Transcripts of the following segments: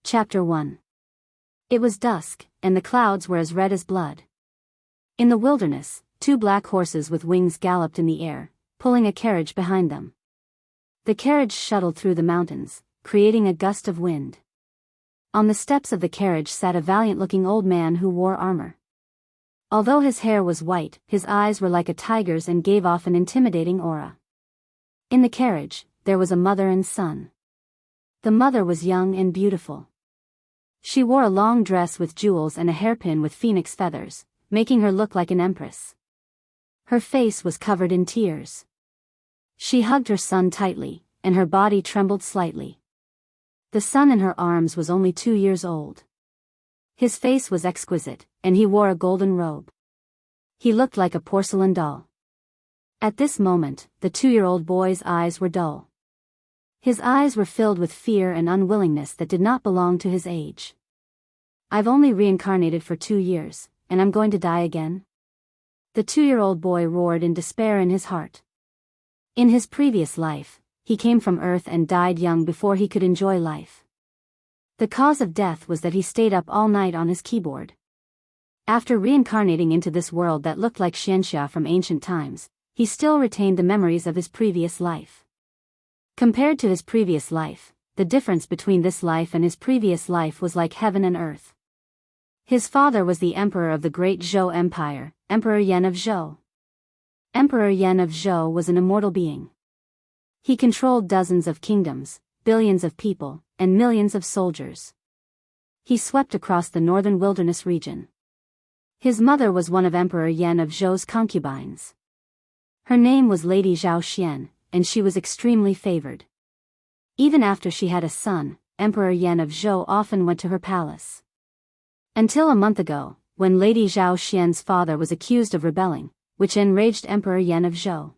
Chapter 1. It was dusk, and the clouds were as red as blood. In the wilderness, 2 black horses with wings galloped in the air, pulling a carriage behind them. The carriage shuttled through the mountains, creating a gust of wind. On the steps of the carriage sat a valiant-looking old man who wore armor. Although his hair was white, his eyes were like a tiger's and gave off an intimidating aura. In the carriage, there was a mother and son. The mother was young and beautiful. She wore a long dress with jewels and a hairpin with phoenix feathers, making her look like an empress. Her face was covered in tears. She hugged her son tightly, and her body trembled slightly. The son in her arms was only 2 years old. His face was exquisite, and he wore a golden robe. He looked like a porcelain doll. At this moment, the 2-year-old boy's eyes were dull. His eyes were filled with fear and unwillingness that did not belong to his age. "I've only reincarnated for 2 years, and I'm going to die again?" The 2-year-old boy roared in despair in his heart. In his previous life, he came from Earth and died young before he could enjoy life. The cause of death was that he stayed up all night on his keyboard. After reincarnating into this world that looked like Xianxia from ancient times, he still retained the memories of his previous life. Compared to his previous life, the difference between this life and his previous life was like heaven and earth. His father was the emperor of the great Zhou Empire, Emperor Yan of Zhou. Emperor Yan of Zhou was an immortal being. He controlled dozens of kingdoms, billions of people, and millions of soldiers. He swept across the northern wilderness region. His mother was one of Emperor Yan of Zhou's concubines. Her name was Lady Zhao Xian, and she was extremely favored. Even after she had a son, Emperor Yan of Zhou often went to her palace. Until a month ago, when Lady Zhao Xian's father was accused of rebelling, which enraged Emperor Yan of Zhou.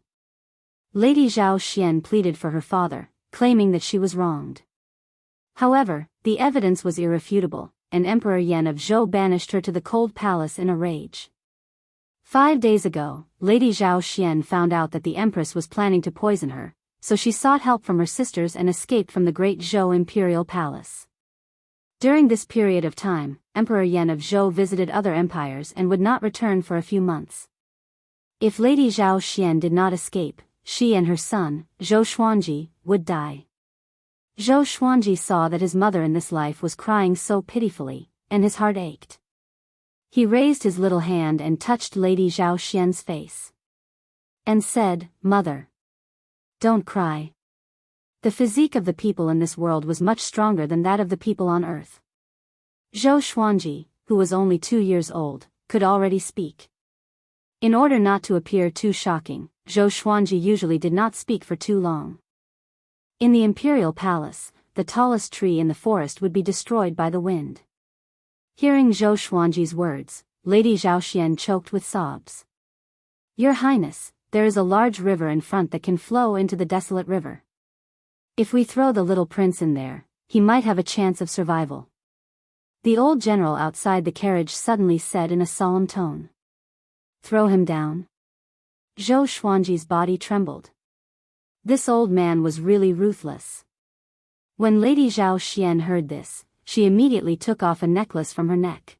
Lady Zhao Xian pleaded for her father, claiming that she was wronged. However, the evidence was irrefutable, and Emperor Yan of Zhou banished her to the cold palace in a rage. 5 days ago, Lady Zhao Xian found out that the empress was planning to poison her, so she sought help from her sisters and escaped from the great Zhou imperial palace. During this period of time, Emperor Yan of Zhou visited other empires and would not return for a few months. If Lady Zhao Xian did not escape, she and her son, Zhou Xuanji, would die. Zhou Xuanji saw that his mother in this life was crying so pitifully, and his heart ached. He raised his little hand and touched Lady Zhao Xian's face. And said, "Mother, don't cry." The physique of the people in this world was much stronger than that of the people on Earth. Zhou Xuanji, who was only 2 years old, could already speak. In order not to appear too shocking, Zhou Xuanji usually did not speak for too long. In the imperial palace, the tallest tree in the forest would be destroyed by the wind. Hearing Zhou Xuanji's words, Lady Zhao Xian choked with sobs. "Your Highness, there is a large river in front that can flow into the desolate river. If we throw the little prince in there, he might have a chance of survival." The old general outside the carriage suddenly said in a solemn tone. "Throw him down?" Zhou Xuanji's body trembled. This old man was really ruthless. When Lady Zhao Xian heard this, she immediately took off a necklace from her neck.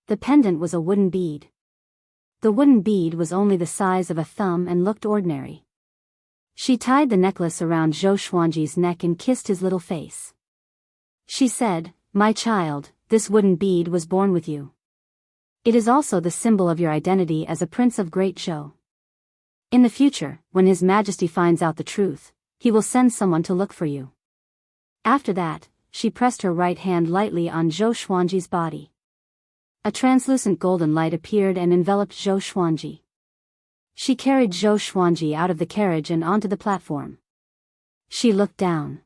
The pendant was a wooden bead. The wooden bead was only the size of a thumb and looked ordinary. She tied the necklace around Zhou Xuanji's neck and kissed his little face. She said, "My child, this wooden bead was born with you. It is also the symbol of your identity as a prince of Great Zhou. In the future, when His Majesty finds out the truth, he will send someone to look for you." After that, she pressed her right hand lightly on Zhou Xuanji's body. A translucent golden light appeared and enveloped Zhou Xuanji. She carried Zhou Xuanji out of the carriage and onto the platform. She looked down.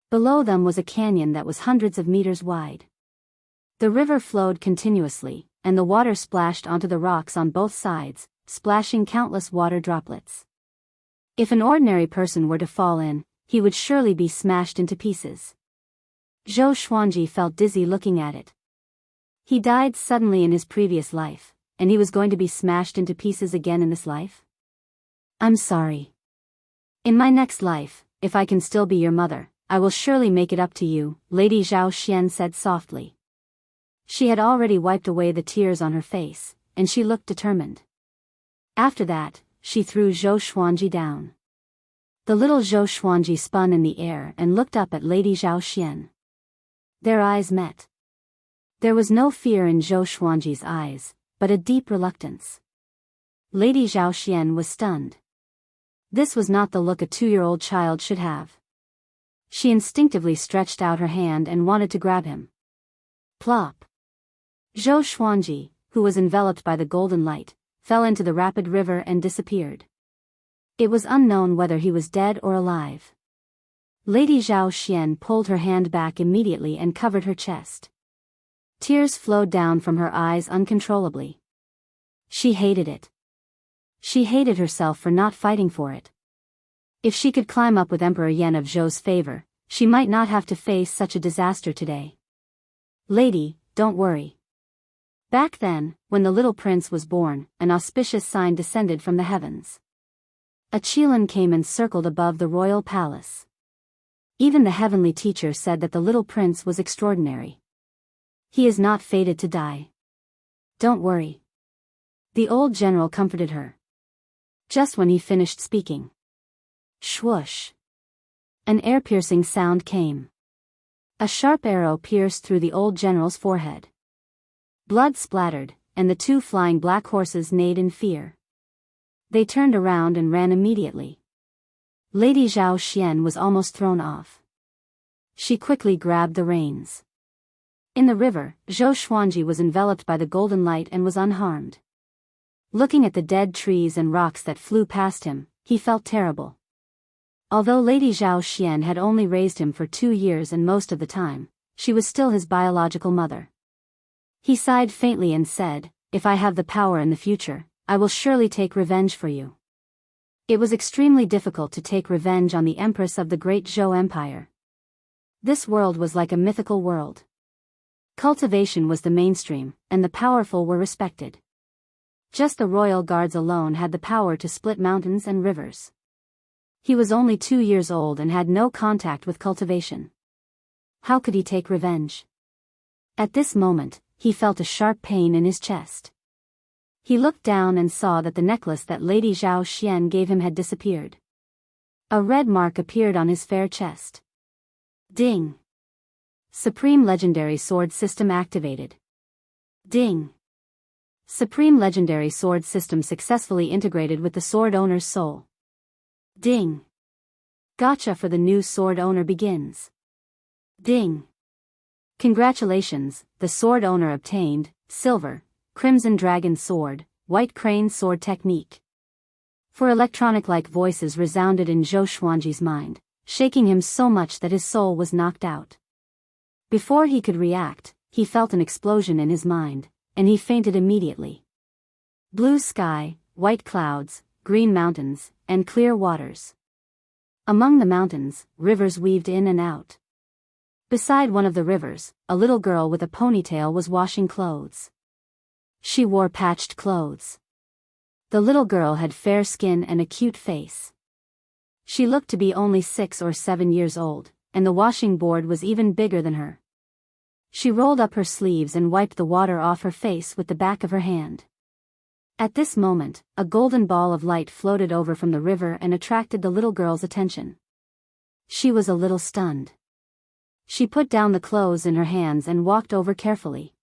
Below them was a canyon that was hundreds of meters wide. The river flowed continuously, and the water splashed onto the rocks on both sides, splashing countless water droplets. If an ordinary person were to fall in, he would surely be smashed into pieces. Zhou Xuanji felt dizzy looking at it. He died suddenly in his previous life, and he was going to be smashed into pieces again in this life? "I'm sorry. In my next life, if I can still be your mother, I will surely make it up to you, Lady Zhao Xian said softly. She had already wiped away the tears on her face, and she looked determined. After that, she threw Zhou Xuanji down. The little Zhou Xuanji spun in the air and looked up at Lady Zhao Xian. Their eyes met. There was no fear in Zhou Xuanji's eyes, but a deep reluctance. Lady Zhao Xian was stunned. This was not the look a 2-year-old child should have. She instinctively stretched out her hand and wanted to grab him. Plop! Zhou Xuanji, who was enveloped by the golden light, fell into the rapid river and disappeared. It was unknown whether he was dead or alive. Lady Zhao Xian pulled her hand back immediately and covered her chest. Tears flowed down from her eyes uncontrollably. She hated it. She hated herself for not fighting for it. If she could climb up with Emperor Yan of Zhou's favor, she might not have to face such a disaster today. Lady, don't worry. Back then, when the little prince was born, an auspicious sign descended from the heavens. A qilin came and circled above the royal palace. Even the heavenly teacher said that the little prince was extraordinary. He is not fated to die. Don't worry. The old general comforted her. Just when he finished speaking. Swoosh! An air-piercing sound came. A sharp arrow pierced through the old general's forehead. Blood splattered, and the 2 flying black horses neighed in fear. They turned around and ran immediately. Lady Zhao Xian was almost thrown off. She quickly grabbed the reins. In the river, Zhou Xuanji was enveloped by the golden light and was unharmed. Looking at the dead trees and rocks that flew past him, he felt terrible. Although Lady Zhao Xian had only raised him for 2 years and most of the time, she was still his biological mother. He sighed faintly and said, "If I have the power in the future, I will surely take revenge for you." It was extremely difficult to take revenge on the empress of the great Zhou Empire. This world was like a mythical world. Cultivation was the mainstream, and the powerful were respected. Just the royal guards alone had the power to split mountains and rivers. He was only 2 years old and had no contact with cultivation. How could he take revenge? At this moment, he felt a sharp pain in his chest. He looked down and saw that the necklace that Lady Zhao Xian gave him had disappeared. A red mark appeared on his fair chest. Ding! Supreme Legendary Sword System activated. Ding! Supreme Legendary Sword System successfully integrated with the sword owner's soul. Ding! Gotcha for the new sword owner begins. Ding! Congratulations, the sword owner obtained, Silver, Crimson Dragon Sword, White Crane Sword Technique. For electronic-like voices resounded in Zhou Xuanji's mind, shaking him so much that his soul was knocked out. Before he could react, he felt an explosion in his mind, and he fainted immediately. Blue sky, white clouds, green mountains, and clear waters. Among the mountains, rivers weaved in and out. Beside one of the rivers, a little girl with a ponytail was washing clothes. She wore patched clothes. The little girl had fair skin and a cute face. She looked to be only 6 or 7 years old, and the washing board was even bigger than her. She rolled up her sleeves and wiped the water off her face with the back of her hand. At this moment, a golden ball of light floated over from the river and attracted the little girl's attention. She was a little stunned. She put down the clothes in her hands and walked over carefully.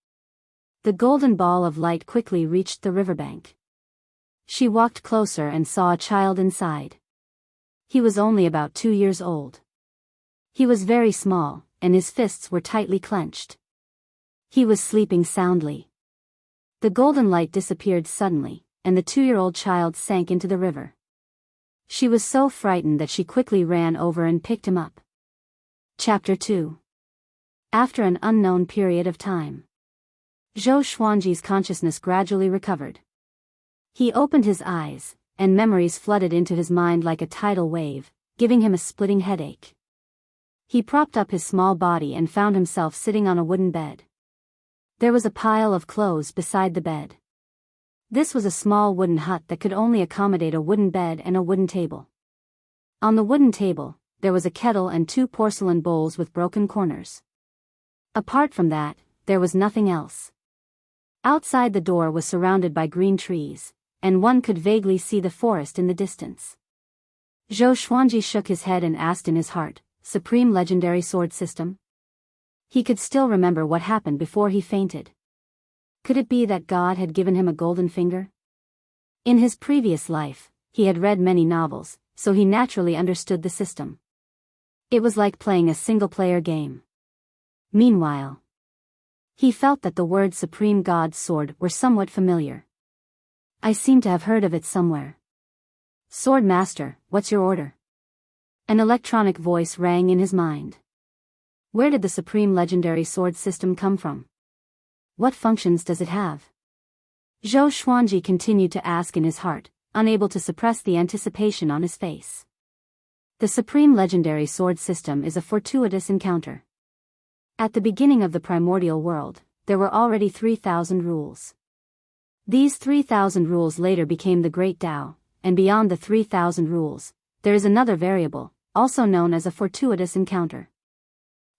The golden ball of light quickly reached the riverbank. She walked closer and saw a child inside. He was only about 2 years old. He was very small, and his fists were tightly clenched. He was sleeping soundly. The golden light disappeared suddenly, and the 2-year-old child sank into the river. She was so frightened that she quickly ran over and picked him up. Chapter 2. After an unknown period of time, Zhou Xuanji's consciousness gradually recovered. He opened his eyes, and memories flooded into his mind like a tidal wave, giving him a splitting headache. He propped up his small body and found himself sitting on a wooden bed. There was a pile of clothes beside the bed. This was a small wooden hut that could only accommodate a wooden bed and a wooden table. On the wooden table, there was a kettle and 2 porcelain bowls with broken corners. Apart from that, there was nothing else. Outside the door was surrounded by green trees, and one could vaguely see the forest in the distance. Zhou Xuanji shook his head and asked in his heart, Supreme Legendary Sword System? He could still remember what happened before he fainted. Could it be that God had given him a golden finger? In his previous life, he had read many novels, so he naturally understood the system. It was like playing a single-player game. Meanwhile, he felt that the words Supreme God's Sword were somewhat familiar. I seem to have heard of it somewhere. Sword Master, what's your order? An electronic voice rang in his mind. Where did the Supreme Legendary Sword System come from? What functions does it have? Zhou Xuanji continued to ask in his heart, unable to suppress the anticipation on his face. The Supreme Legendary Sword System is a fortuitous encounter. At the beginning of the primordial world, there were already 3,000 rules. These 3,000 rules later became the Great Tao, and beyond the 3,000 rules, there is another variable, also known as a fortuitous encounter.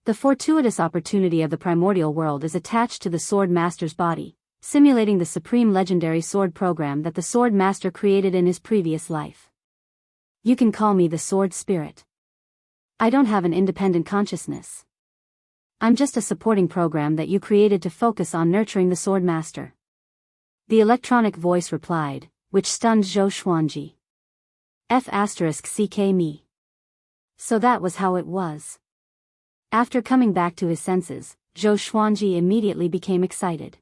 The fortuitous opportunity of the primordial world is attached to the Sword Master's body, simulating the Supreme Legendary Sword program that the Sword Master created in his previous life. You can call me the Sword Spirit. I don't have an independent consciousness. I'm just a supporting program that you created to focus on nurturing the Sword Master. The electronic voice replied, which stunned Zhou Xuanji. F***ck me. So that was how it was. After coming back to his senses, Zhou Xuanji immediately became excited.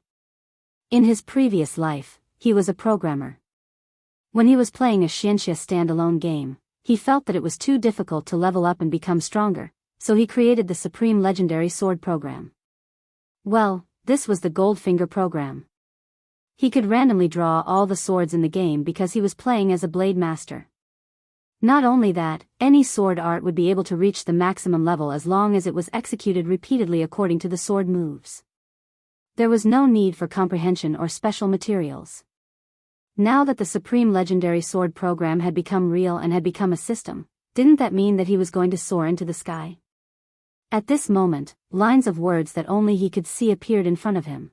In his previous life, he was a programmer. When he was playing a Xianxia standalone game, he felt that it was too difficult to level up and become stronger, so he created the Supreme Legendary Sword program. Well, this was the Goldfinger program. He could randomly draw all the swords in the game because he was playing as a blade master. Not only that, any sword art would be able to reach the maximum level as long as it was executed repeatedly according to the sword moves. There was no need for comprehension or special materials. Now that the Supreme Legendary Sword program had become real and had become a system, didn't that mean that he was going to soar into the sky? At this moment, lines of words that only he could see appeared in front of him.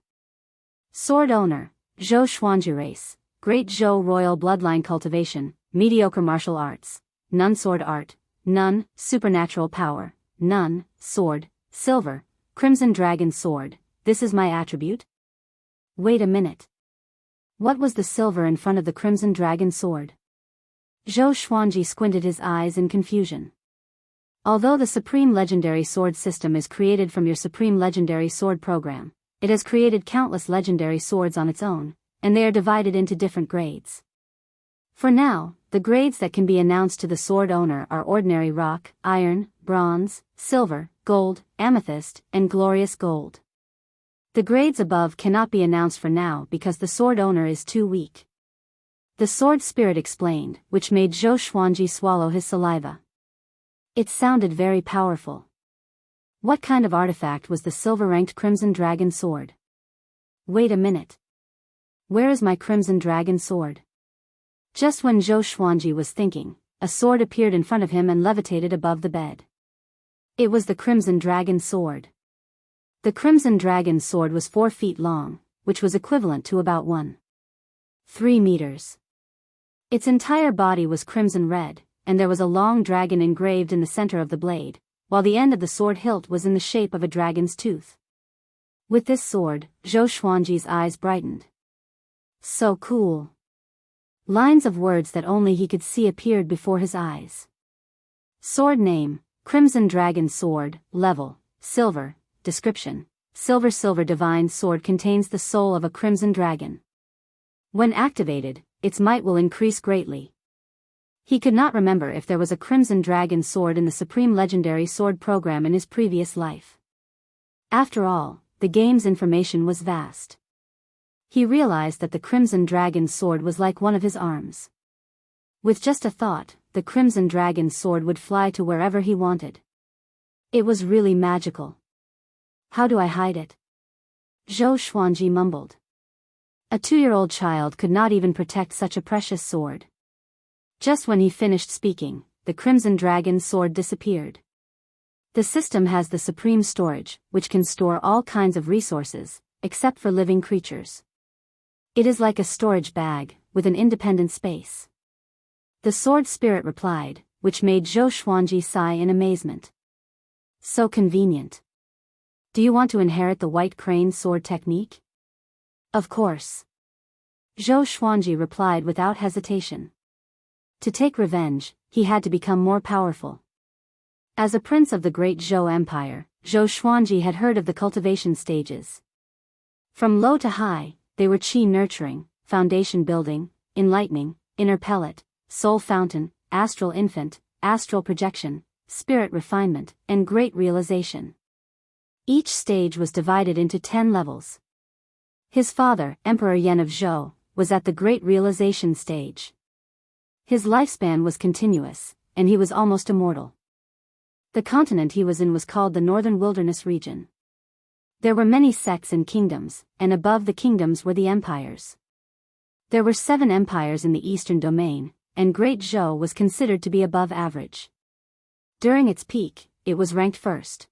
Sword Owner, Zhou Xuanji Race, Great Zhou Royal Bloodline Cultivation, Mediocre Martial Arts, None Sword Art, None, Supernatural Power, None, Sword, Silver, Crimson Dragon Sword, this is my attribute? Wait a minute. What was the silver in front of the Crimson Dragon Sword? Zhou Xuanji squinted his eyes in confusion. Although the Supreme Legendary Sword system is created from your Supreme Legendary Sword program, it has created countless legendary swords on its own, and they are divided into different grades. For now, the grades that can be announced to the sword owner are ordinary rock, iron, bronze, silver, gold, amethyst, and glorious gold. The grades above cannot be announced for now because the sword owner is too weak. The sword spirit explained, which made Zhou Xuanji swallow his saliva. It sounded very powerful. What kind of artifact was the silver-ranked Crimson Dragon Sword? Wait a minute. Where is my Crimson Dragon Sword? Just when Zhou Xuanji was thinking, a sword appeared in front of him and levitated above the bed. It was the Crimson Dragon Sword. The Crimson Dragon Sword was 4 feet long, which was equivalent to about 1.3 meters. Its entire body was crimson red, and there was a long dragon engraved in the center of the blade, while the end of the sword hilt was in the shape of a dragon's tooth. With this sword, Zhou Xuanji's eyes brightened. So cool. Lines of words that only he could see appeared before his eyes. Sword name, Crimson Dragon Sword, level, silver, description, silver divine sword contains the soul of a crimson dragon. When activated, its might will increase greatly. He could not remember if there was a Crimson Dragon Sword in the Supreme Legendary Sword program in his previous life. After all, the game's information was vast. He realized that the Crimson Dragon Sword was like one of his arms. With just a thought, the Crimson Dragon Sword would fly to wherever he wanted. It was really magical. How do I hide it? Zhou Xuanji mumbled. A 2-year-old child could not even protect such a precious sword. Just when he finished speaking, the Crimson Dragon sword disappeared. The system has the supreme storage, which can store all kinds of resources, except for living creatures. It is like a storage bag, with an independent space. The sword spirit replied, which made Zhou Xuanji sigh in amazement. So convenient. Do you want to inherit the White Crane sword technique? Of course. Zhou Xuanji replied without hesitation. To take revenge, he had to become more powerful. As a prince of the great Zhou Empire, Zhou Xuanji had heard of the cultivation stages. From low to high, they were qi nurturing, foundation building, enlightening, inner pellet, soul fountain, astral infant, astral projection, spirit refinement, and great realization. Each stage was divided into 10 levels. His father, Emperor Yan of Zhou, was at the great realization stage. His lifespan was continuous, and he was almost immortal. The continent he was in was called the Northern Wilderness region. There were many sects and kingdoms, and above the kingdoms were the empires. There were 7 empires in the eastern domain, and Great Zhou was considered to be above average. During its peak, it was ranked first.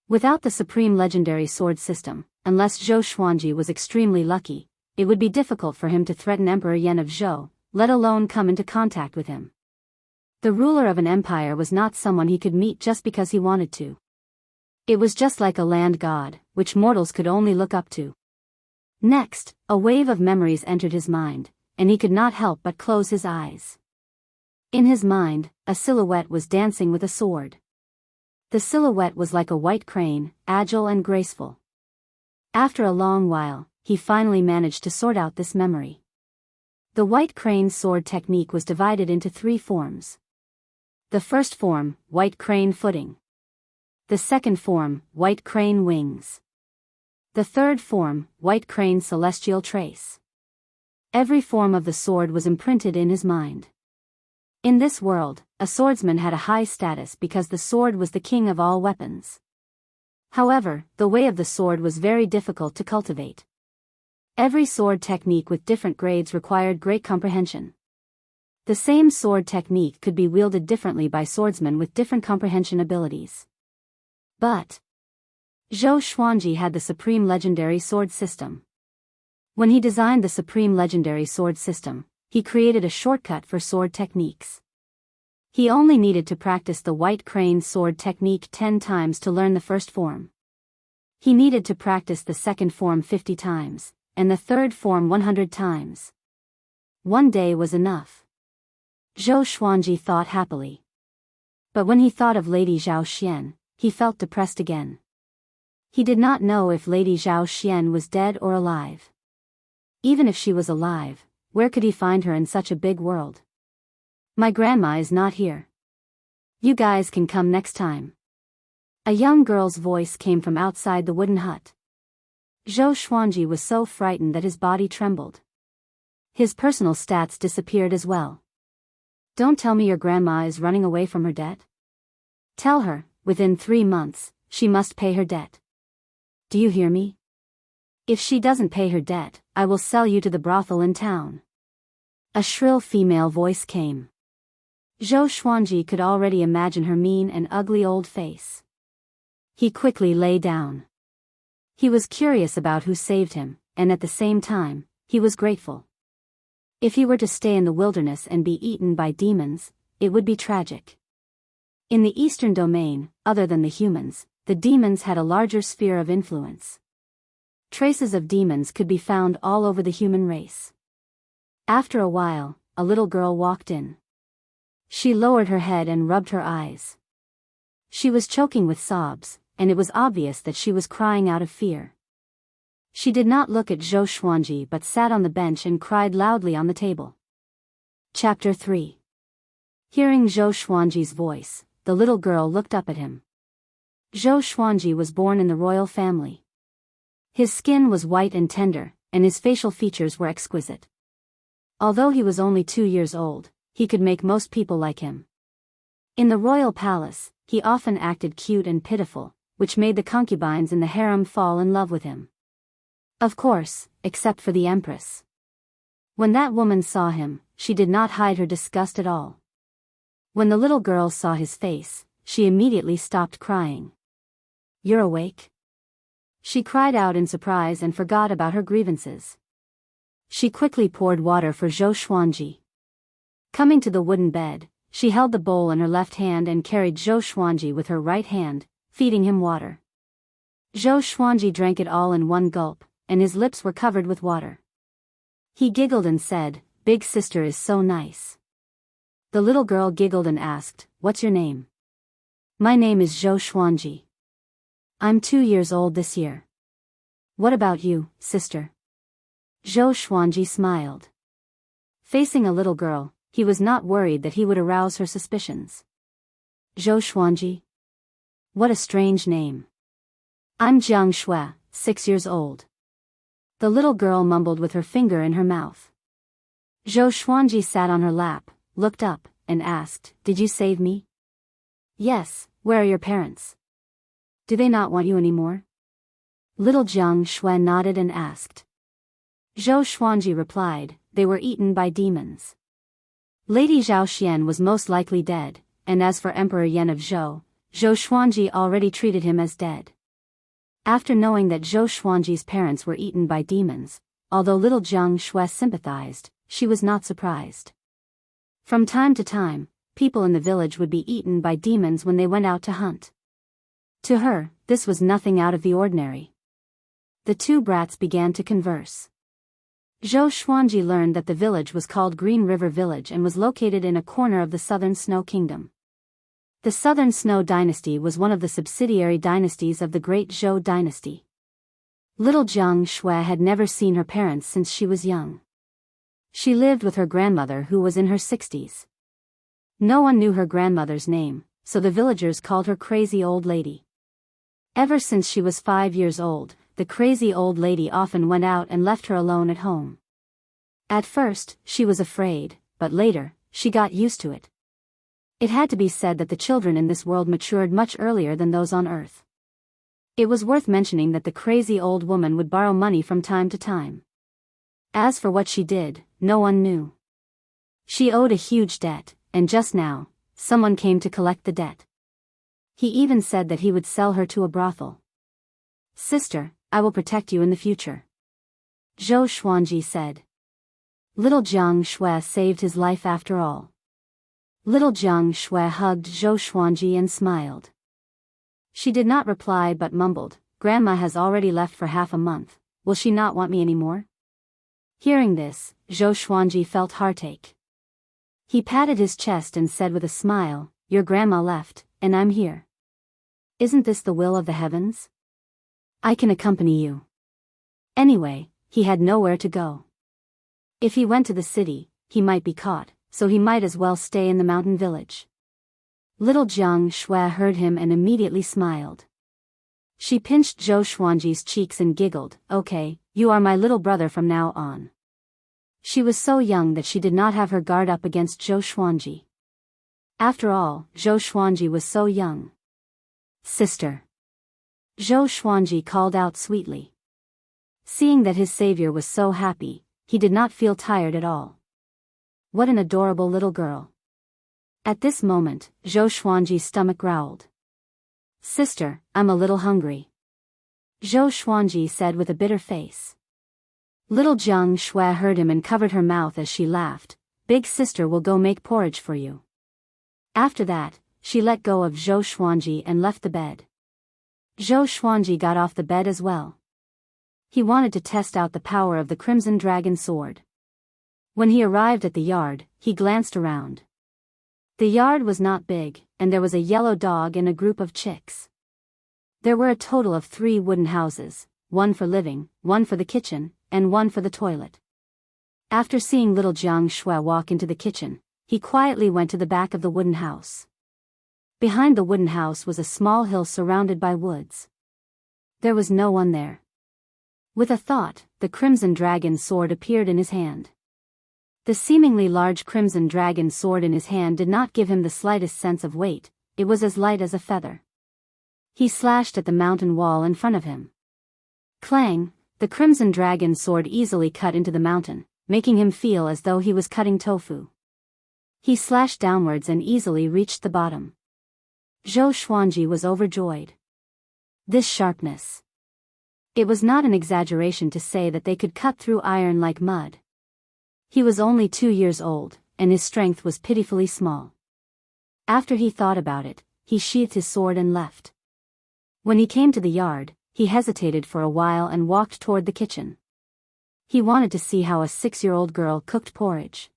Without the supreme legendary sword system, unless Zhou Xuanji was extremely lucky, it would be difficult for him to threaten Emperor Yan of Zhou, let alone come into contact with him. The ruler of an empire was not someone he could meet just because he wanted to. It was just like a land god, which mortals could only look up to. Next, a wave of memories entered his mind, and he could not help but close his eyes. In his mind, a silhouette was dancing with a sword. The silhouette was like a white crane, agile and graceful. After a long while, he finally managed to sort out this memory. The white crane sword technique was divided into 3 forms. The first form, white crane footing. The second form, white crane wings. The third form, white crane celestial trace. Every form of the sword was imprinted in his mind. In this world, a swordsman had a high status because the sword was the king of all weapons. However, the way of the sword was very difficult to cultivate. Every sword technique with different grades required great comprehension. The same sword technique could be wielded differently by swordsmen with different comprehension abilities. But Zhou Xuanji had the supreme legendary sword system. When he designed the supreme legendary sword system, he created a shortcut for sword techniques. He only needed to practice the white crane sword technique 10 times to learn the first form. He needed to practice the second form 50 times, and the third form 100 times. One day was enough. Zhou Xuanji thought happily. But when he thought of Lady Zhao Xian, he felt depressed again. He did not know if Lady Zhao Xian was dead or alive. Even if she was alive, where could he find her in such a big world? My grandma is not here. You guys can come next time. A young girl's voice came from outside the wooden hut. Zhou Xuanji was so frightened that his body trembled. His personal stats disappeared as well. Don't tell me your grandma is running away from her debt. Tell her, within 3 months, she must pay her debt. Do you hear me? If she doesn't pay her debt, I will sell you to the brothel in town. A shrill female voice came. Zhou Xuanji could already imagine her mean and ugly old face. He quickly lay down. He was curious about who saved him, and at the same time, he was grateful. If he were to stay in the wilderness and be eaten by demons, it would be tragic. In the eastern domain, other than the humans, the demons had a larger sphere of influence. Traces of demons could be found all over the human race. After a while, a little girl walked in. She lowered her head and rubbed her eyes. She was choking with sobs, and it was obvious that she was crying out of fear. She did not look at Zhou Xuanji but sat on the bench and cried loudly on the table. Chapter 3. Hearing Zhou Xuanji's voice, the little girl looked up at him. Zhou Xuanji was born in the royal family. His skin was white and tender, and his facial features were exquisite. Although he was only 2 years old, he could make most people like him. In the royal palace, he often acted cute and pitiful, which made the concubines in the harem fall in love with him. Of course, except for the empress. When that woman saw him, she did not hide her disgust at all. When the little girl saw his face, she immediately stopped crying. "You're awake?" She cried out in surprise and forgot about her grievances. She quickly poured water for Zhou Xuanji. Coming to the wooden bed, she held the bowl in her left hand and carried Zhou Xuanji with her right hand, feeding him water. Zhou Xuanji drank it all in one gulp, and his lips were covered with water. He giggled and said, "Big sister is so nice." The little girl giggled and asked, "What's your name?" "My name is Zhou Xuanji. I'm 2 years old this year." "What about you, sister?" Zhou Xuanji smiled. Facing a little girl, he was not worried that he would arouse her suspicions. "Zhou Xuanji? What a strange name." "I'm Jianghu, 6 years old." The little girl mumbled with her finger in her mouth. Zhou Xuanji sat on her lap, looked up, and asked, "Did you save me?" "Yes, where are your parents? Do they not want you anymore?" Little Jianghu nodded and asked. Zhou Xuanji replied, "They were eaten by demons." Lady Zhao Xian was most likely dead, and as for Emperor Yan of Zhou, Zhou Xuanji already treated him as dead. After knowing that Zhou Xuanji's parents were eaten by demons, although little Jianghu sympathized, she was not surprised. From time to time, people in the village would be eaten by demons when they went out to hunt. To her, this was nothing out of the ordinary. The two brats began to converse. Zhou Xuanji learned that the village was called Green River Village and was located in a corner of the Southern Snow Kingdom. The Southern Snow Dynasty was one of the subsidiary dynasties of the Great Zhou Dynasty. Little Jianghu had never seen her parents since she was young. She lived with her grandmother who was in her 60s. No one knew her grandmother's name, so the villagers called her Crazy Old Lady. Ever since she was 5 years old, the crazy old lady often went out and left her alone at home. At first, she was afraid, but later, she got used to it. It had to be said that the children in this world matured much earlier than those on Earth. It was worth mentioning that the crazy old woman would borrow money from time to time. As for what she did, no one knew. She owed a huge debt, and just now, someone came to collect the debt. He even said that he would sell her to a brothel. "Sister, I will protect you in the future," Zhou Xuanji said. Little Jianghu saved his life after all. Little Jianghu hugged Zhou Xuanji and smiled. She did not reply but mumbled, "Grandma has already left for half a month, will she not want me anymore?" Hearing this, Zhou Xuanji felt heartache. He patted his chest and said with a smile, "Your grandma left, and I'm here. Isn't this the will of the heavens? I can accompany you." Anyway, he had nowhere to go. If he went to the city, he might be caught, so he might as well stay in the mountain village. Little Jianghu heard him and immediately smiled. She pinched Zhou Xuanji's cheeks and giggled, "Okay, you are my little brother from now on." She was so young that she did not have her guard up against Zhou Xuanji. After all, Zhou Xuanji was so young. "Sister." Zhou Xuanji called out sweetly. Seeing that his savior was so happy, he did not feel tired at all. What an adorable little girl. At this moment, Zhou Xuanji's stomach growled. "Sister, I'm a little hungry," Zhou Xuanji said with a bitter face. Little Jianghu heard him and covered her mouth as she laughed, "Big sister will go make porridge for you." After that, she let go of Zhou Xuanji and left the bed. Zhou Xuanji got off the bed as well. He wanted to test out the power of the Crimson Dragon sword. When he arrived at the yard, he glanced around. The yard was not big, and there was a yellow dog and a group of chicks. There were a total of 3 wooden houses, one for living, one for the kitchen, and one for the toilet. After seeing little Jianghu walk into the kitchen, he quietly went to the back of the wooden house. Behind the wooden house was a small hill surrounded by woods. There was no one there. With a thought, the Crimson Dragon sword appeared in his hand. The seemingly large Crimson Dragon sword in his hand did not give him the slightest sense of weight, it was as light as a feather. He slashed at the mountain wall in front of him. Clang! The Crimson Dragon sword easily cut into the mountain, making him feel as though he was cutting tofu. He slashed downwards and easily reached the bottom. Zhou Xuanji was overjoyed. This sharpness. It was not an exaggeration to say that they could cut through iron like mud. He was only 2 years old, and his strength was pitifully small. After he thought about it, he sheathed his sword and left. When he came to the yard, he hesitated for a while and walked toward the kitchen. He wanted to see how a 6-year-old girl cooked porridge.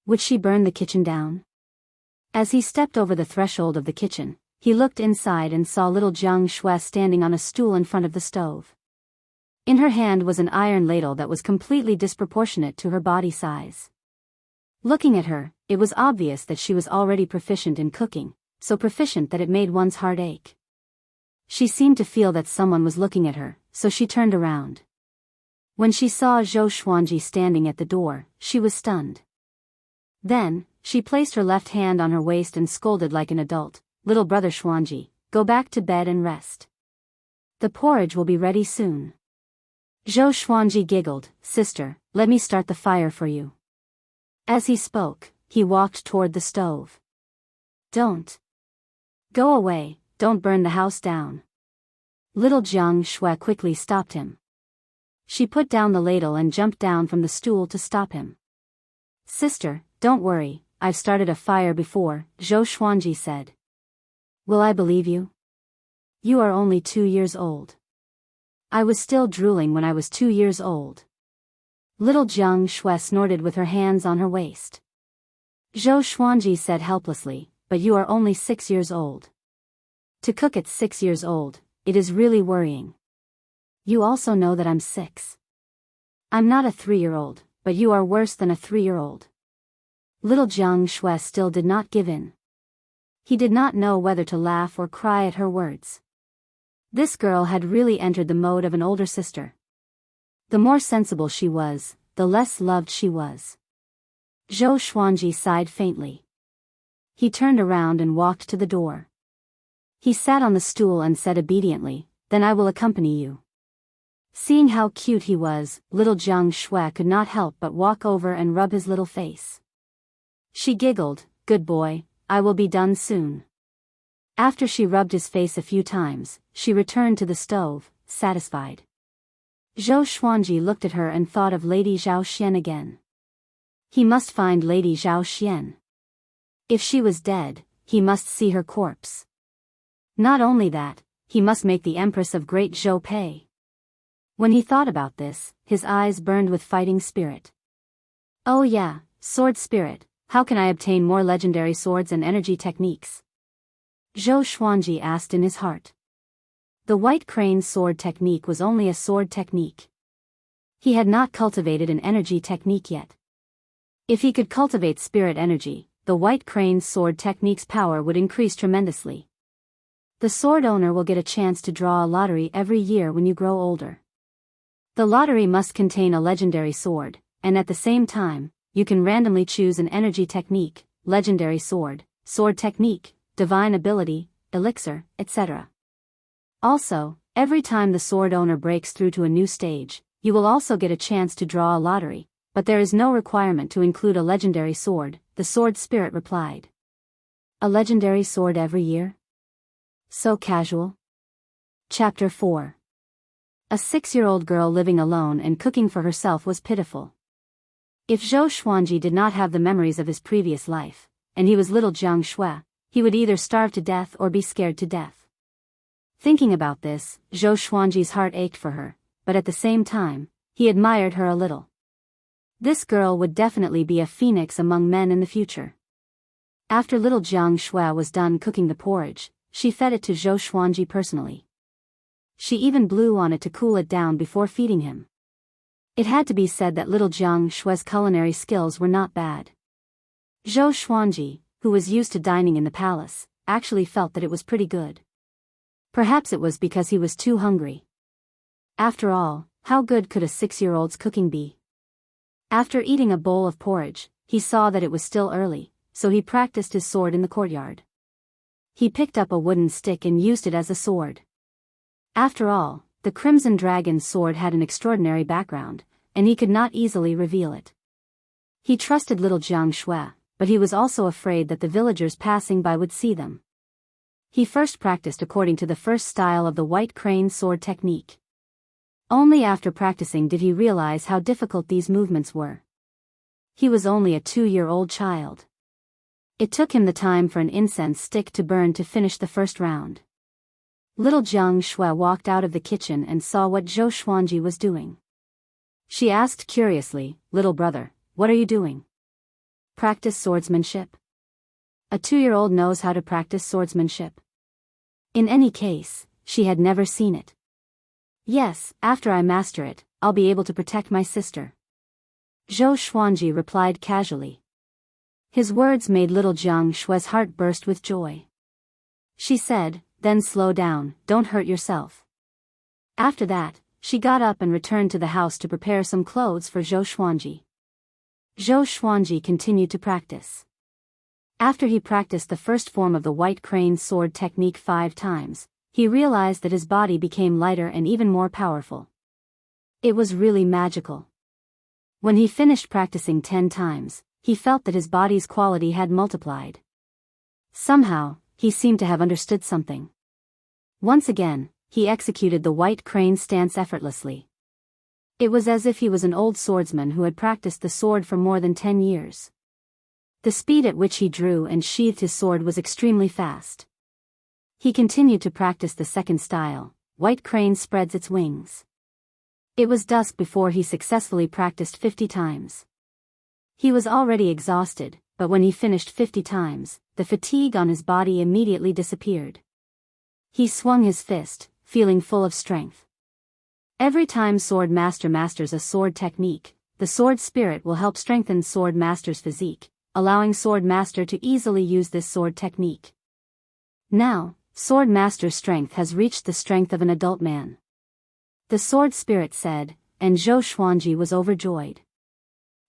Would she burn the kitchen down? As he stepped over the threshold of the kitchen, he looked inside and saw little Jianghu standing on a stool in front of the stove. In her hand was an iron ladle that was completely disproportionate to her body size. Looking at her, it was obvious that she was already proficient in cooking, so proficient that it made one's heart ache. She seemed to feel that someone was looking at her, so she turned around. When she saw Zhou Xuanji standing at the door, she was stunned. Then, she placed her left hand on her waist and scolded like an adult, "Little brother Xuanji, go back to bed and rest. The porridge will be ready soon." Zhou Xuanji giggled, "Sister, let me start the fire for you." As he spoke, he walked toward the stove. "Don't. Go away, don't burn the house down." Little Jianghu quickly stopped him. She put down the ladle and jumped down from the stool to stop him. "Sister, don't worry, I've started a fire before," Zhou Xuanji said. "Will I believe you? You are only 2 years old." "I was still drooling when I was 2 years old." Little Jianghu snorted with her hands on her waist. Zhou Xuanji said helplessly, "But you are only 6 years old. To cook at 6 years old, it is really worrying. You also know that I'm 6. I'm not a 3-year-old, but you are worse than a 3-year-old. Little Jianghu still did not give in. He did not know whether to laugh or cry at her words. This girl had really entered the mode of an older sister. The more sensible she was, the less loved she was. Zhou Xuanji sighed faintly. He turned around and walked to the door. He sat on the stool and said obediently, "Then I will accompany you." Seeing how cute he was, little Jianghu could not help but walk over and rub his little face. She giggled, "Good boy, I will be done soon." After she rubbed his face a few times, she returned to the stove, satisfied. Zhou Xuanji looked at her and thought of Lady Zhao Xian again. He must find Lady Zhao Xian. If she was dead, he must see her corpse. Not only that, he must make the Empress of Great Zhou pay. When he thought about this, his eyes burned with fighting spirit. "Oh yeah, sword spirit, how can I obtain more legendary swords and energy techniques?" Zhou Xuanji asked in his heart. The White Crane's sword technique was only a sword technique. He had not cultivated an energy technique yet. If he could cultivate spirit energy, the White Crane's sword technique's power would increase tremendously. The sword owner will get a chance to draw a lottery every year when you grow older. The lottery must contain a legendary sword, and at the same time, you can randomly choose an energy technique, legendary sword, sword technique, divine ability, elixir, etc. Also, every time the sword owner breaks through to a new stage, you will also get a chance to draw a lottery, but there is no requirement to include a legendary sword, the sword spirit replied. A legendary sword every year? So casual. Chapter 4. A 6-year-old girl living alone and cooking for herself was pitiful. If Zhou Xuanji did not have the memories of his previous life, and he was little Jianghu, he would either starve to death or be scared to death. Thinking about this, Zhou Xuanji's heart ached for her, but at the same time, he admired her a little. This girl would definitely be a phoenix among men in the future. After little Jianghu was done cooking the porridge, she fed it to Zhou Xuanji personally. She even blew on it to cool it down before feeding him. It had to be said that little Jianghu's culinary skills were not bad. Zhou Xuanji, who was used to dining in the palace, actually felt that it was pretty good. Perhaps it was because he was too hungry. After all, how good could a 6-year-old's cooking be? After eating a bowl of porridge, he saw that it was still early, so he practiced his sword in the courtyard. He picked up a wooden stick and used it as a sword. After all, the Crimson Dragon's sword had an extraordinary background, and he could not easily reveal it. He trusted little Jianghu, but he was also afraid that the villagers passing by would see them. He first practiced according to the first style of the white crane sword technique. Only after practicing did he realize how difficult these movements were. He was only a 2-year-old child. It took him the time for an incense stick to burn to finish the first round. Little Jianghu walked out of the kitchen and saw what Zhou Xuanji was doing. She asked curiously, "Little brother, what are you doing?" "Practice swordsmanship." A 2-year-old knows how to practice swordsmanship. In any case, she had never seen it. "Yes, after I master it, I'll be able to protect my sister," Zhou Xuanji replied casually. His words made little Jianghu's heart burst with joy. She said, "Then slow down, don't hurt yourself." After that, she got up and returned to the house to prepare some clothes for Zhou Xuanji. Zhou Xuanji continued to practice. After he practiced the first form of the white crane sword technique 5 times, he realized that his body became lighter and even more powerful. It was really magical. When he finished practicing 10 times, he felt that his body's quality had multiplied. Somehow, he seemed to have understood something. Once again, he executed the white crane stance effortlessly. It was as if he was an old swordsman who had practiced the sword for more than 10 years. The speed at which he drew and sheathed his sword was extremely fast. He continued to practice the second style, white crane spreads its wings. It was dusk before he successfully practiced 50 times. He was already exhausted, but when he finished 50 times, the fatigue on his body immediately disappeared. He swung his fist, feeling full of strength. Every time Sword Master masters a sword technique, the sword spirit will help strengthen Sword Master's physique, allowing Sword Master to easily use this sword technique. Now, Sword Master's strength has reached the strength of an adult man. The sword spirit said, and Zhou Xuanji was overjoyed.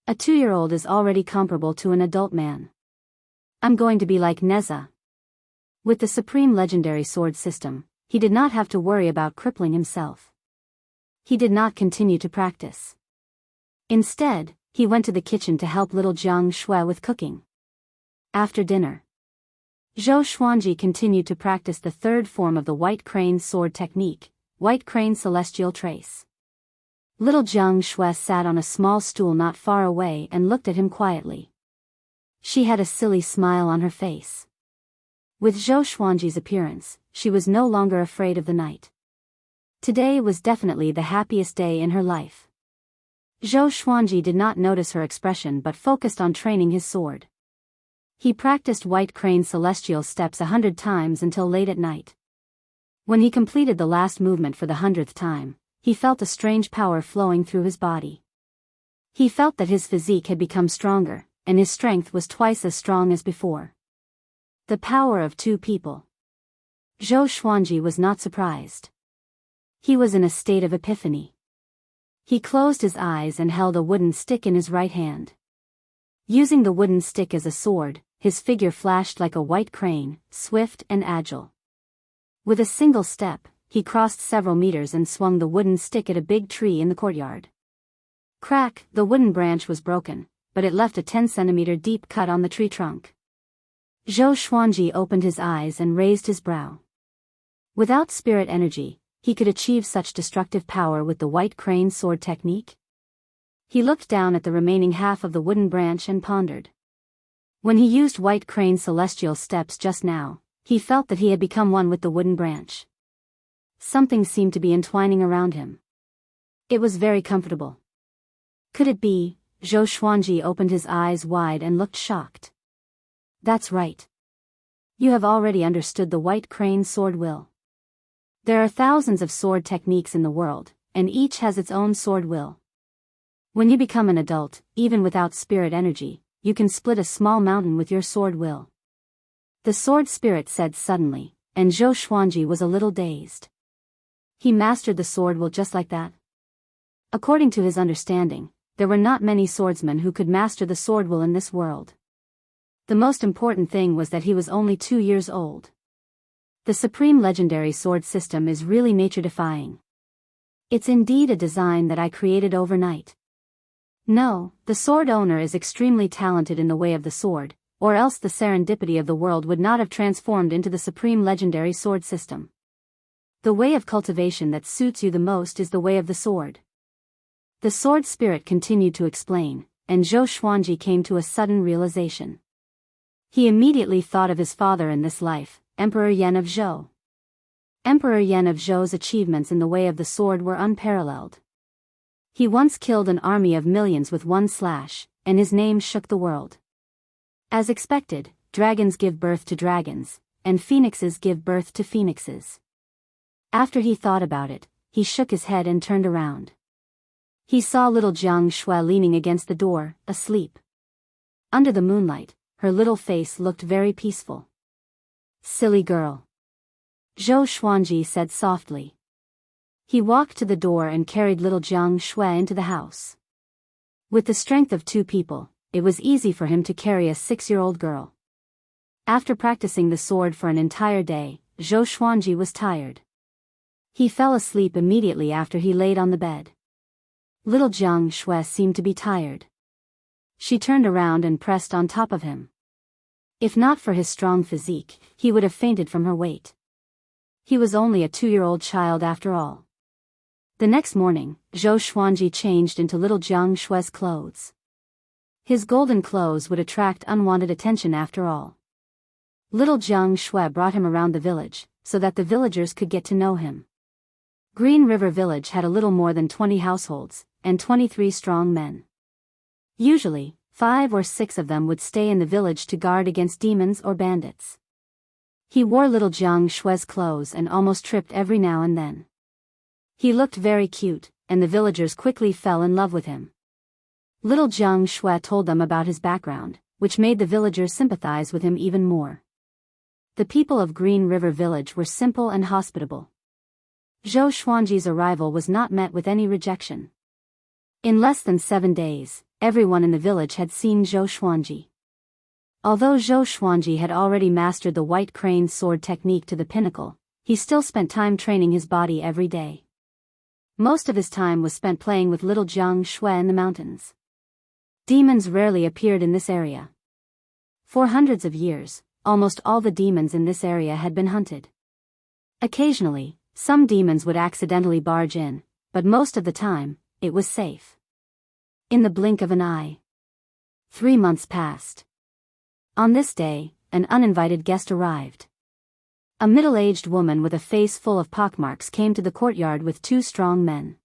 A 2-year-old is already comparable to an adult man. I'm going to be like Neza. With the supreme legendary sword system, he did not have to worry about crippling himself. He did not continue to practice. Instead, he went to the kitchen to help little Jianghu with cooking. After dinner, Zhou Xuanji continued to practice the third form of the white crane sword technique, white crane celestial trace. Little Jianghu sat on a small stool not far away and looked at him quietly. She had a silly smile on her face. With Zhou Xuanji's appearance, she was no longer afraid of the night. Today was definitely the happiest day in her life. Zhou Xuanji did not notice her expression but focused on training his sword. He practiced white crane celestial steps 100 times until late at night. When he completed the last movement for the 100th time, he felt a strange power flowing through his body. He felt that his physique had become stronger, and his strength was twice as strong as before. The power of 2 people. Zhou Xuanji was not surprised. He was in a state of epiphany. He closed his eyes and held a wooden stick in his right hand. Using the wooden stick as a sword, his figure flashed like a white crane, swift and agile. With a single step, he crossed several meters and swung the wooden stick at a big tree in the courtyard. Crack, the wooden branch was broken, but it left a 10-centimeter deep cut on the tree trunk. Zhou Xuanji opened his eyes and raised his brow. Without spirit energy, he could achieve such destructive power with the white crane sword technique? He looked down at the remaining half of the wooden branch and pondered. When he used white crane celestial steps just now, he felt that he had become one with the wooden branch. Something seemed to be entwining around him. It was very comfortable. Could it be? Zhou Xuanji opened his eyes wide and looked shocked. That's right. You have already understood the white crane sword will. There are thousands of sword techniques in the world, and each has its own sword will. When you become an adult, even without spirit energy, you can split a small mountain with your sword will. The sword spirit said suddenly, and Zhou Xuanji was a little dazed. He mastered the sword will just like that? According to his understanding, there were not many swordsmen who could master the sword will in this world. The most important thing was that he was only 2 years old. The supreme legendary sword system is really nature-defying. It's indeed a design that I created overnight. No, the sword owner is extremely talented in the way of the sword, or else the serendipity of the world would not have transformed into the supreme legendary sword system. The way of cultivation that suits you the most is the way of the sword. The sword spirit continued to explain, and Zhou Xuanji came to a sudden realization. He immediately thought of his father in this life, Emperor Yan of Zhou. Emperor Yan of Zhou's achievements in the way of the sword were unparalleled. He once killed an army of millions with one slash, and his name shook the world. As expected, dragons give birth to dragons, and phoenixes give birth to phoenixes. After he thought about it, he shook his head and turned around. He saw little Jianghu leaning against the door, asleep. Under the moonlight, her little face looked very peaceful. "Silly girl," Zhou Xuanji said softly. He walked to the door and carried little Jianghu into the house. With the strength of two people, it was easy for him to carry a 6-year-old girl. After practicing the sword for an entire day, Zhou Xuanji was tired. He fell asleep immediately after he laid on the bed. Little Jianghu seemed to be tired. She turned around and pressed on top of him. If not for his strong physique, he would have fainted from her weight. He was only a 2-year-old child after all. The next morning, Zhou Xuanji changed into little Jianghu's clothes. His golden clothes would attract unwanted attention after all. Little Jianghu brought him around the village, so that the villagers could get to know him. Green River Village had a little more than 20 households, and 23 strong men. Usually, 5 or 6 of them would stay in the village to guard against demons or bandits. He wore little Jianghu's clothes and almost tripped every now and then. He looked very cute, and the villagers quickly fell in love with him. Little Jianghu told them about his background, which made the villagers sympathize with him even more. The people of Green River Village were simple and hospitable. Zhou Xuanji's arrival was not met with any rejection. In less than 7 days, everyone in the village had seen Zhou Xuanji. Although Zhou Xuanji had already mastered the white crane sword technique to the pinnacle, he still spent time training his body every day. Most of his time was spent playing with little Jianghu in the mountains. Demons rarely appeared in this area. For hundreds of years, almost all the demons in this area had been hunted. Occasionally, some demons would accidentally barge in, but most of the time, it was safe. In the blink of an eye. 3 months passed. On this day, an uninvited guest arrived. A middle-aged woman with a face full of pockmarks came to the courtyard with 2 strong men.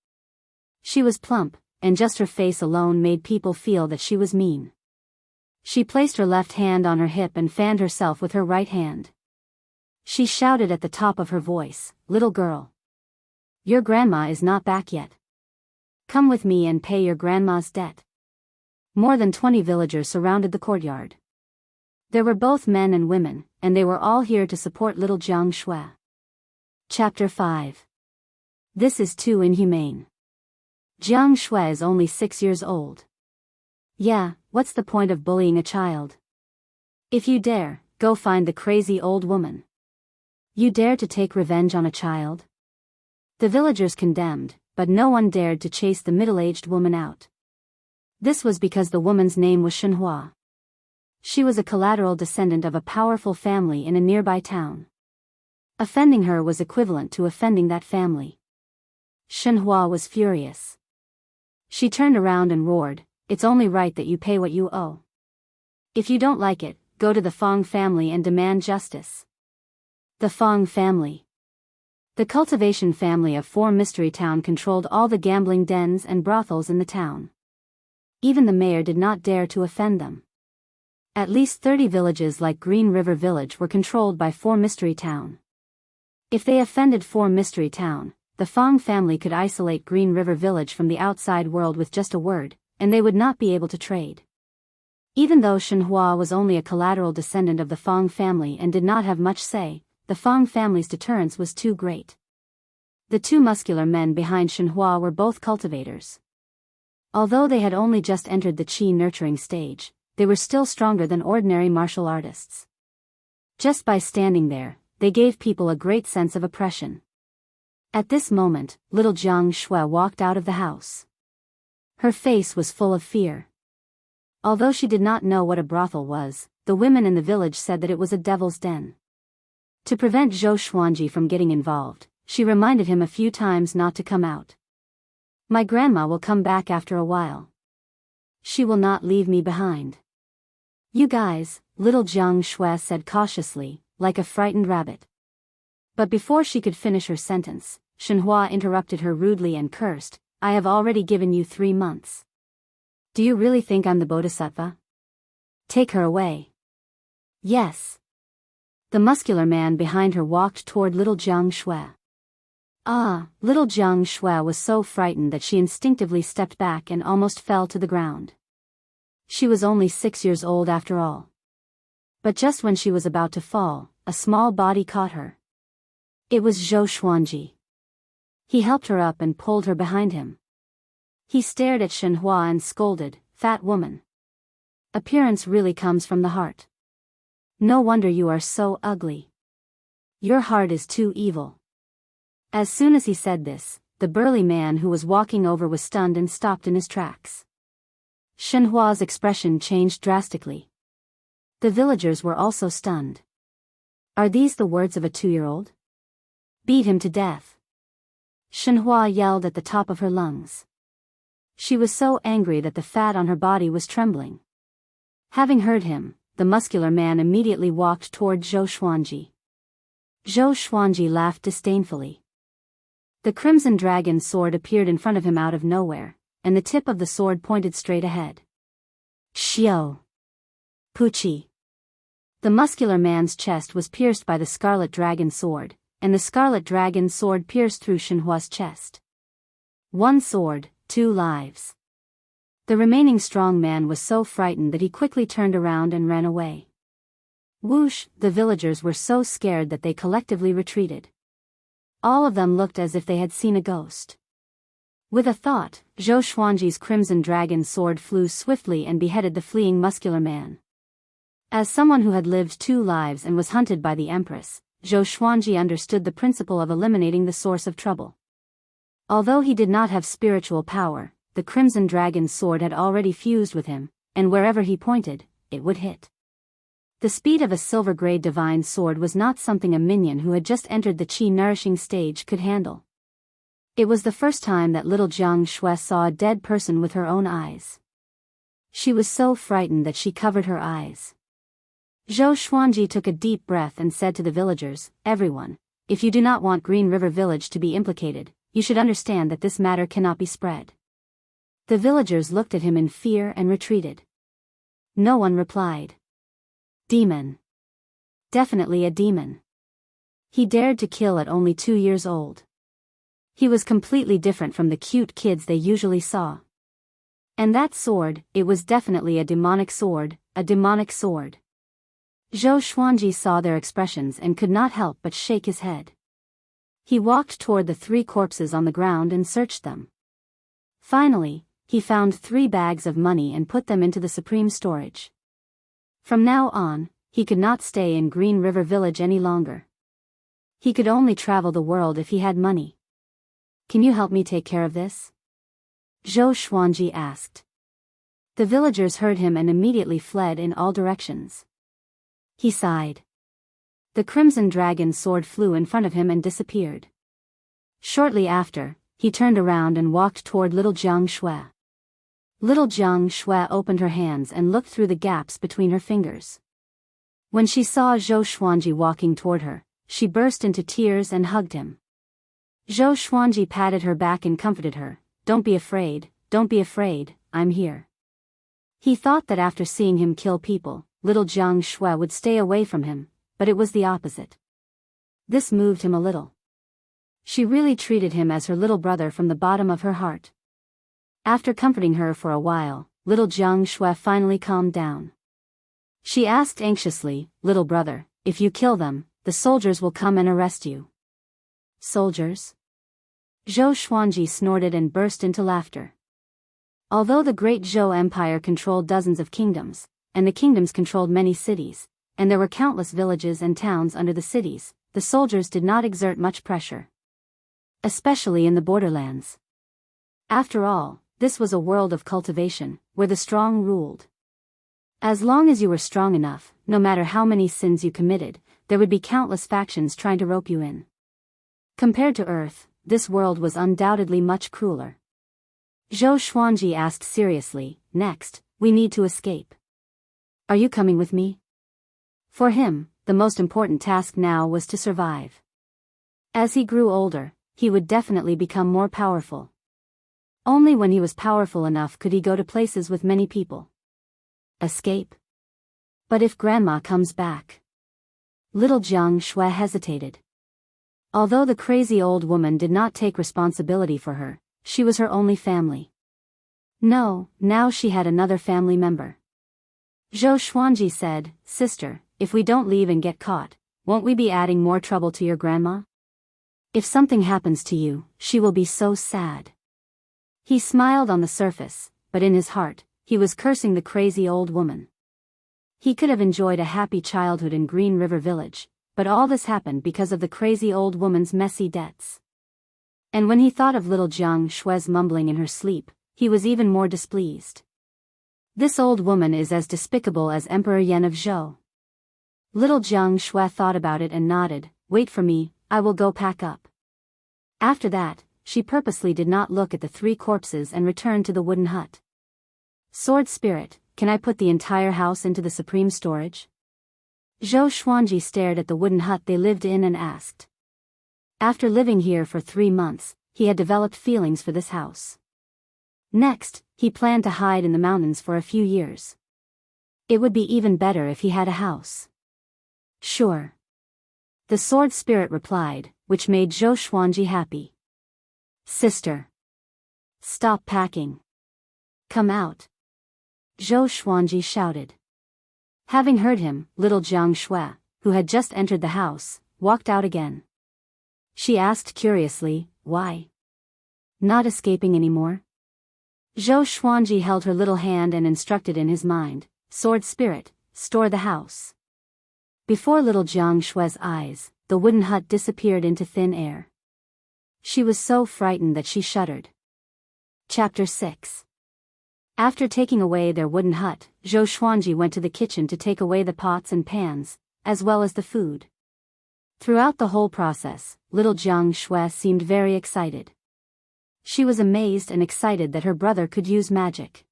She was plump, and just her face alone made people feel that she was mean. She placed her left hand on her hip and fanned herself with her right hand. She shouted at the top of her voice, "Little girl. Your grandma is not back yet. Come with me and pay your grandma's debt." More than 20 villagers surrounded the courtyard. There were both men and women, and they were all here to support little Jianghu. Chapter 5. This is too inhumane. Jianghu is only 6 years old. Yeah, what's the point of bullying a child? If you dare, go find the crazy old woman. You dare to take revenge on a child? The villagers condemned, but no one dared to chase the middle-aged woman out. This was because the woman's name was Shenhua. She was a collateral descendant of a powerful family in a nearby town. Offending her was equivalent to offending that family. Shenhua was furious. She turned around and roared, "It's only right that you pay what you owe. If you don't like it, go to the Fong family and demand justice." The Fong family. The Cultivation family of 4 Mystery Town controlled all the gambling dens and brothels in the town. Even the mayor did not dare to offend them. At least 30 villages like Green River Village were controlled by 4 Mystery Town. If they offended 4 Mystery Town, the Fong family could isolate Green River Village from the outside world with just a word, and they would not be able to trade. Even though Shenhua was only a collateral descendant of the Fong family and did not have much say, the Fong family's deterrence was too great. The 2 muscular men behind Shenhua were both cultivators. Although they had only just entered the Qi nurturing stage, they were still stronger than ordinary martial artists. Just by standing there, they gave people a great sense of oppression. At this moment, little Jianghu walked out of the house. Her face was full of fear. Although she did not know what a brothel was, the women in the village said that it was a devil's den. To prevent Zhou Xuanji from getting involved, she reminded him a few times not to come out. My grandma will come back after a while. She will not leave me behind. You guys, little Jiang Shui said cautiously, like a frightened rabbit. But before she could finish her sentence, Shenhua interrupted her rudely and cursed, I have already given you 3 months. Do you really think I'm the Bodhisattva? Take her away. Yes. The muscular man behind her walked toward little Jiang Shui. Little Jiang Shui was so frightened that she instinctively stepped back and almost fell to the ground. She was only 6 years old after all. But just when she was about to fall, a small body caught her. It was Zhou Xuanji. He helped her up and pulled her behind him. He stared at Shenhua and scolded, Fat woman. Appearance really comes from the heart. No wonder you are so ugly. Your heart is too evil. As soon as he said this, the burly man who was walking over was stunned and stopped in his tracks. Shenhua's expression changed drastically. The villagers were also stunned. Are these the words of a 2-year-old? Beat him to death. Shenhua yelled at the top of her lungs. She was so angry that the fat on her body was trembling. Having heard him, the muscular man immediately walked toward Zhou Xuanji. Zhou Xuanji laughed disdainfully. The crimson dragon sword appeared in front of him out of nowhere, and the tip of the sword pointed straight ahead. Xiao. Puchi. The muscular man's chest was pierced by the scarlet dragon sword, and the scarlet dragon sword pierced through Shenhua's chest. 1 sword, 2 lives. The remaining strong man was so frightened that he quickly turned around and ran away. Whoosh, the villagers were so scared that they collectively retreated. All of them looked as if they had seen a ghost. With a thought, Zhou Xuanji's crimson dragon sword flew swiftly and beheaded the fleeing muscular man. As someone who had lived 2 lives and was hunted by the Empress, Zhou Xuanji understood the principle of eliminating the source of trouble. Although he did not have spiritual power, the crimson dragon sword had already fused with him, and wherever he pointed, it would hit. The speed of a silver-grey divine sword was not something a minion who had just entered the qi-nourishing stage could handle. It was the first time that little Jiang Shui saw a dead person with her own eyes. She was so frightened that she covered her eyes. Zhou Xuanji took a deep breath and said to the villagers, Everyone, if you do not want Green River Village to be implicated, you should understand that this matter cannot be spread. The villagers looked at him in fear and retreated. No one replied. Demon. Definitely a demon. He dared to kill at only 2 years old. He was completely different from the cute kids they usually saw. And that sword, it was definitely a demonic sword, a demonic sword. Zhou Xuanji saw their expressions and could not help but shake his head. He walked toward the 3 corpses on the ground and searched them. Finally, he found 3 bags of money and put them into the supreme storage. From now on, he could not stay in Green River Village any longer. He could only travel the world if he had money. Can you help me take care of this? Zhou Xuanji asked. The villagers heard him and immediately fled in all directions. He sighed. The crimson dragon sword flew in front of him and disappeared. Shortly after, he turned around and walked toward little Jiang Shui. Little Jiang Shui opened her hands and looked through the gaps between her fingers. When she saw Zhou Xuanji walking toward her, she burst into tears and hugged him. Zhou Xuanji patted her back and comforted her, don't be afraid, I'm here. He thought that after seeing him kill people, little Jiang Shui would stay away from him, but it was the opposite. This moved him a little. She really treated him as her little brother from the bottom of her heart. After comforting her for a while, little Jiang Shui finally calmed down. She asked anxiously, Little brother, if you kill them, the soldiers will come and arrest you. Soldiers? Zhou Xuanji snorted and burst into laughter. Although the great Zhou Empire controlled dozens of kingdoms, and the kingdoms controlled many cities, and there were countless villages and towns under the cities, the soldiers did not exert much pressure. Especially in the borderlands. After all, this was a world of cultivation, where the strong ruled. As long as you were strong enough, no matter how many sins you committed, there would be countless factions trying to rope you in. Compared to Earth, this world was undoubtedly much crueler. Zhou Xuanji asked seriously, "Next, we need to escape. Are you coming with me?" For him, the most important task now was to survive. As he grew older, he would definitely become more powerful. Only when he was powerful enough could he go to places with many people. Escape? But if Grandma comes back? Little Jiang Shui hesitated. Although the crazy old woman did not take responsibility for her, she was her only family. No, now she had another family member. Zhou Xuanji said, "Sister, if we don't leave and get caught, won't we be adding more trouble to your grandma? If something happens to you, she will be so sad." He smiled on the surface, but in his heart, he was cursing the crazy old woman. He could have enjoyed a happy childhood in Green River Village, but all this happened because of the crazy old woman's messy debts. And when he thought of little Jiang Shui's mumbling in her sleep, he was even more displeased. This old woman is as despicable as Emperor Yan of Zhou. Little Jiang Shui thought about it and nodded, "Wait for me, I will go pack up." After that, she purposely did not look at the 3 corpses and returned to the wooden hut. "Sword Spirit, can I put the entire house into the supreme storage?" Zhou Xuanji stared at the wooden hut they lived in and asked. After living here for 3 months, he had developed feelings for this house. Next, he planned to hide in the mountains for a few years. It would be even better if he had a house. "Sure." The sword spirit replied, which made Zhou Xuanji happy. "Sister. Stop packing. Come out." Zhou Xuanji shouted. Having heard him, little Jiang Shui, who had just entered the house, walked out again. She asked curiously, "Why? Not escaping anymore?" Zhou Xuanji held her little hand and instructed in his mind, "Sword Spirit, store the house." Before little Jiang Shui's eyes, the wooden hut disappeared into thin air. She was so frightened that she shuddered. Chapter 6. After taking away their wooden hut, Zhou Xuanji went to the kitchen to take away the pots and pans, as well as the food. Throughout the whole process, little Jiang Shui seemed very excited. She was amazed and excited that her brother could use magic.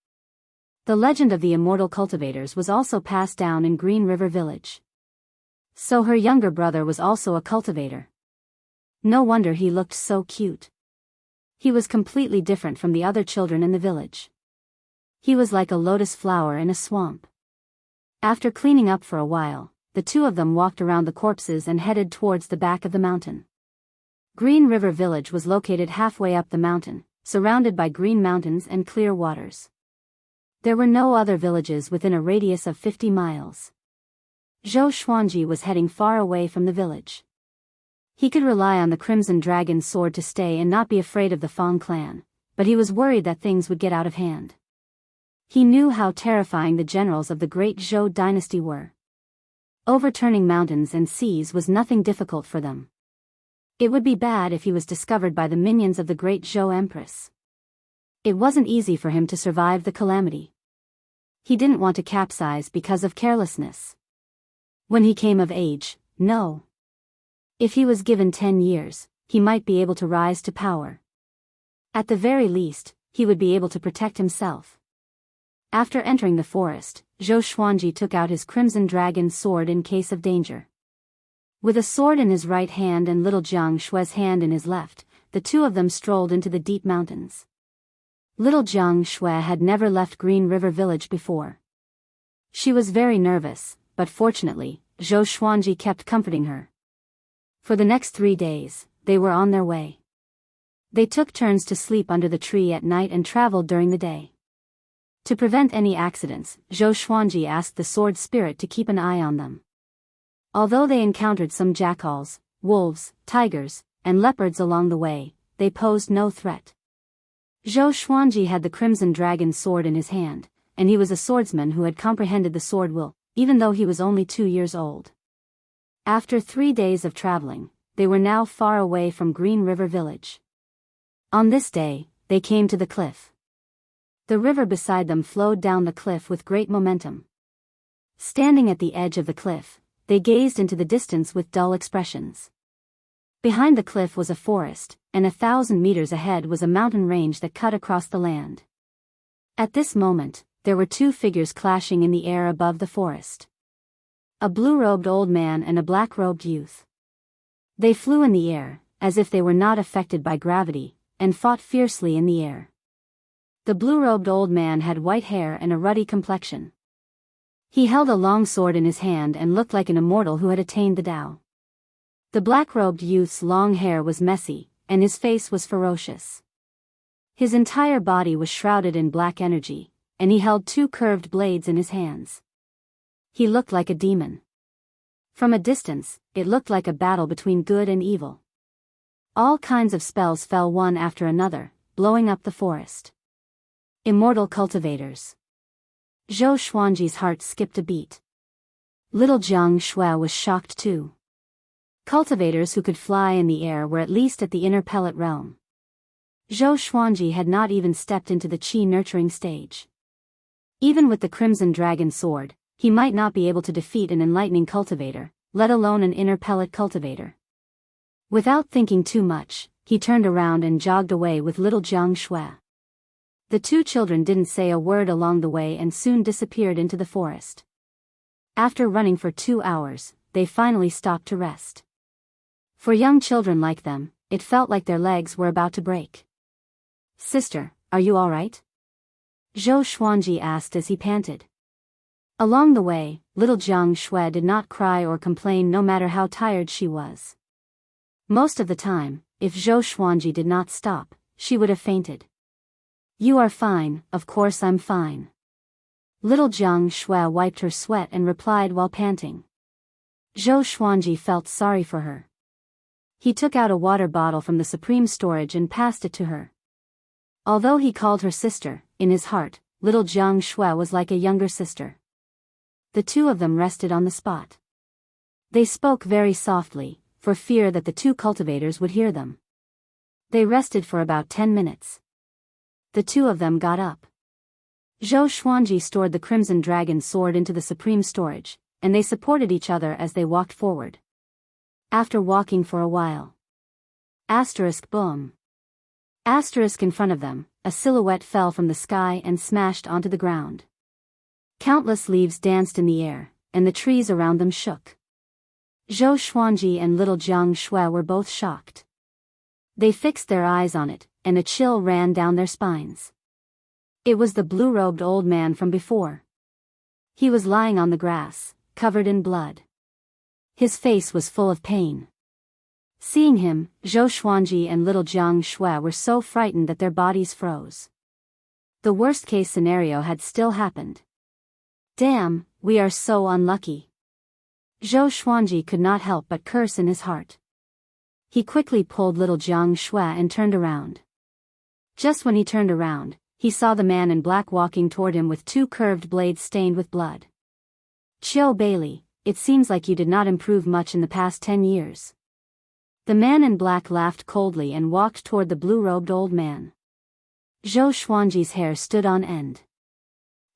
The legend of the immortal cultivators was also passed down in Green River Village. So her younger brother was also a cultivator. No wonder he looked so cute. He was completely different from the other children in the village. He was like a lotus flower in a swamp. After cleaning up for a while, the 2 of them walked around the corpses and headed towards the back of the mountain. Green River Village was located halfway up the mountain, surrounded by green mountains and clear waters. There were no other villages within a radius of 50 miles. Zhou Xuanji was heading far away from the village. He could rely on the Crimson Dragon's sword to stay and not be afraid of the Fang clan, but he was worried that things would get out of hand. He knew how terrifying the generals of the great Zhou dynasty were. Overturning mountains and seas was nothing difficult for them. It would be bad if he was discovered by the minions of the great Zhou Empress. It wasn't easy for him to survive the calamity. He didn't want to capsize because of carelessness. When he came of age, no. If he was given 10 years, he might be able to rise to power. At the very least, he would be able to protect himself. After entering the forest, Zhou Xuanji took out his Crimson Dragon's sword in case of danger. With a sword in his right hand and little Jiang Shui's hand in his left, the 2 of them strolled into the deep mountains. Little Jiang Shui had never left Green River Village before. She was very nervous, but fortunately, Zhou Xuanji kept comforting her. For the next 3 days, they were on their way. They took turns to sleep under the tree at night and traveled during the day. To prevent any accidents, Zhou Xuanji asked the sword spirit to keep an eye on them. Although they encountered some jackals, wolves, tigers, and leopards along the way, they posed no threat. Zhou Xuanji had the Crimson Dragon's sword in his hand, and he was a swordsman who had comprehended the sword will, even though he was only 2 years old. After 3 days of traveling, they were now far away from Green River Village. On this day, they came to the cliff. The river beside them flowed down the cliff with great momentum. Standing at the edge of the cliff, they gazed into the distance with dull expressions. Behind the cliff was a forest, and 1,000 meters ahead was a mountain range that cut across the land. At this moment, there were two figures clashing in the air above the forest. A blue-robed old man and a black-robed youth. They flew in the air, as if they were not affected by gravity, and fought fiercely in the air. The blue-robed old man had white hair and a ruddy complexion. He held a long sword in his hand and looked like an immortal who had attained the Tao. The black-robed youth's long hair was messy, and his face was ferocious. His entire body was shrouded in black energy, and he held two curved blades in his hands. He looked like a demon. From a distance, it looked like a battle between good and evil. All kinds of spells fell one after another, blowing up the forest. Immortal cultivators. Zhou Xuanji's heart skipped a beat. Little Jianghu was shocked too. Cultivators who could fly in the air were at least at the inner pellet realm. Zhou Xuanji had not even stepped into the qi nurturing stage. Even with the Crimson Dragon sword, he might not be able to defeat an enlightening cultivator, let alone an inner pellet cultivator. Without thinking too much, he turned around and jogged away with little Jianghu. The two children didn't say a word along the way and soon disappeared into the forest. After running for 2 hours, they finally stopped to rest. For young children like them, it felt like their legs were about to break. "Sister, are you all right?" Zhou Xuanji asked as he panted. Along the way, little Jianghu did not cry or complain no matter how tired she was. Most of the time, if Zhou Xuanji did not stop, she would have fainted. "You are fine, of course I'm fine." Little Jianghu wiped her sweat and replied while panting. Zhou Xuanji felt sorry for her. He took out a water bottle from the supreme storage and passed it to her. Although he called her sister, in his heart, little Jianghu was like a younger sister. The two of them rested on the spot. They spoke very softly, for fear that the two cultivators would hear them. They rested for about 10 minutes. The two of them got up. Zhou Xuanji stored the Crimson Dragon sword into the supreme storage, and they supported each other as they walked forward. After walking for a while. Boom. In front of them, a silhouette fell from the sky and smashed onto the ground. Countless leaves danced in the air, and the trees around them shook. Zhou Xuanji and little Jianghu were both shocked. They fixed their eyes on it, and a chill ran down their spines. It was the blue-robed old man from before. He was lying on the grass, covered in blood. His face was full of pain. Seeing him, Zhou Xuanji and little Jianghu were so frightened that their bodies froze. The worst-case scenario had still happened. "Damn, we are so unlucky." Zhou Xuanji could not help but curse in his heart. He quickly pulled little Jianghu and turned around. Just when he turned around, he saw the man in black walking toward him with two curved blades stained with blood. "Qiu Bailey, it seems like you did not improve much in the past 10 years. The man in black laughed coldly and walked toward the blue-robed old man. Zhou Xuanji's hair stood on end.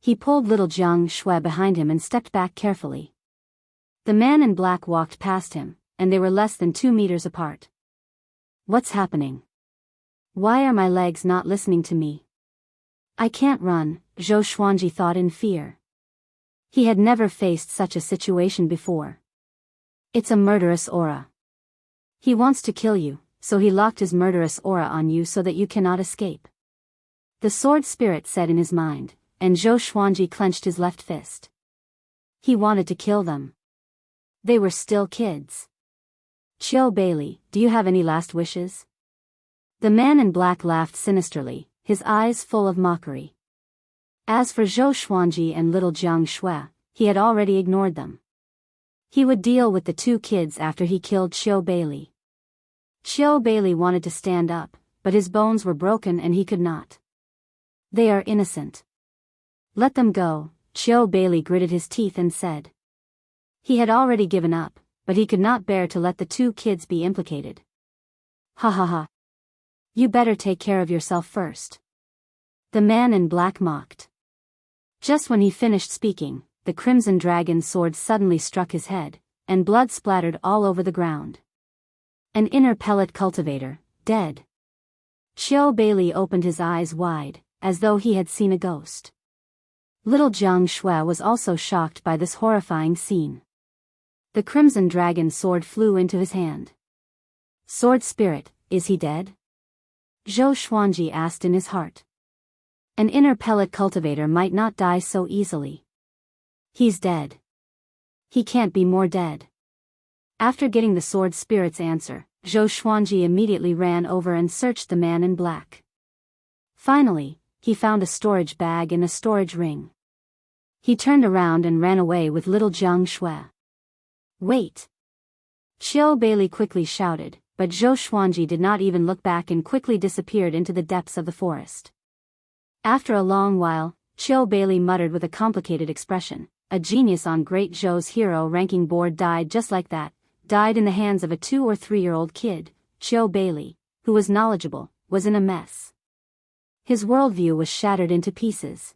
He pulled little Jianghu behind him and stepped back carefully. The man in black walked past him, and they were less than 2 meters apart. "What's happening? Why are my legs not listening to me? I can't run," Zhou Xuanji thought in fear. He had never faced such a situation before. "It's a murderous aura. He wants to kill you, so he locked his murderous aura on you so that you cannot escape." The sword spirit said in his mind, and Zhou Xuanji clenched his left fist. He wanted to kill them. They were still kids. "Qiu Bailey, do you have any last wishes?" The man in black laughed sinisterly, his eyes full of mockery. As for Zhou Xuanji and little Jianghu, he had already ignored them. He would deal with the two kids after he killed Qiu Bailey. Qiu Bailey wanted to stand up, but his bones were broken and he could not. "They are innocent. Let them go," Qiu Bailey gritted his teeth and said. He had already given up, but he could not bear to let the two kids be implicated. "Ha ha ha. You better take care of yourself first." The man in black mocked. Just when he finished speaking, the crimson dragon's sword suddenly struck his head, and blood splattered all over the ground. An inner pellet cultivator, dead. Xiao Bailey opened his eyes wide, as though he had seen a ghost. Little Jiang Shui was also shocked by this horrifying scene. The crimson dragon's sword flew into his hand. Sword spirit, is he dead? Zhou Xuanji asked in his heart. An inner pellet cultivator might not die so easily. He's dead. He can't be more dead. After getting the sword spirit's answer, Zhou Xuanji immediately ran over and searched the man in black. Finally, he found a storage bag in a storage ring. He turned around and ran away with little Jiang Shui. Wait! Xiao Bailey quickly shouted, but Zhou Xuanji did not even look back and quickly disappeared into the depths of the forest. After a long while, Xiao Bailey muttered with a complicated expression, "A genius on Great Zhou's hero ranking board died just like that, died in the hands of a 2 or 3-year-old kid." Xiao Bailey, who was knowledgeable, was in a mess. His worldview was shattered into pieces.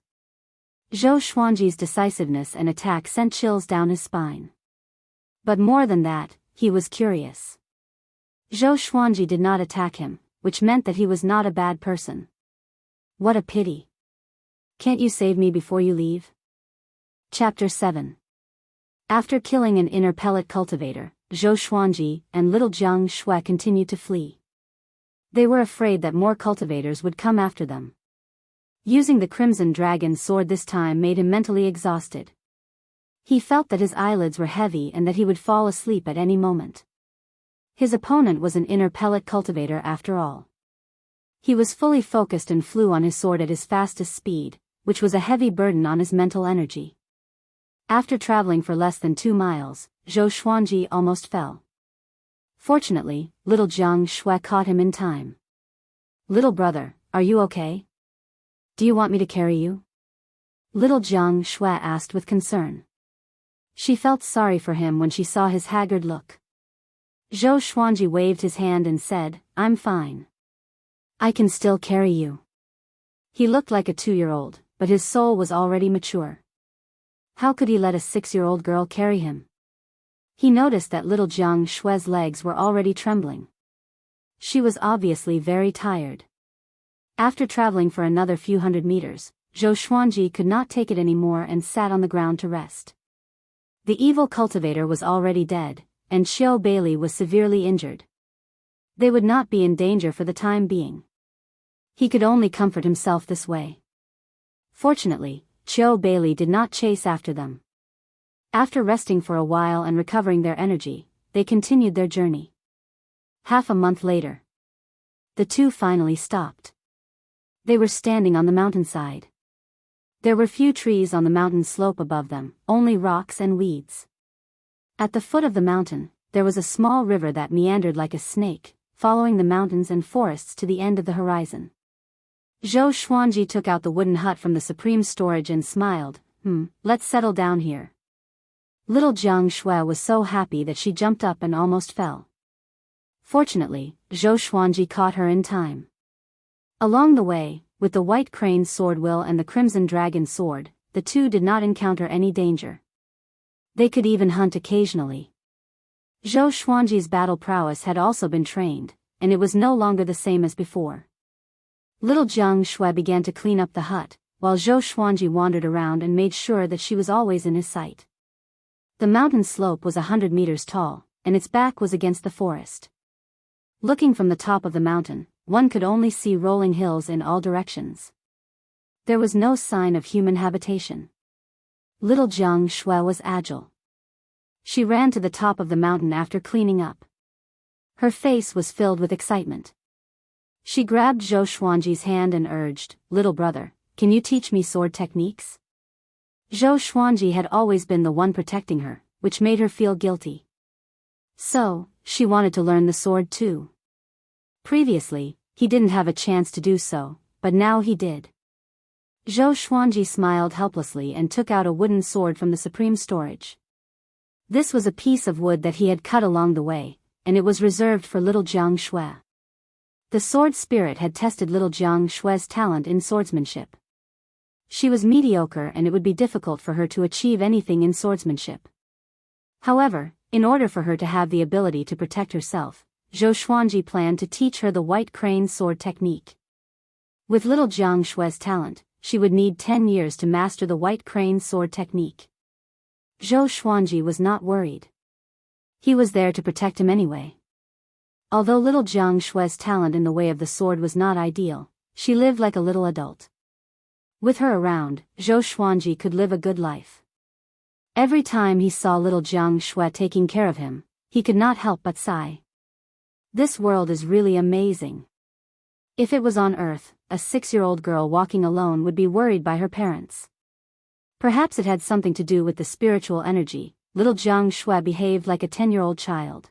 Zhou Xuanji's decisiveness and attack sent chills down his spine. But more than that, he was curious. Zhou Xuanji did not attack him, which meant that he was not a bad person. What a pity. Can't you save me before you leave? Chapter 7. After killing an inner pellet cultivator, Zhou Xuanji and little Jiang Shui continued to flee. They were afraid that more cultivators would come after them. Using the crimson dragon's sword this time made him mentally exhausted. He felt that his eyelids were heavy and that he would fall asleep at any moment. His opponent was an inner pellet cultivator after all. He was fully focused and flew on his sword at his fastest speed, which was a heavy burden on his mental energy. After traveling for less than 2 miles, Zhou Xuanji almost fell. Fortunately, little Jiang Shui caught him in time. "Little brother, are you okay? Do you want me to carry you?" Little Jiang Shui asked with concern. She felt sorry for him when she saw his haggard look. Zhou Xuanji waved his hand and said, "I'm fine. I can still carry you." He looked like a 2-year-old, but his soul was already mature. How could he let a 6-year-old girl carry him? He noticed that little Jiang Shui's legs were already trembling. She was obviously very tired. After traveling for another few hundred meters, Zhou Xuanji could not take it anymore and sat on the ground to rest. The evil cultivator was already dead, and Xiao Bailey was severely injured. They would not be in danger for the time being. He could only comfort himself this way. Fortunately, Xiao Bailey did not chase after them. After resting for a while and recovering their energy, they continued their journey. Half a month later, the two finally stopped. They were standing on the mountainside. There were few trees on the mountain slope above them, only rocks and weeds. At the foot of the mountain, there was a small river that meandered like a snake, following the mountains and forests to the end of the horizon. Zhou Xuanji took out the wooden hut from the supreme storage and smiled, "Let's settle down here." Little Jiang Shui was so happy that she jumped up and almost fell. Fortunately, Zhou Xuanji caught her in time. Along the way, with the white crane's sword will and the crimson dragon's sword, the two did not encounter any danger. They could even hunt occasionally. Zhou Xuanji's battle prowess had also been trained, and it was no longer the same as before. Little Jiang Shui began to clean up the hut, while Zhou Xuanji wandered around and made sure that she was always in his sight. The mountain slope was 100 meters tall, and its back was against the forest. Looking from the top of the mountain, one could only see rolling hills in all directions. There was no sign of human habitation. Little Jiang Shui was agile. She ran to the top of the mountain after cleaning up. Her face was filled with excitement. She grabbed Zhou Xuanji's hand and urged, "Little brother, can you teach me sword techniques?" Zhou Xuanji had always been the one protecting her, which made her feel guilty. So, she wanted to learn the sword too. Previously, he didn't have a chance to do so, but now he did. Zhou Xuanji smiled helplessly and took out a wooden sword from the supreme storage. This was a piece of wood that he had cut along the way, and it was reserved for little Jiang Shui. The sword spirit had tested little Jiang Shui's talent in swordsmanship. She was mediocre and it would be difficult for her to achieve anything in swordsmanship. However, in order for her to have the ability to protect herself, Zhou Xuanji planned to teach her the white crane sword technique. With little Jiang Shue's talent, she would need 10 years to master the white crane sword technique. Zhou Xuanji was not worried. He was there to protect him anyway. Although little Jiang Shue's talent in the way of the sword was not ideal, she lived like a little adult. With her around, Zhou Xuanji could live a good life. Every time he saw little Jiang Shui taking care of him, he could not help but sigh. This world is really amazing. If it was on Earth, a 6-year-old girl walking alone would be worried by her parents. Perhaps it had something to do with the spiritual energy. Little Jiang Shui behaved like a 10-year-old child.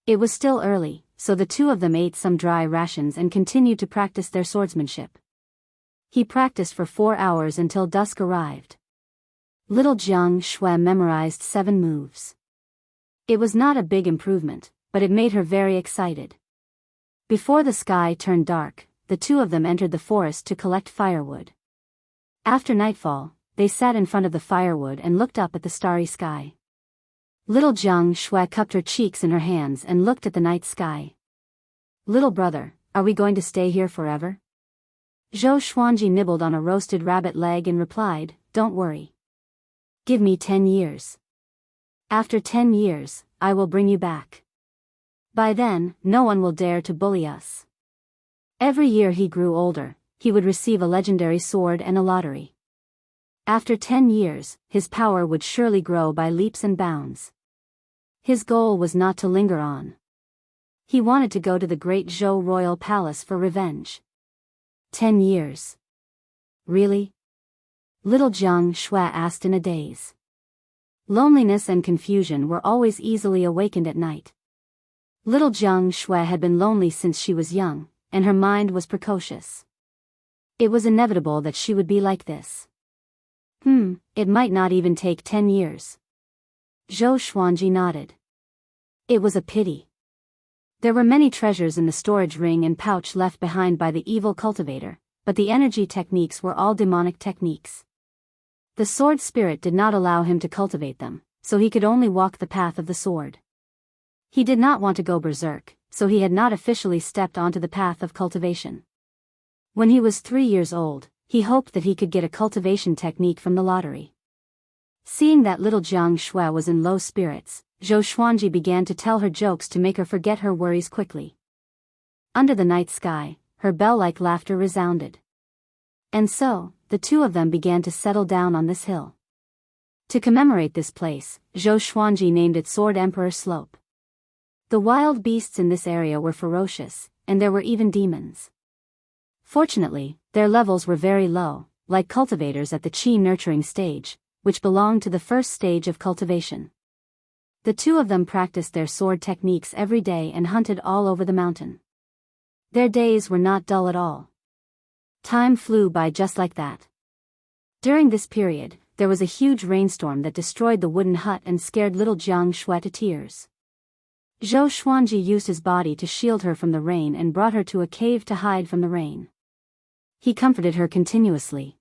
It was still early, so the two of them ate some dry rations and continued to practice their swordsmanship. He practiced for 4 hours until dusk arrived. Little Jiang Shui memorized 7 moves. It was not a big improvement, but it made her very excited. Before the sky turned dark, the two of them entered the forest to collect firewood. After nightfall, they sat in front of the firewood and looked up at the starry sky. Little Jiang Shui cupped her cheeks in her hands and looked at the night sky. "Little brother, are we going to stay here forever?" Zhou Xuanji nibbled on a roasted rabbit leg and replied, "Don't worry. Give me 10 years. After 10 years, I will bring you back. By then, no one will dare to bully us." Every year he grew older, he would receive a legendary sword and a lottery. After 10 years, his power would surely grow by leaps and bounds. His goal was not to linger on. He wanted to go to the great Zhou royal palace for revenge. 10 years. Really? Little Jiang Shui asked in a daze. Loneliness and confusion were always easily awakened at night. Little Jiang Shui had been lonely since she was young, and her mind was precocious. It was inevitable that she would be like this. It might not even take 10 years. Zhou Xuanji nodded. It was a pity. There were many treasures in the storage ring and pouch left behind by the evil cultivator, but the energy techniques were all demonic techniques. The sword spirit did not allow him to cultivate them, so he could only walk the path of the sword. He did not want to go berserk, so he had not officially stepped onto the path of cultivation. When he was 3 years old, he hoped that he could get a cultivation technique from the lottery. Seeing that little Jiang Shui was in low spirits, Zhou Xuanji began to tell her jokes to make her forget her worries quickly. Under the night sky, her bell-like laughter resounded. And so, the two of them began to settle down on this hill. To commemorate this place, Zhou Xuanji named it Sword Emperor Slope. The wild beasts in this area were ferocious, and there were even demons. Fortunately, their levels were very low, like cultivators at the Qi nurturing stage, which belonged to the first stage of cultivation. The two of them practiced their sword techniques every day and hunted all over the mountain. Their days were not dull at all. Time flew by just like that. During this period, there was a huge rainstorm that destroyed the wooden hut and scared little Jiang Shui to tears. Zhou Xuanji used his body to shield her from the rain and brought her to a cave to hide from the rain. He comforted her continuously.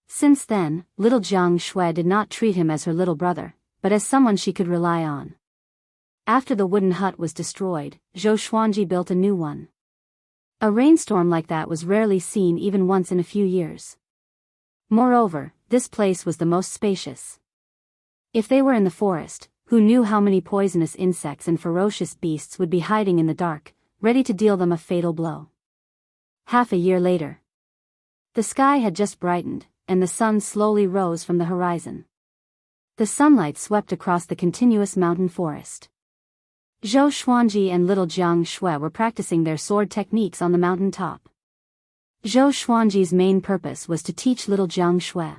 Since then, little Jiang Shui did not treat him as her little brother, but as someone she could rely on. After the wooden hut was destroyed, Zhou Xuanji built a new one. A rainstorm like that was rarely seen even once in a few years. Moreover, this place was the most spacious. If they were in the forest, who knew how many poisonous insects and ferocious beasts would be hiding in the dark, ready to deal them a fatal blow. Half a year later. The sky had just brightened, and the sun slowly rose from the horizon. The sunlight swept across the continuous mountain forest. Zhou Xuanji and little Jiang Shui were practicing their sword techniques on the mountain top. Zhou Xuanji's main purpose was to teach little Jiang Shui.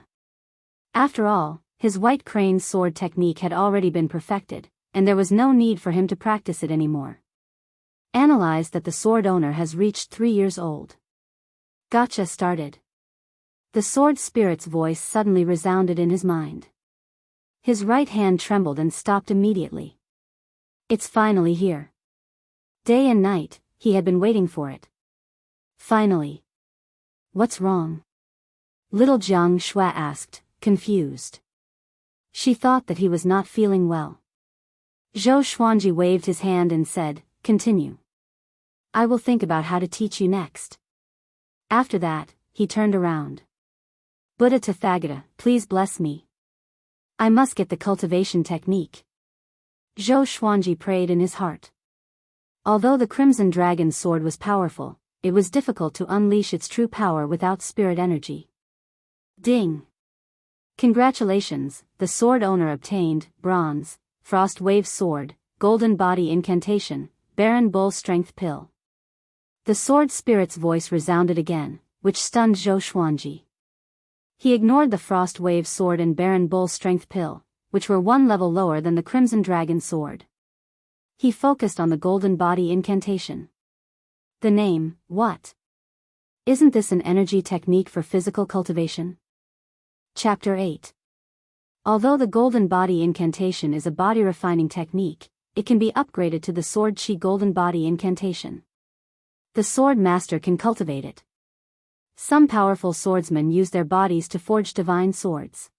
After all, his white crane sword technique had already been perfected, and there was no need for him to practice it anymore. Analyze that the sword owner has reached 3 years old. Gotcha started. The sword spirit's voice suddenly resounded in his mind. His right hand trembled and stopped immediately. It's finally here. Day and night, he had been waiting for it. Finally. What's wrong? Little Jianghu asked, confused. She thought that he was not feeling well. Zhou Xuanji waved his hand and said, continue. I will think about how to teach you next. After that, he turned around. Buddha Tathagata, please bless me. I must get the cultivation technique. Zhou Xuanji prayed in his heart. Although the Crimson Dragon's sword was powerful, it was difficult to unleash its true power without spirit energy. Ding! Congratulations, the sword owner obtained, bronze, Frost Wave Sword, Golden Body Incantation, Baron Bull Strength Pill. The sword spirit's voice resounded again, which stunned Zhou Xuanji. He ignored the Frost Wave Sword and Baron Bull Strength Pill, which were one level lower than the Crimson Dragon Sword. He focused on the Golden Body Incantation. The name, what? Isn't this an energy technique for physical cultivation? Chapter 8. Although the Golden Body Incantation is a body-refining technique, it can be upgraded to the Sword Chi Golden Body Incantation. The sword master can cultivate it. Some powerful swordsmen use their bodies to forge divine swords.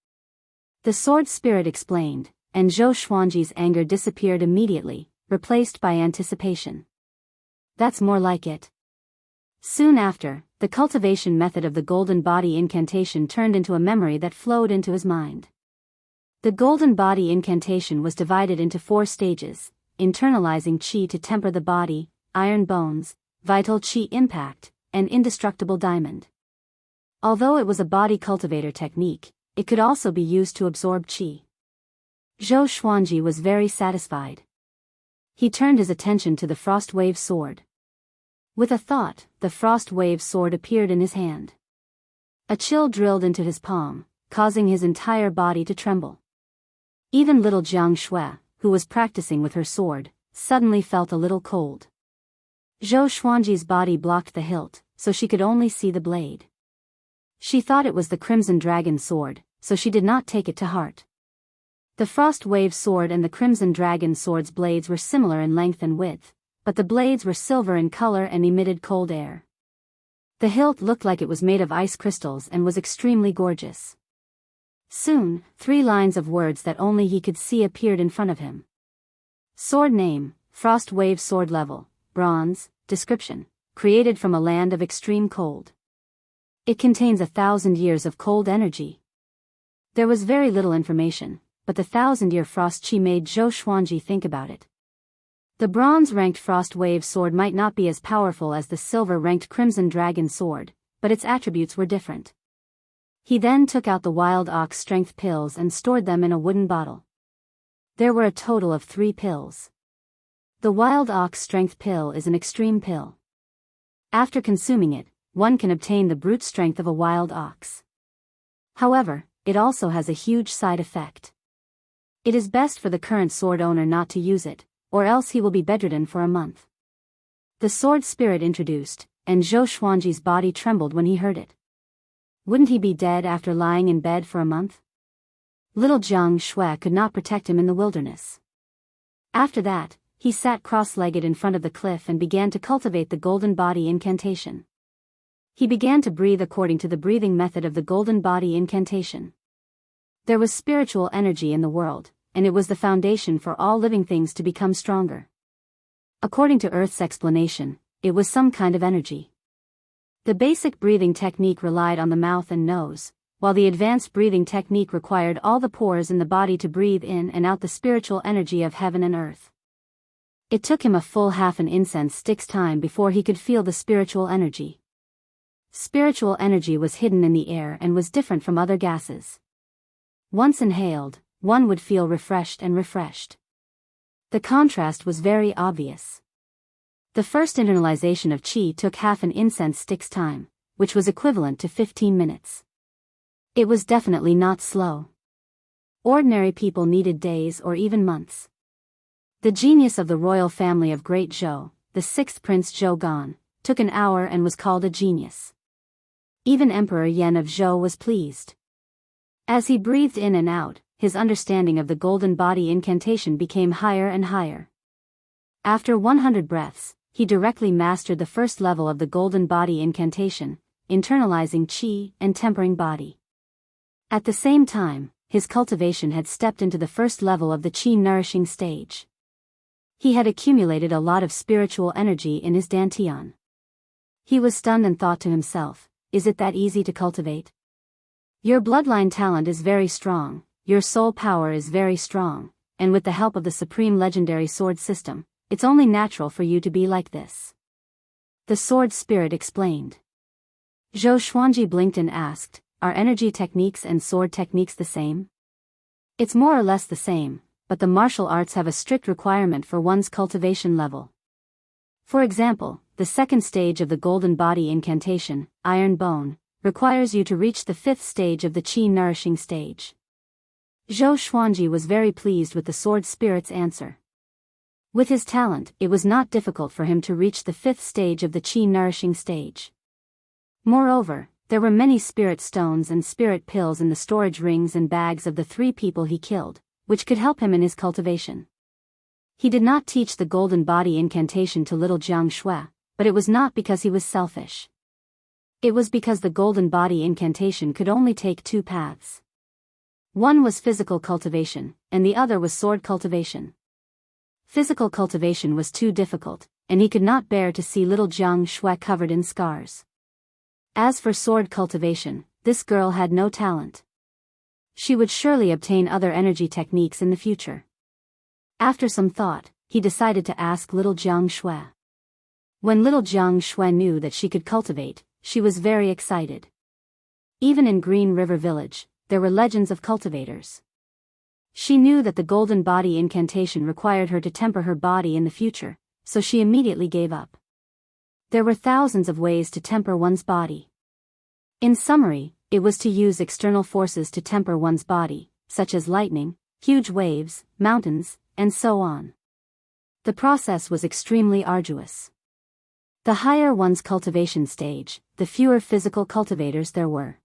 The sword spirit explained, and Zhou Xuanji's anger disappeared immediately, replaced by anticipation. That's more like it. Soon after, the cultivation method of the Golden Body Incantation turned into a memory that flowed into his mind. The Golden Body Incantation was divided into 4 stages: internalizing Qi to temper the body, iron bones, vital Qi impact, and indestructible diamond. Although it was a body cultivator technique, it could also be used to absorb Qi. Zhou Xuanji was very satisfied. He turned his attention to the Frost Wave Sword. With a thought, the Frost Wave Sword appeared in his hand. A chill drilled into his palm, causing his entire body to tremble. Even little Jianghu, who was practicing with her sword, suddenly felt a little cold. Zhou Xuanji's body blocked the hilt, so she could only see the blade. She thought it was the Crimson Dragon sword, so she did not take it to heart. The Frost Wave Sword and the Crimson Dragon sword's blades were similar in length and width, but the blades were silver in color and emitted cold air. The hilt looked like it was made of ice crystals and was extremely gorgeous. Soon, 3 lines of words that only he could see appeared in front of him. Sword name, Frost Wave Sword level, bronze, description, created from a land of extreme cold. It contains 1,000 years of cold energy. There was very little information, but the 1,000-year frost chi made Zhou Xuanji think about it. The bronze-ranked Frost Wave Sword might not be as powerful as the silver-ranked Crimson Dragon Sword, but its attributes were different. He then took out the Wild Ox Strength pills and stored them in a wooden bottle. There were a total of 3 pills. The Wild Ox Strength pill is an extreme pill. After consuming it, one can obtain the brute strength of a wild ox. However, it also has a huge side effect. It is best for the current sword owner not to use it, or else he will be bedridden for a month. The sword spirit introduced, and Zhou Xuanji's body trembled when he heard it. Wouldn't he be dead after lying in bed for a month? Little Jianghu could not protect him in the wilderness. After that, he sat cross-legged in front of the cliff and began to cultivate the Golden Body Incantation. He began to breathe according to the breathing method of the Golden Body Incantation. There was spiritual energy in the world, and it was the foundation for all living things to become stronger. According to Earth's explanation, it was some kind of energy. The basic breathing technique relied on the mouth and nose, while the advanced breathing technique required all the pores in the body to breathe in and out the spiritual energy of heaven and earth. It took him a full half an incense stick's time before he could feel the spiritual energy. Spiritual energy was hidden in the air and was different from other gases. Once inhaled, one would feel refreshed and refreshed. The contrast was very obvious. The first internalization of qi took half an incense stick's time, which was equivalent to 15 minutes. It was definitely not slow. Ordinary people needed days or even months. The genius of the royal family of Great Zhou, the 6th Prince Zhou Gan, took an hour and was called a genius. Even Emperor Yan of Zhou was pleased. As he breathed in and out, his understanding of the Golden Body Incantation became higher and higher. After 100 breaths, he directly mastered the first level of the Golden Body Incantation, internalizing qi and tempering body. At the same time, his cultivation had stepped into the first level of the qi-nourishing stage. He had accumulated a lot of spiritual energy in his dantian. He was stunned and thought to himself, is it that easy to cultivate? Your bloodline talent is very strong, your soul power is very strong, and with the help of the supreme legendary sword system, it's only natural for you to be like this. The sword spirit explained. Zhou Xuanji blinked and asked, are energy techniques and sword techniques the same? It's more or less the same, but the martial arts have a strict requirement for one's cultivation level. For example, the second stage of the golden body incantation, Iron Bone, requires you to reach the fifth stage of the qi-nourishing stage. Zhou Xuanji was very pleased with the sword spirit's answer. With his talent, it was not difficult for him to reach the fifth stage of the qi-nourishing stage. Moreover, there were many spirit stones and spirit pills in the storage rings and bags of the 3 people he killed, which could help him in his cultivation. He did not teach the golden body incantation to little Jiang Shui, but it was not because he was selfish. It was because the golden body incantation could only take 2 paths. One was physical cultivation, and the other was sword cultivation. Physical cultivation was too difficult, and he could not bear to see little Jiang Shui covered in scars. As for sword cultivation, this girl had no talent. She would surely obtain other energy techniques in the future. After some thought, he decided to ask little Jiang Shui. When little Jiang Shui knew that she could cultivate, she was very excited. Even in Green River Village, there were legends of cultivators. She knew that the golden body incantation required her to temper her body in the future, so she immediately gave up. There were thousands of ways to temper one's body. In summary, it was to use external forces to temper one's body, such as lightning, huge waves, mountains, and so on. The process was extremely arduous. The higher one's cultivation stage, the fewer physical cultivators there were.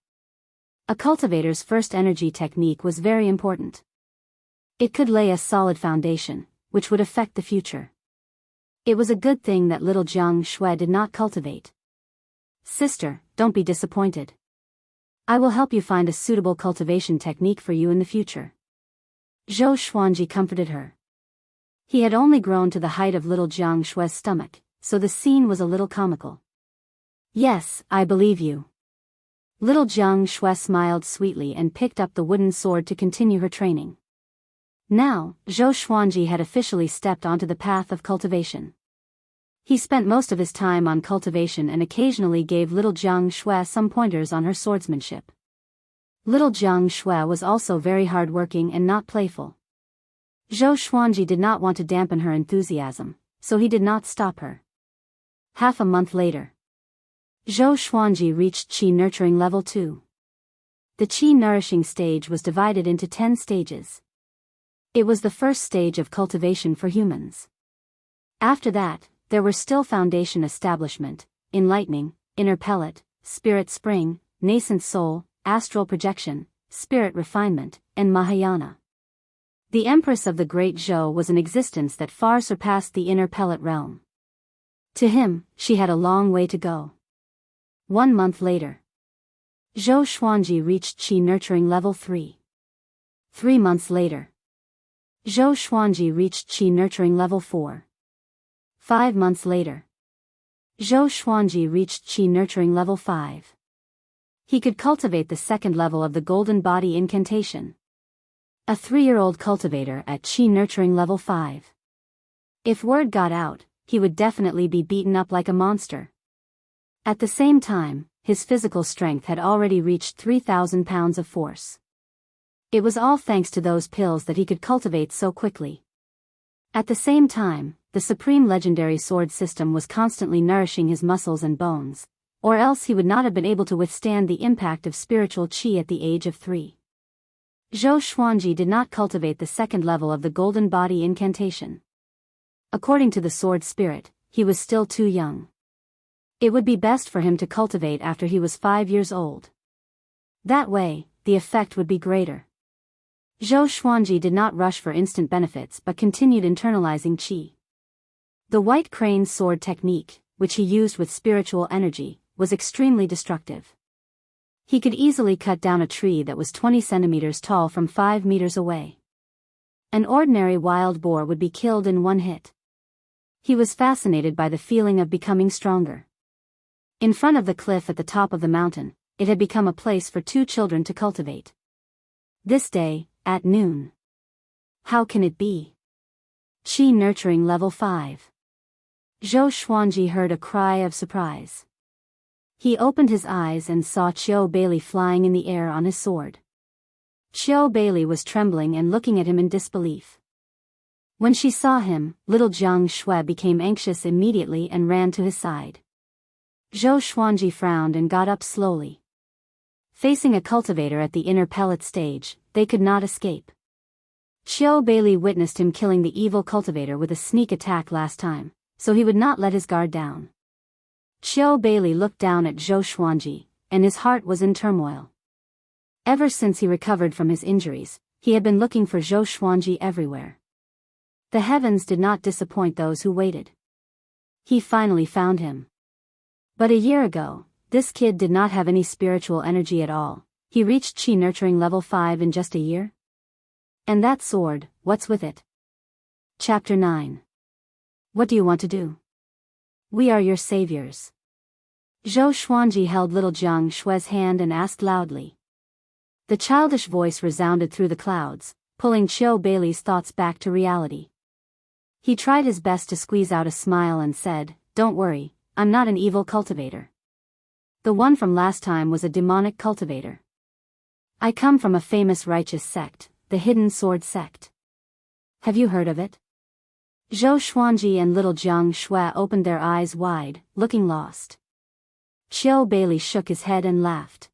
A cultivator's first energy technique was very important. It could lay a solid foundation, which would affect the future. It was a good thing that little Jiang Shui did not cultivate. Sister, don't be disappointed. I will help you find a suitable cultivation technique for you in the future. Zhou Xuanji comforted her. He had only grown to the height of little Jiang Shui's stomach, so the scene was a little comical. Yes, I believe you. Little Jiang Shui smiled sweetly and picked up the wooden sword to continue her training. Now, Zhou Xuanji had officially stepped onto the path of cultivation. He spent most of his time on cultivation and occasionally gave little Jiang Shui some pointers on her swordsmanship. Little Jiang Shui was also very hardworking and not playful. Zhou Xuanji did not want to dampen her enthusiasm, so he did not stop her. Half a month later, Zhou Xuanji reached Qi Nurturing Level 2. The Qi Nourishing stage was divided into 10 stages. It was the first stage of cultivation for humans. After that, there were still foundation establishment, enlightening, inner pellet, spirit spring, nascent soul, astral projection, spirit refinement, and Mahayana. The Empress of the Great Zhou was an existence that far surpassed the inner pellet realm. To him, she had a long way to go. 1 month later, Zhou Xuanji reached Qi Nurturing Level 3. 3 months later, Zhou Xuanji reached Qi Nurturing Level 4. 5 months later, Zhou Xuanji reached Qi Nurturing Level 5. He could cultivate the second level of the Golden Body Incantation. A 3-year-old cultivator at Qi Nurturing Level 5. If word got out, he would definitely be beaten up like a monster. At the same time, his physical strength had already reached 3,000 pounds of force. It was all thanks to those pills that he could cultivate so quickly. At the same time, the supreme legendary sword system was constantly nourishing his muscles and bones, or else he would not have been able to withstand the impact of spiritual qi at the age of 3. Zhou Xuanji did not cultivate the second level of the Golden Body Incantation. According to the sword spirit, he was still too young. It would be best for him to cultivate after he was 5 years old. That way, the effect would be greater. Zhou Xuanji did not rush for instant benefits but continued internalizing qi. The White Crane sword technique, which he used with spiritual energy, was extremely destructive. He could easily cut down a tree that was 20 centimeters tall from 5 meters away. An ordinary wild boar would be killed in one hit. He was fascinated by the feeling of becoming stronger. In front of the cliff at the top of the mountain, it had become a place for 2 children to cultivate. This day, at noon. How can it be? Qi nurturing level 5. Zhou Xuanji heard a cry of surprise. He opened his eyes and saw Qiu Bailey flying in the air on his sword. Qiu Bailey was trembling and looking at him in disbelief. When she saw him, little Jiang Shui became anxious immediately and ran to his side. Zhou Xuanji frowned and got up slowly. Facing a cultivator at the inner pellet stage, they could not escape. Qiu Bailey witnessed him killing the evil cultivator with a sneak attack last time, so he would not let his guard down. Qiu Bailey looked down at Zhou Xuanji, and his heart was in turmoil. Ever since he recovered from his injuries, he had been looking for Zhou Xuanji everywhere. The heavens did not disappoint those who waited. He finally found him. But a year ago, this kid did not have any spiritual energy at all. He reached Qi nurturing level 5 in just a year? And that sword, what's with it? Chapter 9. What do you want to do? We are your saviors. Zhou Xuanji held little Jiang Shui's hand and asked loudly. The childish voice resounded through the clouds, pulling Qiu Bailey's thoughts back to reality. He tried his best to squeeze out a smile and said, "Don't worry, I'm not an evil cultivator. The one from last time was a demonic cultivator. I come from a famous righteous sect, the Hidden Sword Sect. Have you heard of it?" Zhou Xuanji and little Jiang Shui opened their eyes wide, looking lost. Qiu Bailey shook his head and laughed.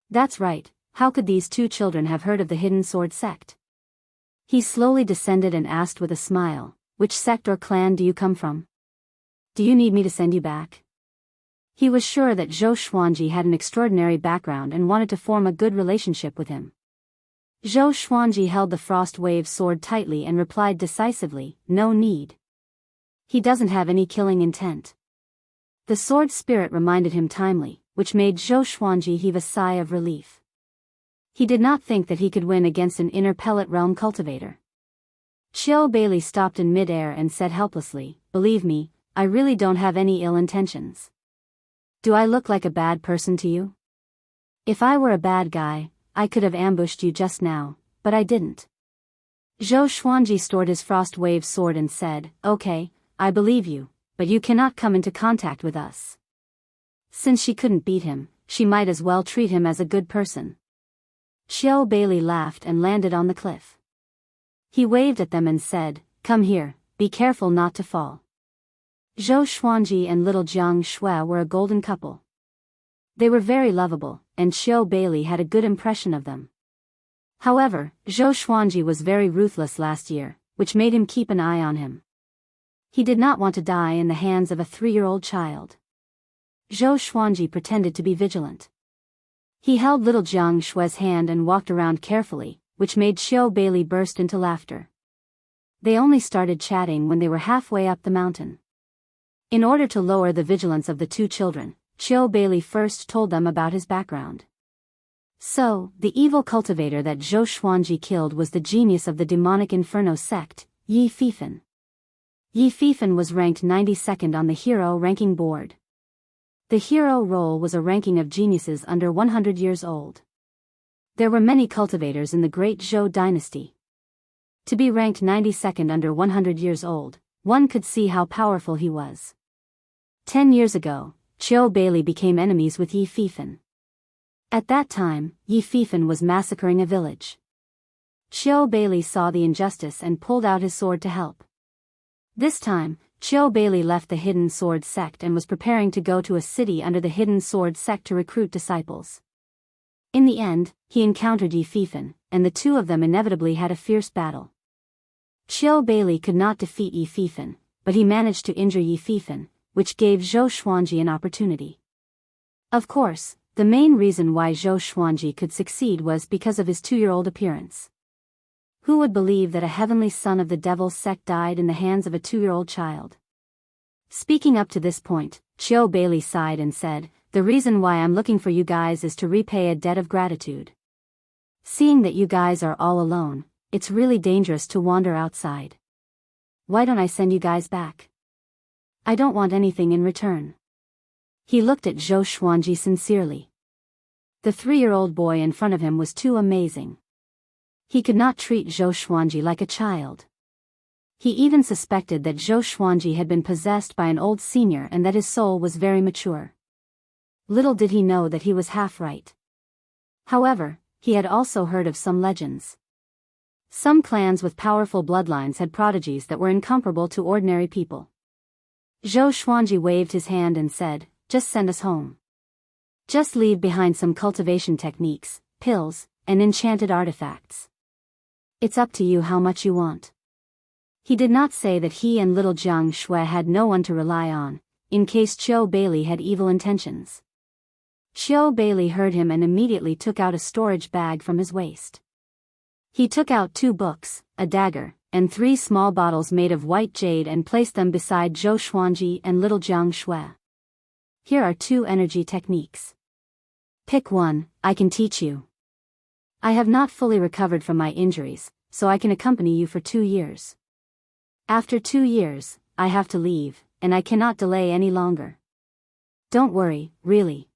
That's right, how could these 2 children have heard of the Hidden Sword Sect? He slowly descended and asked with a smile, "Which sect or clan do you come from? Do you need me to send you back?" He was sure that Zhou Xuanji had an extraordinary background and wanted to form a good relationship with him. Zhou Xuanji held the Frost Wave sword tightly and replied decisively, "No need. He doesn't have any killing intent." The sword spirit reminded him timely, which made Zhou Xuanji heave a sigh of relief. He did not think that he could win against an inner pellet realm cultivator. Qiu Bailey stopped in mid-air and said helplessly, "Believe me, I really don't have any ill intentions. Do I look like a bad person to you? If I were a bad guy, I could have ambushed you just now, but I didn't." Zhou Xuanji stored his Frost Wave sword and said, "Okay, I believe you, but you cannot come into contact with us." Since she couldn't beat him, she might as well treat him as a good person. Qiu Bailey laughed and landed on the cliff. He waved at them and said, "Come here, be careful not to fall." Zhou Xuanji and little Jiang Shui were a golden couple. They were very lovable, and Qiu Bailey had a good impression of them. However, Zhou Xuanji was very ruthless last year, which made him keep an eye on him. He did not want to die in the hands of a 3-year-old child. Zhou Xuanji pretended to be vigilant. He held little Jiang Shui's hand and walked around carefully, which made Qiu Bailey burst into laughter. They only started chatting when they were halfway up the mountain. In order to lower the vigilance of the 2 children, Qiu Bailey first told them about his background. So, the evil cultivator that Zhou Xuanji killed was the genius of the demonic Inferno sect, Yi Fifan. Yi Fifan was ranked 92nd on the hero ranking board. The hero role was a ranking of geniuses under 100 years old. There were many cultivators in the Great Zhou dynasty. To be ranked 92nd under 100 years old, one could see how powerful he was. 10 years ago, Qiu Bailey became enemies with Yi Fifan. At that time, Yi Fifan was massacring a village. Qiu Bailey saw the injustice and pulled out his sword to help. This time, Qiu Bailey left the Hidden Sword sect and was preparing to go to a city under the Hidden Sword sect to recruit disciples. In the end, he encountered Yi Fifan, and the 2 of them inevitably had a fierce battle. Qiu Bailey could not defeat Yi Fifan, but he managed to injure Yi Fifan, which gave Zhou Xuanji an opportunity. Of course, the main reason why Zhou Xuanji could succeed was because of his 2-year-old appearance. Who would believe that a heavenly son of the devil's sect died in the hands of a 2-year-old child? Speaking up to this point, Qiu Bailey sighed and said, the reason why I'm looking for you guys is to repay a debt of gratitude. Seeing that you guys are all alone, it's really dangerous to wander outside. Why don't I send you guys back? I don't want anything in return." He looked at Zhou Xuanji sincerely. The 3-year-old boy in front of him was too amazing. He could not treat Zhou Xuanji like a child. He even suspected that Zhou Xuanji had been possessed by an old senior and that his soul was very mature. Little did he know that he was half right. However, he had also heard of some legends. Some clans with powerful bloodlines had prodigies that were incomparable to ordinary people. Zhou Xuanji waved his hand and said, "Just send us home. Just leave behind some cultivation techniques, pills, and enchanted artifacts. It's up to you how much you want." He did not say that he and little Jiang Shui had no one to rely on, in case Qiu Bailey had evil intentions. Qiu Bailey heard him and immediately took out a storage bag from his waist. He took out 2 books, a dagger, and 3 small bottles made of white jade and placed them beside Zhou Xuanji and little Jiang Shui. "Here are 2 energy techniques. Pick one, I can teach you. I have not fully recovered from my injuries, so I can accompany you for 2 years. After 2 years, I have to leave, and I cannot delay any longer. Don't worry, really.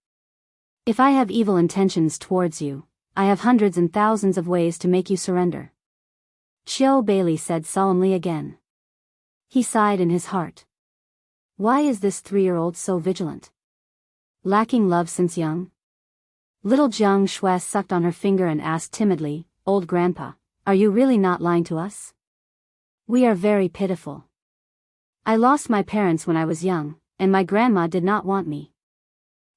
If I have evil intentions towards you, I have hundreds and thousands of ways to make you surrender." Qiu Bailey said solemnly again. He sighed in his heart. Why is this 3-year-old so vigilant? Lacking love since young? Little Jiang Shui sucked on her finger and asked timidly, "Old grandpa, are you really not lying to us? We are very pitiful. I lost my parents when I was young, and my grandma did not want me.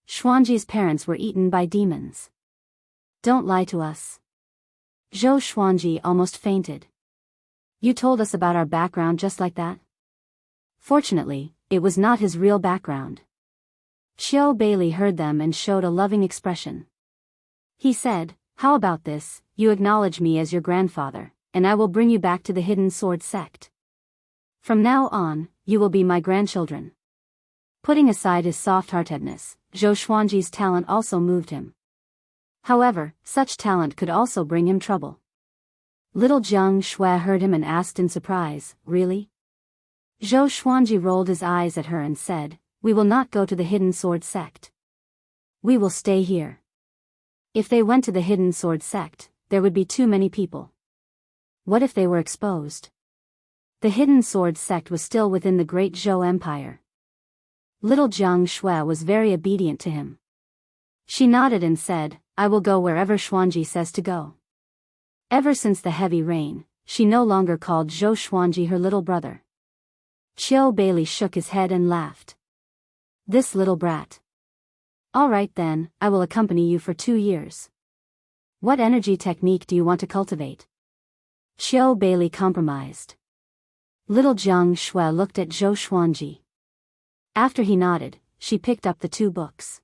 Xuanji's parents were eaten by demons. Don't lie to us." Zhou Xuanji almost fainted. "You told us about our background just like that?" Fortunately, it was not his real background. Qiu Bailey heard them and showed a loving expression. He said, "How about this, you acknowledge me as your grandfather, and I will bring you back to the Hidden Sword sect. From now on, you will be my grandchildren." Putting aside his soft-heartedness, Zhou Xuanji's talent also moved him. However, such talent could also bring him trouble. Little Jiang Shui heard him and asked in surprise, "Really?" Zhou Xuanji rolled his eyes at her and said, "We will not go to the Hidden Sword sect. We will stay here." If they went to the Hidden Sword sect, there would be too many people. What if they were exposed? The Hidden Sword sect was still within the Great Zhou Empire. Little Jiang Shui was very obedient to him. She nodded and said, "I will go wherever Xuanji says to go." Ever since the heavy rain, she no longer called Zhou Xuanji her little brother. Qiu Bailey shook his head and laughed. "This little brat. All right then, I will accompany you for 2 years. What energy technique do you want to cultivate?" Qiu Bailey compromised. Little Jiang Shui looked at Zhou Xuanji. After he nodded, she picked up the 2 books.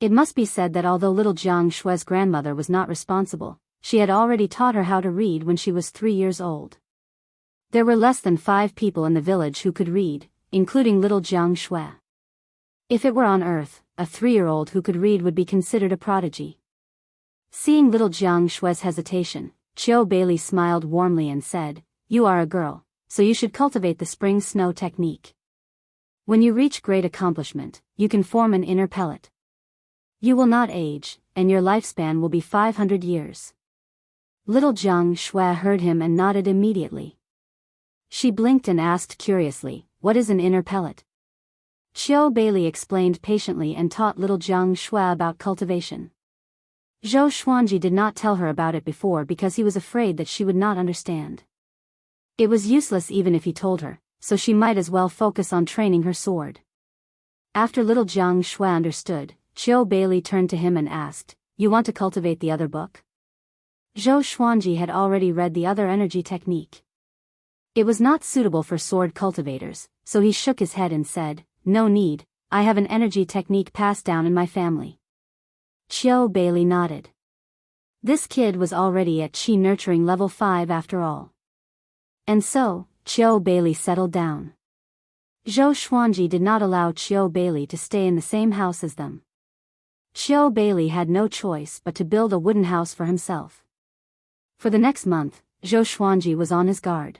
It must be said that although little Jiang Shui's grandmother was not responsible, she had already taught her how to read when she was 3 years old. There were less than 5 people in the village who could read, including little Jiang Shui. If it were on Earth, a 3-year-old who could read would be considered a prodigy. Seeing little Jiang Shui's hesitation, Qiu Bailey smiled warmly and said, "You are a girl, so you should cultivate the spring snow technique. When you reach great accomplishment, you can form an inner pellet. You will not age, and your lifespan will be 500 years." Little Jiang Shui heard him and nodded immediately. She blinked and asked curiously, "What is an inner pellet?" Qiu Bailey explained patiently and taught little Jiang Shui about cultivation. Zhou Xuanji did not tell her about it before because he was afraid that she would not understand. It was useless even if he told her, so she might as well focus on training her sword. After little Jiang Shui understood, Qiu Bailey turned to him and asked, "You want to cultivate the other book?" Zhou Xuanji had already read the other energy technique. It was not suitable for sword cultivators, so he shook his head and said, "No need, I have an energy technique passed down in my family." Qiu Bailey nodded. This kid was already at Qi nurturing level 5 after all. And so, Qiu Bailey settled down. Zhou Xuanji did not allow Qiu Bailey to stay in the same house as them. Xiao Bailey had no choice but to build a wooden house for himself. For the next month, Zhou Xuanji was on his guard.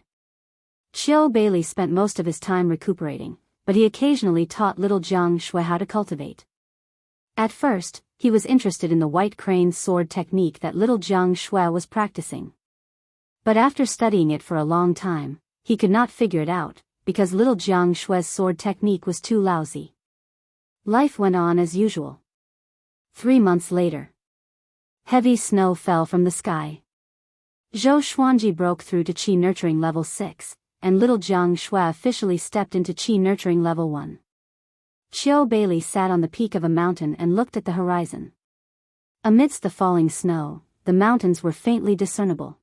Xiao Bailey spent most of his time recuperating, but he occasionally taught little Jiang Shui how to cultivate. At first, he was interested in the white crane's sword technique that little Jiang Shui was practicing. But after studying it for a long time, he could not figure it out, because little Jiang Shui's sword technique was too lousy. Life went on as usual. 3 months later. Heavy snow fell from the sky. Zhou Xuanji broke through to Qi Nurturing level 6, and little Jiang Shui officially stepped into Qi Nurturing level 1. Xiao Bailey sat on the peak of a mountain and looked at the horizon. Amidst the falling snow, the mountains were faintly discernible.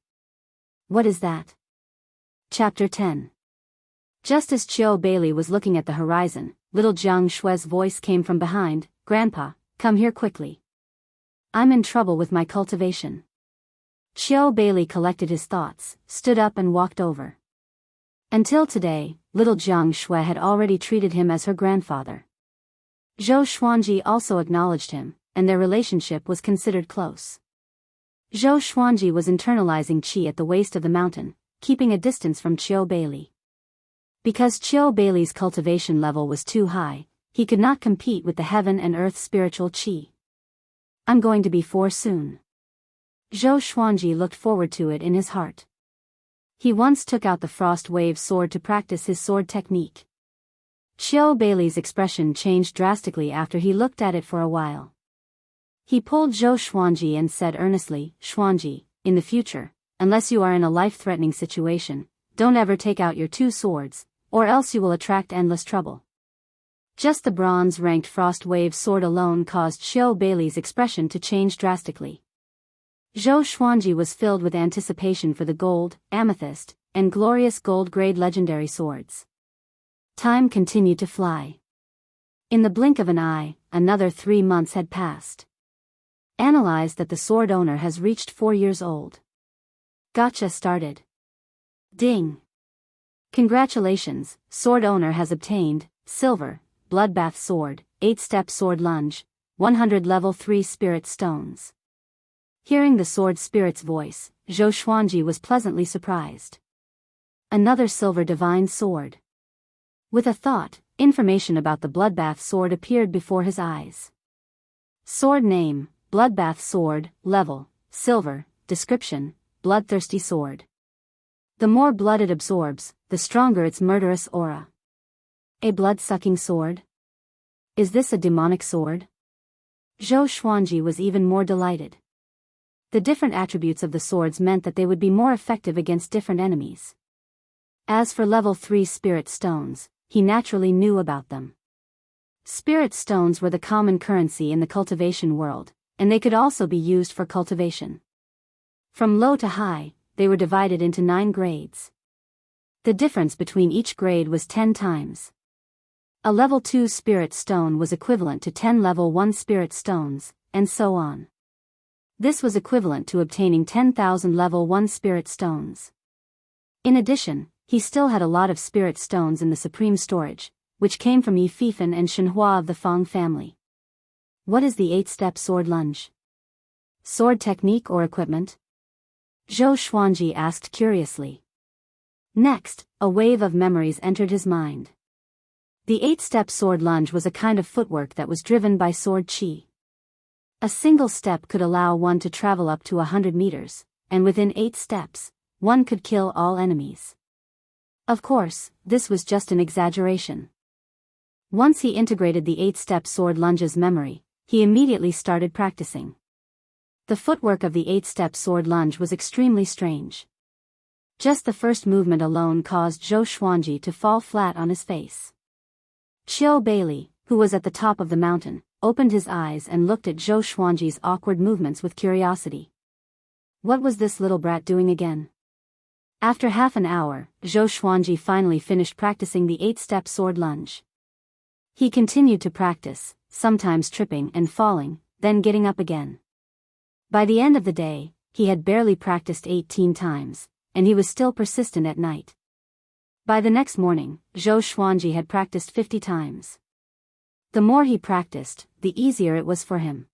What is that? Chapter 10. Just as Xiao Bailey was looking at the horizon, little Jiang Shui's voice came from behind. "Grandpa, come here quickly. I'm in trouble with my cultivation." Xiao Bailey collected his thoughts, stood up and walked over. Until today, little Jiang Shui had already treated him as her grandfather. Zhou Xuanji also acknowledged him, and their relationship was considered close. Zhou Xuanji was internalizing qi at the waist of the mountain, keeping a distance from Xiao Bailey. Because Xiao Bailey's cultivation level was too high, he could not compete with the heaven and earth spiritual qi. "I'm going to be 4 soon." Zhou Xuanji looked forward to it in his heart. He once took out the Frost Wave sword to practice his sword technique. Xiao Bailey's expression changed drastically after he looked at it for a while. He pulled Zhou Xuanji and said earnestly, "Xuanji, in the future, unless you are in a life-threatening situation, don't ever take out your 2 swords, or else you will attract endless trouble." Just the bronze-ranked Frost Wave sword alone caused Xiao Bailey's expression to change drastically. Zhou Xuanji was filled with anticipation for the gold, amethyst, and glorious gold-grade legendary swords. Time continued to fly. In the blink of an eye, another 3 months had passed. Analyzed that the sword owner has reached 4 years old. Gotcha started. Ding. Congratulations, sword owner has obtained, silver, bloodbath sword, 8-step sword lunge, 100 level 3 spirit stones. Hearing the sword spirit's voice, Zhou Xuanji was pleasantly surprised. Another silver divine sword. With a thought, information about the bloodbath sword appeared before his eyes. Sword name, bloodbath sword, level, silver, description, bloodthirsty sword. The more blood it absorbs, the stronger its murderous aura. A blood-sucking sword? Is this a demonic sword? Zhou Xuanji was even more delighted. The different attributes of the swords meant that they would be more effective against different enemies. As for level 3 spirit stones, he naturally knew about them. Spirit stones were the common currency in the cultivation world, and they could also be used for cultivation. From low to high, they were divided into 9 grades. The difference between each grade was 10 times. A level 2 spirit stone was equivalent to 10 level 1 spirit stones, and so on. This was equivalent to obtaining 10,000 level 1 spirit stones. In addition, he still had a lot of spirit stones in the supreme storage, which came from Yi Fifan and Shenhua of the Fang family. What is the 8-step sword lunge? Sword technique or equipment? Zhou Xuanji asked curiously. Next, a wave of memories entered his mind. The 8-step sword lunge was a kind of footwork that was driven by sword qi. A single step could allow one to travel up to 100 meters, and within 8 steps, one could kill all enemies. Of course, this was just an exaggeration. Once he integrated the 8-step sword lunge's memory, he immediately started practicing. The footwork of the 8-step sword lunge was extremely strange. Just the first movement alone caused Zhou Xuanji to fall flat on his face. Xiao Bailey, who was at the top of the mountain, opened his eyes and looked at Zhou Xuanji's awkward movements with curiosity. What was this little brat doing again? After half an hour, Zhou Xuanji finally finished practicing the 8-step sword lunge. He continued to practice, sometimes tripping and falling, then getting up again. By the end of the day, he had barely practiced 18 times, and he was still persistent at night. By the next morning, Zhou Xuanji had practiced 50 times. The more he practiced, the easier it was for him.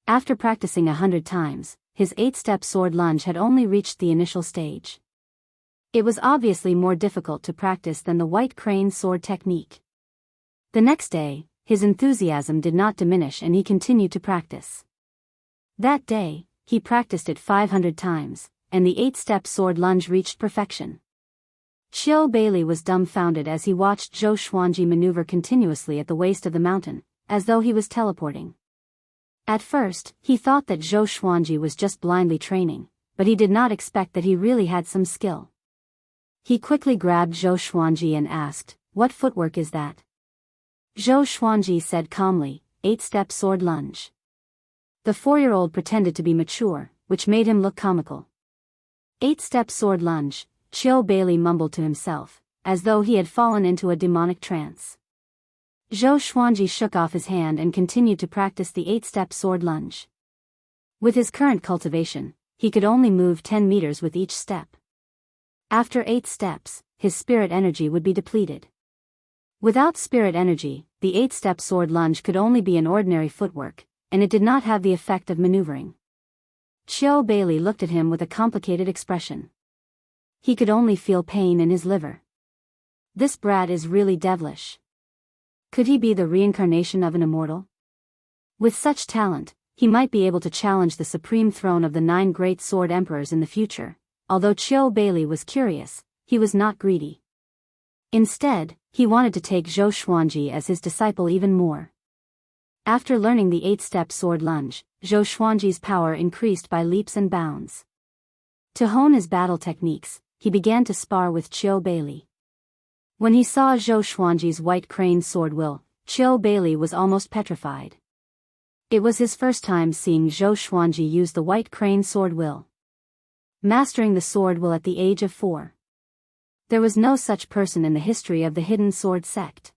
After practicing 100 times, his 8-step sword lunge had only reached the initial stage. It was obviously more difficult to practice than the white crane sword technique. The next day, his enthusiasm did not diminish and he continued to practice. That day, he practiced it 500 times, and the 8-step sword lunge reached perfection. Xiao Bailey was dumbfounded as he watched Zhou Xuanji maneuver continuously at the waist of the mountain, as though he was teleporting. At first, he thought that Zhou Xuanji was just blindly training, but he did not expect that he really had some skill. He quickly grabbed Zhou Xuanji and asked, "What footwork is that?" Zhou Xuanji said calmly, 8-step sword lunge. The 4-year-old pretended to be mature, which made him look comical. 8-step sword lunge, Xiao Bailey mumbled to himself, as though he had fallen into a demonic trance. Zhou Xuanji shook off his hand and continued to practice the 8-step sword lunge. With his current cultivation, he could only move 10 meters with each step. After 8 steps, his spirit energy would be depleted. Without spirit energy, the 8-step sword lunge could only be an ordinary footwork, and it did not have the effect of maneuvering. Xiao Bailey looked at him with a complicated expression. He could only feel pain in his liver. This brat is really devilish. Could he be the reincarnation of an immortal? With such talent, he might be able to challenge the supreme throne of the 9 great sword emperors in the future. Although Xiao Bailey was curious, he was not greedy. Instead, he wanted to take Zhou Xuanji as his disciple even more. After learning the 8-step sword lunge, Zhou Xuanji's power increased by leaps and bounds. To hone his battle techniques, he began to spar with Xiao Bailey. When he saw Zhou Xuanji's white crane sword will, Xiao Bailey was almost petrified. It was his first time seeing Zhou Xuanji use the white crane sword will. Mastering the sword will at the age of 4. There was no such person in the history of the hidden sword sect.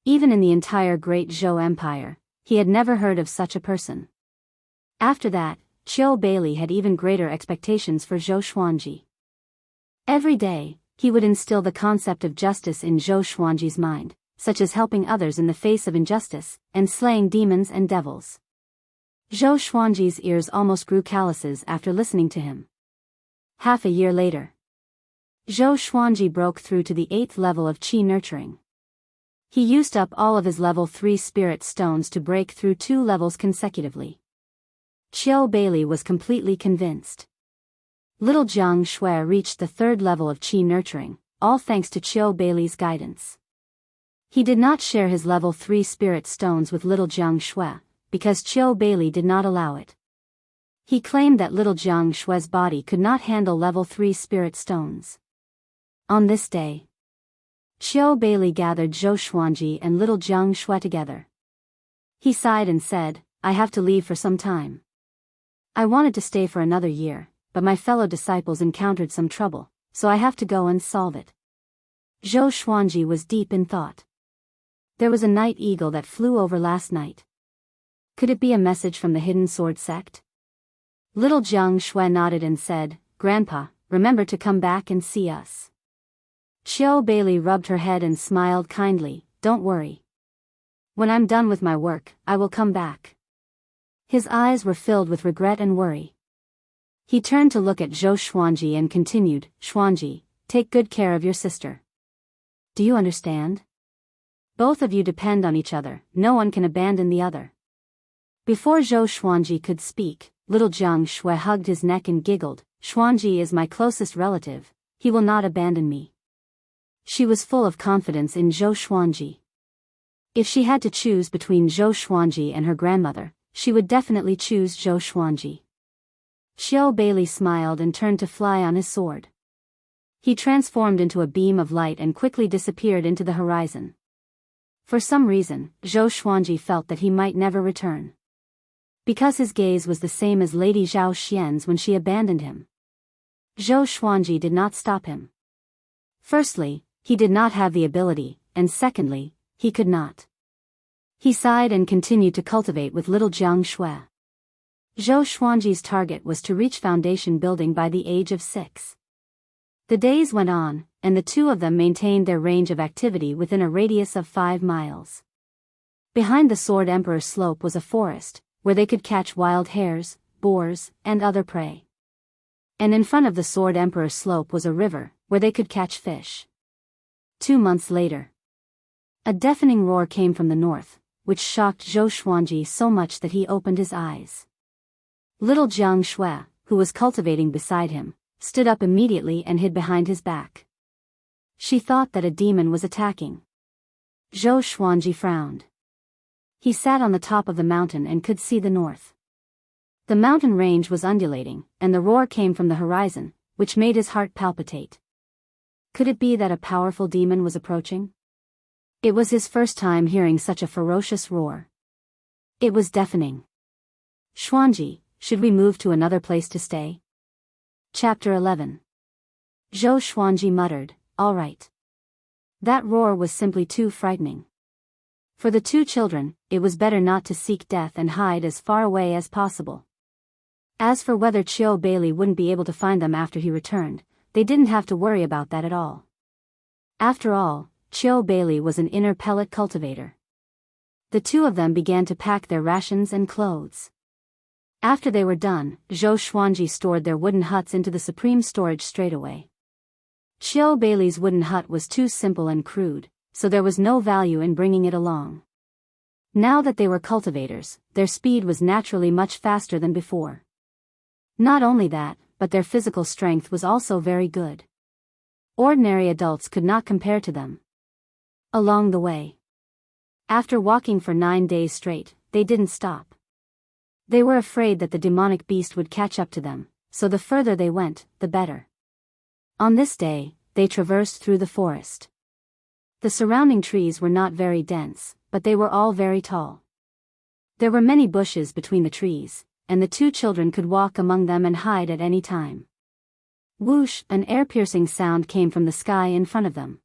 Even in the entire great Zhou Empire, he had never heard of such a person. After that, Xiao Bailey had even greater expectations for Zhou Xuanji. Every day, he would instill the concept of justice in Zhou Xuanji's mind, such as helping others in the face of injustice, and slaying demons and devils. Zhou Xuanji's ears almost grew calluses after listening to him. Half a year later, Zhou Xuanji broke through to the 8th level of Qi nurturing. He used up all of his level 3 spirit stones to break through 2 levels consecutively. Xiao Bailey was completely convinced. Little Jiang Shui reached the 3rd level of Qi nurturing, all thanks to Xiao Bailey's guidance. He did not share his level 3 spirit stones with little Jiang Shui, because Xiao Bailey did not allow it. He claimed that little Jiang Shui's body could not handle level 3 spirit stones. On this day, Xiao Bailey gathered Zhou Xuanji and little Jiang Shui together. He sighed and said, "I have to leave for some time. I wanted to stay for another year, but my fellow disciples encountered some trouble, so I have to go and solve it." Zhou Xuanji was deep in thought. There was a night eagle that flew over last night. Could it be a message from the hidden sword sect? Little Jiang Shui nodded and said, "Grandpa, remember to come back and see us." Xiao Bailey rubbed her head and smiled kindly, "Don't worry. When I'm done with my work, I will come back." His eyes were filled with regret and worry. He turned to look at Zhou Xuanji and continued, "Xuanji, take good care of your sister. Do you understand? Both of you depend on each other, no one can abandon the other." Before Zhou Xuanji could speak, little Jiang Shui hugged his neck and giggled, "Xuanji is my closest relative, he will not abandon me." She was full of confidence in Zhou Xuanji. If she had to choose between Zhou Xuanji and her grandmother, she would definitely choose Zhou Xuanji. Xiao Bailey smiled and turned to fly on his sword. He transformed into a beam of light and quickly disappeared into the horizon. For some reason, Zhou Xuanji felt that he might never return. Because his gaze was the same as Lady Zhao Xian's when she abandoned him. Zhou Xuanji did not stop him. Firstly, he did not have the ability, and secondly, he could not. He sighed and continued to cultivate with little Jiang Shui. Zhou Xuanji's target was to reach foundation building by the age of 6. The days went on, and the two of them maintained their range of activity within a radius of 5 miles. Behind the Sword Emperor slope was a forest, where they could catch wild hares, boars, and other prey. And in front of the Sword Emperor's slope was a river, where they could catch fish. 2 months later, a deafening roar came from the north, which shocked Zhou Xuanji so much that he opened his eyes. Little Jiang Shui, who was cultivating beside him, stood up immediately and hid behind his back. She thought that a demon was attacking. Zhou Xuanji frowned. He sat on the top of the mountain and could see the north. The mountain range was undulating, and the roar came from the horizon, which made his heart palpitate. Could it be that a powerful demon was approaching? It was his first time hearing such a ferocious roar. It was deafening. Xuanji, should we move to another place to stay? Chapter 11. Zhou Xuanji muttered, all right. That roar was simply too frightening. For the 2 children, it was better not to seek death and hide as far away as possible. As for whether Chiu Bailey wouldn't be able to find them after he returned, they didn't have to worry about that at all. After all, Chiu Bailey was an inner pellet cultivator. The 2 of them began to pack their rations and clothes. After they were done, Zhou Xuanji stored their wooden huts into the supreme storage straightaway. Chiu Bailey's wooden hut was too simple and crude, so there was no value in bringing it along. Now that they were cultivators, their speed was naturally much faster than before. Not only that, but their physical strength was also very good. Ordinary adults could not compare to them. Along the way, after walking for 9 days straight, they didn't stop. They were afraid that the demonic beast would catch up to them, so the further they went, the better. On this day, they traversed through the forest. The surrounding trees were not very dense, but they were all very tall. There were many bushes between the trees, and the 2 children could walk among them and hide at any time. Whoosh! An air-piercing sound came from the sky in front of them.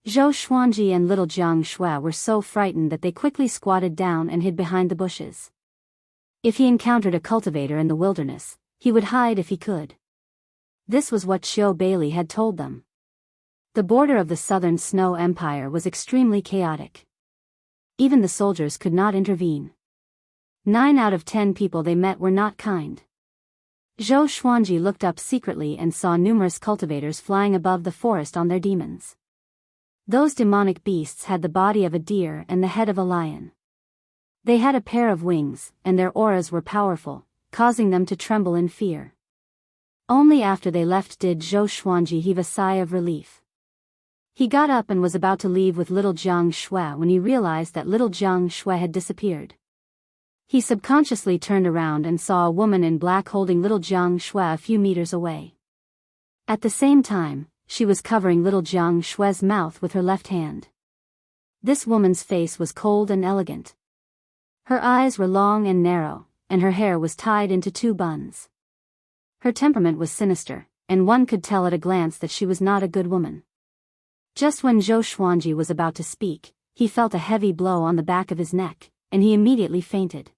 Zhou Xuanji and little Jiang Shui were so frightened that they quickly squatted down and hid behind the bushes. If he encountered a cultivator in the wilderness, he would hide if he could. This was what Chiu Bailey had told them. The border of the southern Snow Empire was extremely chaotic. Even the soldiers could not intervene. 9 out of 10 people they met were not kind. Zhou Xuanji looked up secretly and saw numerous cultivators flying above the forest on their demons. Those demonic beasts had the body of a deer and the head of a lion. They had a pair of wings, and their auras were powerful, causing them to tremble in fear. Only after they left did Zhou Xuanji heave a sigh of relief. He got up and was about to leave with little Jiang Shui when he realized that little Jiang Shui had disappeared. He subconsciously turned around and saw a woman in black holding little Jiang Shui a few meters away. At the same time, she was covering little Jiang Shui's mouth with her left hand. This woman's face was cold and elegant. Her eyes were long and narrow, and her hair was tied into 2 buns. Her temperament was sinister, and one could tell at a glance that she was not a good woman. Just when Zhou Xuanji was about to speak, he felt a heavy blow on the back of his neck, and he immediately fainted.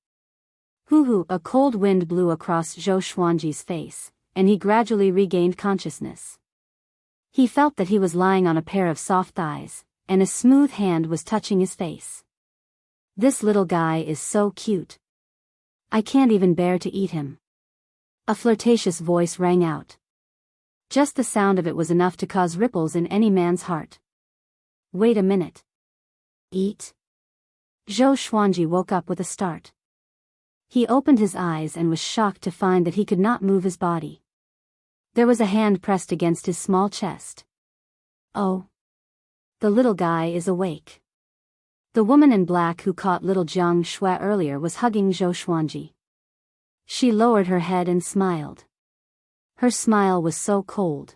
Hoo-hoo! A cold wind blew across Zhou Xuanji's face, and he gradually regained consciousness. He felt that he was lying on a pair of soft thighs, and a smooth hand was touching his face. This little guy is so cute. I can't even bear to eat him. A flirtatious voice rang out. Just the sound of it was enough to cause ripples in any man's heart. Wait a minute. Eat? Zhou Xuanji woke up with a start. He opened his eyes and was shocked to find that he could not move his body. There was a hand pressed against his small chest. Oh. The little guy is awake. The woman in black who caught little Jiang Shui earlier was hugging Zhou Xuanji. She lowered her head and smiled. Her smile was so cold.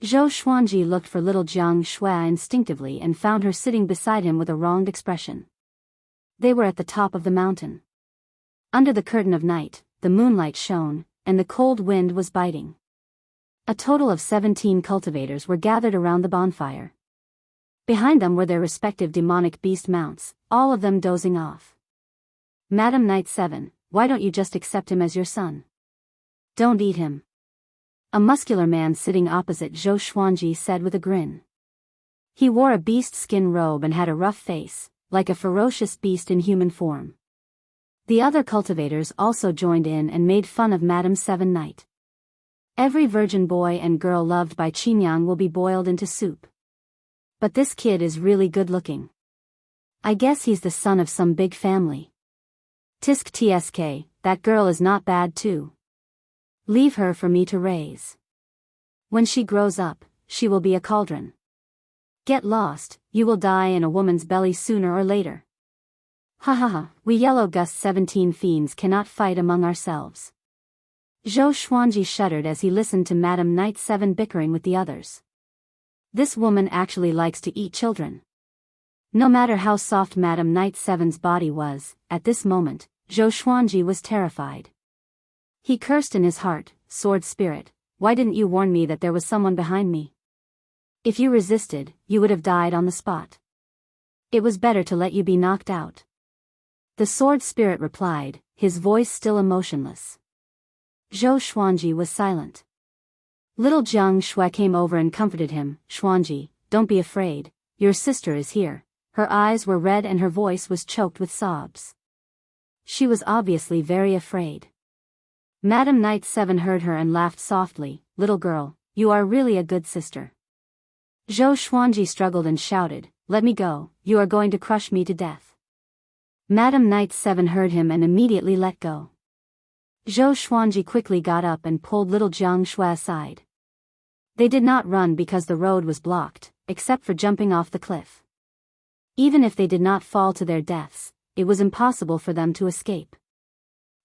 Zhou Xuanji looked for little Jiang Shui instinctively and found her sitting beside him with a wronged expression. They were at the top of the mountain. Under the curtain of night, the moonlight shone, and the cold wind was biting. A total of 17 cultivators were gathered around the bonfire. Behind them were their respective demonic beast mounts, all of them dozing off. Madam Knight 7, why don't you just accept him as your son? Don't eat him. A muscular man sitting opposite Zhou Xuanji said with a grin. He wore a beast skin robe and had a rough face, like a ferocious beast in human form. The other cultivators also joined in and made fun of Madame Seven Knight. Every virgin boy and girl loved by Qingyang will be boiled into soup. But this kid is really good looking. I guess he's the son of some big family. Tisk tsk, that girl is not bad too. Leave her for me to raise. When she grows up, she will be a cauldron. Get lost, you will die in a woman's belly sooner or later. Ha ha ha, we Yellow Gust 17 fiends cannot fight among ourselves. Zhou Xuanji shuddered as he listened to Madame Knight 7 bickering with the others. This woman actually likes to eat children. No matter how soft Madame Knight 7's body was, at this moment, Zhou Xuanji was terrified. He cursed in his heart, sword spirit, why didn't you warn me that there was someone behind me? If you resisted, you would have died on the spot. It was better to let you be knocked out. The sword spirit replied, his voice still emotionless. Zhou Xuanji was silent. Little Jiang Shui came over and comforted him. Xuanji, don't be afraid, your sister is here. Her eyes were red and her voice was choked with sobs. She was obviously very afraid. Madame Knight 7 heard her and laughed softly. Little girl, you are really a good sister. Zhou Xuanji struggled and shouted, let me go, you are going to crush me to death. Madame Knight 7 heard him and immediately let go. Zhou Xuanji quickly got up and pulled little Jiang Shui aside. They did not run because the road was blocked, except for jumping off the cliff. Even if they did not fall to their deaths, it was impossible for them to escape.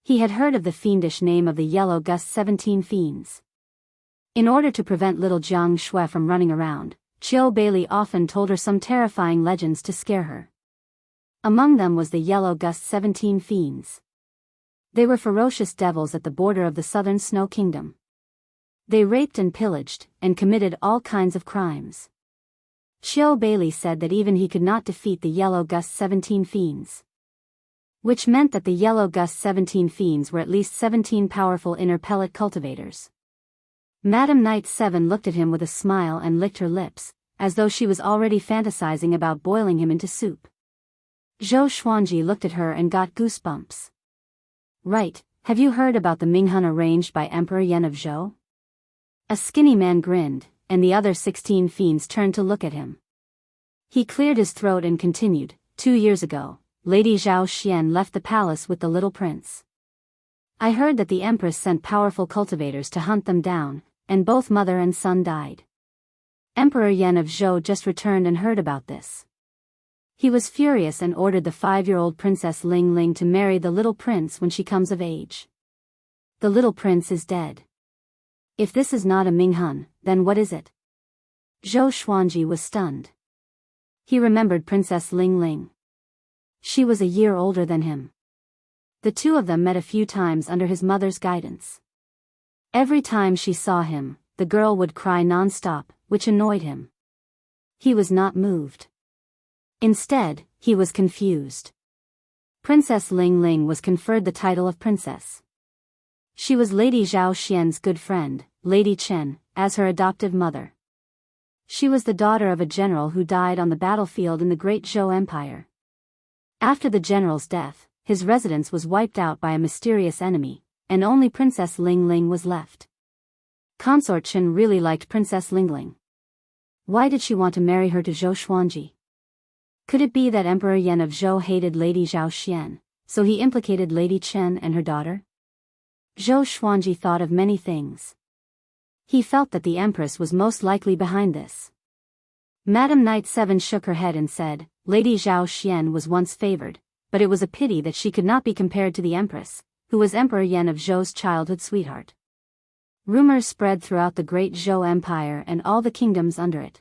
He had heard of the fiendish name of the Yellow Gust 17 fiends. In order to prevent little Jiang Shui from running around, Qiu Bailey often told her some terrifying legends to scare her. Among them was the Yellow Gust 17 fiends. They were ferocious devils at the border of the southern Snow Kingdom. They raped and pillaged, and committed all kinds of crimes. Qiu Bailey said that even he could not defeat the Yellow Gust 17 fiends. Which meant that the Yellow Gust 17 fiends were at least 17 powerful inner pellet cultivators. Madame Knight 7 looked at him with a smile and licked her lips, as though she was already fantasizing about boiling him into soup. Zhou Xuanji looked at her and got goosebumps. Right, have you heard about the Minghun arranged by Emperor Yan of Zhou? A skinny man grinned, and the other 16 fiends turned to look at him. He cleared his throat and continued, 2 years ago, Lady Zhao Xian left the palace with the little prince. I heard that the empress sent powerful cultivators to hunt them down, and both mother and son died. Emperor Yan of Zhou just returned and heard about this. He was furious and ordered the 5-year-old Princess Ling Ling to marry the little prince when she comes of age. The little prince is dead. If this is not a Minghun, then what is it? Zhou Xuanji was stunned. He remembered Princess Ling Ling. She was a year older than him. The two of them met a few times under his mother's guidance. Every time she saw him, the girl would cry non-stop, which annoyed him. He was not moved. Instead, he was confused. Princess Ling Ling was conferred the title of princess. She was Lady Zhao Xian's good friend, Lady Chen, as her adoptive mother. She was the daughter of a general who died on the battlefield in the Great Zhou Empire. After the general's death, his residence was wiped out by a mysterious enemy, and only Princess Ling Ling was left. Consort Chen really liked Princess Ling Ling. Why did she want to marry her to Zhou Xuanji? Could it be that Emperor Yan of Zhou hated Lady Zhao Xian, so he implicated Lady Chen and her daughter? Zhou Xuanji thought of many things. He felt that the empress was most likely behind this. Madame Knight 7 shook her head and said, Lady Zhao Xian was once favored, but it was a pity that she could not be compared to the empress, who was Emperor Yan of Zhou's childhood sweetheart. Rumors spread throughout the great Zhou Empire and all the kingdoms under it.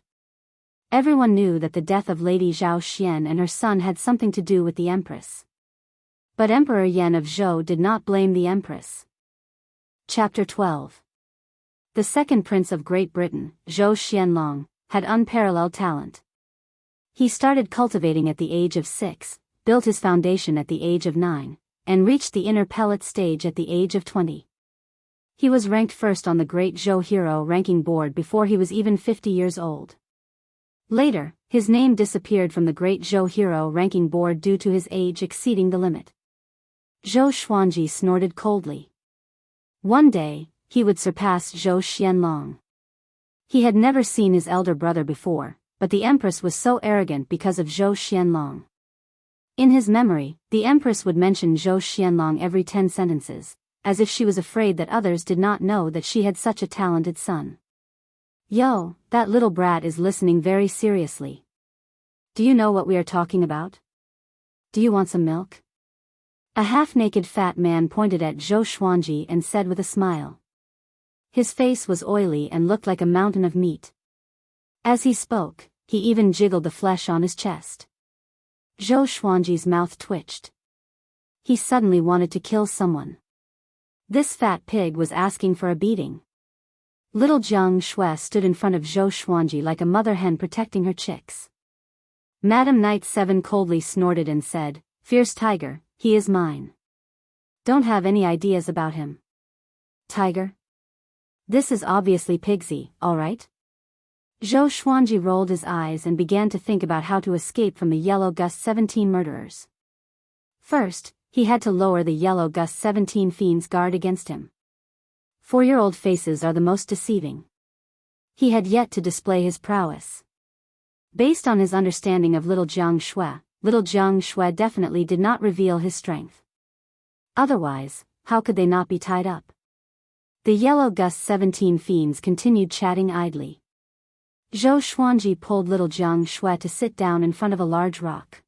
Everyone knew that the death of Lady Zhao Xian and her son had something to do with the empress. But Emperor Yan of Zhou did not blame the empress. Chapter 12. The second prince of Great Britain, Zhou Xianlong, had unparalleled talent. He started cultivating at the age of 6, built his foundation at the age of 9, and reached the inner pellet stage at the age of 20. He was ranked first on the Great Zhou Hero ranking board before he was even 50 years old. Later, his name disappeared from the Great Zhou Hero ranking board due to his age exceeding the limit. Zhou Xuanji snorted coldly. One day, he would surpass Zhou Xianlong. He had never seen his elder brother before, but the Empress was so arrogant because of Zhou Xianlong. In his memory, the Empress would mention Zhou Xianlong every 10 sentences, as if she was afraid that others did not know that she had such a talented son. Yo, that little brat is listening very seriously. Do you know what we are talking about? Do you want some milk? A half-naked fat man pointed at Zhou Xuanji and said with a smile. His face was oily and looked like a mountain of meat. As he spoke, he even jiggled the flesh on his chest. Zhou Xuanji's mouth twitched. He suddenly wanted to kill someone. This fat pig was asking for a beating. Little Jiang Shui stood in front of Zhou Xuanji like a mother hen protecting her chicks. Madam Knight 7 coldly snorted and said, "Fierce tiger, he is mine. Don't have any ideas about him." Tiger? This is obviously Pigsy, alright? Zhou Xuanji rolled his eyes and began to think about how to escape from the Yellow Gust 17 murderers. First, he had to lower the Yellow Gust 17 fiends' guard against him. 4-year-old faces are the most deceiving. He had yet to display his prowess. Based on his understanding of little Jiang Shui definitely did not reveal his strength. Otherwise, how could they not be tied up? The Yellow Gust 17 fiends continued chatting idly. Zhou Xuanji pulled little Jiang Shui to sit down in front of a large rock.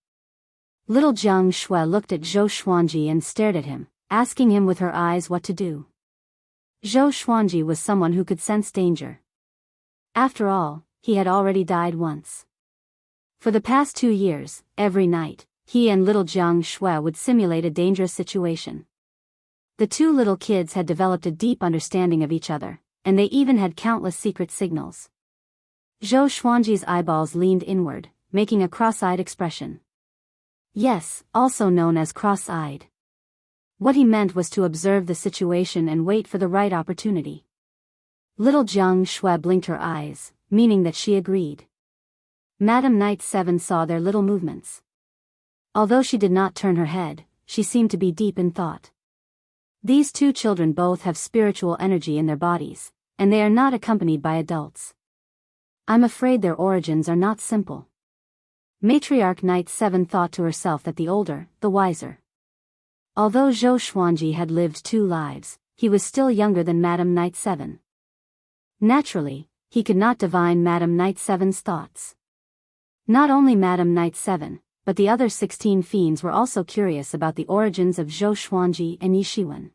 Little Jiang Shui looked at Zhou Xuanji and stared at him, asking him with her eyes what to do. Zhou Xuanji was someone who could sense danger. After all, he had already died once. For the past 2 years, every night, he and little Jiang Shui would simulate a dangerous situation. The two little kids had developed a deep understanding of each other, and they even had countless secret signals. Zhou Xuanji's eyeballs leaned inward, making a cross-eyed expression. Yes, also known as cross-eyed. What he meant was to observe the situation and wait for the right opportunity. Little Jiang Shui blinked her eyes, meaning that she agreed. Madam Knight 7 saw their little movements. Although she did not turn her head, she seemed to be deep in thought. These two children both have spiritual energy in their bodies, and they are not accompanied by adults. I'm afraid their origins are not simple. Matriarch Knight 7 thought to herself that the older, the wiser. Although Zhou Xuanji had lived 2 lives, he was still younger than Madam Knight 7. Naturally, he could not divine Madam Knight 7's thoughts. Not only Madam Knight 7, but the other 16 fiends were also curious about the origins of Zhou Xuanji and Yishiwen.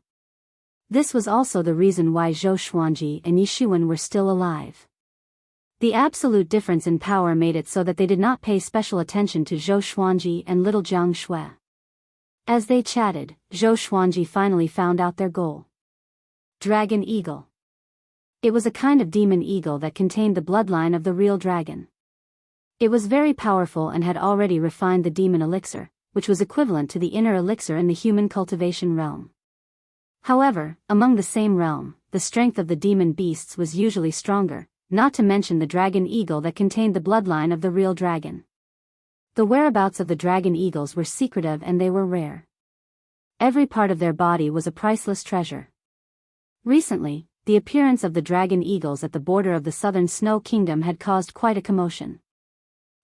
This was also the reason why Zhou Xuanji and Yishiwen were still alive. The absolute difference in power made it so that they did not pay special attention to Zhou Xuanji and little Jiang Shui. As they chatted, Zhou Xuanji finally found out their goal. Dragon Eagle. It was a kind of demon eagle that contained the bloodline of the real dragon. It was very powerful and had already refined the demon elixir, which was equivalent to the inner elixir in the human cultivation realm. However, among the same realm, the strength of the demon beasts was usually stronger, not to mention the dragon eagle that contained the bloodline of the real dragon. The whereabouts of the dragon eagles were secretive and they were rare. Every part of their body was a priceless treasure. Recently, the appearance of the dragon eagles at the border of the southern Snow Kingdom had caused quite a commotion.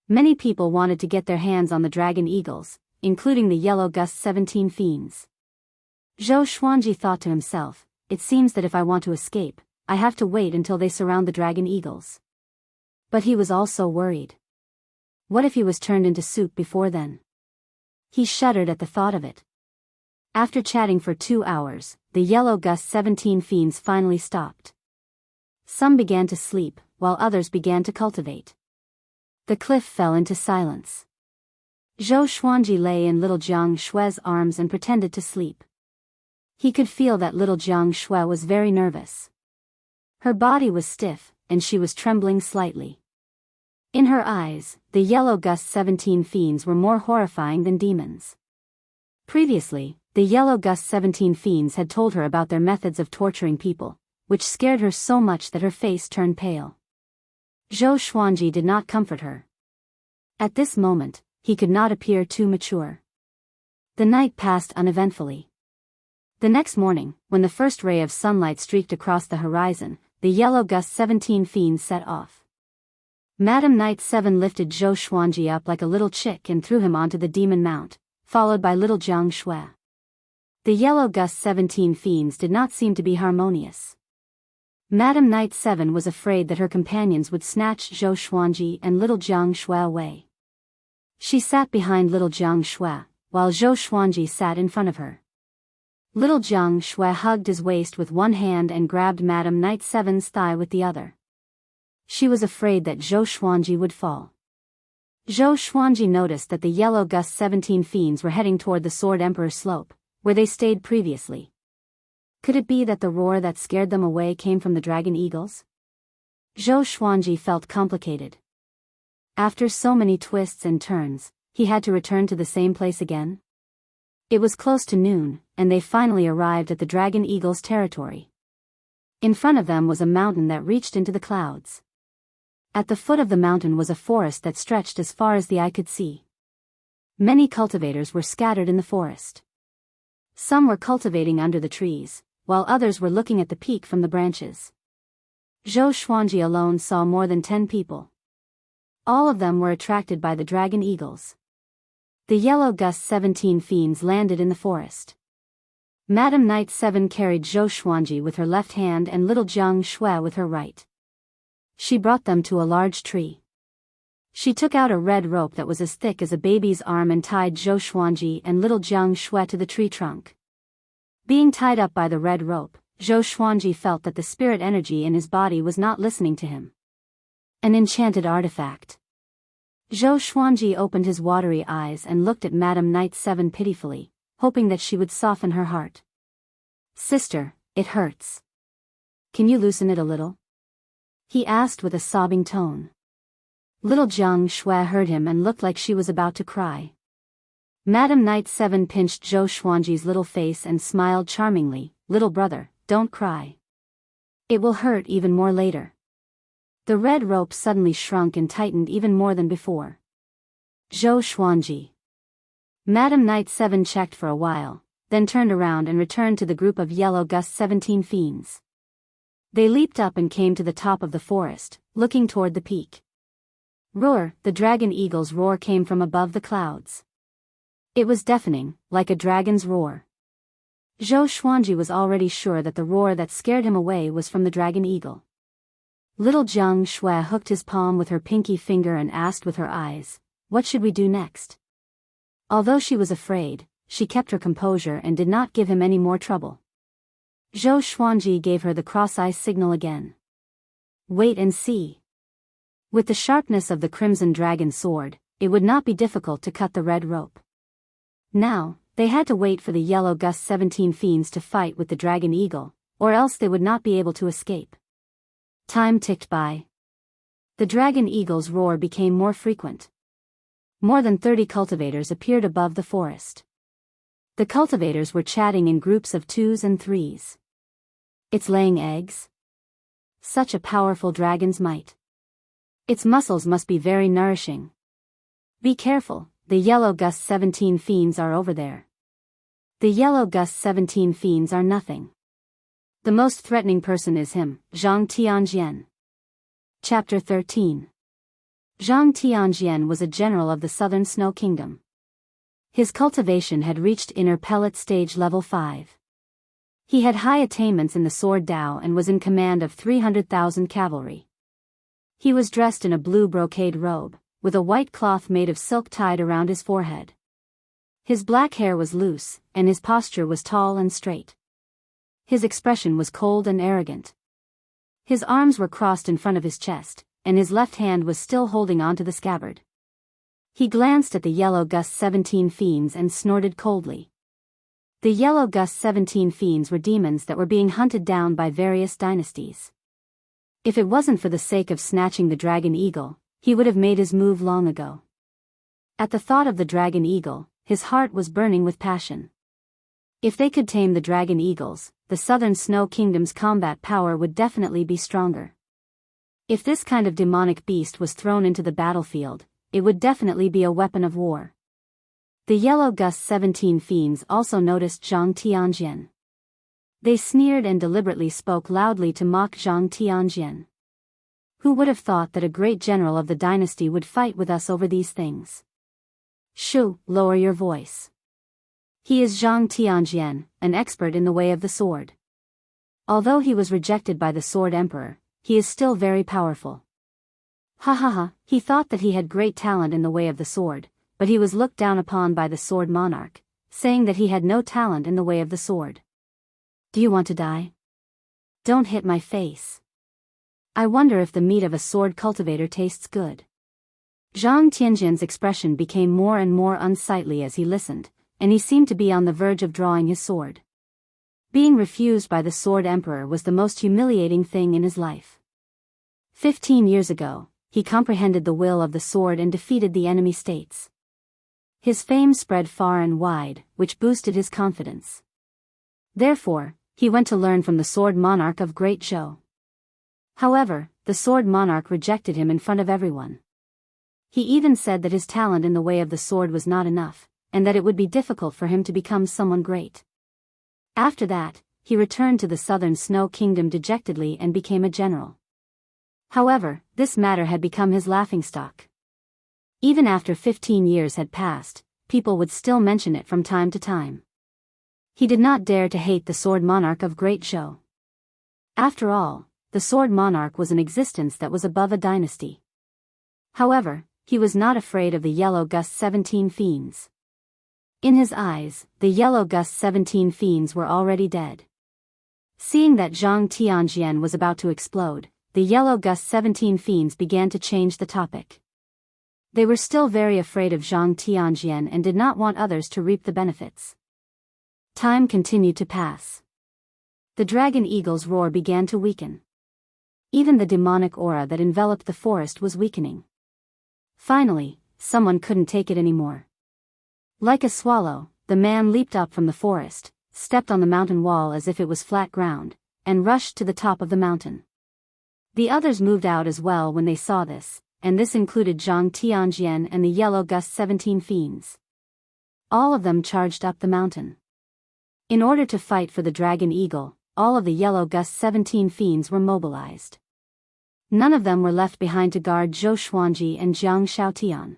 Many people wanted to get their hands on the dragon eagles, including the Yellow Gust 17 fiends. Zhou Xuanji thought to himself, it seems that if I want to escape, I have to wait until they surround the dragon eagles. But he was also worried. What if he was turned into soup before then? He shuddered at the thought of it. After chatting for 2 hours, the Yellow Gust 17 fiends finally stopped. Some began to sleep, while others began to cultivate. The cliff fell into silence. Zhou Xuanji lay in little Jiang Shui's arms and pretended to sleep. He could feel that little Jiang Shui was very nervous. Her body was stiff, and she was trembling slightly. In her eyes, the Yellow Gust 17 fiends were more horrifying than demons. Previously, the Yellow Gust 17 fiends had told her about their methods of torturing people, which scared her so much that her face turned pale. Zhou Xuanji did not comfort her. At this moment, he could not appear too mature. The night passed uneventfully. The next morning, when the first ray of sunlight streaked across the horizon, the yellow gust 17 fiends set off. Madam Knight 7 lifted Zhou Xuanji up like a little chick and threw him onto the demon mount, followed by little Jiang Shui. The yellow gust 17 fiends did not seem to be harmonious. Madam Knight 7 was afraid that her companions would snatch Zhou Xuanji and little Jiang Shui away. She sat behind little Jiang Shui, while Zhou Xuanji sat in front of her. Little Jiang Shui hugged his waist with one hand and grabbed Madam Knight 7's thigh with the other. She was afraid that Zhou Xuanji would fall. Zhou Xuanji noticed that the yellow gust 17 fiends were heading toward the Sword Emperor slope, where they stayed previously. Could it be that the roar that scared them away came from the dragon eagles? Zhou Xuanji felt complicated. After so many twists and turns, he had to return to the same place again. It was close to noon, and they finally arrived at the dragon eagle's territory. In front of them was a mountain that reached into the clouds. At the foot of the mountain was a forest that stretched as far as the eye could see. Many cultivators were scattered in the forest. Some were cultivating under the trees, while others were looking at the peak from the branches. Zhou Xuanji alone saw more than 10 people. All of them were attracted by the dragon eagles. The yellow gust 17 fiends landed in the forest. Madam Knight 7 carried Zhou Xuanji with her left hand and little Jiang Shui with her right. She brought them to a large tree. She took out a red rope that was as thick as a baby's arm and tied Zhou Xuanji and little Jiang Shui to the tree trunk. Being tied up by the red rope, Zhou Xuanji felt that the spirit energy in his body was not listening to him. An enchanted artifact. Zhou Xuanji opened his watery eyes and looked at Madam Knight 7 pitifully, hoping that she would soften her heart. "Sister, it hurts. Can you loosen it a little?" he asked with a sobbing tone. Little Jiang Shui heard him and looked like she was about to cry. Madam Knight 7 pinched Zhou Xuanji's little face and smiled charmingly. "Little brother, don't cry. It will hurt even more later." The red rope suddenly shrunk and tightened even more than before. Zhou Xuanji. Madam Knight 7 checked for a while, then turned around and returned to the group of yellow gust 17 fiends. They leaped up and came to the top of the forest, looking toward the peak. Roar! The dragon eagle's roar came from above the clouds. It was deafening, like a dragon's roar. Zhou Xuanji was already sure that the roar that scared him away was from the dragon eagle. Little Jiang Shui hooked his palm with her pinky finger and asked with her eyes, "What should we do next?" Although she was afraid, she kept her composure and did not give him any more trouble. Zhou Xuanji gave her the cross-eye signal again. "Wait and see." With the sharpness of the crimson dragon sword, it would not be difficult to cut the red rope. Now, they had to wait for the yellow gust 17 fiends to fight with the dragon eagle, or else they would not be able to escape. Time ticked by. The dragon eagle's roar became more frequent. More than 30 cultivators appeared above the forest. The cultivators were chatting in groups of 2s and 3s. "It's laying eggs? Such a powerful dragon's might. Its muscles must be very nourishing. Be careful, the yellow gust 17 fiends are over there." The yellow gust 17 fiends are nothing. The most threatening person is him, Zhang Tianjian. Chapter 13. Zhang Tianjian was a general of the Southern Snow Kingdom. His cultivation had reached inner pellet stage level 5. He had high attainments in the sword Dao and was in command of 300,000 cavalry. He was dressed in a blue brocade robe, with a white cloth made of silk tied around his forehead. His black hair was loose, and his posture was tall and straight. His expression was cold and arrogant. His arms were crossed in front of his chest, and his left hand was still holding onto the scabbard. He glanced at the yellow gust 17 fiends and snorted coldly. The yellow gust 17 fiends were demons that were being hunted down by various dynasties. If it wasn't for the sake of snatching the dragon eagle, he would have made his move long ago. At the thought of the dragon eagle, his heart was burning with passion. If they could tame the dragon eagles, the Southern Snow Kingdom's combat power would definitely be stronger. If this kind of demonic beast was thrown into the battlefield, it would definitely be a weapon of war. The yellow gust 17 fiends also noticed Zhang Tianjian. They sneered and deliberately spoke loudly to mock Zhang Tianjian. Who would have thought that a great general of the dynasty would fight with us over these things? Shu, lower your voice. He is Zhang Tianjian, an expert in the way of the sword. Although he was rejected by the Sword Emperor, he is still very powerful. Ha ha ha, he thought that he had great talent in the way of the sword, but he was looked down upon by the Sword Monarch, saying that he had no talent in the way of the sword. Do you want to die? Don't hit my face. I wonder if the meat of a sword cultivator tastes good. Zhang Tianjian's expression became more and more unsightly as he listened, and he seemed to be on the verge of drawing his sword. Being refused by the Sword Emperor was the most humiliating thing in his life. 15 years ago, he comprehended the will of the sword and defeated the enemy states. His fame spread far and wide, which boosted his confidence. Therefore, he went to learn from the Sword Monarch of Great Zhou. However, the Sword Monarch rejected him in front of everyone. He even said that his talent in the way of the sword was not enough, and that it would be difficult for him to become someone great. After that, he returned to the southern Snow Kingdom dejectedly and became a general. However, this matter had become his laughingstock. Even after 15 years had passed, people would still mention it from time to time. He did not dare to hate the Sword Monarch of Great Zhou. After all, the Sword Monarch was an existence that was above a dynasty. However, he was not afraid of the Yellow Gust 17 fiends. In his eyes, the Yellow Gust 17 fiends were already dead. Seeing that Zhang Tianjian was about to explode, the Yellow Gust 17 fiends began to change the topic. They were still very afraid of Zhang Tianjian and did not want others to reap the benefits. Time continued to pass. The dragon eagle's roar began to weaken. Even the demonic aura that enveloped the forest was weakening. Finally, someone couldn't take it anymore. Like a swallow, the man leaped up from the forest, stepped on the mountain wall as if it was flat ground, and rushed to the top of the mountain. The others moved out as well when they saw this, and this included Zhang Tianjian and the Yellow Gust 17 fiends. All of them charged up the mountain. In order to fight for the dragon eagle, all of the Yellow Gust 17 fiends were mobilized. None of them were left behind to guard Zhou Xuanji and Jiang Shaotian.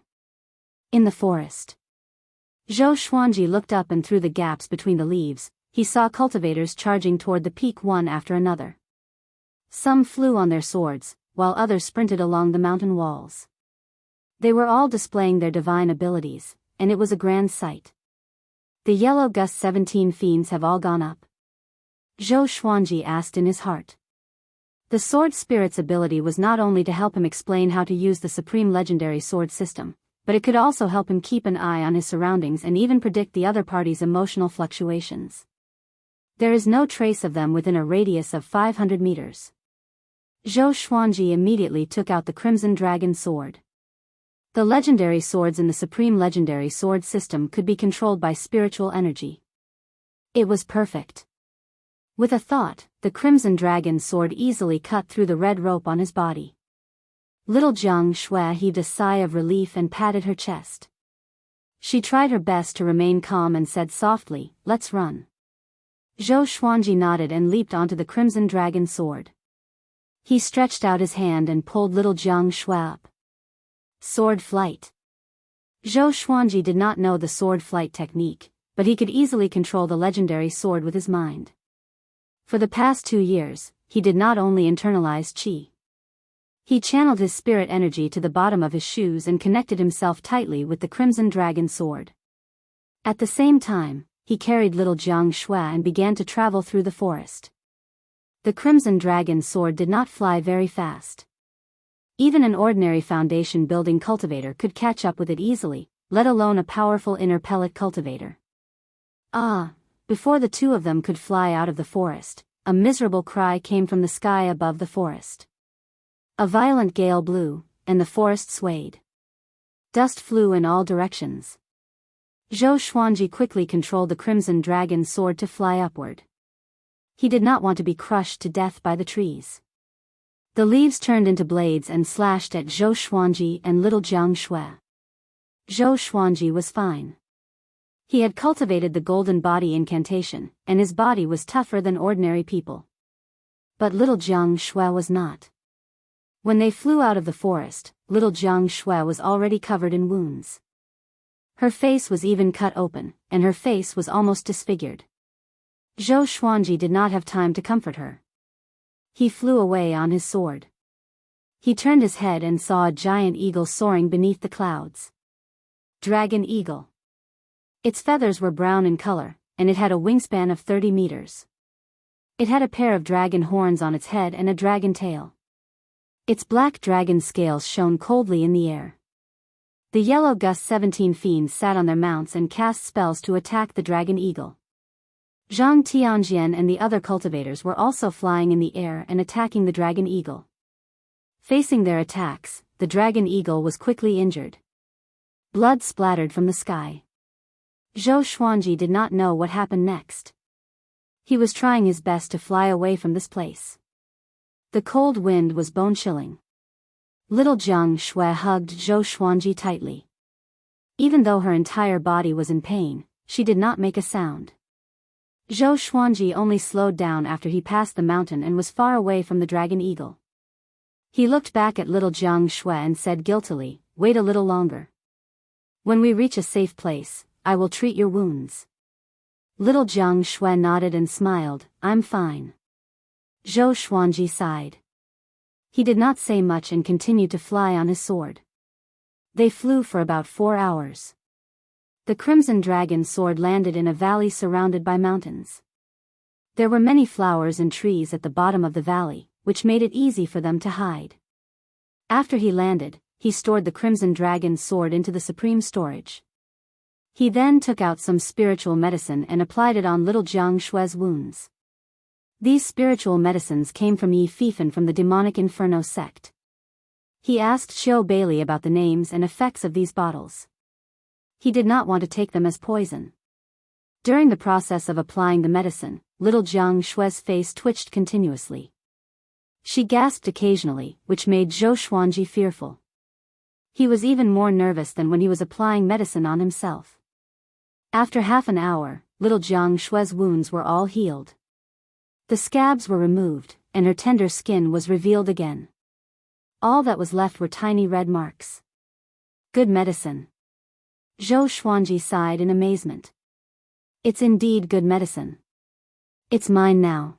In the forest, Zhou Xuanji looked up, and through the gaps between the leaves, he saw cultivators charging toward the peak one after another. Some flew on their swords, while others sprinted along the mountain walls. They were all displaying their divine abilities, and it was a grand sight. The Yellow Gust 17 fiends have all gone up? Zhou Xuanji asked in his heart. The sword spirit's ability was not only to help him explain how to use the supreme legendary sword system, but it could also help him keep an eye on his surroundings and even predict the other party's emotional fluctuations. There is no trace of them within a radius of 500 meters. Zhou Xuanji immediately took out the Crimson Dragon sword. The legendary swords in the supreme legendary sword system could be controlled by spiritual energy. It was perfect. With a thought, the Crimson Dragon sword easily cut through the red rope on his body. Little Jiang Shui heaved a sigh of relief and patted her chest. She tried her best to remain calm and said softly, "Let's run." Zhou Xuanji nodded and leaped onto the Crimson Dragon sword. He stretched out his hand and pulled little Jiang Shui up. Sword flight. Zhou Xuanji did not know the sword flight technique, but he could easily control the legendary sword with his mind. For the past 2 years, he did not only internalize qi. He channeled his spirit energy to the bottom of his shoes and connected himself tightly with the Crimson Dragon sword. At the same time, he carried little Jiang Shui and began to travel through the forest. The Crimson Dragon sword did not fly very fast. Even an ordinary foundation building cultivator could catch up with it easily, let alone a powerful inner pellet cultivator. Before the two of them could fly out of the forest, a miserable cry came from the sky above the forest. A violent gale blew, and the forest swayed. Dust flew in all directions. Zhou Xuanji quickly controlled the Crimson Dragon sword to fly upward. He did not want to be crushed to death by the trees. The leaves turned into blades and slashed at Zhou Xuanji and little Jiang Shui. Zhou Xuanji was fine. He had cultivated the golden body incantation, and his body was tougher than ordinary people. But little Jiang Shui was not. When they flew out of the forest, little Jiang Shui was already covered in wounds. Her face was even cut open, and her face was almost disfigured. Zhou Xuanji did not have time to comfort her. He flew away on his sword. He turned his head and saw a giant eagle soaring beneath the clouds. Dragon eagle. Its feathers were brown in color, and it had a wingspan of 30 meters. It had a pair of dragon horns on its head and a dragon tail. Its black dragon scales shone coldly in the air. The yellow Gus 17 fiends sat on their mounts and cast spells to attack the dragon eagle. Zhang Tianjian and the other cultivators were also flying in the air and attacking the dragon eagle. Facing their attacks, the dragon eagle was quickly injured. Blood splattered from the sky. Zhou Xuanji did not know what happened next. He was trying his best to fly away from this place. The cold wind was bone-chilling. Little Jiang Shui hugged Zhou Xuanji tightly. Even though her entire body was in pain, she did not make a sound. Zhou Xuanji only slowed down after he passed the mountain and was far away from the dragon eagle. He looked back at little Jiang Shui and said guiltily, "Wait a little longer. When we reach a safe place, I will treat your wounds." Little Jiang Shui nodded and smiled, "I'm fine." Zhou Xuanji sighed. He did not say much and continued to fly on his sword. They flew for about 4 hours. The crimson dragon sword landed in a valley surrounded by mountains. There were many flowers and trees at the bottom of the valley, which made it easy for them to hide. After he landed, he stored the crimson dragon sword into the supreme storage. He then took out some spiritual medicine and applied it on little Jiang Shui's wounds. These spiritual medicines came from Yi Fifan from the demonic Inferno sect. He asked Xiu Bailey about the names and effects of these bottles. He did not want to take them as poison. During the process of applying the medicine, little Jiang Shui's face twitched continuously. She gasped occasionally, which made Zhou Xuanji fearful. He was even more nervous than when he was applying medicine on himself. After half an hour, little Jiang Shui's wounds were all healed. The scabs were removed, and her tender skin was revealed again. All that was left were tiny red marks. Good medicine. Zhou Xuanji sighed in amazement. It's indeed good medicine. It's mine now.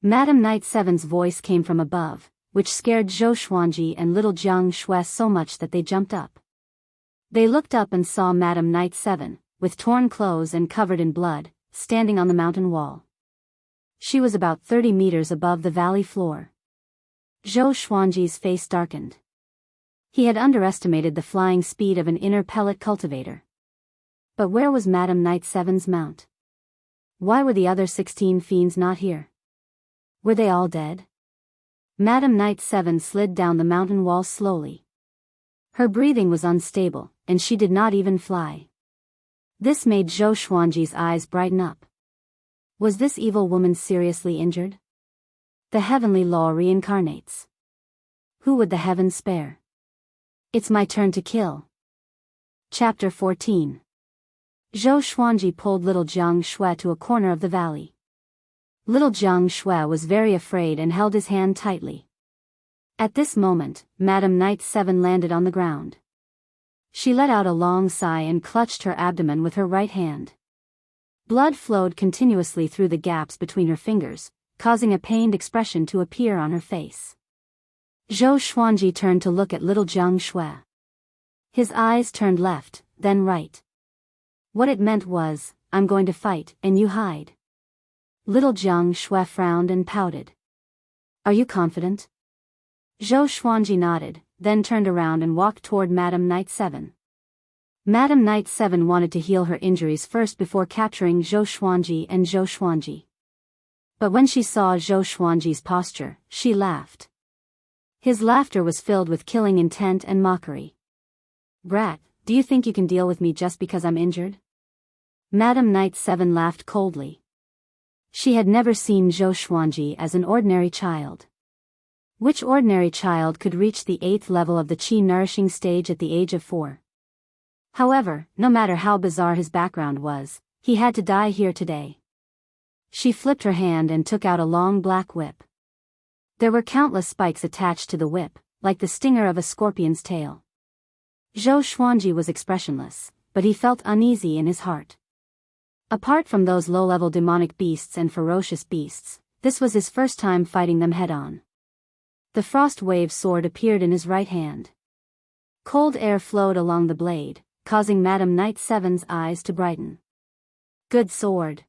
Madame Knight Seven's voice came from above, which scared Zhou Xuanji and little Jiang Shui so much that they jumped up. They looked up and saw Madame Knight Seven, with torn clothes and covered in blood, standing on the mountain wall. She was about 30 meters above the valley floor. Zhou Xuanji's face darkened. He had underestimated the flying speed of an inner pellet cultivator. But where was Madame Knight Seven's mount? Why were the other 16 fiends not here? Were they all dead? Madame Knight Seven slid down the mountain wall slowly. Her breathing was unstable, and she did not even fly. This made Zhou Xuanji's eyes brighten up. Was this evil woman seriously injured? The heavenly law reincarnates. Who would the heavens spare? It's my turn to kill. Chapter 14. Zhou Xuanji pulled little Jiang Shui to a corner of the valley. Little Jiang Shui was very afraid and held his hand tightly. At this moment, Madame Knight Seven landed on the ground. She let out a long sigh and clutched her abdomen with her right hand. Blood flowed continuously through the gaps between her fingers, causing a pained expression to appear on her face. Zhou Xuanji turned to look at little Jiang Shui. His eyes turned left, then right. What it meant was, "I'm going to fight, and you hide." Little Jiang Shui frowned and pouted. "Are you confident?" Zhou Xuanji nodded, then turned around and walked toward Madame Knight Seven. Madame Knight Seven wanted to heal her injuries first before capturing Zhou Xuanji and Zhou Xuanji. But when she saw Zhou Xuanji's posture, she laughed. His laughter was filled with killing intent and mockery. "Brat, do you think you can deal with me just because I'm injured?" Madame Knight Seven laughed coldly. She had never seen Zhou Xuanji as an ordinary child. Which ordinary child could reach the 8th level of the qi nourishing stage at the age of 4? However, no matter how bizarre his background was, he had to die here today. She flipped her hand and took out a long black whip. There were countless spikes attached to the whip, like the stinger of a scorpion's tail. Zhou Xuanji was expressionless, but he felt uneasy in his heart. Apart from those low-level demonic beasts and ferocious beasts, this was his first time fighting them head-on. The frost wave sword appeared in his right hand. Cold air flowed along the blade, causing Madame Knight 7's eyes to brighten. Good sword.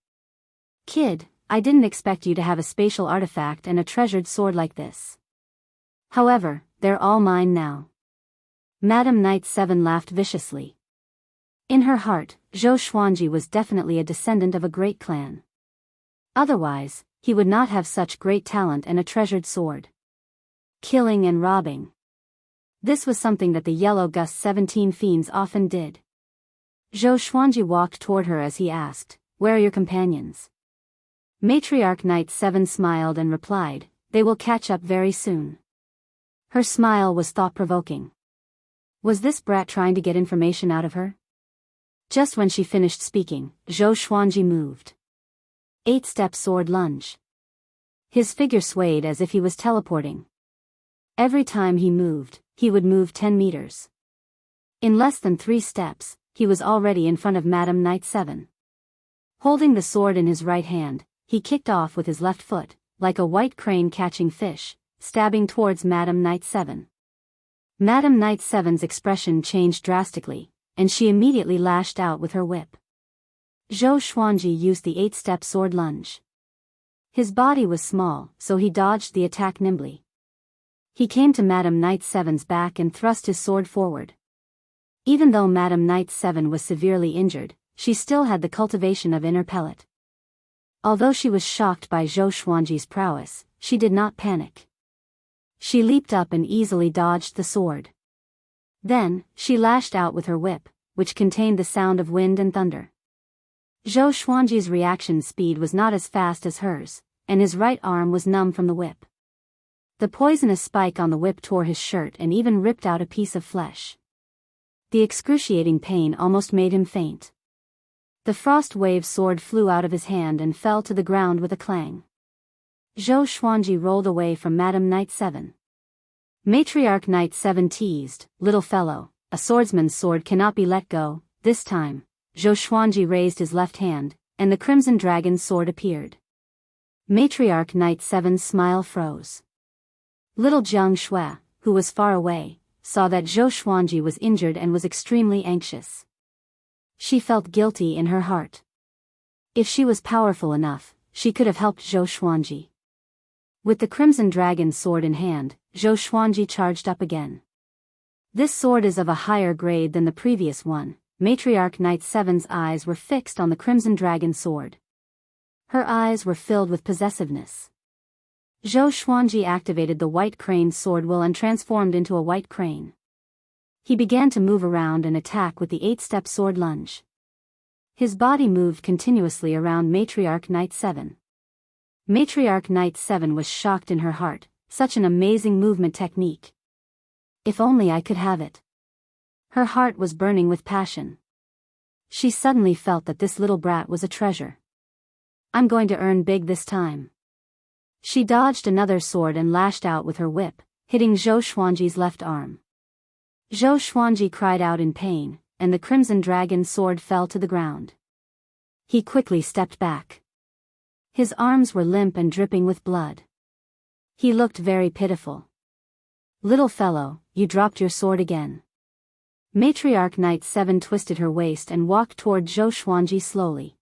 Kid, I didn't expect you to have a spatial artifact and a treasured sword like this. However, they're all mine now. Madame Knight 7 laughed viciously. In her heart, Zhou Xuanji was definitely a descendant of a great clan. Otherwise, he would not have such great talent and a treasured sword. Killing and robbing. This was something that the Yellow Gust 17 fiends often did. Zhou Xuanji walked toward her as he asked, "Where are your companions?" Matriarch Knight 7 smiled and replied, "They will catch up very soon." Her smile was thought-provoking. Was this brat trying to get information out of her? Just when she finished speaking, Zhou Xuanji moved. 8-step sword lunge. His figure swayed as if he was teleporting. Every time he moved, he would move 10 meters. In less than 3 steps, he was already in front of Madame Knight 7. Holding the sword in his right hand, he kicked off with his left foot, like a white crane catching fish, stabbing towards Madame Knight 7. Madame Knight 7's expression changed drastically, and she immediately lashed out with her whip. Zhou Xuanji used the 8-step sword lunge. His body was small, so he dodged the attack nimbly. He came to Madame Knight 7's back and thrust his sword forward. Even though Madame Knight 7 was severely injured, she still had the cultivation of inner pellet. Although she was shocked by Zhou Xuanji's prowess, she did not panic. She leaped up and easily dodged the sword. Then, she lashed out with her whip, which contained the sound of wind and thunder. Zhou Xuanji's reaction speed was not as fast as hers, and his right arm was numb from the whip. The poisonous spike on the whip tore his shirt and even ripped out a piece of flesh. The excruciating pain almost made him faint. The frost wave sword flew out of his hand and fell to the ground with a clang. Zhou Xuanji rolled away from Madame Knight 7. Matriarch Knight 7 teased, "Little fellow, a swordsman's sword cannot be let go." This time, Zhou Xuanji raised his left hand, and the crimson dragon's sword appeared. Matriarch Knight 7's smile froze. Little Jianghu, who was far away, saw that Zhou Xuanji was injured and was extremely anxious. She felt guilty in her heart. If she was powerful enough, she could have helped Zhou Xuanji. With the crimson dragon's sword in hand, Zhou Xuanji charged up again. This sword is of a higher grade than the previous one. Matriarch Knight 7's eyes were fixed on the crimson dragon sword. Her eyes were filled with possessiveness. Zhou Xuanji activated the white crane's sword will and transformed into a white crane. He began to move around and attack with the 8-step sword lunge. His body moved continuously around Matriarch Knight 7. Matriarch Knight 7 was shocked in her heart, such an amazing movement technique. If only I could have it. Her heart was burning with passion. She suddenly felt that this little brat was a treasure. I'm going to earn big this time. She dodged another sword and lashed out with her whip, hitting Zhou Xuanji's left arm. Zhou Xuanji cried out in pain, and the crimson dragon sword fell to the ground. He quickly stepped back. His arms were limp and dripping with blood. He looked very pitiful. "Little fellow, you dropped your sword again." Matriarch Knight 7 twisted her waist and walked toward Zhou Xuanji slowly.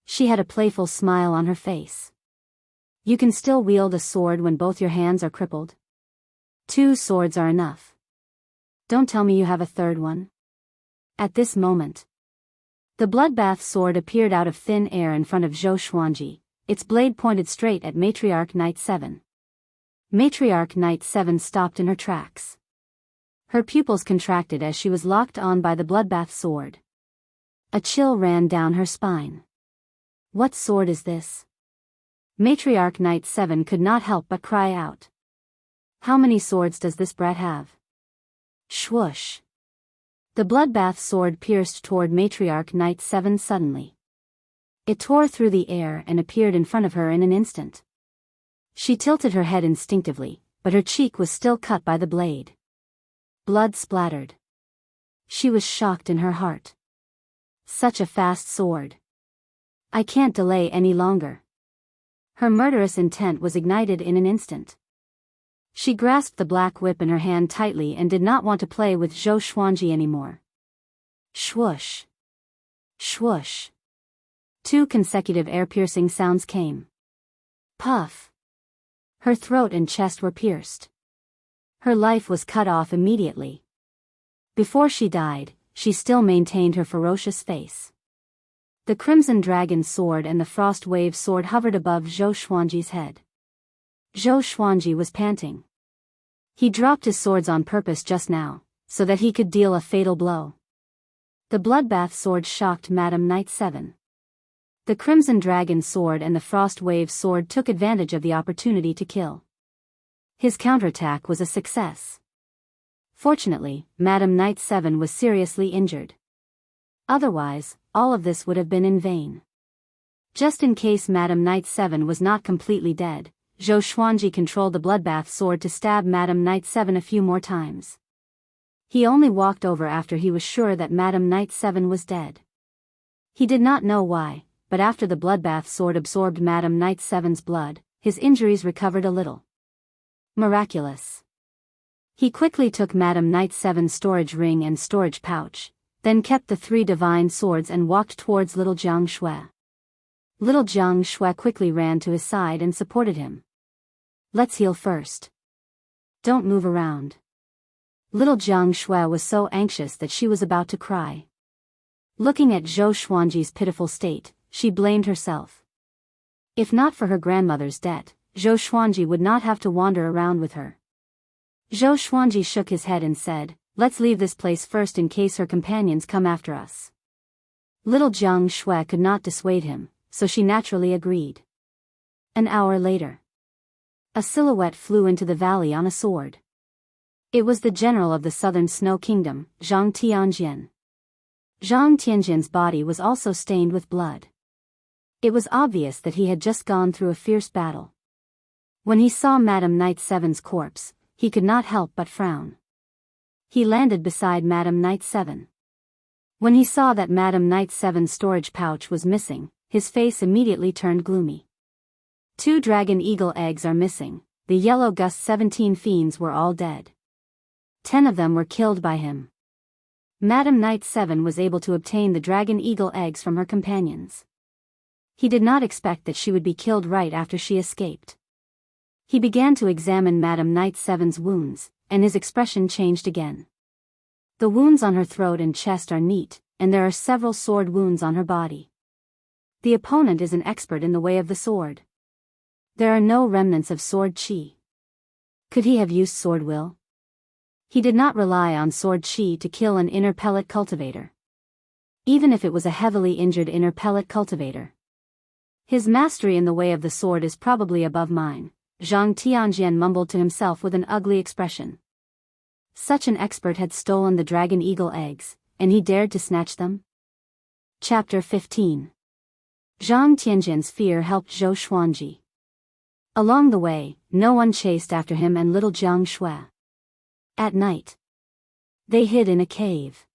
She had a playful smile on her face. "You can still wield a sword when both your hands are crippled? 2 swords are enough. Don't tell me you have a third one." At this moment, the bloodbath sword appeared out of thin air in front of Zhou Xuanji, its blade pointed straight at Matriarch Knight 7. Matriarch Knight 7 stopped in her tracks. Her pupils contracted as she was locked on by the bloodbath sword. A chill ran down her spine. What sword is this? Matriarch Knight 7 could not help but cry out. How many swords does this brat have? Swoosh. The bloodbath sword pierced toward Matriarch Knight 7 suddenly. It tore through the air and appeared in front of her in an instant. She tilted her head instinctively, but her cheek was still cut by the blade. Blood splattered. She was shocked in her heart. Such a fast sword. I can't delay any longer. Her murderous intent was ignited in an instant. She grasped the black whip in her hand tightly and did not want to play with Zhou Xuanji anymore. Swoosh. Swoosh. 2 consecutive air-piercing sounds came. Puff. Her throat and chest were pierced. Her life was cut off immediately. Before she died, she still maintained her ferocious face. The Crimson Dragon sword and the Frost Wave sword hovered above Zhou Xuanji's head. Zhou Xuanji was panting. He dropped his swords on purpose just now, so that he could deal a fatal blow. The Bloodbath sword shocked Madame Knight 7. The Crimson Dragon sword and the Frost Wave sword took advantage of the opportunity to kill. His counterattack was a success. Fortunately, Madame Knight 7 was seriously injured. Otherwise, all of this would have been in vain. Just in case Madame Knight 7 was not completely dead, Zhou Xuanji controlled the Bloodbath sword to stab Madame Knight 7 a few more times. He only walked over after he was sure that Madame Knight 7 was dead. He did not know why, but after the Bloodbath sword absorbed Madame Knight 7's blood, his injuries recovered a little. Miraculous. He quickly took Madame Knight 7's storage ring and storage pouch, then kept the 3 divine swords and walked towards little Jiang Shui. Little Jiang Shui quickly ran to his side and supported him. Let's heal first. Don't move around. Little Jiang Shui was so anxious that she was about to cry. Looking at Zhou Xuanji's pitiful state, she blamed herself. If not for her grandmother's debt, Zhou Xuanji would not have to wander around with her. Zhou Xuanji shook his head and said, let's leave this place first in case her companions come after us. Little Jiang Shui could not dissuade him, so she naturally agreed. An hour later. A silhouette flew into the valley on a sword. It was the general of the southern Snow Kingdom, Zhang Tianjian. Zhang Tianjian's body was also stained with blood. It was obvious that he had just gone through a fierce battle. When he saw Madame Knight 7's corpse, he could not help but frown. He landed beside Madame Knight 7. When he saw that Madame Knight 7's storage pouch was missing, his face immediately turned gloomy. 2 dragon eagle eggs are missing, the yellow gust 17 fiends were all dead. 10 of them were killed by him. Madame Knight 7 was able to obtain the dragon eagle eggs from her companions. He did not expect that she would be killed right after she escaped. He began to examine Madame Knight 7's wounds, and his expression changed again. The wounds on her throat and chest are neat, and there are several sword wounds on her body. The opponent is an expert in the way of the sword. There are no remnants of sword chi. Could he have used sword will? He did not rely on sword chi to kill an inner pellet cultivator. Even if it was a heavily injured inner pellet cultivator. His mastery in the way of the sword is probably above mine, Zhang Tianjian mumbled to himself with an ugly expression. Such an expert had stolen the dragon eagle eggs, and he dared to snatch them? Chapter 15. Zhang Tianjian's fear helped Zhou Xuanji. Along the way, no one chased after him and little Jiang Shui. At night, they hid in a cave.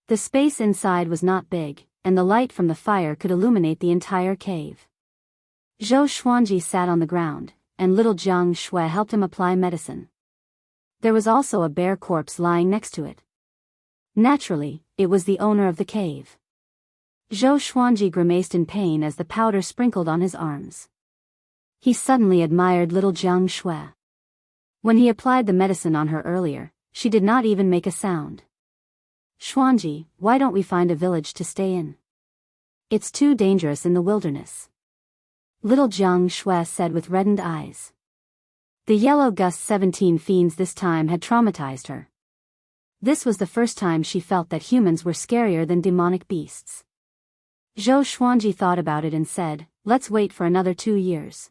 The space inside was not big, and the light from the fire could illuminate the entire cave. Zhou Xuanji sat on the ground, and little Jiang Shui helped him apply medicine. There was also a bear corpse lying next to it. Naturally, it was the owner of the cave. Zhou Xuanji grimaced in pain as the powder sprinkled on his arms. He suddenly admired little Jiang Shui. When he applied the medicine on her earlier, she did not even make a sound. Xuanji, why don't we find a village to stay in? It's too dangerous in the wilderness. Little Jiang Shui said with reddened eyes. The yellow gust 17 fiends this time had traumatized her. This was the first time she felt that humans were scarier than demonic beasts. Zhou Xuanji thought about it and said, let's wait for another 2 years.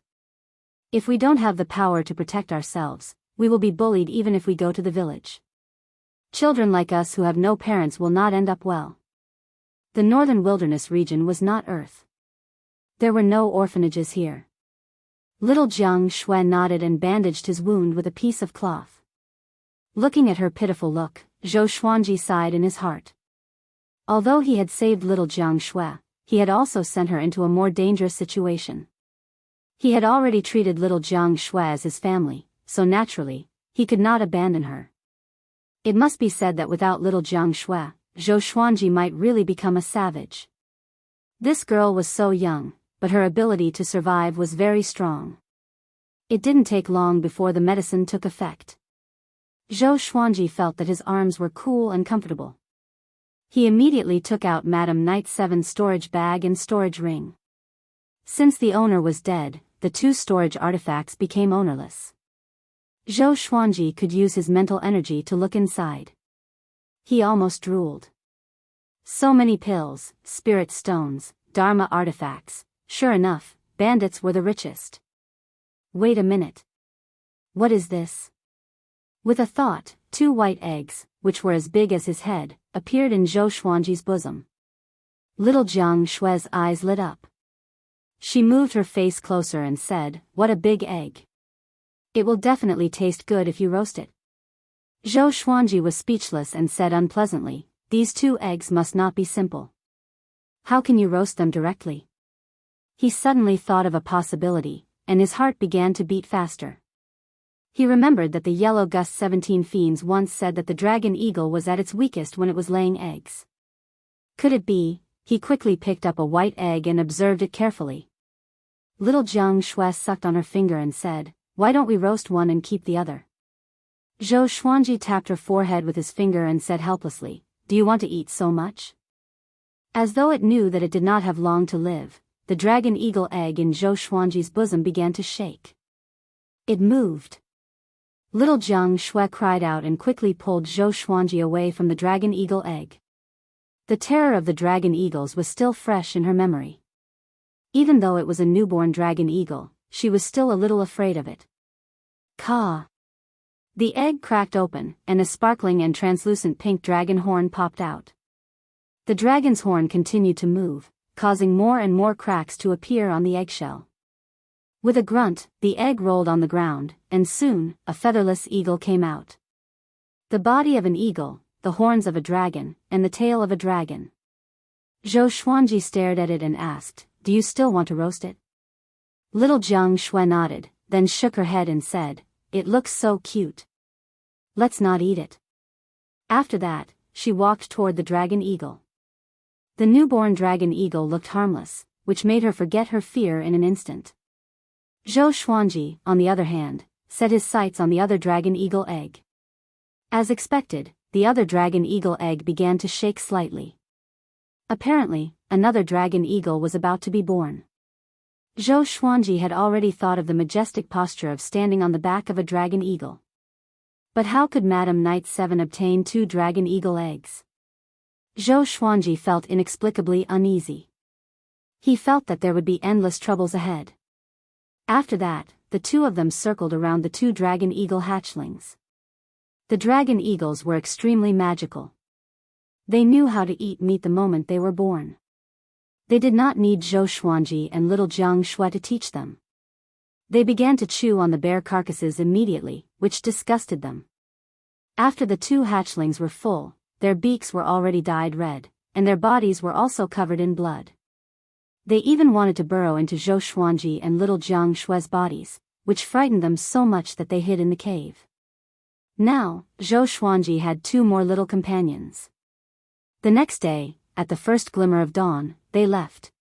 If we don't have the power to protect ourselves, we will be bullied even if we go to the village. Children like us who have no parents will not end up well. The northern wilderness region was not Earth. There were no orphanages here. Little Jianghu nodded and bandaged his wound with a piece of cloth. Looking at her pitiful look, Zhou Xuanji sighed in his heart. Although he had saved little Jianghu, he had also sent her into a more dangerous situation. He had already treated little Jianghu as his family, so naturally, he could not abandon her. It must be said that without little Jianghu, Zhou Xuanji might really become a savage. This girl was so young, but her ability to survive was very strong. It didn't take long before the medicine took effect. Zhou Xuanji felt that his arms were cool and comfortable. He immediately took out Madame Knight 7's storage bag and storage ring. Since the owner was dead, the two storage artifacts became ownerless. Zhou Xuanji could use his mental energy to look inside. He almost drooled. So many pills, spirit stones, dharma artifacts. Sure enough, bandits were the richest. Wait a minute. What is this? With a thought, 2 white eggs, which were as big as his head, appeared in Zhou Xuanji's bosom. Little Jianghu's eyes lit up. She moved her face closer and said, "What a big egg. It will definitely taste good if you roast it." Zhou Xuanji was speechless and said unpleasantly, "These 2 eggs must not be simple. How can you roast them directly?" He suddenly thought of a possibility, and his heart began to beat faster. He remembered that the yellow Gust 17 fiends once said that the dragon eagle was at its weakest when it was laying eggs. Could it be? He quickly picked up a white egg and observed it carefully. Little Jianghu sucked on her finger and said, "Why don't we roast one and keep the other?" Zhou Xuanji tapped her forehead with his finger and said helplessly, "Do you want to eat so much?" As though it knew that it did not have long to live, the dragon eagle egg in Zhou Xuanji's bosom began to shake. It moved. Little Jianghu cried out and quickly pulled Zhou Xuanji away from the dragon eagle egg. The terror of the dragon eagles was still fresh in her memory. Even though it was a newborn dragon eagle, she was still a little afraid of it. Caw! The egg cracked open, and a sparkling and translucent pink dragon horn popped out. The dragon's horn continued to move, causing more and more cracks to appear on the eggshell. With a grunt, the egg rolled on the ground, and soon, a featherless eagle came out. The body of an eagle, the horns of a dragon, and the tail of a dragon. Zhou Xuanji stared at it and asked, "Do you still want to roast it?" Little Jianghu nodded, then shook her head and said, "It looks so cute. Let's not eat it." After that, she walked toward the dragon eagle. The newborn dragon eagle looked harmless, which made her forget her fear in an instant. Zhou Xuanji, on the other hand, set his sights on the other dragon eagle egg. As expected, the other dragon eagle egg began to shake slightly. Apparently, another dragon eagle was about to be born. Zhou Xuanji had already thought of the majestic posture of standing on the back of a dragon eagle. But how could Madame Knight 7 obtain 2 dragon eagle eggs? Zhou Xuanji felt inexplicably uneasy. He felt that there would be endless troubles ahead. After that, the 2 of them circled around the 2 dragon eagle hatchlings. The dragon eagles were extremely magical. They knew how to eat meat the moment they were born. They did not need Zhou Xuanji and little Jianghu to teach them. They began to chew on the bare carcasses immediately, which disgusted them. After the 2 hatchlings were full, their beaks were already dyed red, and their bodies were also covered in blood. They even wanted to burrow into Zhou Xuanji and little Jianghu's bodies, which frightened them so much that they hid in the cave. Now, Zhou Xuanji had 2 more little companions. The next day, at the first glimmer of dawn, they left.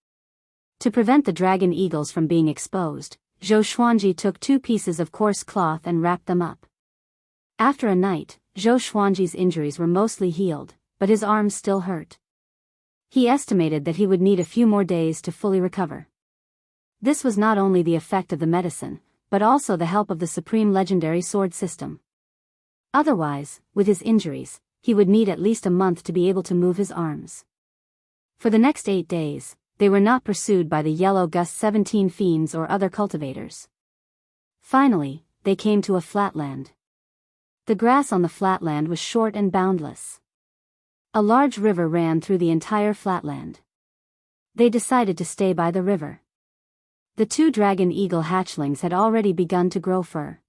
To prevent the dragon eagles from being exposed, Zhou Xuanji took 2 pieces of coarse cloth and wrapped them up. After a night, Zhou Xuanji's injuries were mostly healed, but his arms still hurt. He estimated that he would need a few more days to fully recover. This was not only the effect of the medicine, but also the help of the supreme legendary sword system. Otherwise, with his injuries, he would need at least a month to be able to move his arms. For the next 8 days, they were not pursued by the yellow Gust 17 fiends or other cultivators. Finally, they came to a flatland. The grass on the flatland was short and boundless. A large river ran through the entire flatland. They decided to stay by the river. The 2 dragon eagle hatchlings had already begun to grow fur.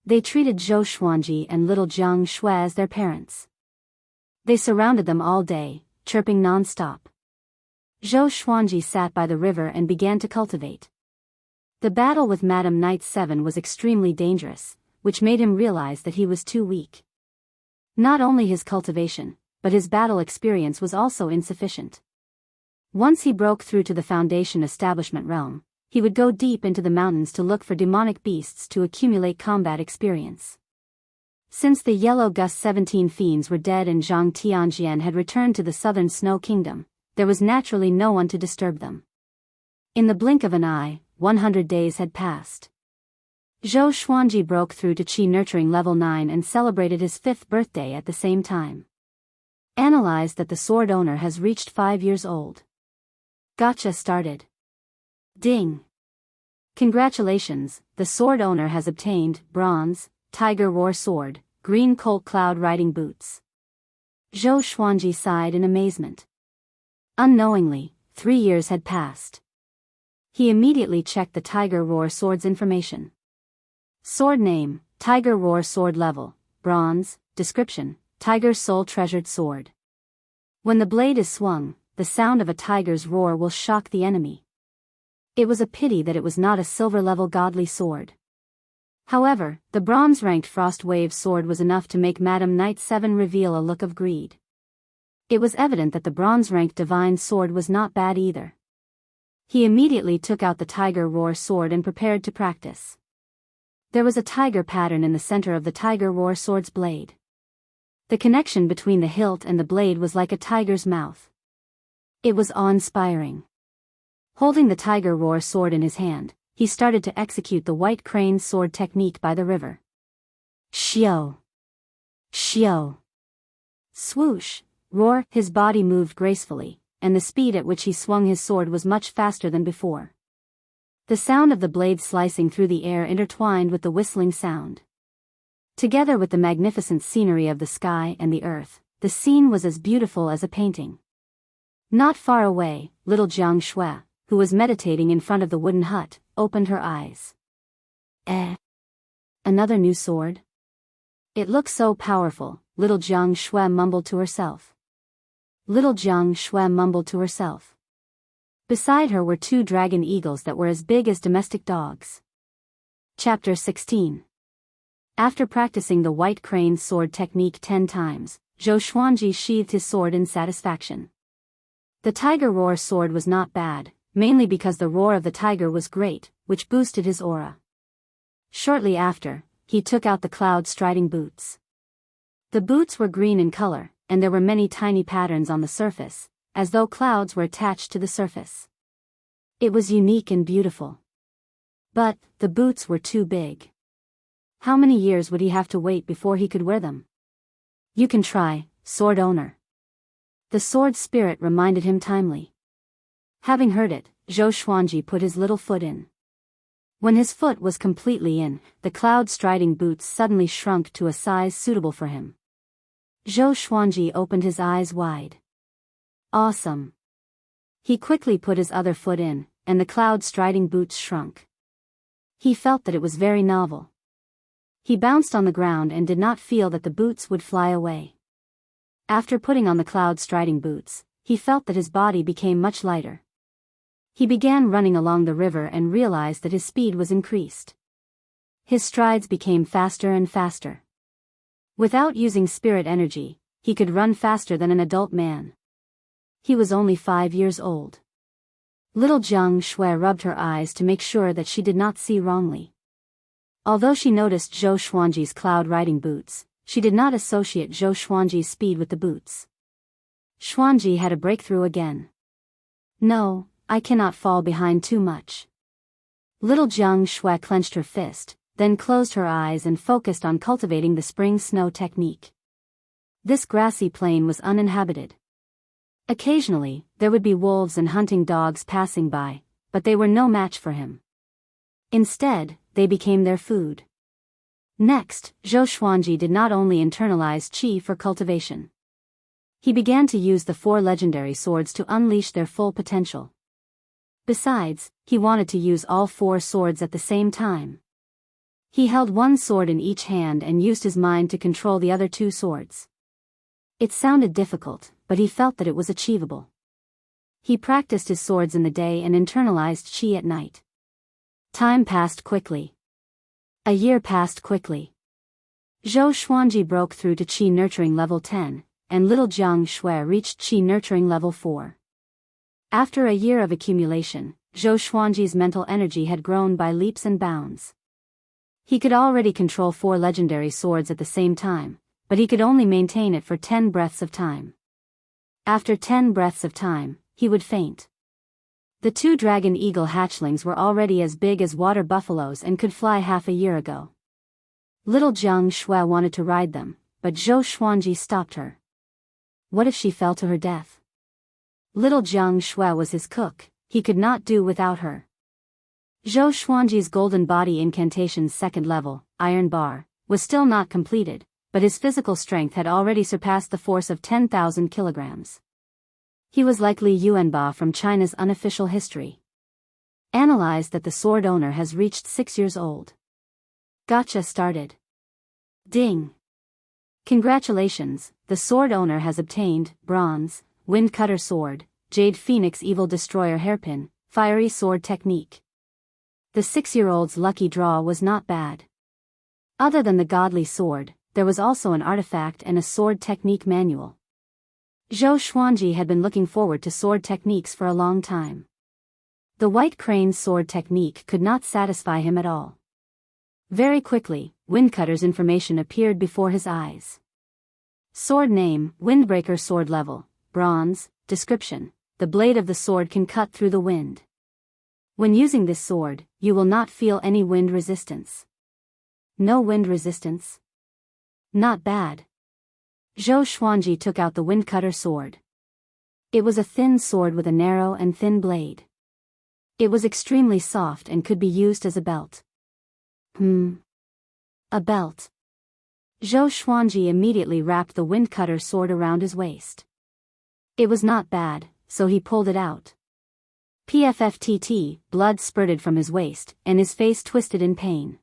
They treated Zhou Xuanji and little Jiang Shui as their parents. They surrounded them all day, chirping non-stop. Zhou Xuanji sat by the river and began to cultivate. The battle with Madame Knight 7 was extremely dangerous, which made him realize that he was too weak. Not only his cultivation, but his battle experience was also insufficient. Once he broke through to the Foundation establishment realm, he would go deep into the mountains to look for demonic beasts to accumulate combat experience. Since the Yellow Gust 17 fiends were dead and Zhang Tianjian had returned to the southern Snow Kingdom, there was naturally no one to disturb them. In the blink of an eye, 100 days had passed. Zhou Xuanji broke through to Qi Nurturing level 9 and celebrated his 5th birthday at the same time. Analyzed that the sword owner has reached 5 years old. Gotcha started. Ding. Congratulations, the sword owner has obtained bronze, tiger roar sword, green colt cloud riding boots. Zhou Xuanji sighed in amazement. Unknowingly, 3 years had passed. He immediately checked the tiger roar sword's information. Sword name, tiger roar sword level, bronze, description, tiger soul treasured sword. When the blade is swung, the sound of a tiger's roar will shock the enemy. It was a pity that it was not a silver-level godly sword. However, the bronze-ranked Frost Wave sword was enough to make Madame Knight 7 reveal a look of greed. It was evident that the bronze-ranked divine sword was not bad either. He immediately took out the tiger roar sword and prepared to practice. There was a tiger pattern in the center of the tiger roar sword's blade. The connection between the hilt and the blade was like a tiger's mouth. It was awe-inspiring. Holding the tiger roar sword in his hand, he started to execute the white crane sword technique by the river. Xiao! Xiao! Swoosh! Roar! His body moved gracefully, and the speed at which he swung his sword was much faster than before. The sound of the blade slicing through the air intertwined with the whistling sound. Together with the magnificent scenery of the sky and the earth, the scene was as beautiful as a painting. Not far away, little Jiang Shui, who was meditating in front of the wooden hut, opened her eyes. Another new sword? It looks so powerful, little Jiang Shui mumbled to herself. Little Jiang Shui mumbled to herself. Beside her were 2 dragon eagles that were as big as domestic dogs. Chapter 16. After practicing the white crane sword technique 10 times, Zhou Xuanji sheathed his sword in satisfaction. The tiger roar sword was not bad, mainly because the roar of the tiger was great, which boosted his aura. Shortly after, he took out the cloud striding boots. The boots were green in color, and there were many tiny patterns on the surface, as though clouds were attached to the surface. It was unique and beautiful. But, the boots were too big. How many years would he have to wait before he could wear them? You can try, sword owner. The sword spirit reminded him timely. Having heard it, Zhou Xuanji put his little foot in. When his foot was completely in, the cloud-striding boots suddenly shrunk to a size suitable for him. Zhou Xuanji opened his eyes wide. Awesome. He quickly put his other foot in, and the cloud-striding boots shrunk. He felt that it was very novel. He bounced on the ground and did not feel that the boots would fly away. After putting on the cloud-striding boots, he felt that his body became much lighter. He began running along the river and realized that his speed was increased. His strides became faster and faster. Without using spirit energy, he could run faster than an adult man. He was only 5 years old. Little Jiang Shui rubbed her eyes to make sure that she did not see wrongly. Although she noticed Zhou Xuanji's cloud-riding boots, she did not associate Zhou Xuanji's speed with the boots. Xuanji had a breakthrough again. No, I cannot fall behind too much. Little Jiang Shui clenched her fist, then closed her eyes and focused on cultivating the spring snow technique. This grassy plain was uninhabited. Occasionally, there would be wolves and hunting dogs passing by, but they were no match for him. Instead, they became their food. Next, Zhou Xuanji did not only internalize qi for cultivation. He began to use the 4 legendary swords to unleash their full potential. Besides, he wanted to use all 4 swords at the same time. He held one sword in each hand and used his mind to control the other 2 swords. It sounded difficult, but he felt that it was achievable. He practiced his swords in the day and internalized qi at night. Time passed quickly. A year passed quickly. Zhou Xuanji broke through to qi nurturing level 10, and little Jiang Shui reached qi nurturing level 4. After a year of accumulation, Zhou Xuanji's mental energy had grown by leaps and bounds. He could already control 4 legendary swords at the same time, but he could only maintain it for 10 breaths of time. After 10 breaths of time, he would faint. The 2 dragon eagle hatchlings were already as big as water buffaloes and could fly half a year ago. Little Jiang Shui wanted to ride them, but Zhou Xuanji stopped her. What if she fell to her death? Little Jiang Shui was his cook, he could not do without her. Zhou Xuanji's golden body incantation's 2nd level, iron bar, was still not completed, but his physical strength had already surpassed the force of 10,000 kilograms. He was like Li Yuanba from China's unofficial history. Analyzed that the sword owner has reached 6 years old. Gotcha started. Ding. Congratulations, the sword owner has obtained, bronze, wind cutter sword, jade phoenix evil destroyer hairpin, fiery sword technique. The 6-year-old's lucky draw was not bad. Other than the godly sword, there was also an artifact and a sword technique manual. Zhou Xuanji had been looking forward to sword techniques for a long time. The white crane's sword technique could not satisfy him at all. Very quickly, Windcutter's information appeared before his eyes. Sword name, Windbreaker sword level, bronze, description, the blade of the sword can cut through the wind. When using this sword, you will not feel any wind resistance. No wind resistance? Not bad. Zhou Xuanji took out the windcutter sword. It was a thin sword with a narrow and thin blade. It was extremely soft and could be used as a belt. A belt. Zhou Xuanji immediately wrapped the windcutter sword around his waist. It was not bad, so he pulled it out. PFFTT, blood spurted from his waist, and his face twisted in pain.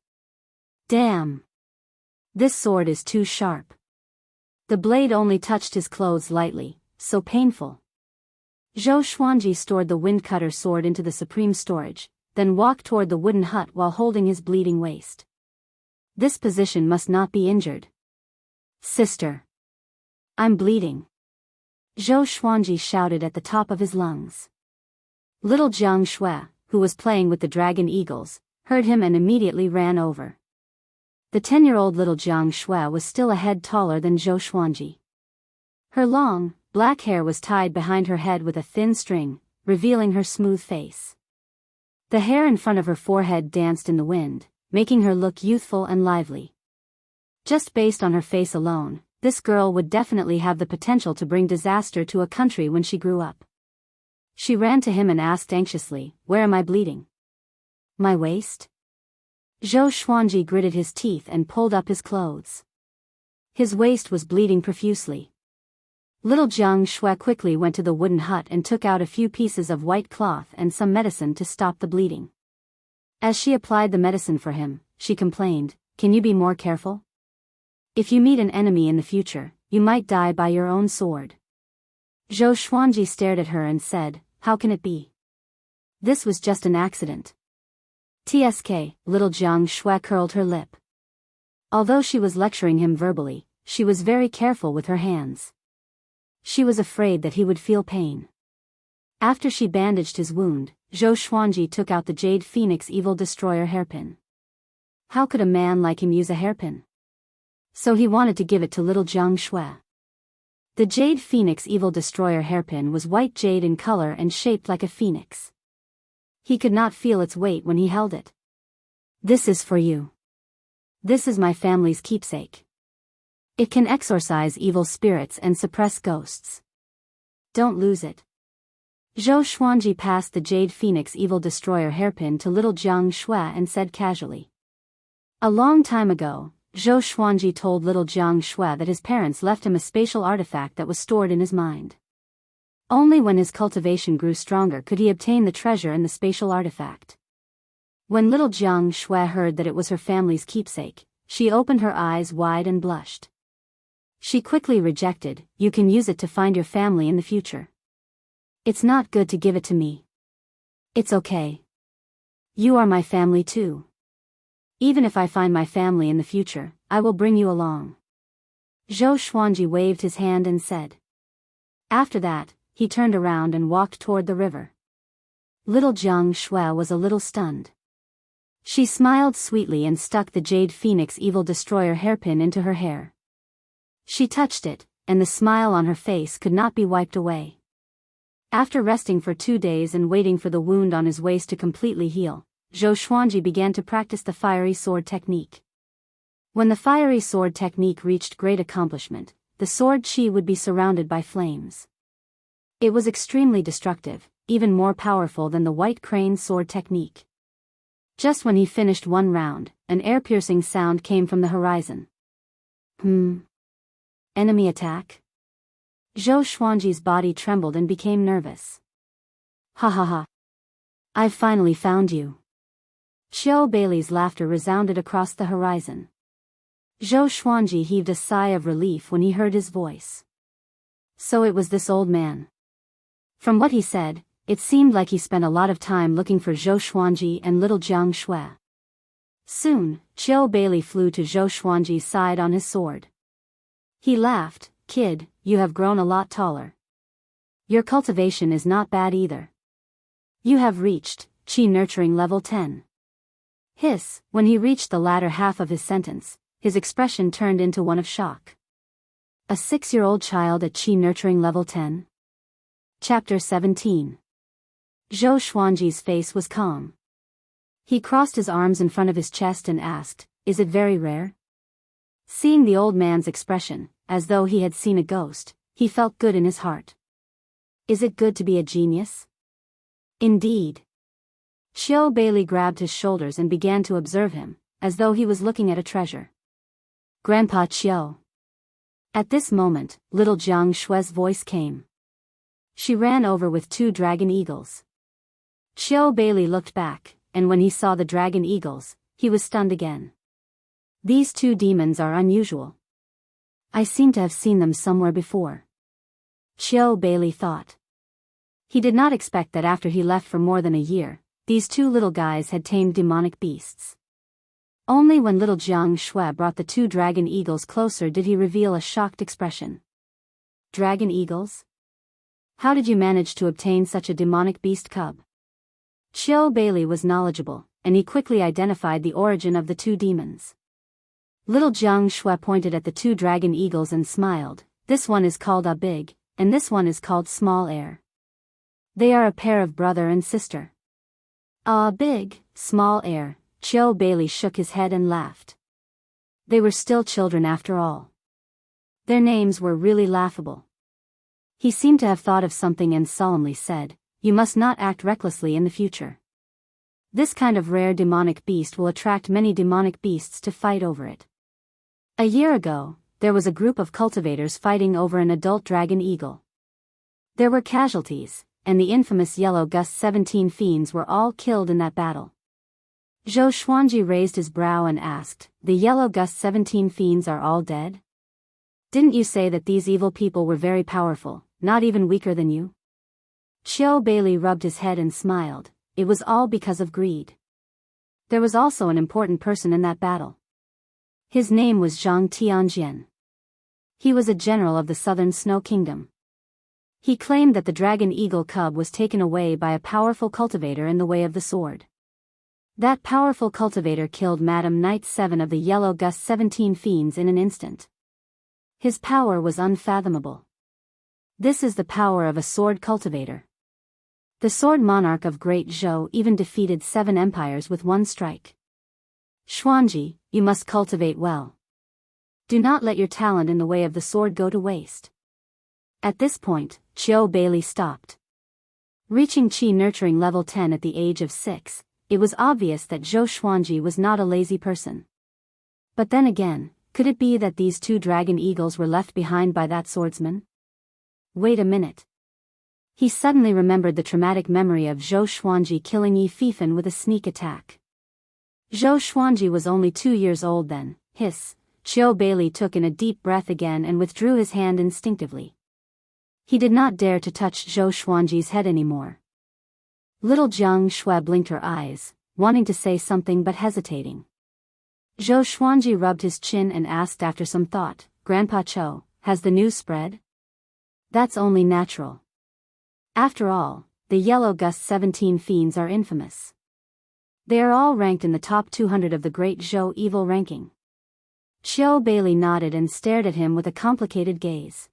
Damn! This sword is too sharp. The blade only touched his clothes lightly, so painful. Zhou Xuanji stored the windcutter sword into the supreme storage, then walked toward the wooden hut while holding his bleeding waist. This position must not be injured. Sister! I'm bleeding. Zhou Xuanji shouted at the top of his lungs. Little Jiang Shui, who was playing with the dragon eagles, heard him and immediately ran over. The 10-year-old little Jiang Shui was still a head taller than Zhou Xuanji. Her long, black hair was tied behind her head with a thin string, revealing her smooth face. The hair in front of her forehead danced in the wind, making her look youthful and lively. Just based on her face alone, this girl would definitely have the potential to bring disaster to a country when she grew up. She ran to him and asked anxiously, "Where am I bleeding?" "My waist?" Zhou Xuanji gritted his teeth and pulled up his clothes. His waist was bleeding profusely. Little Jiang Shui quickly went to the wooden hut and took out a few pieces of white cloth and some medicine to stop the bleeding. As she applied the medicine for him, she complained, "Can you be more careful? If you meet an enemy in the future, you might die by your own sword." Zhou Xuanji stared at her and said, "How can it be? This was just an accident." TSK, little Jiang Shui curled her lip. Although she was lecturing him verbally, she was very careful with her hands. She was afraid that he would feel pain. After she bandaged his wound, Zhou Xuanji took out the Jade Phoenix Evil Destroyer hairpin. How could a man like him use a hairpin? So he wanted to give it to little Jiang Shui. The Jade Phoenix Evil Destroyer hairpin was white jade in color and shaped like a phoenix. He could not feel its weight when he held it. "This is for you. This is my family's keepsake. It can exorcise evil spirits and suppress ghosts. Don't lose it." Zhou Xuanji passed the Jade Phoenix Evil Destroyer hairpin to little Jiang Shui and said casually. A long time ago, Zhou Xuanji told little Jiang Shui that his parents left him a spatial artifact that was stored in his mind. Only when his cultivation grew stronger could he obtain the treasure and the spatial artifact. When little Jiang Shui heard that it was her family's keepsake, she opened her eyes wide and blushed. She quickly rejected, "You can use it to find your family in the future. It's not good to give it to me. It's okay. You are my family too. Even if I find my family in the future, I will bring you along." Zhou Xuanji waved his hand and said. After that, he turned around and walked toward the river. Little Jiang Shui was a little stunned. She smiled sweetly and stuck the Jade Phoenix Evil Destroyer hairpin into her hair. She touched it, and the smile on her face could not be wiped away. After resting for 2 days and waiting for the wound on his waist to completely heal, Zhou Xuanji began to practice the fiery sword technique. When the fiery sword technique reached great accomplishment, the sword chi would be surrounded by flames. It was extremely destructive, even more powerful than the white crane sword technique. Just when he finished one round, an air-piercing sound came from the horizon. Enemy attack? Zhou Xuanji's body trembled and became nervous. Ha ha ha. I've finally found you. Xiao Bailey's laughter resounded across the horizon. Zhou Xuanji heaved a sigh of relief when he heard his voice. So it was this old man. From what he said, it seemed like he spent a lot of time looking for Zhou Xuanji and little Jiang Shui. Soon, Xiao Bailey flew to Zhou Xuanji's side on his sword. He laughed, "Kid, you have grown a lot taller. Your cultivation is not bad either. You have reached Qi Nurturing level 10. Hiss, when he reached the latter half of his sentence, his expression turned into one of shock. A 6-year-old child at Qi Nurturing level 10? Chapter 17. Zhou Xuanji's face was calm. He crossed his arms in front of his chest and asked, "Is it very rare?" Seeing the old man's expression, as though he had seen a ghost, he felt good in his heart. Is it good to be a genius? Indeed. Xiao Bailey grabbed his shoulders and began to observe him, as though he was looking at a treasure. Grandpa Xiao. At this moment, little Jiang Shui's voice came. She ran over with 2 dragon eagles. Xiao Bailey looked back, and when he saw the dragon eagles, he was stunned again. These 2 demons are unusual. I seem to have seen them somewhere before. Xiao Bailey thought. He did not expect that after he left for more than a year, these 2 little guys had tamed demonic beasts. Only when little Jiang Shui brought the 2 dragon eagles closer did he reveal a shocked expression. Dragon eagles? How did you manage to obtain such a demonic beast cub? Xiao Bailey was knowledgeable, and he quickly identified the origin of the 2 demons. Little Jiang Shui pointed at the 2 dragon eagles and smiled. This one is called a big, and this one is called small air. They are a pair of brother and sister. Big, small air. Xiao Bailey shook his head and laughed. They were still children after all. Their names were really laughable. He seemed to have thought of something and solemnly said, "You must not act recklessly in the future. This kind of rare demonic beast will attract many demonic beasts to fight over it." A year ago, there was a group of cultivators fighting over an adult dragon eagle. There were casualties, and the infamous Yellow Gust 17 fiends were all killed in that battle. Zhou Xuanji raised his brow and asked, "The Yellow Gust 17 fiends are all dead? Didn't you say that these evil people were very powerful, not even weaker than you?" Xiao Bailey rubbed his head and smiled. It was all because of greed. There was also an important person in that battle. His name was Zhang Tianjian. He was a general of the Southern Snow Kingdom. He claimed that the dragon eagle cub was taken away by a powerful cultivator in the way of the sword. That powerful cultivator killed Madam Knight 7 of the Yellow Gust 17 fiends in an instant. His power was unfathomable. This is the power of a sword cultivator. The sword monarch of Great Zhou even defeated 7 empires with one strike. Xuanji, you must cultivate well. Do not let your talent in the way of the sword go to waste. At this point, Xiao Bailey stopped. Reaching Qi Nurturing level 10 at the age of 6, it was obvious that Zhou Xuanji was not a lazy person. But then again, could it be that these two dragon eagles were left behind by that swordsman? Wait a minute. He suddenly remembered the traumatic memory of Zhou Xuanji killing Yi Fifan with a sneak attack. Zhou Xuanji was only 2 years old then. Hiss. Qiu Beili took in a deep breath again and withdrew his hand instinctively. He did not dare to touch Zhou Xuanji's head anymore. Little Jiang Shui blinked her eyes, wanting to say something but hesitating. Zhou Xuanji rubbed his chin and asked after some thought, "Grandpa Chou, has the news spread?" "That's only natural. After all, the Yellow Gust 17 fiends are infamous. They are all ranked in the top 200 of the Great Zhou Evil ranking." Qiu Beili nodded and stared at him with a complicated gaze.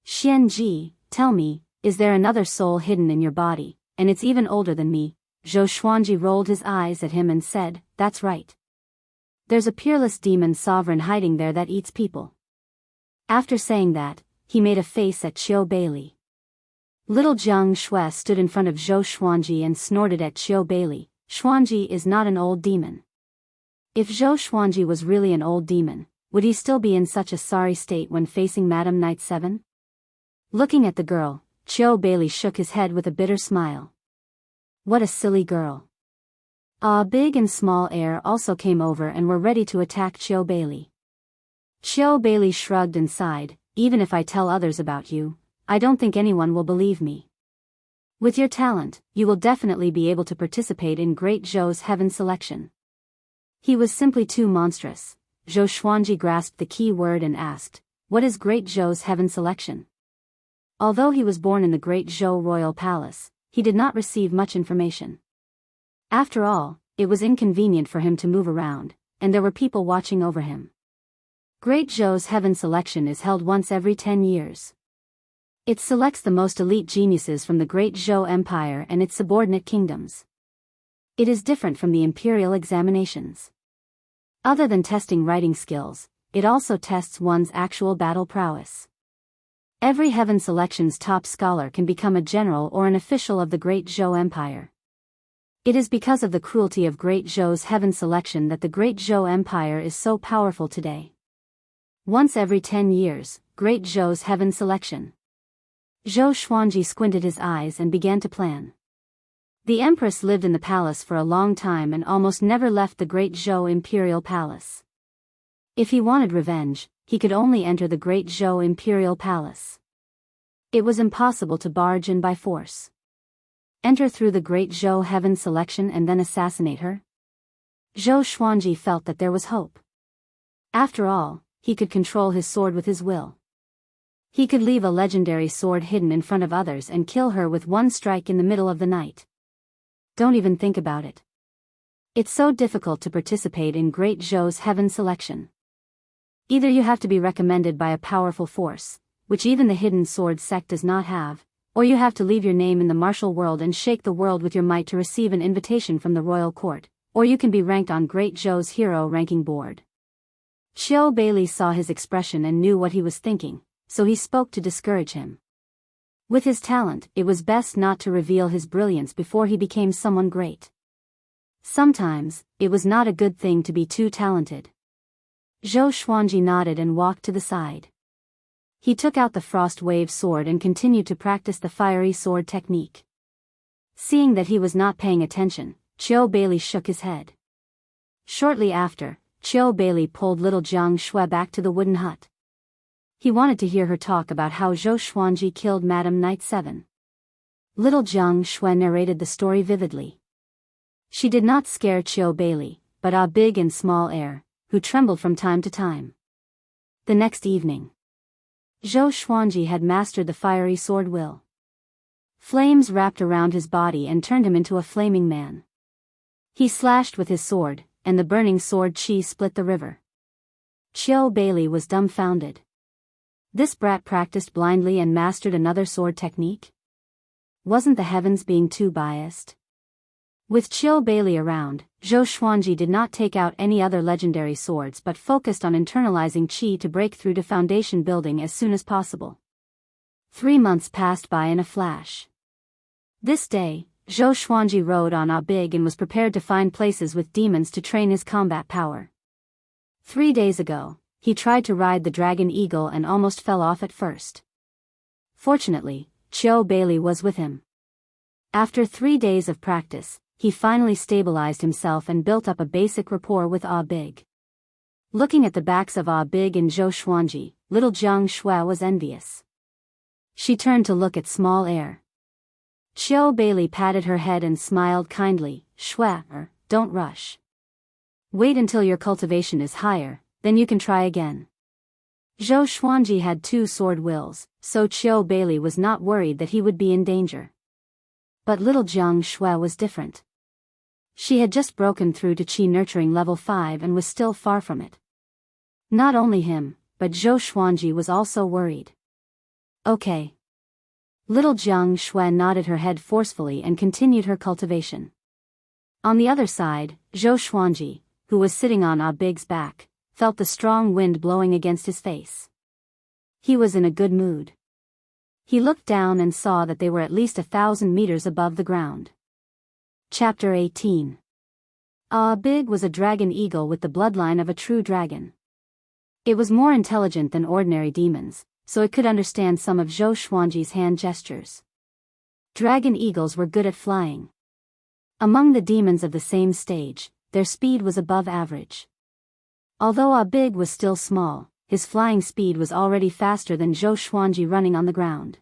"Xianji, tell me, is there another soul hidden in your body, and it's even older than me?" Zhou Xuanji rolled his eyes at him and said, "That's right. There's a peerless demon sovereign hiding there that eats people." After saying that, he made a face at Qiu Beili. Little Jiang Shui stood in front of Zhou Xuanji and snorted at Qiu Beili. "Xuanji is not an old demon. If Zhou Xuanji was really an old demon, would he still be in such a sorry state when facing Madam Knight 7? Looking at the girl, Qiu Beili shook his head with a bitter smile. What a silly girl. Big and Small Air also came over and were ready to attack Qiu Beili. Qiu Beili shrugged and sighed, "Even if I tell others about you, I don't think anyone will believe me. With your talent, you will definitely be able to participate in Great Zhou's heaven selection." He was simply too monstrous. Zhou Xuanji grasped the key word and asked, "What is Great Zhou's heaven selection?" Although he was born in the Great Zhou royal palace, he did not receive much information. After all, it was inconvenient for him to move around, and there were people watching over him. Great Zhou's heaven selection is held once every 10 years. It selects the most elite geniuses from the Great Zhou Empire and its subordinate kingdoms. It is different from the imperial examinations. Other than testing writing skills, it also tests one's actual battle prowess. Every heaven selection's top scholar can become a general or an official of the Great Zhou Empire. It is because of the cruelty of Great Zhou's heaven selection that the Great Zhou Empire is so powerful today. Once every 10 years, Great Zhou's heaven selection. Zhou Xuanji squinted his eyes and began to plan. The Empress lived in the palace for a long time and almost never left the Great Zhou Imperial Palace. If he wanted revenge, he could only enter the Great Zhou Imperial Palace. It was impossible to barge in by force. Enter through the Great Zhou heaven selection and then assassinate her? Zhou Xuanji felt that there was hope. After all, he could control his sword with his will. He could leave a legendary sword hidden in front of others and kill her with one strike in the middle of the night. Don't even think about it. It's so difficult to participate in Great Zhou's heaven selection. Either you have to be recommended by a powerful force, which even the hidden sword sect does not have, or you have to leave your name in the martial world and shake the world with your might to receive an invitation from the royal court, or you can be ranked on Great Zhou's hero ranking board. Qiu Beili saw his expression and knew what he was thinking, so he spoke to discourage him. With his talent, it was best not to reveal his brilliance before he became someone great. Sometimes, it was not a good thing to be too talented. Zhou Xuanji nodded and walked to the side. He took out the Frost Wave sword and continued to practice the fiery sword technique. Seeing that he was not paying attention, Qiu Beili shook his head. Shortly after, Qiu Beili pulled little Jiang Shui back to the wooden hut. He wanted to hear her talk about how Zhou Xuanji killed Madam Knight 7. Little Jiang Shui narrated the story vividly. She did not scare Qiu Beili, but Big and Small Air, who trembled from time to time. The next evening, Zhou Xuanji had mastered the fiery sword will. Flames wrapped around his body and turned him into a flaming man. He slashed with his sword, and the burning sword chi split the river. Qiu Beili was dumbfounded. This brat practiced blindly and mastered another sword technique? Wasn't the heavens being too biased? With Qiu Beili around, Zhou Xuanji did not take out any other legendary swords but focused on internalizing qi to break through to foundation building as soon as possible. 3 months passed by in a flash. This day, Zhou Xuanji rode on Big and was prepared to find places with demons to train his combat power. 3 days ago, he tried to ride the dragon eagle and almost fell off at first. Fortunately, Chiu Bailey was with him. After 3 days of practice, he finally stabilized himself and built up a basic rapport with Ah Big. Looking at the backs of Ah Big and Zhou Xuanji, little Jiang Shui was envious. She turned to look at small air. Chiu Bailey patted her head and smiled kindly. Shui, don't rush. Wait until your cultivation is higher, then you can try again. Zhou Xuanji had 2 sword wills, so Chiu Bailey was not worried that he would be in danger. But little Jiang Shui was different. She had just broken through to Qi nurturing level 5 and was still far from it. Not only him, but Zhou Xuanji was also worried. Okay. Little Jiang Shui nodded her head forcefully and continued her cultivation. On the other side, Zhou Xuanji, who was sitting on Ah Big's back, felt the strong wind blowing against his face. He was in a good mood. He looked down and saw that they were at least 1,000 meters above the ground. Chapter 18. Ah Big was a dragon eagle with the bloodline of a true dragon. It was more intelligent than ordinary demons, so it could understand some of Zhou Xuanji's hand gestures. Dragon eagles were good at flying. Among the demons of the same stage, their speed was above average. Although Ah Big was still small, his flying speed was already faster than Zhou Xuanji running on the ground.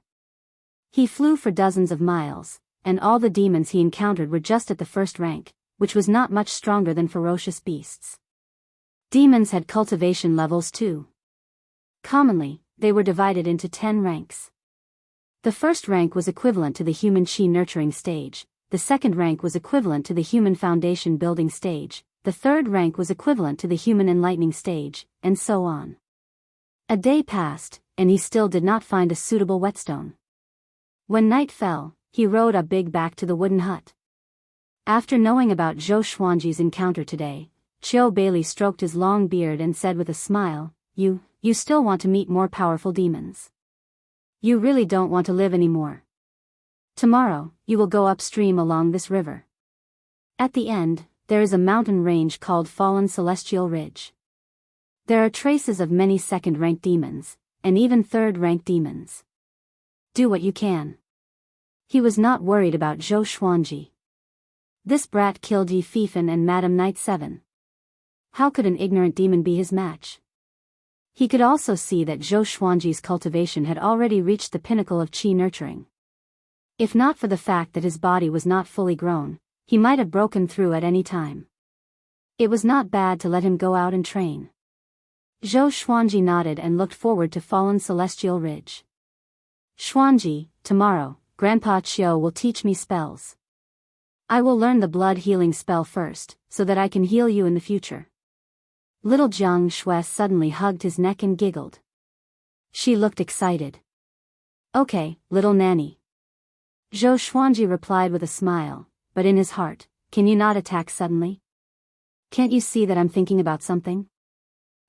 He flew for dozens of miles, and all the demons he encountered were just at the first rank, which was not much stronger than ferocious beasts. Demons had cultivation levels too. Commonly, they were divided into 10 ranks. The first rank was equivalent to the human Qi nurturing stage, the second rank was equivalent to the human foundation building stage, the third rank was equivalent to the human enlightening stage, and so on. A day passed, and he still did not find a suitable whetstone. When night fell, he rode Ah Big back to the wooden hut. After knowing about Zhou Xuanji's encounter today, Chiu Bailey stroked his long beard and said with a smile, You still want to meet more powerful demons. You really don't want to live anymore. Tomorrow, you will go upstream along this river. At the end, there is a mountain range called Fallen Celestial Ridge. There are traces of many second-rank demons, and even third-rank demons. Do what you can. He was not worried about Zhou Xuanji. This brat killed Yi Fifan and Madame Knight 7. How could an ignorant demon be his match? He could also see that Zhou Xuanji's cultivation had already reached the pinnacle of Qi nurturing. If not for the fact that his body was not fully grown, he might have broken through at any time. It was not bad to let him go out and train. Zhou Xuanji nodded and looked forward to Fallen Celestial Ridge. Xuanji, tomorrow, Grandpa Chiu will teach me spells. I will learn the blood healing spell first, so that I can heal you in the future. Little Jiang Shui suddenly hugged his neck and giggled. She looked excited. Okay, little nanny. Zhou Xuanji replied with a smile, but in his heart, can you not attack suddenly? Can't you see that I'm thinking about something?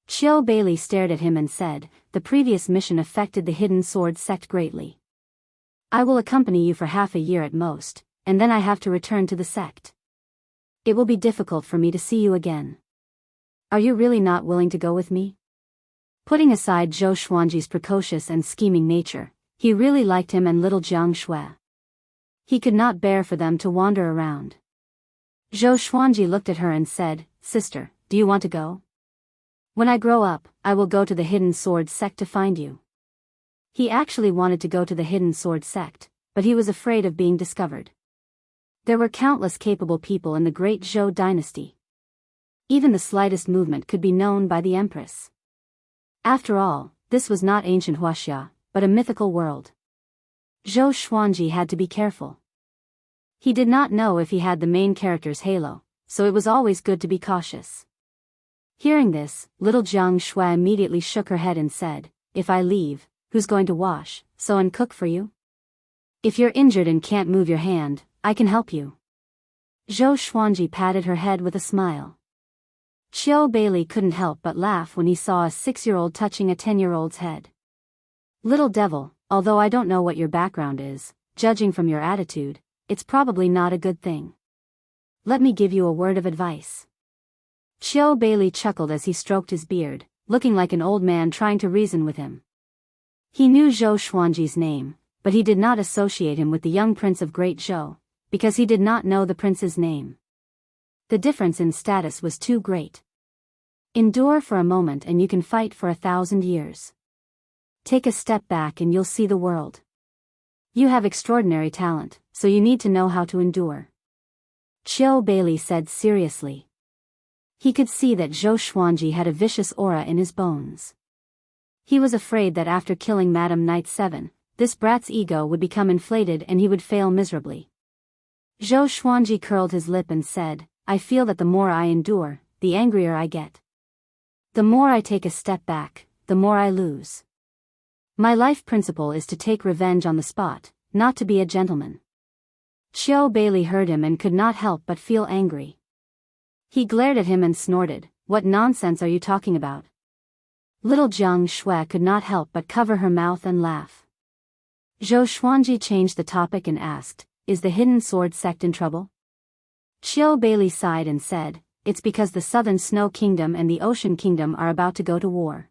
Chiu Bailey stared at him and said, the previous mission affected the Hidden Sword sect greatly. I will accompany you for half a year at most, and then I have to return to the sect. It will be difficult for me to see you again. Are you really not willing to go with me? Putting aside Zhou Xuanji's precocious and scheming nature, he really liked him and little Jiang Shui. He could not bear for them to wander around. Zhou Xuanji looked at her and said, Sister, do you want to go? When I grow up, I will go to the Hidden Sword sect to find you. He actually wanted to go to the Hidden Sword sect, but he was afraid of being discovered. There were countless capable people in the great Zhou dynasty. Even the slightest movement could be known by the Empress. After all, this was not ancient Wuxia, but a mythical world. Zhou Xuanji had to be careful. He did not know if he had the main character's halo, so it was always good to be cautious. Hearing this, little Jiang Shui immediately shook her head and said, If I leave, who's going to wash, sew and cook for you? If you're injured and can't move your hand, I can help you. Zhou Xuanji patted her head with a smile. Chiu Bailey couldn't help but laugh when he saw a 6-year-old touching a 10-year-old's head. Little devil, although I don't know what your background is, judging from your attitude, it's probably not a good thing. Let me give you a word of advice. Qiu Bailey chuckled as he stroked his beard, looking like an old man trying to reason with him. He knew Zhou Xuanji's name, but he did not associate him with the young prince of Great Zhou, because he did not know the prince's name. The difference in status was too great. Endure for a moment and you can fight for 1,000 years. Take a step back and you'll see the world. You have extraordinary talent, so you need to know how to endure. Qiu Bailey said seriously. He could see that Zhou Xuanji had a vicious aura in his bones. He was afraid that after killing Madame Knight 7, this brat's ego would become inflated and he would fail miserably. Zhou Xuanji curled his lip and said, I feel that the more I endure, the angrier I get. The more I take a step back, the more I lose. My life principle is to take revenge on the spot, not to be a gentleman. Qiu Bailey heard him and could not help but feel angry. He glared at him and snorted, What nonsense are you talking about? Little Jiang Shui could not help but cover her mouth and laugh. Zhou Xuanji changed the topic and asked, Is the Hidden Sword sect in trouble? Qiu Bailey sighed and said, It's because the Southern Snow Kingdom and the Ocean Kingdom are about to go to war.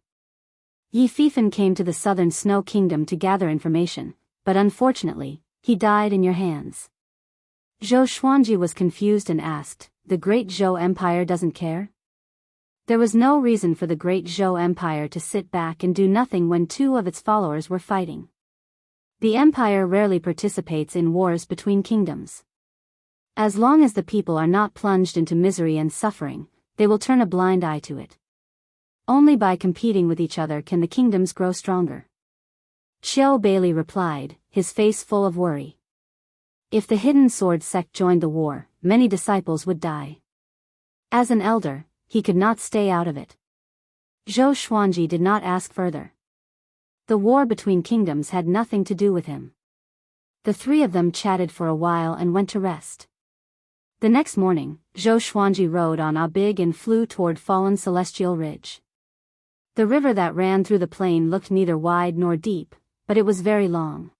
Yi Fifan came to the Southern Snow Kingdom to gather information, but unfortunately, he died in your hands. Zhou Xuanji was confused and asked, The Great Zhou Empire doesn't care? There was no reason for the Great Zhou Empire to sit back and do nothing when two of its followers were fighting. The empire rarely participates in wars between kingdoms. As long as the people are not plunged into misery and suffering, they will turn a blind eye to it. Only by competing with each other can the kingdoms grow stronger. Qiu Bailey replied, his face full of worry. If the Hidden Sword sect joined the war, many disciples would die. As an elder, he could not stay out of it. Zhou Xuanji did not ask further. The war between kingdoms had nothing to do with him. The three of them chatted for a while and went to rest. The next morning, Zhou Xuanji rode on a big and flew toward Fallen Celestial Ridge. The river that ran through the plain looked neither wide nor deep, but it was very long.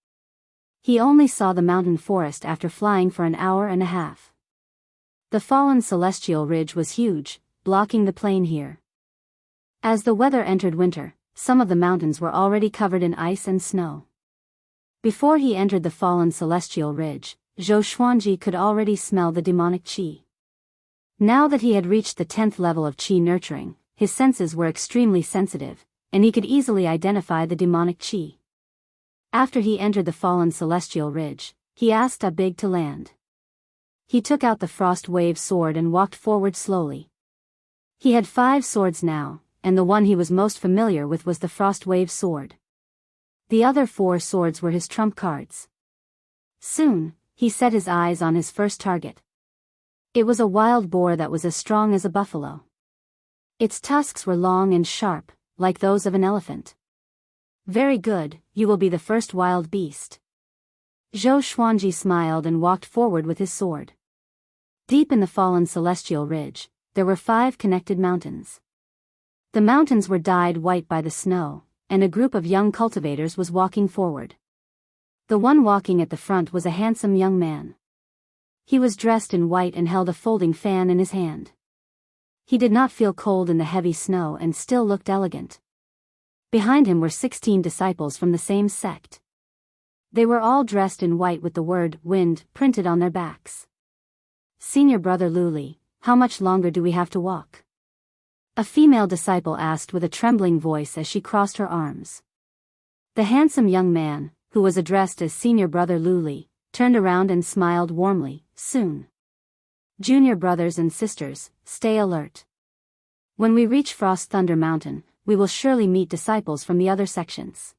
He only saw the mountain forest after flying for an hour and a half. The Fallen Celestial Ridge was huge, blocking the plain here. As the weather entered winter, some of the mountains were already covered in ice and snow. Before he entered the Fallen Celestial Ridge, Zhou Xuanji could already smell the demonic qi. Now that he had reached the 10th level of qi nurturing, his senses were extremely sensitive, and he could easily identify the demonic qi. After he entered the Fallen Celestial Ridge, he asked a big to land. He took out the Frost Wave sword and walked forward slowly. He had 5 swords now, and the one he was most familiar with was the Frost Wave sword. The other 4 swords were his trump cards. Soon, he set his eyes on his first target. It was a wild boar that was as strong as a buffalo. Its tusks were long and sharp, like those of an elephant. Very good, you will be the first wild beast. Zhou Xuanji smiled and walked forward with his sword. Deep in the Fallen Celestial Ridge, there were 5 connected mountains. The mountains were dyed white by the snow, and a group of young cultivators was walking forward. The one walking at the front was a handsome young man. He was dressed in white and held a folding fan in his hand. He did not feel cold in the heavy snow and still looked elegant. Behind him were 16 disciples from the same sect. They were all dressed in white with the word "wind" printed on their backs. Senior brother Luli, how much longer do we have to walk? A female disciple asked with a trembling voice as she crossed her arms. The handsome young man, who was addressed as Senior Brother Luli, turned around and smiled warmly, soon. Junior brothers and sisters, stay alert. When we reach Frost Thunder Mountain, we will surely meet disciples from the other sections.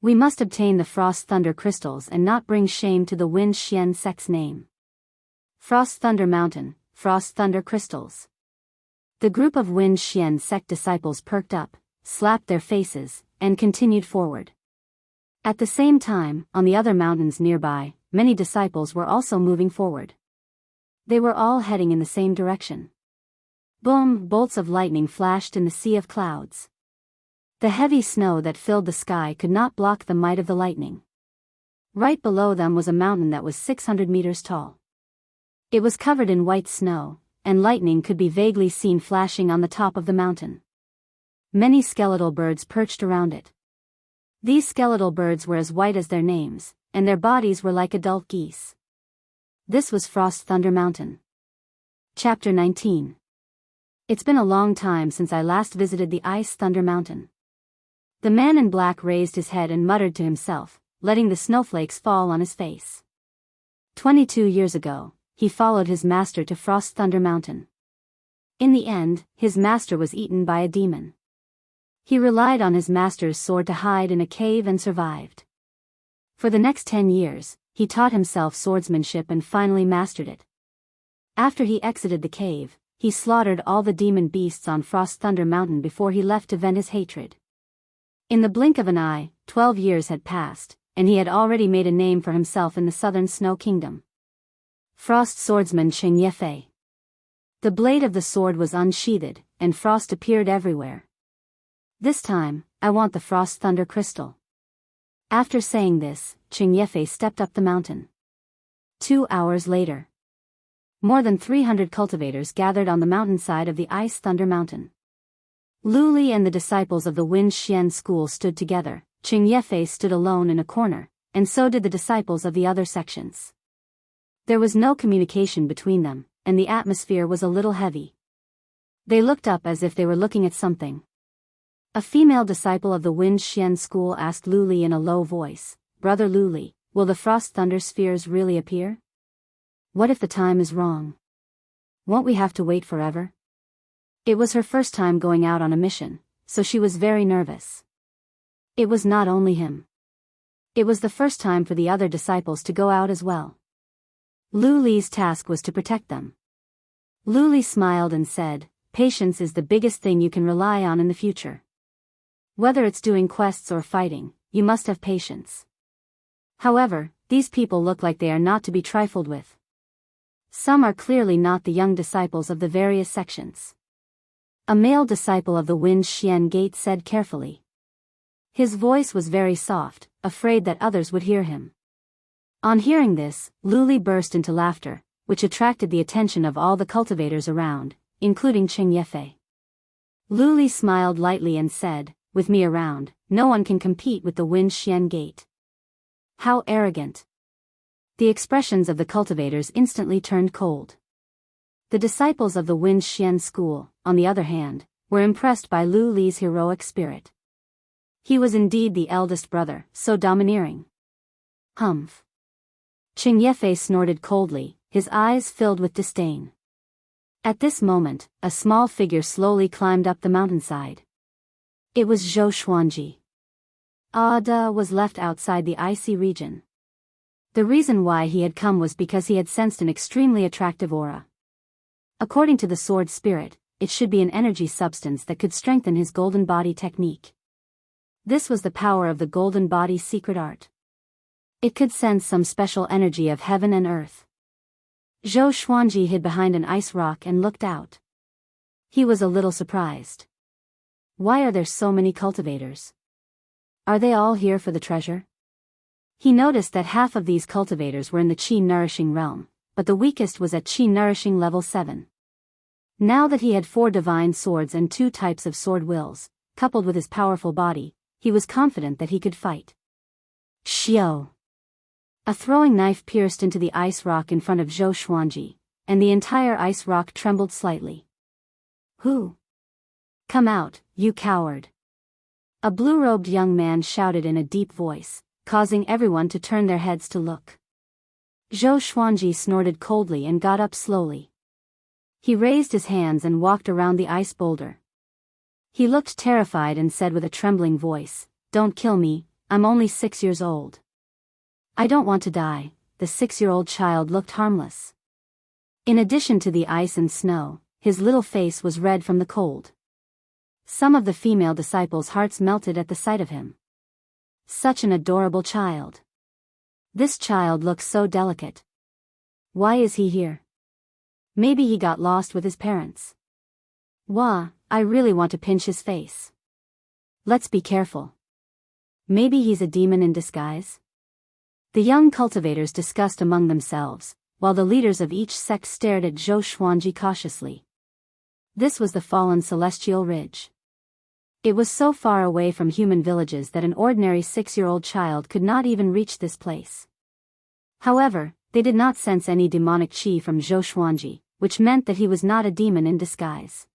We must obtain the Frost Thunder crystals and not bring shame to the Wind Xian sect's name. Frost Thunder Mountain, Frost Thunder crystals. The group of Wind Xian sect disciples perked up, slapped their faces, and continued forward. At the same time, on the other mountains nearby, many disciples were also moving forward. They were all heading in the same direction. Boom! Bolts of lightning flashed in the sea of clouds. The heavy snow that filled the sky could not block the might of the lightning. Right below them was a mountain that was 600 meters tall. It was covered in white snow, and lightning could be vaguely seen flashing on the top of the mountain. Many skeletal birds perched around it. These skeletal birds were as white as their names, and their bodies were like adult geese. This was Frost Thunder Mountain. Chapter 19. It's been a long time since I last visited the Ice Thunder Mountain. The man in black raised his head and muttered to himself, letting the snowflakes fall on his face. 22 years ago, he followed his master to Frost Thunder Mountain. In the end, his master was eaten by a demon. He relied on his master's sword to hide in a cave and survived. For the next 10 years, he taught himself swordsmanship and finally mastered it. After he exited the cave, he slaughtered all the demon beasts on Frost Thunder Mountain before he left to vent his hatred. In the blink of an eye, 12 years had passed, and he had already made a name for himself in the southern Snow Kingdom. Frost Swordsman Xianxia. The blade of the sword was unsheathed, and frost appeared everywhere. This time, I want the Frost Thunder Crystal. After saying this, Xianxia stepped up the mountain. 2 hours later. More than 300 cultivators gathered on the mountainside of the Ice Thunder Mountain. Lu Li and the disciples of the Wind Xian school stood together, Xianxia stood alone in a corner, and so did the disciples of the other sections. There was no communication between them, and the atmosphere was a little heavy. They looked up as if they were looking at something. A female disciple of the Wind Xian school asked Lu Li in a low voice, "Brother Lu Li, will the Frost Thunder spheres really appear? What if the time is wrong? Won't we have to wait forever?" It was her first time going out on a mission, so she was very nervous. It was not only him. It was the first time for the other disciples to go out as well. Lu Li's task was to protect them. Lu Li smiled and said, "Patience is the biggest thing you can rely on in the future. Whether it's doing quests or fighting, you must have patience." However, these people look like they are not to be trifled with. Some are clearly not the young disciples of the various sections. A male disciple of the Wind Xian Gate said carefully. His voice was very soft, afraid that others would hear him. On hearing this, Lu Li burst into laughter, which attracted the attention of all the cultivators around, including Xianxia. Lu Li smiled lightly and said, "With me around, no one can compete with the Wind Xian Gate." How arrogant! The expressions of the cultivators instantly turned cold. The disciples of the Wind Xian school, on the other hand, were impressed by Lu Li's heroic spirit. He was indeed the eldest brother, so domineering. Humph! Xianxia snorted coldly, his eyes filled with disdain. At this moment, a small figure slowly climbed up the mountainside. It was Zhou Xuanji. Ada was left outside the icy region. The reason why he had come was because he had sensed an extremely attractive aura. According to the sword spirit, it should be an energy substance that could strengthen his golden body technique. This was the power of the golden body's secret art. It could sense some special energy of heaven and earth. Zhou Xuanji hid behind an ice rock and looked out. He was a little surprised. Why are there so many cultivators? Are they all here for the treasure? He noticed that half of these cultivators were in the Qi Nourishing realm, but the weakest was at Qi Nourishing level 7. Now that he had 4 divine swords and 2 types of sword wills, coupled with his powerful body, he was confident that he could fight. Xiao! A throwing knife pierced into the ice rock in front of Zhou Xuanji, and the entire ice rock trembled slightly. "Who? Come out, you coward!" A blue-robed young man shouted in a deep voice, causing everyone to turn their heads to look. Zhou Xuanji snorted coldly and got up slowly. He raised his hands and walked around the ice boulder. He looked terrified and said with a trembling voice, "Don't kill me, I'm only 6 years old." "I don't want to die." The 6-year-old child looked harmless. In addition to the ice and snow, his little face was red from the cold. Some of the female disciples' hearts melted at the sight of him. Such an adorable child. This child looks so delicate. Why is he here? Maybe he got lost with his parents. Wah, I really want to pinch his face. Let's be careful. Maybe he's a demon in disguise? The young cultivators discussed among themselves, while the leaders of each sect stared at Zhou Xuanji cautiously. This was the fallen celestial ridge. It was so far away from human villages that an ordinary 6-year-old child could not even reach this place. However, they did not sense any demonic qi from Zhou Xuanji, which meant that he was not a demon in disguise.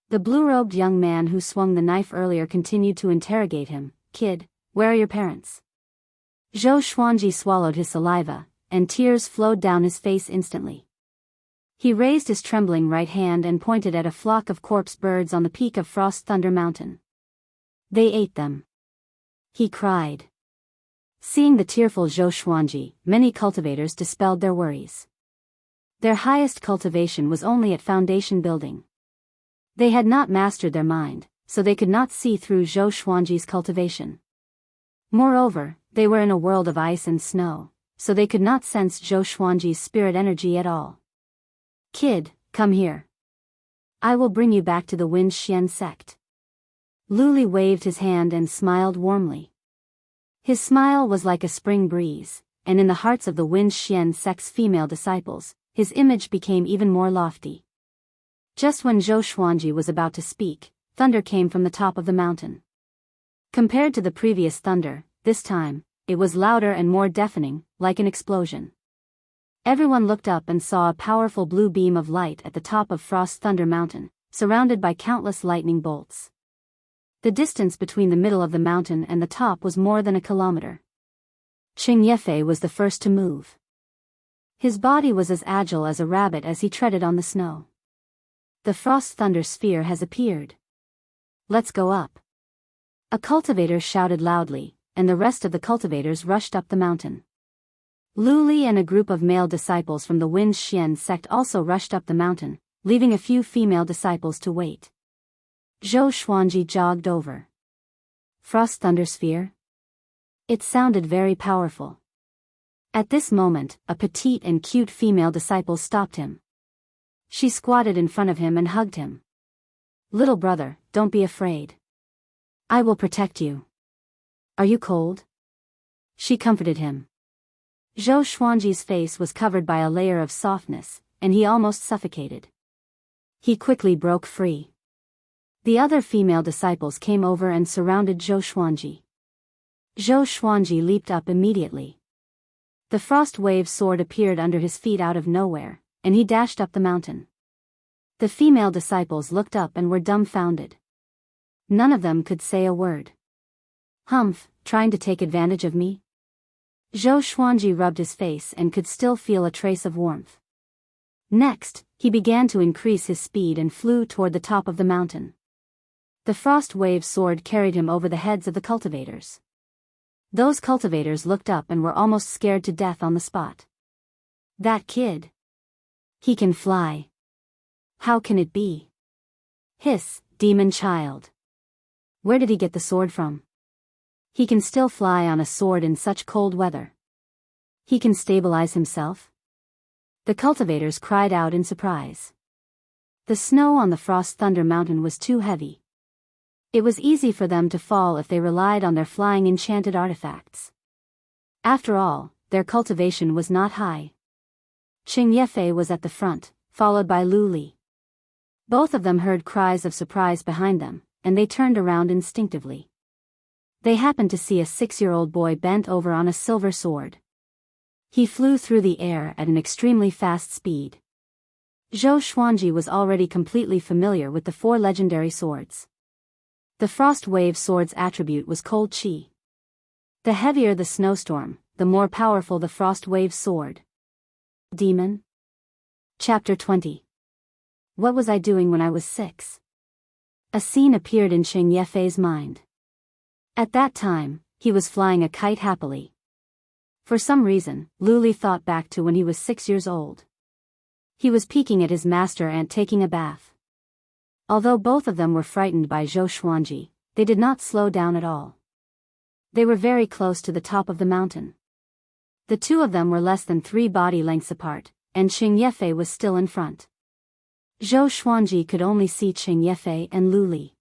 The blue-robed young man who swung the knife earlier continued to interrogate him. "Kid, where are your parents?" Zhou Xuanji swallowed his saliva, and tears flowed down his face instantly. He raised his trembling right hand and pointed at a flock of corpse birds on the peak of Frost Thunder Mountain. "They ate them," he cried. Seeing the tearful Zhou Xuanji, many cultivators dispelled their worries. Their highest cultivation was only at foundation building. They had not mastered their mind, so they could not see through Zhou Xuanji's cultivation. Moreover, they were in a world of ice and snow, so they could not sense Zhou Xuanji's spirit energy at all. "Kid, come here. I will bring you back to the Wind Xian sect." Luli waved his hand and smiled warmly. His smile was like a spring breeze, and in the hearts of the Wind Xian sect's female disciples, his image became even more lofty. Just when Zhou Xuanji was about to speak, thunder came from the top of the mountain. Compared to the previous thunder, this time, it was louder and more deafening, like an explosion. Everyone looked up and saw a powerful blue beam of light at the top of Frost Thunder Mountain, surrounded by countless lightning bolts. The distance between the middle of the mountain and the top was more than a kilometer. Qing Yefei was the first to move. His body was as agile as a rabbit as he treaded on the snow. "The Frost Thunder Sphere has appeared. Let's go up." A cultivator shouted loudly, and the rest of the cultivators rushed up the mountain. Luli and a group of male disciples from the Wind Xian sect also rushed up the mountain, leaving a few female disciples to wait. Zhou Xuanji jogged over. "Frost Thunder Sphere?" It sounded very powerful. At this moment, a petite and cute female disciple stopped him. She squatted in front of him and hugged him. "Little brother, don't be afraid. I will protect you. Are you cold?" She comforted him. Zhou Xuanji's face was covered by a layer of softness, and he almost suffocated. He quickly broke free. The other female disciples came over and surrounded Zhou Xuanji. Zhou Xuanji leaped up immediately. The frost wave sword appeared under his feet out of nowhere, and he dashed up the mountain. The female disciples looked up and were dumbfounded. None of them could say a word. "Humph, trying to take advantage of me?" Zhou Xuanji rubbed his face and could still feel a trace of warmth. Next, he began to increase his speed and flew toward the top of the mountain. The frost wave sword carried him over the heads of the cultivators. Those cultivators looked up and were almost scared to death on the spot. "That kid. He can fly. How can it be? Hiss, demon child. Where did he get the sword from? He can still fly on a sword in such cold weather. He can stabilize himself?" The cultivators cried out in surprise. The snow on the Frost Thunder Mountain was too heavy. It was easy for them to fall if they relied on their flying enchanted artifacts. After all, their cultivation was not high. Qing Yefei was at the front, followed by Lu Li. Both of them heard cries of surprise behind them, and they turned around instinctively. They happened to see a 6-year-old boy bent over on a silver sword. He flew through the air at an extremely fast speed. Zhou Xuanji was already completely familiar with the 4 legendary swords. The Frost Wave sword's attribute was Cold Qi. The heavier the snowstorm, the more powerful the Frost Wave sword. Demon? Chapter 20. What was I doing when I was 6? A scene appeared in Qing Yefei's mind. At that time, he was flying a kite happily. For some reason, Lu Li thought back to when he was 6 years old. He was peeking at his master and taking a bath. Although both of them were frightened by Zhou Xuanji, they did not slow down at all. They were very close to the top of the mountain. The two of them were less than 3 body lengths apart, and Qing Yefei was still in front. Zhou Xuanji could only see Qing Yefei and Lu Li.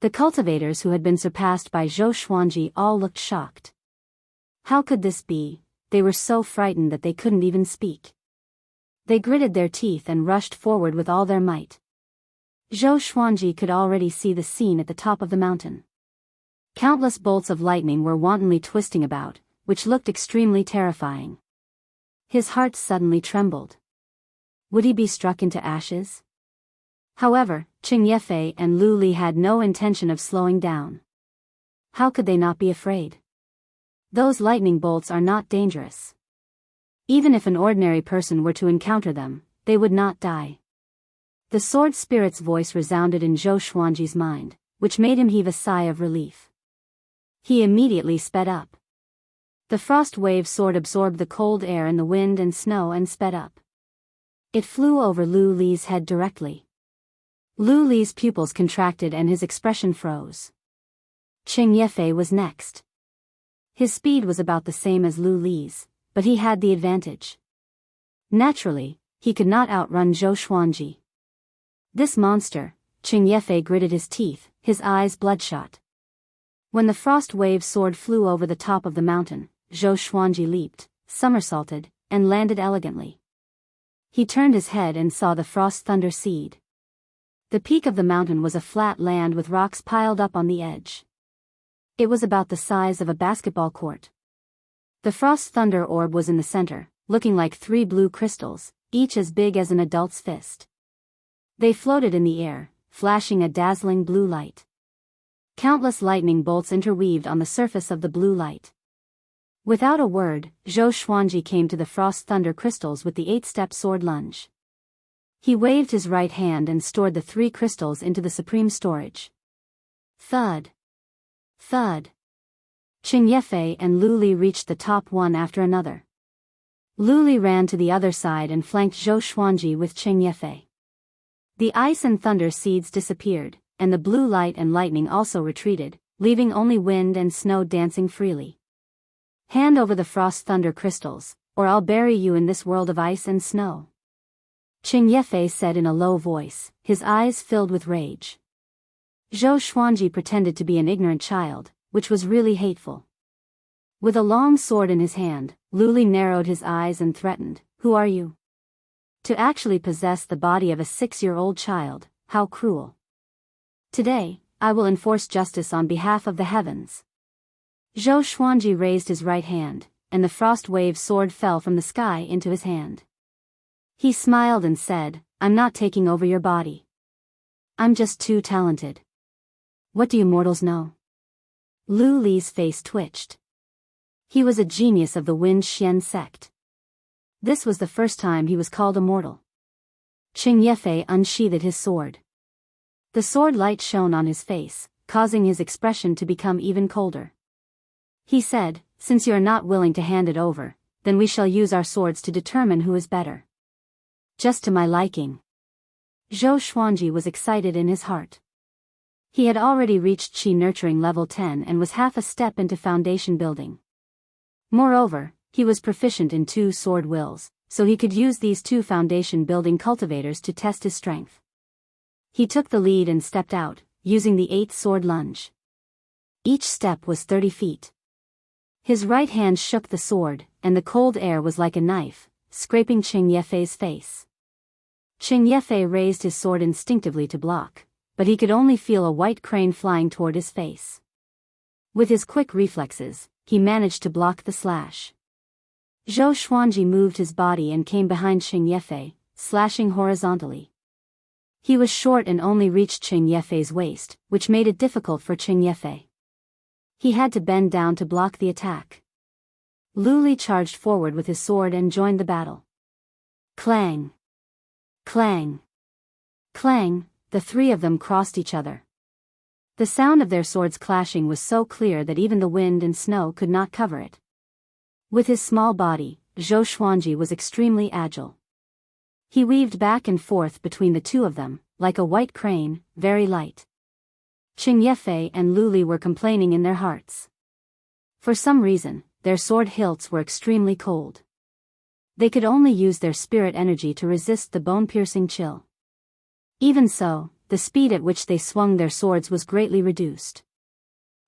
The cultivators who had been surpassed by Zhou Xuanji all looked shocked. How could this be? They were so frightened that they couldn't even speak. They gritted their teeth and rushed forward with all their might. Zhou Xuanji could already see the scene at the top of the mountain. Countless bolts of lightning were wantonly twisting about, which looked extremely terrifying. His heart suddenly trembled. Would he be struck into ashes? However, Qing Yefei and Lu Li had no intention of slowing down. How could they not be afraid? Those lightning bolts are not dangerous. Even if an ordinary person were to encounter them, they would not die. The sword spirit's voice resounded in Zhou Xuanji's mind, which made him heave a sigh of relief. He immediately sped up. The frost wave sword absorbed the cold air and the wind and snow and sped up. It flew over Lu Li's head directly. Lu Li's pupils contracted and his expression froze. Qing Yefei was next. His speed was about the same as Lu Li's, but he had the advantage. Naturally, he could not outrun Zhou Xuanji. This monster, Qing Yefei gritted his teeth, his eyes bloodshot. When the frost wave sword flew over the top of the mountain, Zhou Xuanji leaped, somersaulted, and landed elegantly. He turned his head and saw the frost thunder seed. The peak of the mountain was a flat land with rocks piled up on the edge. It was about the size of a basketball court. The frost thunder orb was in the center, looking like 3 blue crystals, each as big as an adult's fist. They floated in the air, flashing a dazzling blue light. Countless lightning bolts interweaved on the surface of the blue light. Without a word, Zhou Xuanji came to the frost thunder crystals with the 8-step sword lunge. He waved his right hand and stored the 3 crystals into the supreme storage. Thud. Thud. Qing Yefei and Lu Li reached the top one after another. Lu Li ran to the other side and flanked Zhou Xuanji with Qing Yefei. The ice and thunder seeds disappeared, and the blue light and lightning also retreated, leaving only wind and snow dancing freely. Hand over the frost thunder crystals, or I'll bury you in this world of ice and snow. Qing Yefei said in a low voice, his eyes filled with rage. Zhou Xuanji pretended to be an ignorant child, which was really hateful. With a long sword in his hand, Lu Li narrowed his eyes and threatened, "Who are you? To actually possess the body of a 6-year-old child, how cruel. Today, I will enforce justice on behalf of the heavens." Zhou Xuanji raised his right hand, and the frost wave sword fell from the sky into his hand. He smiled and said, "I'm not taking over your body. I'm just too talented. What do you mortals know?" Lu Li's face twitched. He was a genius of the Wind Xian sect. This was the first time he was called immortal. Qing Yefei unsheathed his sword. The sword light shone on his face, causing his expression to become even colder. He said, "Since you are not willing to hand it over, then we shall use our swords to determine who is better." Just to my liking. Zhou Xuanji was excited in his heart. He had already reached Qi nurturing level 10 and was half a step into foundation building. Moreover, he was proficient in 2 sword wills, so he could use these 2 foundation building cultivators to test his strength. He took the lead and stepped out, using the 8th sword lunge. Each step was 30 feet. His right hand shook the sword, and the cold air was like a knife, scraping Qing Yefei's face. Qing Yefei raised his sword instinctively to block, but he could only feel a white crane flying toward his face. With his quick reflexes, he managed to block the slash. Zhou Xuanji moved his body and came behind Qing Yefei, slashing horizontally. He was short and only reached Qing Yefei's waist, which made it difficult for Qing Yefei. He had to bend down to block the attack. Lu Li charged forward with his sword and joined the battle. Clang! Clang! Clang! The 3 of them crossed each other. The sound of their swords clashing was so clear that even the wind and snow could not cover it. With his small body, Zhou Xuanji was extremely agile. He weaved back and forth between the 2 of them, like a white crane, very light. Qing Yefei and Lu Li were complaining in their hearts. For some reason, their sword hilts were extremely cold. They could only use their spirit energy to resist the bone-piercing chill. Even so, the speed at which they swung their swords was greatly reduced.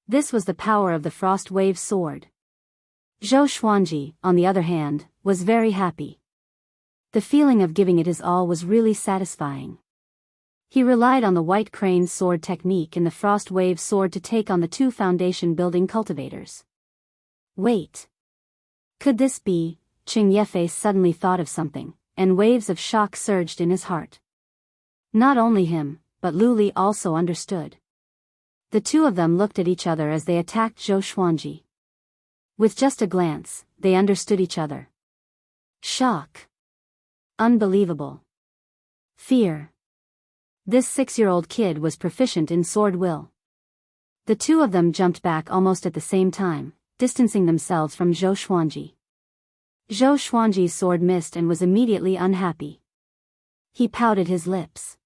This was the power of the frost wave sword. Zhou Xuanji, on the other hand, was very happy. The feeling of giving it his all was really satisfying. He relied on the White Crane's sword technique and the Frost Wave's sword to take on the two foundation-building cultivators. Wait. Could this be? Qing Yefei suddenly thought of something, and waves of shock surged in his heart. Not only him, but Lu Li also understood. The two of them looked at each other as they attacked Zhou Xuanji. With just a glance, they understood each other. Shock. Unbelievable. Fear. This 6-year-old kid was proficient in sword will. The two of them jumped back almost at the same time, distancing themselves from Zhou Xuanji. Zhou Xuanji's sword missed and was immediately unhappy. He pouted his lips.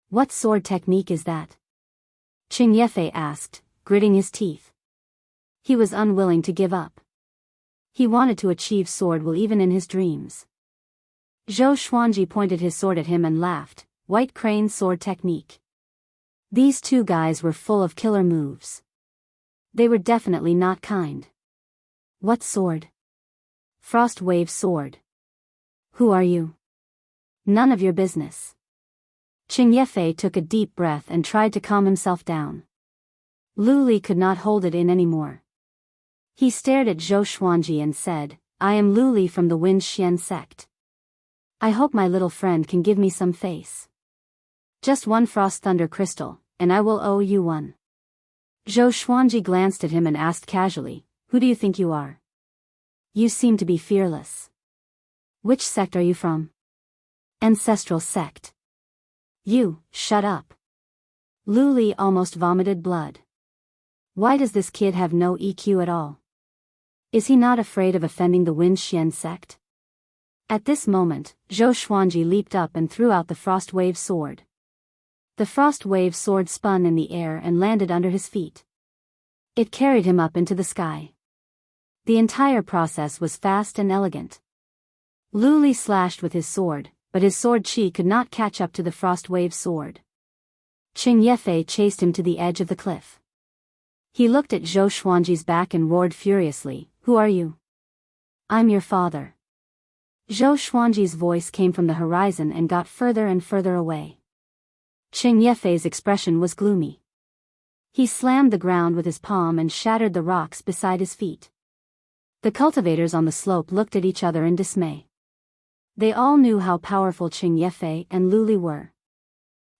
What sword technique is that? Qing Yefei asked, gritting his teeth. He was unwilling to give up. He wanted to achieve sword will even in his dreams. Zhou Xuanji pointed his sword at him and laughed. White Crane's sword technique. These two guys were full of killer moves. They were definitely not kind. What sword? Frost Wave sword. Who are you? None of your business. Qing Yefei took a deep breath and tried to calm himself down. Lu Li could not hold it in anymore. He stared at Zhou Xuanji and said, I am Lu Li from the Wind Xian sect. I hope my little friend can give me some face. Just one Frost Thunder crystal, and I will owe you one. Zhou Xuanji glanced at him and asked casually, who do you think you are? You seem to be fearless. Which sect are you from? Ancestral sect. You, shut up. Lu Li almost vomited blood. Why does this kid have no EQ at all? Is he not afraid of offending the Wind Xian sect? At this moment, Zhou Xuanji leaped up and threw out the Frost Wave sword. The Frost Wave sword spun in the air and landed under his feet. It carried him up into the sky. The entire process was fast and elegant. Lu Li slashed with his sword, but his sword chi could not catch up to the Frost Wave sword. Qing Yefei chased him to the edge of the cliff. He looked at Zhou Xuanji's back and roared furiously, who are you? I'm your father. Zhou Xuanji's voice came from the horizon and got further and further away. Qing Yefei's expression was gloomy. He slammed the ground with his palm and shattered the rocks beside his feet. The cultivators on the slope looked at each other in dismay. They all knew how powerful Qing Yefei and Lu Li were.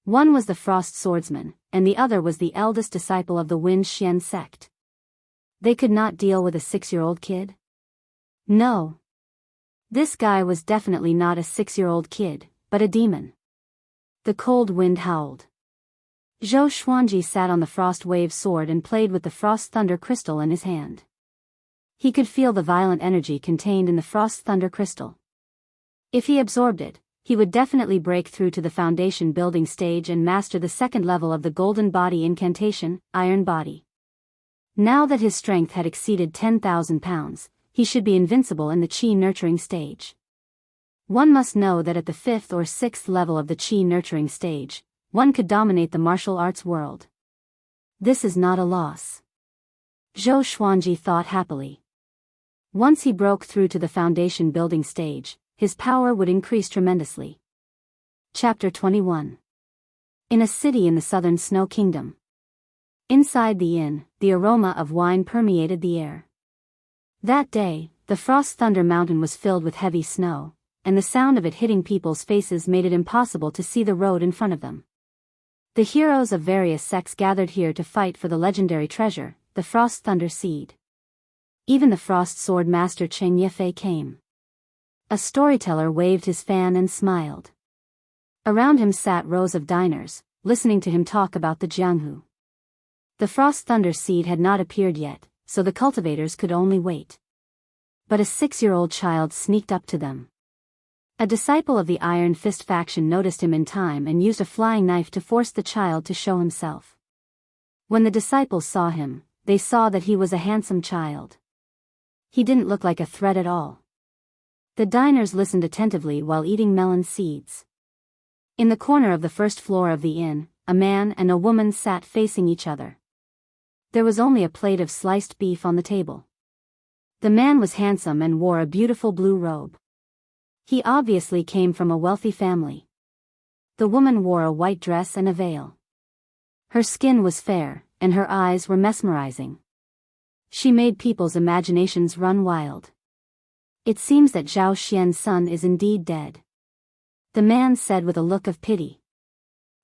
One was the Frost Swordsman, and the other was the eldest disciple of the Wind Xian sect. They could not deal with a 6-year-old kid? No. This guy was definitely not a 6-year-old kid, but a demon. The cold wind howled. Zhou Xuanji sat on the Frost Wave sword and played with the Frost Thunder crystal in his hand. He could feel the violent energy contained in the Frost Thunder crystal. If he absorbed it, he would definitely break through to the foundation building stage and master the second level of the Golden Body incantation, Iron Body. Now that his strength had exceeded 10,000 pounds, he should be invincible in the Qi nurturing stage. One must know that at the 5th or 6th level of the Qi nurturing stage, one could dominate the martial arts world. This is not a loss. Zhou Xuanji thought happily. Once he broke through to the foundation building stage, his power would increase tremendously. Chapter 21. In a city in the southern Snow Kingdom. Inside the inn, the aroma of wine permeated the air. That day, the Frost Thunder Mountain was filled with heavy snow, and the sound of it hitting people's faces made it impossible to see the road in front of them. The heroes of various sects gathered here to fight for the legendary treasure, the Frost Thunder Seed. Even the Frost Sword Master Qing Yefei came. A storyteller waved his fan and smiled. Around him sat rows of diners, listening to him talk about the Jianghu. The Frost Thunder Seed had not appeared yet, so the cultivators could only wait. But a 6-year-old child sneaked up to them. A disciple of the Iron Fist faction noticed him in time and used a flying knife to force the child to show himself. When the disciples saw him, they saw that he was a handsome child. He didn't look like a threat at all. The diners listened attentively while eating melon seeds. In the corner of the first floor of the inn, a man and a woman sat facing each other. There was only a plate of sliced beef on the table. The man was handsome and wore a beautiful blue robe. He obviously came from a wealthy family. The woman wore a white dress and a veil. Her skin was fair, and her eyes were mesmerizing. She made people's imaginations run wild. It seems that Zhao Xian's son is indeed dead, the man said with a look of pity.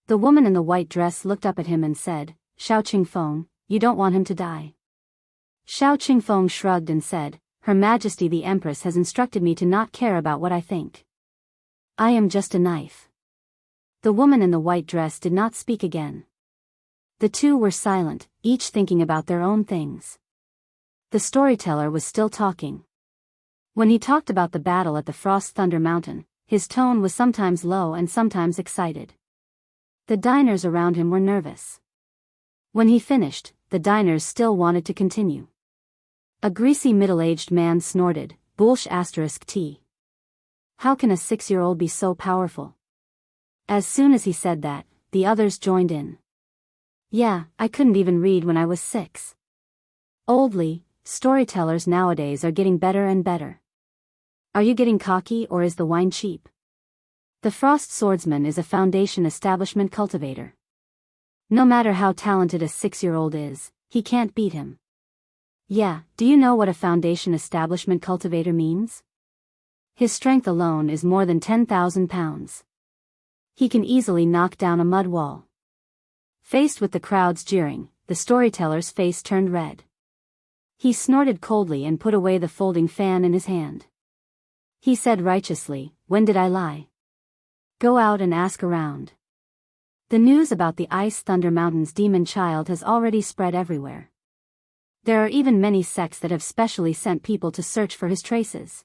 The woman in the white dress looked up at him and said, Xiao Qingfeng, you don't want him to die. Xiao Qingfeng shrugged and said, Her Majesty the Empress has instructed me to not care about what I think. I am just a knife. The woman in the white dress did not speak again. The two were silent, each thinking about their own things. The storyteller was still talking. When he talked about the battle at the Frost Thunder Mountain, his tone was sometimes low and sometimes excited. The diners around him were nervous. When he finished, the diners still wanted to continue. A greasy middle-aged man snorted, Bullsh *T. How can a 6-year-old be so powerful? As soon as he said that, the others joined in. Yeah, I couldn't even read when I was 6. Oldly, storytellers nowadays are getting better and better. Are you getting cocky or is the wine cheap? The Frost Swordsman is a Foundation establishment cultivator. No matter how talented a 6-year-old is, he can't beat him. Yeah, do you know what a Foundation establishment cultivator means? His strength alone is more than 10,000 pounds. He can easily knock down a mud wall. Faced with the crowd's jeering, the storyteller's face turned red. He snorted coldly and put away the folding fan in his hand. He said righteously, When did I lie? Go out and ask around. The news about the Ice Thunder Mountain's demon child has already spread everywhere. There are even many sects that have specially sent people to search for his traces.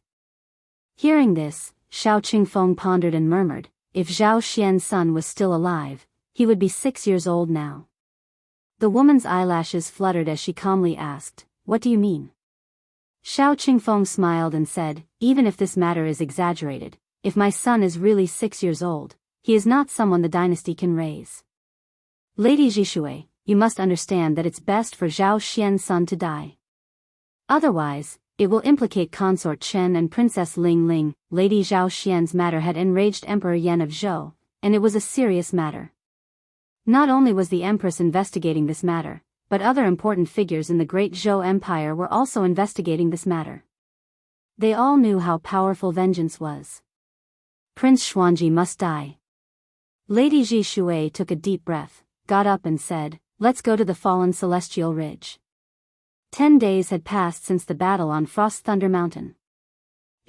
Hearing this, Xiao Qingfeng pondered and murmured, if Zhao Xian's son was still alive, he would be 6 years old now. The woman's eyelashes fluttered as she calmly asked, What do you mean? Xiao Qingfeng smiled and said, Even if this matter is exaggerated, if my son is really 6 years old, he is not someone the dynasty can raise. Lady Zhishui, you must understand that it's best for Zhao Xian's son to die. Otherwise, it will implicate Consort Chen and Princess Ling Ling. Lady Zhao Xian's matter had enraged Emperor Yan of Zhou, and it was a serious matter. Not only was the Empress investigating this matter, but other important figures in the Great Zhou Empire were also investigating this matter. They all knew how powerful vengeance was. Prince Xuanji must die. Lady Zhishui took a deep breath, got up and said, Let's go to the fallen celestial ridge. 10 days had passed since the battle on Frost Thunder Mountain.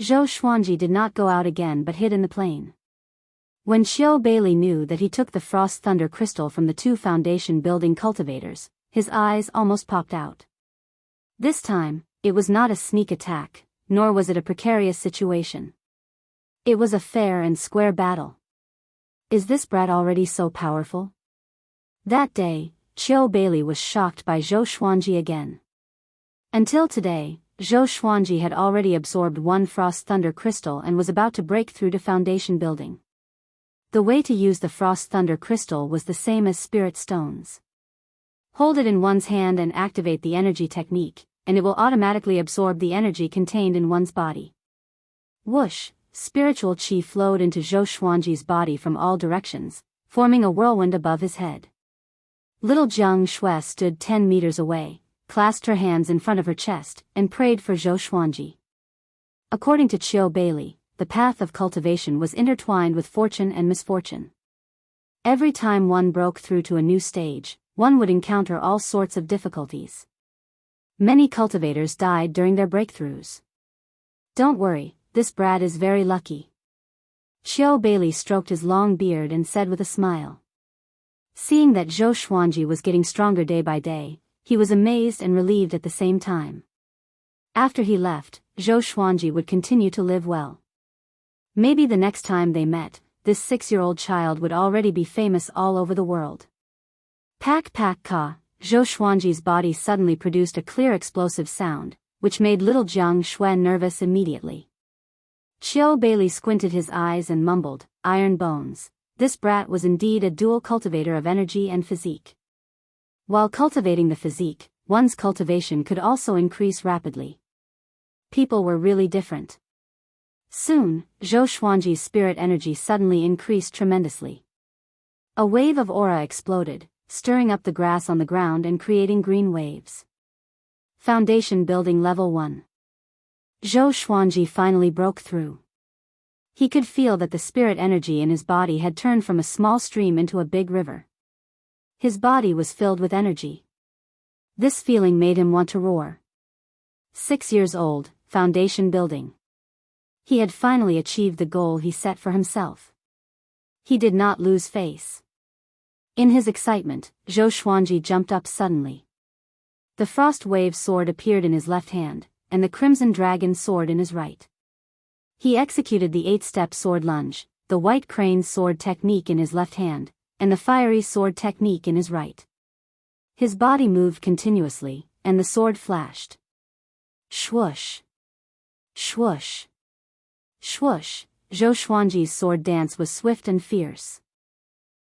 Zhou Xuanji did not go out again but hid in the plain. When Xiao Bailey knew that he took the Frost Thunder crystal from the 2 foundation building cultivators, his eyes almost popped out. This time, it was not a sneak attack, nor was it a precarious situation. It was a fair and square battle. Is this brat already so powerful? That day, Xiao Bailey was shocked by Zhou Xuanji again. Until today, Zhou Xuanji had already absorbed 1 Frost Thunder crystal and was about to break through to foundation building. The way to use the Frost Thunder crystal was the same as spirit stones. Hold it in one's hand and activate the energy technique, and it will automatically absorb the energy contained in one's body. Whoosh, spiritual qi flowed into Zhou Xuanji's body from all directions, forming a whirlwind above his head. Little Jiang Shui stood 10 meters away, clasped her hands in front of her chest, and prayed for Zhou Xuanji. According to Xiao Bailey, the path of cultivation was intertwined with fortune and misfortune. Every time one broke through to a new stage, one would encounter all sorts of difficulties. Many cultivators died during their breakthroughs. Don't worry, this brat is very lucky. Xiao Bailey stroked his long beard and said with a smile. Seeing that Zhou Xuanji was getting stronger day by day, he was amazed and relieved at the same time. After he left, Zhou Xuanji would continue to live well. Maybe the next time they met, this 6-year-old child would already be famous all over the world. Pak pak ka, Zhou Xuanji's body suddenly produced a clear explosive sound, which made little Jiang Shui nervous immediately. Xiao Bailey squinted his eyes and mumbled, Iron bones. This brat was indeed a dual cultivator of energy and physique. While cultivating the physique, one's cultivation could also increase rapidly. People were really different. Soon, Zhou Xuanji's spirit energy suddenly increased tremendously. A wave of aura exploded, stirring up the grass on the ground and creating green waves. Foundation building level 1. Zhou Xuanji finally broke through. He could feel that the spirit energy in his body had turned from a small stream into a big river. His body was filled with energy. This feeling made him want to roar. 6 years old, foundation building. He had finally achieved the goal he set for himself. He did not lose face. In his excitement, Zhou Xuanji jumped up suddenly. The frost wave sword appeared in his left hand, and the crimson dragon sword in his right. He executed the 8-step sword lunge, the white crane sword technique in his left hand, and the fiery sword technique in his right. His body moved continuously, and the sword flashed. Swoosh! Swoosh! Swoosh! Zhou Xuanji's sword dance was swift and fierce.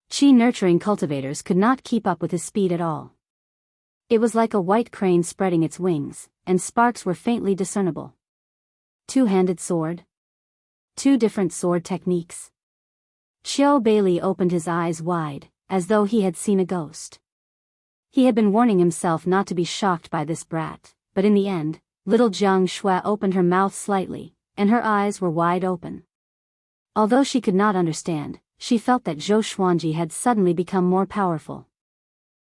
Qi-nurturing cultivators could not keep up with his speed at all. It was like a white crane spreading its wings, and sparks were faintly discernible. Two-handed sword? 2 different sword techniques. Xiao Bailey opened his eyes wide, as though he had seen a ghost. He had been warning himself not to be shocked by this brat, but in the end, little Jiang Shui opened her mouth slightly, and her eyes were wide open. Although she could not understand, she felt that Zhou Xuanji had suddenly become more powerful.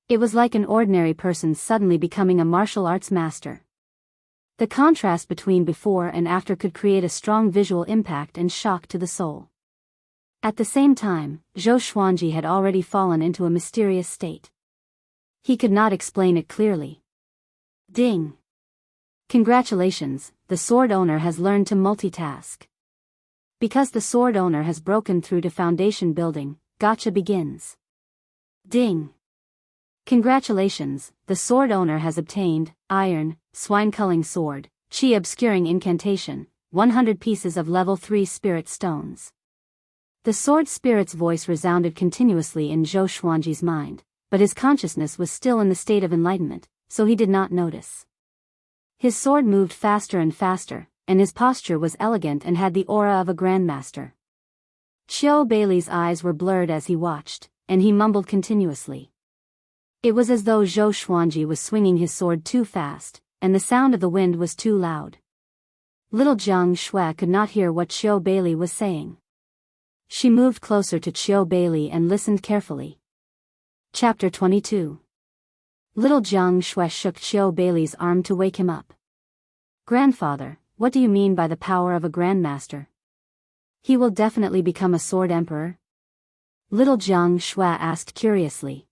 It was like an ordinary person suddenly becoming a martial arts master. The contrast between before and after could create a strong visual impact and shock to the soul. At the same time, Zhou Xuanji had already fallen into a mysterious state. He could not explain it clearly. Ding! Congratulations, the sword owner has learned to multitask. Because the sword owner has broken through to foundation building, gacha begins. Ding! Congratulations, the sword owner has obtained, iron, swine-culling sword, Qi obscuring incantation, 100 pieces of level 3 spirit stones. The sword spirit's voice resounded continuously in Zhou Xuanji's mind, but his consciousness was still in the state of enlightenment, so he did not notice. His sword moved faster and faster, and his posture was elegant and had the aura of a grandmaster. Xiao Bailey's eyes were blurred as he watched, and he mumbled continuously. It was as though Zhou Xuanji was swinging his sword too fast, and the sound of the wind was too loud. Little Jiang Shui could not hear what Xiao Bailey was saying. She moved closer to Xiao Bailey and listened carefully. Chapter 22. Little Jiang Shui shook Xiao Bailey's arm to wake him up. Grandfather, what do you mean by the power of a grandmaster? He will definitely become a sword emperor? Little Jiang Shui asked curiously.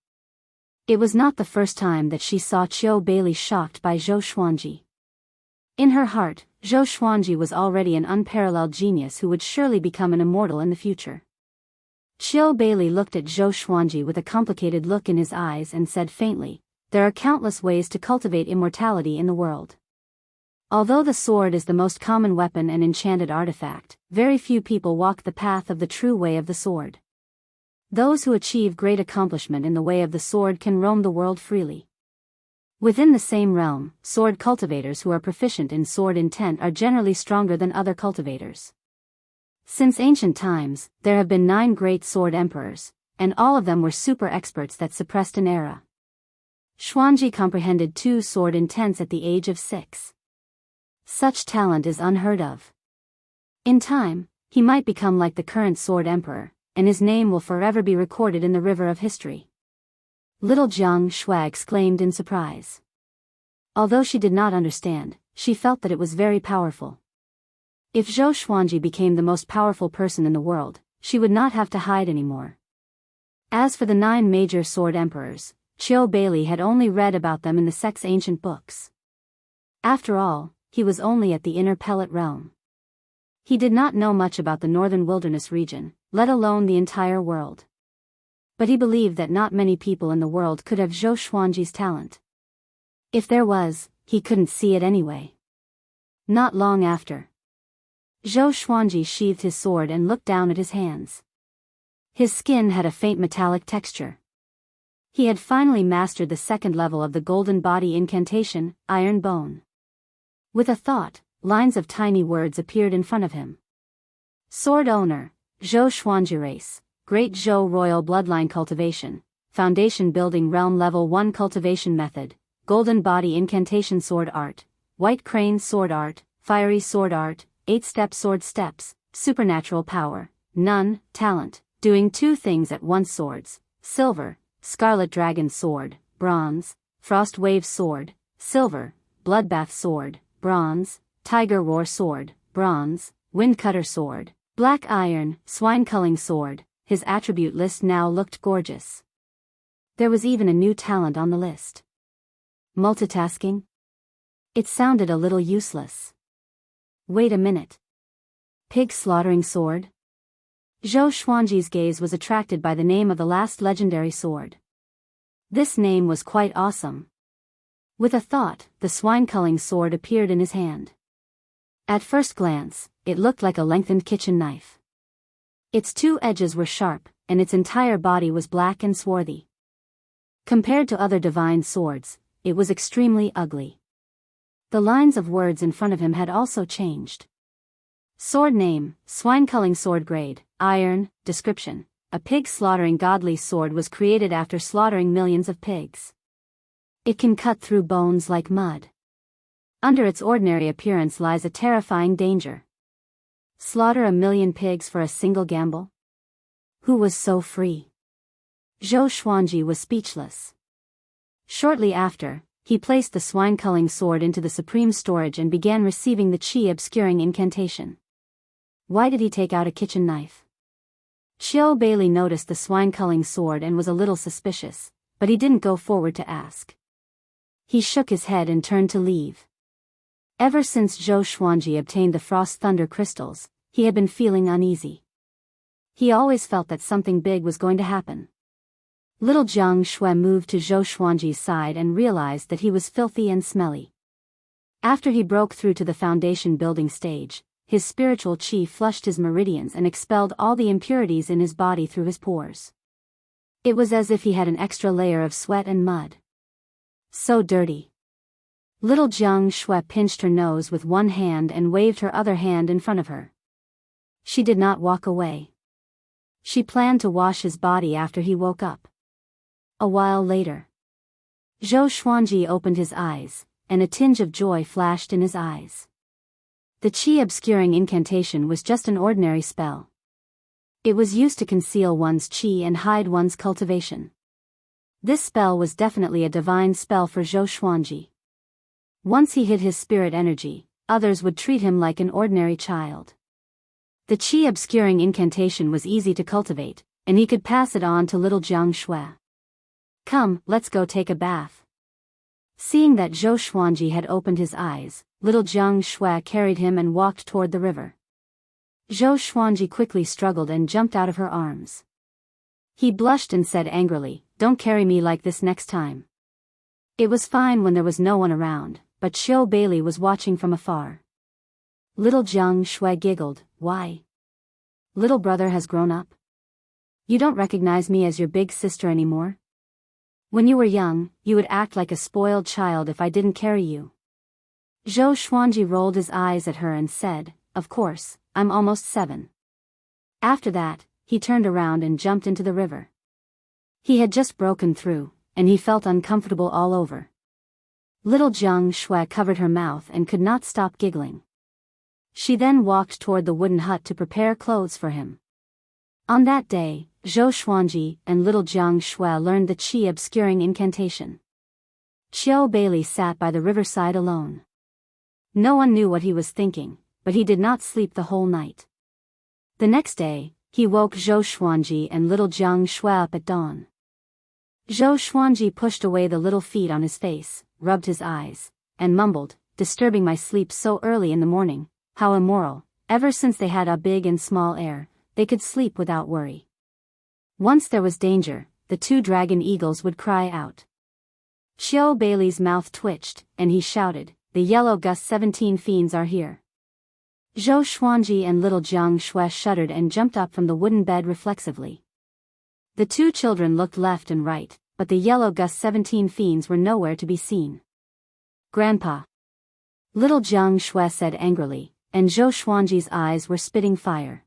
It was not the first time that she saw Xiao Bailey shocked by Zhou Xuanji. In her heart, Zhou Xuanji was already an unparalleled genius who would surely become an immortal in the future. Xiao Bailey looked at Zhou Xuanji with a complicated look in his eyes and said faintly, "There are countless ways to cultivate immortality in the world. Although the sword is the most common weapon and enchanted artifact, very few people walk the path of the true way of the sword. Those who achieve great accomplishment in the way of the sword can roam the world freely. Within the same realm, sword cultivators who are proficient in sword intent are generally stronger than other cultivators. Since ancient times, there have been 9 great sword emperors, and all of them were super experts that suppressed an era. Xuanji comprehended 2 sword intents at the age of 6. Such talent is unheard of. In time, he might become like the current sword emperor, and his name will forever be recorded in the river of history." Little Jiang Shui exclaimed in surprise. Although she did not understand, she felt that it was very powerful. If Zhou Xuanji became the most powerful person in the world, she would not have to hide anymore. As for the 9 major sword emperors, Xiao Bailey had only read about them in the sect's ancient books. After all, he was only at the inner pellet realm. He did not know much about the northern wilderness region, let alone the entire world. But he believed that not many people in the world could have Zhou Xuanji's talent. If there was, he couldn't see it anyway. Not long after, Zhou Xuanji sheathed his sword and looked down at his hands. His skin had a faint metallic texture. He had finally mastered the 2nd level of the golden body incantation, Iron Bone. With a thought, lines of tiny words appeared in front of him. Sword owner, Zhou Xuanji race, Great Zhou royal bloodline cultivation, foundation building realm level 1 cultivation method, golden body incantation sword art, white crane sword art, fiery sword art, 8-step sword steps, supernatural power, none, talent, doing 2 things at once swords, silver, scarlet dragon sword, bronze, frost wave sword, silver, bloodbath sword, bronze, tiger roar sword, bronze, wind cutter sword, black iron, swine culling sword. His attribute list now looked gorgeous. There was even a new talent on the list. Multitasking? It sounded a little useless. Wait a minute. Pig slaughtering sword? Zhou Xuanji's gaze was attracted by the name of the last legendary sword. This name was quite awesome. With a thought, the swine culling sword appeared in his hand. At first glance, it looked like a lengthened kitchen knife. Its 2 edges were sharp, and its entire body was black and swarthy. Compared to other divine swords, it was extremely ugly. The lines of words in front of him had also changed. Sword name, swine culling sword grade, iron, description. A pig slaughtering godly sword was created after slaughtering millions of pigs. It can cut through bones like mud. Under its ordinary appearance lies a terrifying danger. Slaughter 1,000,000 pigs for a single gamble? Who was so free? Zhou Xuanji was speechless. Shortly after, he placed the swine culling sword into the supreme storage and began receiving the chi obscuring incantation. Why did he take out a kitchen knife? Xiao Bailey noticed the swine culling sword and was a little suspicious, but he didn't go forward to ask. He shook his head and turned to leave. Ever since Zhou Xuanji obtained the frost thunder crystals, he had been feeling uneasy. He always felt that something big was going to happen. Little Jiang Shui moved to Zhou Xuanji's side and realized that he was filthy and smelly. After he broke through to the foundation building stage, his spiritual chi flushed his meridians and expelled all the impurities in his body through his pores. It was as if he had an extra layer of sweat and mud. So dirty. Little Jiang Shui pinched her nose with one hand and waved her other hand in front of her. She did not walk away. She planned to wash his body after he woke up. A while later, Zhou Xuanji opened his eyes, and a tinge of joy flashed in his eyes. The chi obscuring incantation was just an ordinary spell. It was used to conceal one's chi and hide one's cultivation. This spell was definitely a divine spell for Zhou Xuanji. Once he hid his spirit energy, others would treat him like an ordinary child. The chi obscuring incantation was easy to cultivate, and he could pass it on to little Jiang Shui. Come, let's go take a bath. Seeing that Zhou Xuanji had opened his eyes, little Jiang Shui carried him and walked toward the river. Zhou Xuanji quickly struggled and jumped out of her arms. He blushed and said angrily, "Don't carry me like this next time." It was fine when there was no one around, but Xiao Bailey was watching from afar. Little Jiang Shui giggled, "Why? Little brother has grown up? You don't recognize me as your big sister anymore? When you were young, you would act like a spoiled child if I didn't carry you." Zhou Xuanji rolled his eyes at her and said, "Of course, I'm almost 7. After that, he turned around and jumped into the river. He had just broken through, and he felt uncomfortable all over. Little Jiang Shui covered her mouth and could not stop giggling. She then walked toward the wooden hut to prepare clothes for him. On that day, Zhou Xuanji and little Jiang Shui learned the chi obscuring incantation. Xiao Bailey sat by the riverside alone. No one knew what he was thinking, but he did not sleep the whole night. The next day, he woke Zhou Xuanji and little Jiang Shui up at dawn. Zhou Xuanji pushed away the little feet on his face, rubbed his eyes, and mumbled, "Disturbing my sleep so early in the morning, how immoral." Ever since they had a big and small heir, they could sleep without worry. Once there was danger, the 2 dragon eagles would cry out. Xiao Bailey's mouth twitched, and he shouted, "The yellow Gus 17 fiends are here." Zhou Xuanji and little Jiang Shui shuddered and jumped up from the wooden bed reflexively. The 2 children looked left and right, but the yellow Gus 17 fiends were nowhere to be seen. "Grandpa!" Little Jiang Shui said angrily, and Zhou Xuanji's eyes were spitting fire.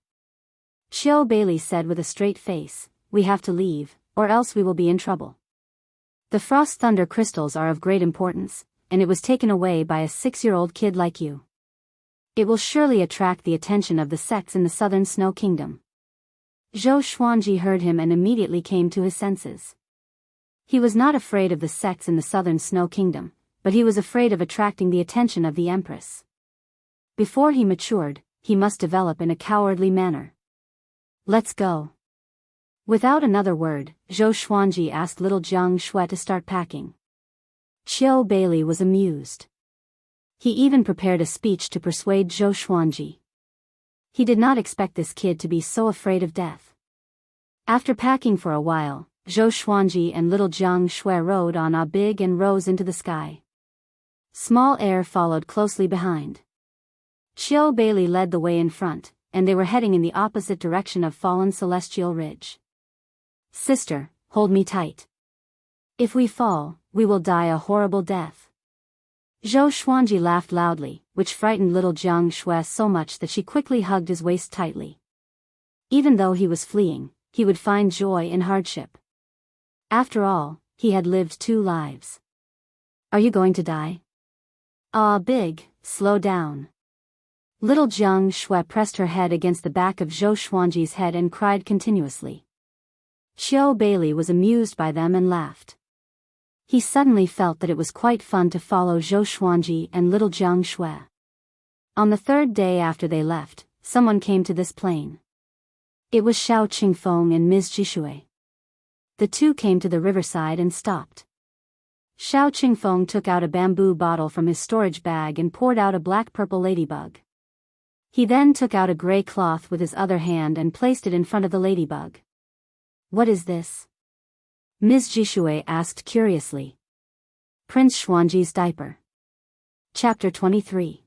Xiao Bailey said with a straight face, "We have to leave, or else we will be in trouble. The frost thunder crystals are of great importance, and it was taken away by a 6-year-old kid like you. It will surely attract the attention of the sects in the southern Snow Kingdom." Zhou Xuanji heard him and immediately came to his senses. He was not afraid of the sects in the southern Snow Kingdom, but he was afraid of attracting the attention of the Empress. Before he matured, he must develop in a cowardly manner. "Let's go." Without another word, Zhou Xuanji asked little Jiang Shui to start packing. Xiao Bailey was amused. He even prepared a speech to persuade Zhou Xuanji. He did not expect this kid to be so afraid of death. After packing for a while, Zhou Xuanji and little Jiang Shui rode on a big and rose into the sky. Small Air followed closely behind. Xiao Bailey led the way in front, and they were heading in the opposite direction of fallen Celestial Ridge. "Sister, hold me tight. If we fall, we will die a horrible death." Zhou Xuanji laughed loudly, which frightened little Jiang Shui so much that she quickly hugged his waist tightly. Even though he was fleeing, he would find joy in hardship. After all, he had lived 2 lives. "Are you going to die?" Big, slow down." Little Jiang Shui pressed her head against the back of Zhou Xuanji's head and cried continuously. Xiao Bailey was amused by them and laughed. He suddenly felt that it was quite fun to follow Zhou Xuanji and little Jiang Shui. On the 3rd day after they left, someone came to this plain. It was Xiao Qingfeng and Ms. Jishui. The two came to the riverside and stopped. Xiao Qingfeng took out a bamboo bottle from his storage bag and poured out a black-purple ladybug. He then took out a gray cloth with his other hand and placed it in front of the ladybug. "What is this?" Ms. Jishui asked curiously. "Prince Xuanji's diaper." Chapter 23.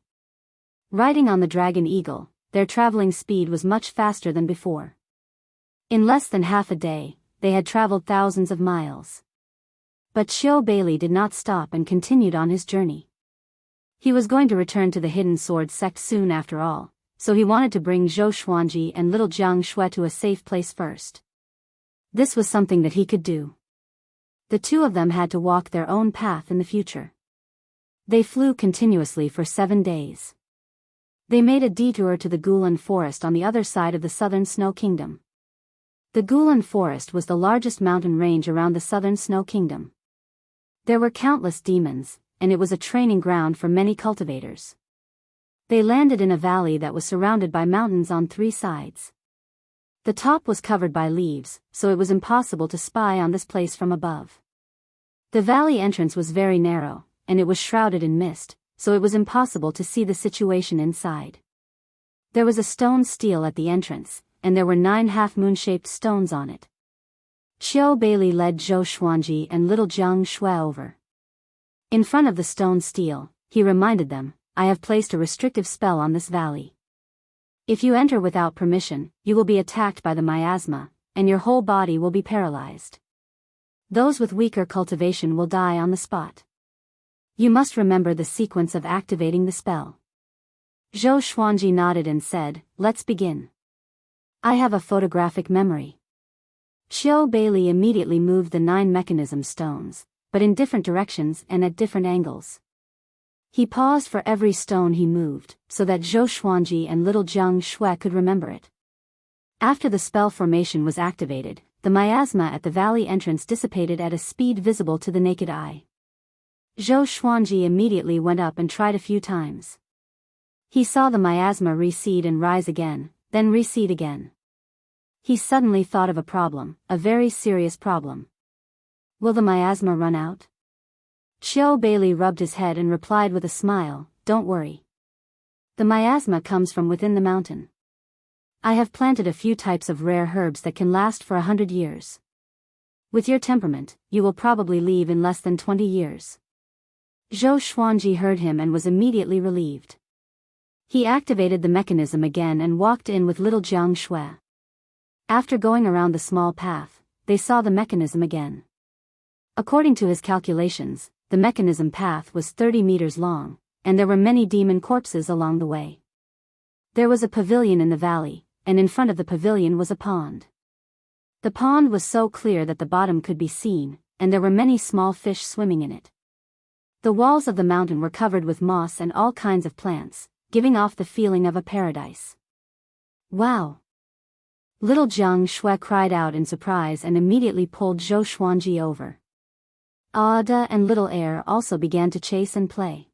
Riding on the dragon eagle, their traveling speed was much faster than before. In less than half a day, they had traveled thousands of miles. But Xiao Bailey did not stop and continued on his journey. He was going to return to the Hidden Sword sect soon after all, so he wanted to bring Zhou Xuanji and little Jiang Shui to a safe place first. This was something that he could do. The two of them had to walk their own path in the future. They flew continuously for 7 days. They made a detour to the Gulan Forest on the other side of the southern Snow Kingdom. The Gulan Forest was the largest mountain range around the southern Snow Kingdom. There were countless demons, and it was a training ground for many cultivators. They landed in a valley that was surrounded by mountains on 3 sides. The top was covered by leaves, so it was impossible to spy on this place from above. The valley entrance was very narrow, and it was shrouded in mist, so it was impossible to see the situation inside. There was a stone stele at the entrance, and there were 9 half-moon-shaped stones on it. Xiao Bailey led Zhou Xuanji and little Jiang Shui over. In front of the stone stele, he reminded them, "I have placed a restrictive spell on this valley. If you enter without permission, you will be attacked by the miasma, and your whole body will be paralyzed. Those with weaker cultivation will die on the spot. You must remember the sequence of activating the spell." Zhou Xuanji nodded and said, "Let's begin. I have a photographic memory." Xiao Bailey immediately moved the 9 mechanism stones, but in different directions and at different angles. He paused for every stone he moved, so that Zhou Xuanji and little Jiang Shui could remember it. After the spell formation was activated, the miasma at the valley entrance dissipated at a speed visible to the naked eye. Zhou Xuanji immediately went up and tried a few times. He saw the miasma recede and rise again, then recede again. He suddenly thought of a problem, a very serious problem. Will the miasma run out? Xiao Bailey rubbed his head and replied with a smile, "Don't worry. The miasma comes from within the mountain. I have planted a few types of rare herbs that can last for 100 years. With your temperament, you will probably leave in less than 20 years. Zhou Xuanji heard him and was immediately relieved. He activated the mechanism again and walked in with little Jiang Shui. After going around the small path, they saw the mechanism again. According to his calculations, the mechanism path was 30 meters long, and there were many demon corpses along the way. There was a pavilion in the valley, and in front of the pavilion was a pond. The pond was so clear that the bottom could be seen, and there were many small fish swimming in it. The walls of the mountain were covered with moss and all kinds of plants, giving off the feeling of a paradise. Wow! Little Jianghu cried out in surprise and immediately pulled Zhou Xuanji over. Ada and Little Air also began to chase and play.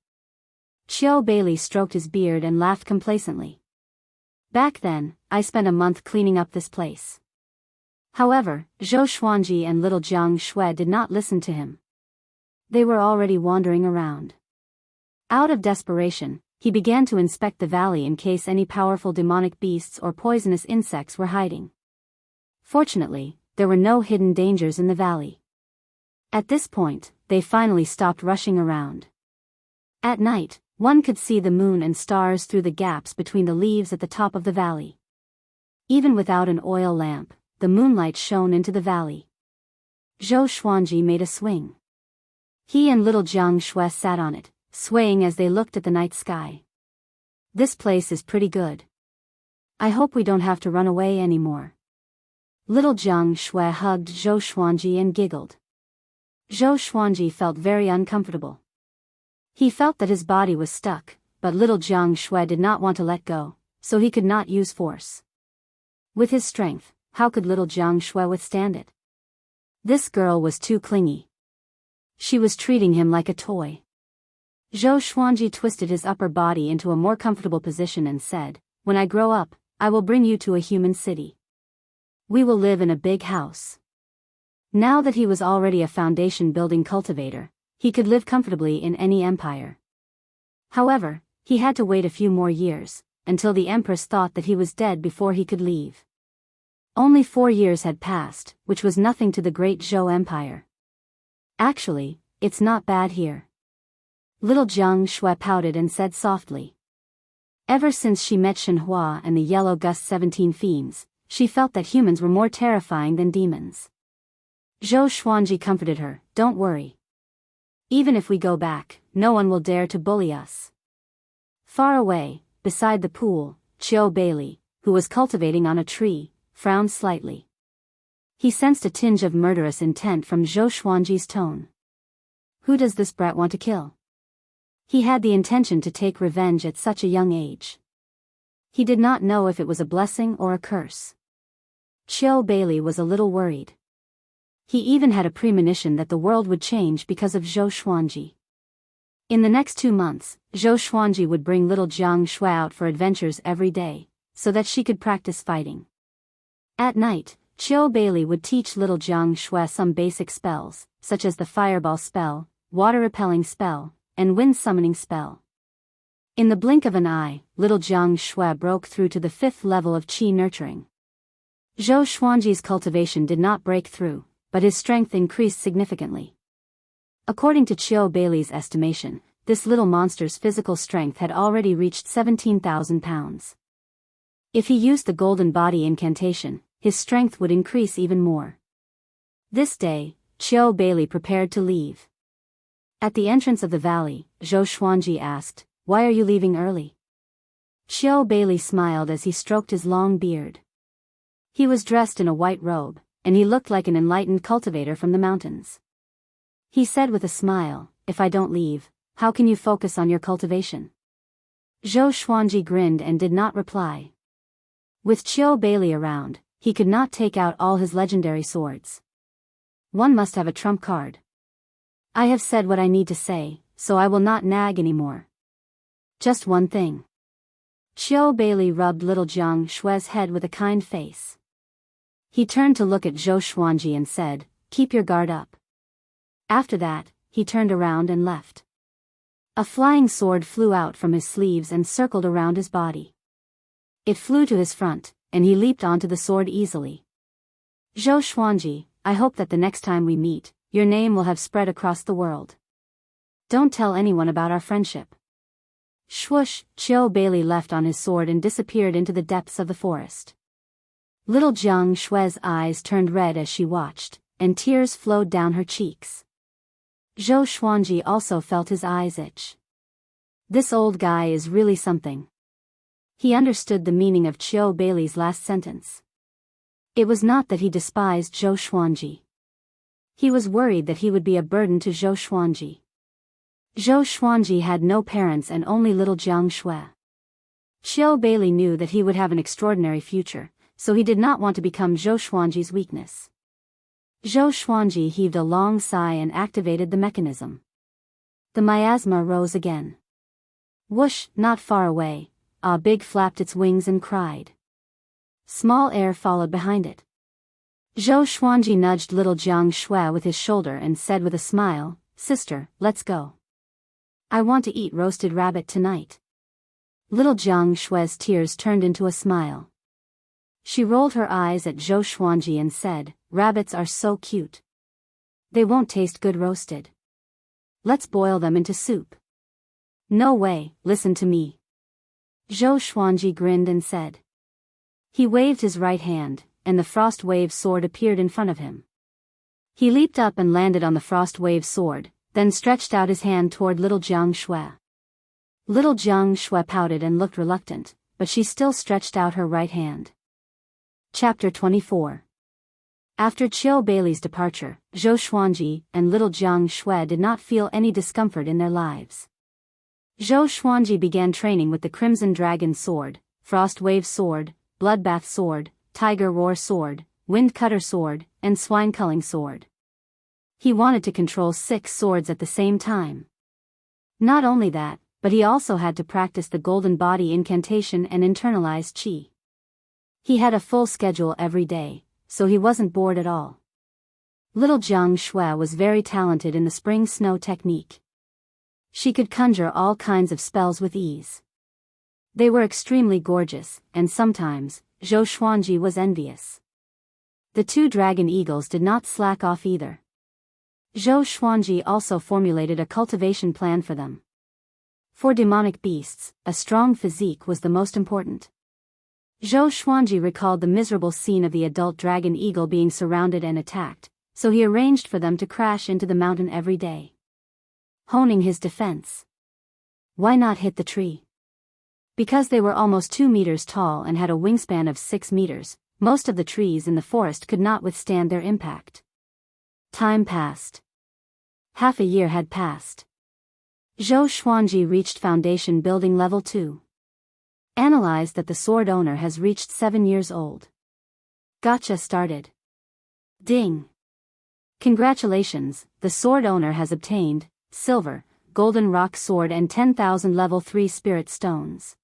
Qiu Bailey stroked his beard and laughed complacently. Back then, I spent a month cleaning up this place. However, Zhou Xuanji and Little Jianghu did not listen to him. They were already wandering around. Out of desperation, he began to inspect the valley in case any powerful demonic beasts or poisonous insects were hiding. Fortunately, there were no hidden dangers in the valley. At this point, they finally stopped rushing around. At night, one could see the moon and stars through the gaps between the leaves at the top of the valley. Even without an oil lamp, the moonlight shone into the valley. Zhou Xuanji made a swing. He and Little Jianghu sat on it, swaying as they looked at the night sky. This place is pretty good. I hope we don't have to run away anymore. Little Jianghu hugged Zhou Xuanji and giggled. Zhou Xuanji felt very uncomfortable. He felt that his body was stuck, but Little Jianghu did not want to let go, so he could not use force. With his strength, how could Little Jianghu withstand it? This girl was too clingy. She was treating him like a toy. Zhou Xuanji twisted his upper body into a more comfortable position and said, "When I grow up, I will bring you to a human city. We will live in a big house." Now that he was already a foundation-building cultivator, he could live comfortably in any empire. However, he had to wait a few more years, until the empress thought that he was dead before he could leave. Only 4 years had passed, which was nothing to the great Zhou Empire. Actually, it's not bad here. Little Jianghu pouted and said softly. Ever since she met Shenhua and the Yellow Gust 17 fiends, she felt that humans were more terrifying than demons. Zhou Xuanji comforted her, "Don't worry. Even if we go back, no one will dare to bully us." Far away, beside the pool, Qiu Bailey, who was cultivating on a tree, frowned slightly. He sensed a tinge of murderous intent from Zhou Xuanji's tone. Who does this brat want to kill? He had the intention to take revenge at such a young age. He did not know if it was a blessing or a curse. Qiu Bailey was a little worried. He even had a premonition that the world would change because of Zhou Xuanji. In the next 2 months, Zhou Xuanji would bring Little Jianghu out for adventures every day, so that she could practice fighting. At night, Qiu Bailey would teach Little Jianghu some basic spells, such as the fireball spell, water repelling spell, and wind summoning spell. In the blink of an eye, Little Jianghu broke through to the 5th level of qi nurturing. Zhou Xuanji's cultivation did not break through, but his strength increased significantly. According to Qiu Bailey's estimation, this little monster's physical strength had already reached 17,000 pounds. If he used the golden body incantation, his strength would increase even more. This day, Qiu Bailey prepared to leave. At the entrance of the valley, Zhou Xuanji asked, "Why are you leaving early?" Qiu Bailey smiled as he stroked his long beard. He was dressed in a white robe, and he looked like an enlightened cultivator from the mountains. He said with a smile, "If I don't leave, how can you focus on your cultivation?" Zhou Xuanji grinned and did not reply. With Qiu Bailey around, he could not take out all his legendary swords. One must have a trump card. I have said what I need to say, so I will not nag anymore. Just one thing. Qiu Bailey rubbed Little Jianghu's head with a kind face. He turned to look at Zhou Xuanji and said, "Keep your guard up." After that, he turned around and left. A flying sword flew out from his sleeves and circled around his body. It flew to his front, and he leaped onto the sword easily. "Zhou Xuanji, I hope that the next time we meet, your name will have spread across the world. Don't tell anyone about our friendship." Swoosh, Qiu Bailey left on his sword and disappeared into the depths of the forest. Little Jianghu's eyes turned red as she watched, and tears flowed down her cheeks. Zhou Xuanji also felt his eyes itch. This old guy is really something. He understood the meaning of Qiu Beilei's last sentence. It was not that he despised Zhou Xuanji. He was worried that he would be a burden to Zhou Xuanji. Zhou Xuanji had no parents and only little Jiang Shui. Qiu Beilei knew that he would have an extraordinary future, so he did not want to become Zhou Xuanji's weakness. Zhou Xuanji heaved a long sigh and activated the mechanism. The miasma rose again. Whoosh, not far away, a big flapped its wings and cried. Small air followed behind it. Zhou Xuanji nudged little Jiang Shui with his shoulder and said with a smile, "Sister, let's go. I want to eat roasted rabbit tonight." Little Jiang Shui's tears turned into a smile. She rolled her eyes at Zhou Xuanji and said, "Rabbits are so cute. They won't taste good roasted. Let's boil them into soup." "No way, listen to me." Zhou Xuanji grinned and said. He waved his right hand, and the frost wave sword appeared in front of him. He leaped up and landed on the frost wave sword, then stretched out his hand toward little Jiang Shui. Little Jiang Shui pouted and looked reluctant, but she still stretched out her right hand. Chapter 24. After Qiu Beilei's departure, Zhou Xuanji and little Jiang Shui did not feel any discomfort in their lives. Zhou Xuanji began training with the Crimson Dragon Sword, Frost Wave Sword, Bloodbath Sword, Tiger Roar Sword, Wind Cutter Sword, and Swine Culling Sword. He wanted to control 6 swords at the same time. Not only that, but he also had to practice the Golden Body incantation and internalize qi. He had a full schedule every day, so he wasn't bored at all. Little Jiang Shui was very talented in the spring snow technique. She could conjure all kinds of spells with ease. They were extremely gorgeous, and sometimes, Zhou Xuanji was envious. The 2 dragon eagles did not slack off either. Zhou Xuanji also formulated a cultivation plan for them. For demonic beasts, a strong physique was the most important. Zhou Xuanji recalled the miserable scene of the adult dragon eagle being surrounded and attacked, so he arranged for them to crash into the mountain every day. Honing his defense. Why not hit the tree? Because they were almost 2 meters tall and had a wingspan of 6 meters, most of the trees in the forest could not withstand their impact. Time passed. Half a year had passed. Zhou Xuanji reached foundation building level 2. Analyzed that the sword owner has reached 7 years old. Gotcha started. Ding. Congratulations, the sword owner has obtained silver, golden rock sword and 10,000 level 3 spirit stones.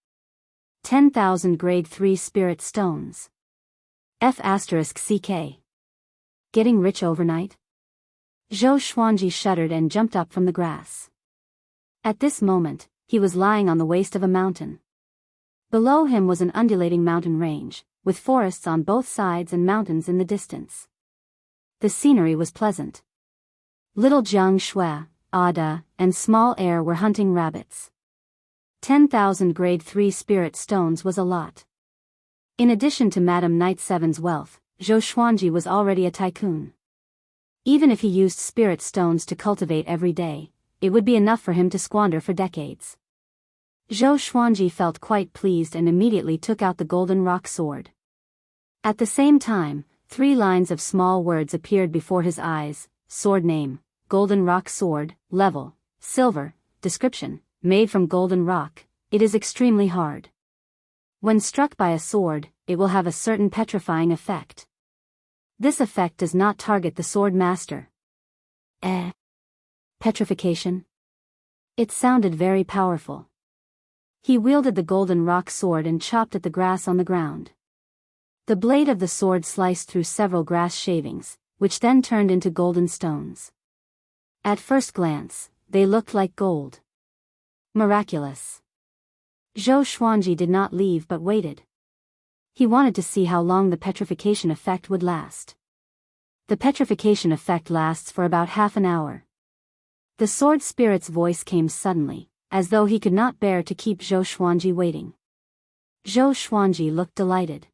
10,000 grade 3 spirit stones. F***CK. Getting rich overnight? Zhou Xuanji shuddered and jumped up from the grass. At this moment, he was lying on the waist of a mountain. Below him was an undulating mountain range, with forests on both sides and mountains in the distance. The scenery was pleasant. Little Jiang Shui, Ada, and Small Air were hunting rabbits. 10,000 grade 3 spirit stones was a lot. In addition to Madame Knight Seven's wealth, Zhou Xuanji was already a tycoon. Even if he used spirit stones to cultivate every day, it would be enough for him to squander for decades. Zhou Xuanji felt quite pleased and immediately took out the golden rock sword. At the same time, 3 lines of small words appeared before his eyes: sword name, golden rock sword, level, silver, description, made from golden rock, it is extremely hard. When struck by a sword, it will have a certain petrifying effect. This effect does not target the sword master. Petrification? It sounded very powerful. He wielded the golden rock sword and chopped at the grass on the ground. The blade of the sword sliced through several grass shavings, which then turned into golden stones. At first glance, they looked like gold. Miraculous. Zhou Xuanji did not leave but waited. He wanted to see how long the petrification effect would last. The petrification effect lasts for about half an hour. The sword spirit's voice came suddenly, as though he could not bear to keep Zhou Xuanji waiting. Zhou Xuanji looked delighted.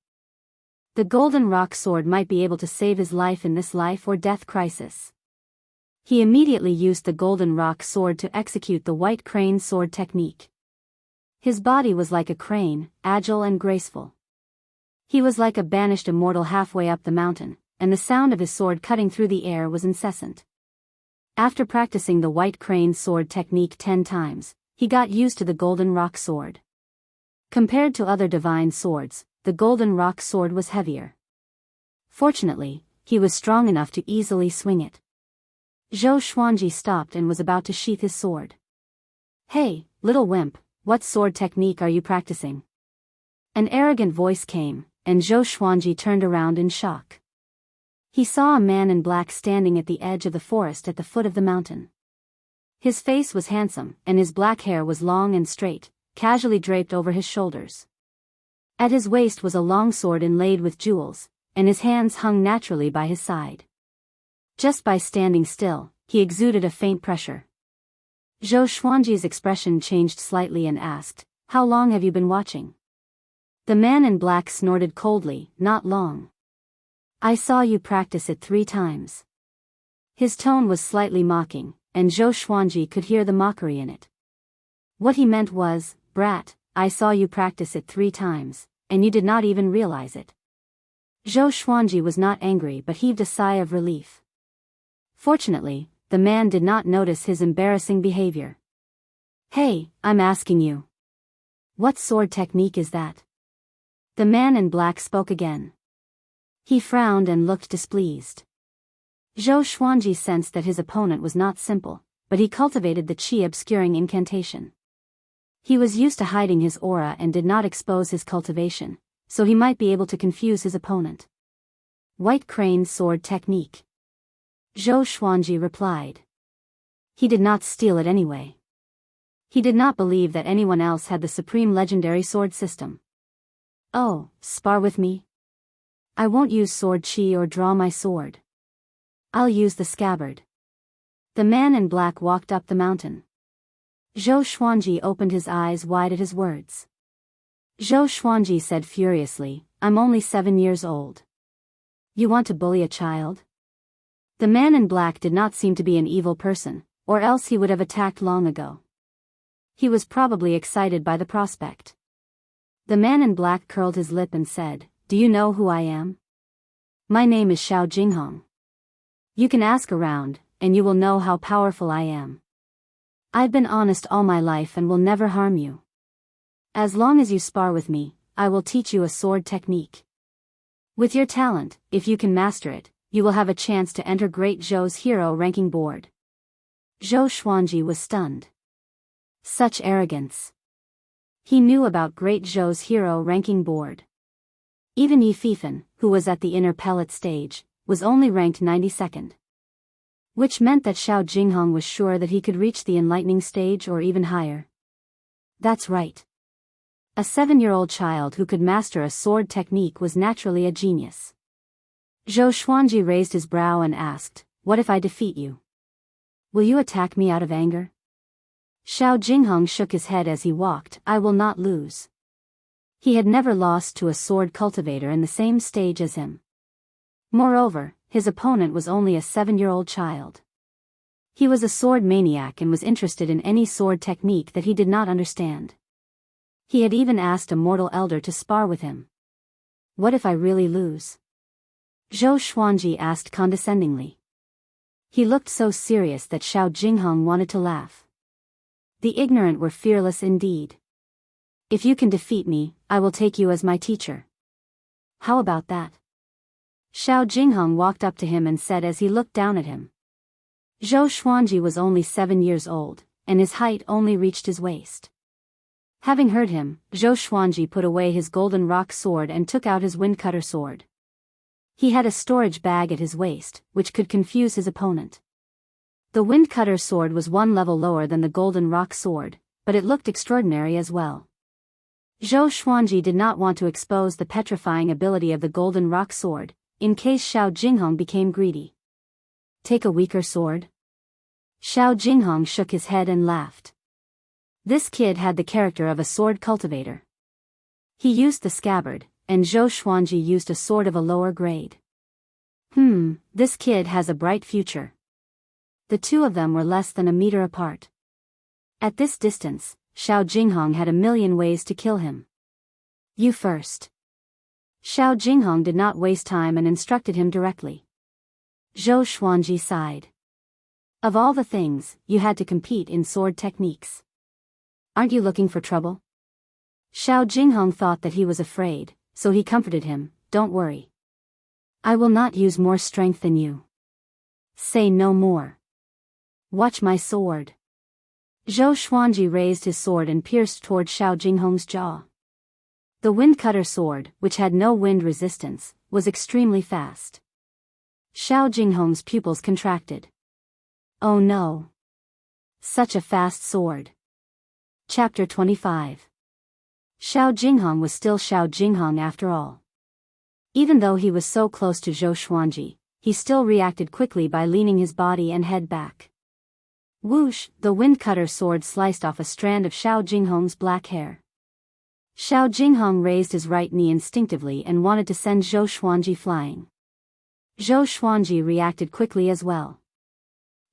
The golden rock sword might be able to save his life in this life or death crisis. He immediately used the golden rock sword to execute the white crane sword technique. His body was like a crane, agile and graceful. He was like a banished immortal halfway up the mountain, and the sound of his sword cutting through the air was incessant. After practicing the white crane sword technique 10 times, he got used to the golden rock sword. Compared to other divine swords, the golden rock sword was heavier. Fortunately, he was strong enough to easily swing it. Zhou Xuanji stopped and was about to sheath his sword. "Hey, little wimp, what sword technique are you practicing?" An arrogant voice came, and Zhou Xuanji turned around in shock. He saw a man in black standing at the edge of the forest at the foot of the mountain. His face was handsome, and his black hair was long and straight, casually draped over his shoulders. At his waist was a long sword inlaid with jewels, and his hands hung naturally by his side. Just by standing still, he exuded a faint pressure. Zhou Xuanji's expression changed slightly and asked, "How long have you been watching?" The man in black snorted coldly, "Not long. I saw you practice it 3 times. His tone was slightly mocking, and Zhou Xuanji could hear the mockery in it. What he meant was, "Brat, I saw you practice it 3 times, and you did not even realize it." Zhou Xuanji was not angry but heaved a sigh of relief. Fortunately, the man did not notice his embarrassing behavior. "Hey, I'm asking you. What sword technique is that?" The man in black spoke again. He frowned and looked displeased. Zhou Xuanji sensed that his opponent was not simple, but he cultivated the qi obscuring incantation. He was used to hiding his aura and did not expose his cultivation, so he might be able to confuse his opponent. "White crane sword technique," Zhou Xuanji replied. He did not steal it anyway. He did not believe that anyone else had the supreme legendary sword system. "Oh, spar with me? I won't use sword qi or draw my sword. I'll use the scabbard." The man in black walked up the mountain. Zhou Xuanji opened his eyes wide at his words. Zhou Xuanji said furiously, "I'm only 7 years old. You want to bully a child?" The man in black did not seem to be an evil person, or else he would have attacked long ago. He was probably excited by the prospect. The man in black curled his lip and said, "Do you know who I am? My name is Xiao Jinghong. You can ask around, and you will know how powerful I am. I've been honest all my life and will never harm you. As long as you spar with me, I will teach you a sword technique. With your talent, if you can master it, you will have a chance to enter Great Zhou's hero ranking board." Zhou Xuanji was stunned. Such arrogance. He knew about Great Zhou's hero ranking board. Even Yi Fifan, who was at the inner pellet stage, was only ranked 92nd. Which meant that Xiao Jinghong was sure that he could reach the enlightening stage or even higher. That's right. A 7-year-old child who could master a sword technique was naturally a genius. Zhou Xuanji raised his brow and asked, "What if I defeat you? Will you attack me out of anger?" Xiao Jinghong shook his head as he walked. "I will not lose." He had never lost to a sword cultivator in the same stage as him. Moreover, his opponent was only a 7-year-old child. He was a sword maniac and was interested in any sword technique that he did not understand. He had even asked a mortal elder to spar with him. "What if I really lose?" Zhou Xuanji asked condescendingly. He looked so serious that Xiao Jinghong wanted to laugh. The ignorant were fearless indeed. "If you can defeat me, I will take you as my teacher. How about that?" Xiao Jinghong walked up to him and said as he looked down at him. Zhou Xuanji was only 7 years old, and his height only reached his waist. Having heard him, Zhou Xuanji put away his golden rock sword and took out his windcutter sword. He had a storage bag at his waist, which could confuse his opponent. The windcutter sword was 1 level lower than the golden rock sword, but it looked extraordinary as well. Zhou Xuanji did not want to expose the petrifying ability of the golden rock sword, in case Xiao Jinghong became greedy. "Take a weaker sword?" Xiao Jinghong shook his head and laughed. This kid had the character of a sword cultivator. He used the scabbard, and Zhou Xuanji used a sword of a lower grade. This kid has a bright future. The two of them were less than a meter apart. At this distance, Xiao Jinghong had a million ways to kill him. You first. Xiao Jinghong did not waste time and instructed him directly. Zhou Xuanji sighed. Of all the things, you had to compete in sword techniques. Aren't you looking for trouble? Xiao Jinghong thought that he was afraid, so he comforted him, don't worry. I will not use more strength than you. Say no more. Watch my sword. Zhou Xuanji raised his sword and pierced toward Xiao Jinghong's jaw. The wind-cutter sword, which had no wind resistance, was extremely fast. Xiao Jinghong's pupils contracted. Oh no. Such a fast sword. Chapter 25. Xiao Jinghong was still Xiao Jinghong after all. Even though he was so close to Zhou Xuanji, he still reacted quickly by leaning his body and head back. Whoosh, the wind-cutter sword sliced off a strand of Xiao Jinghong's black hair. Xiao Jinghong raised his right knee instinctively and wanted to send Zhou Xuanji flying. Zhou Xuanji reacted quickly as well.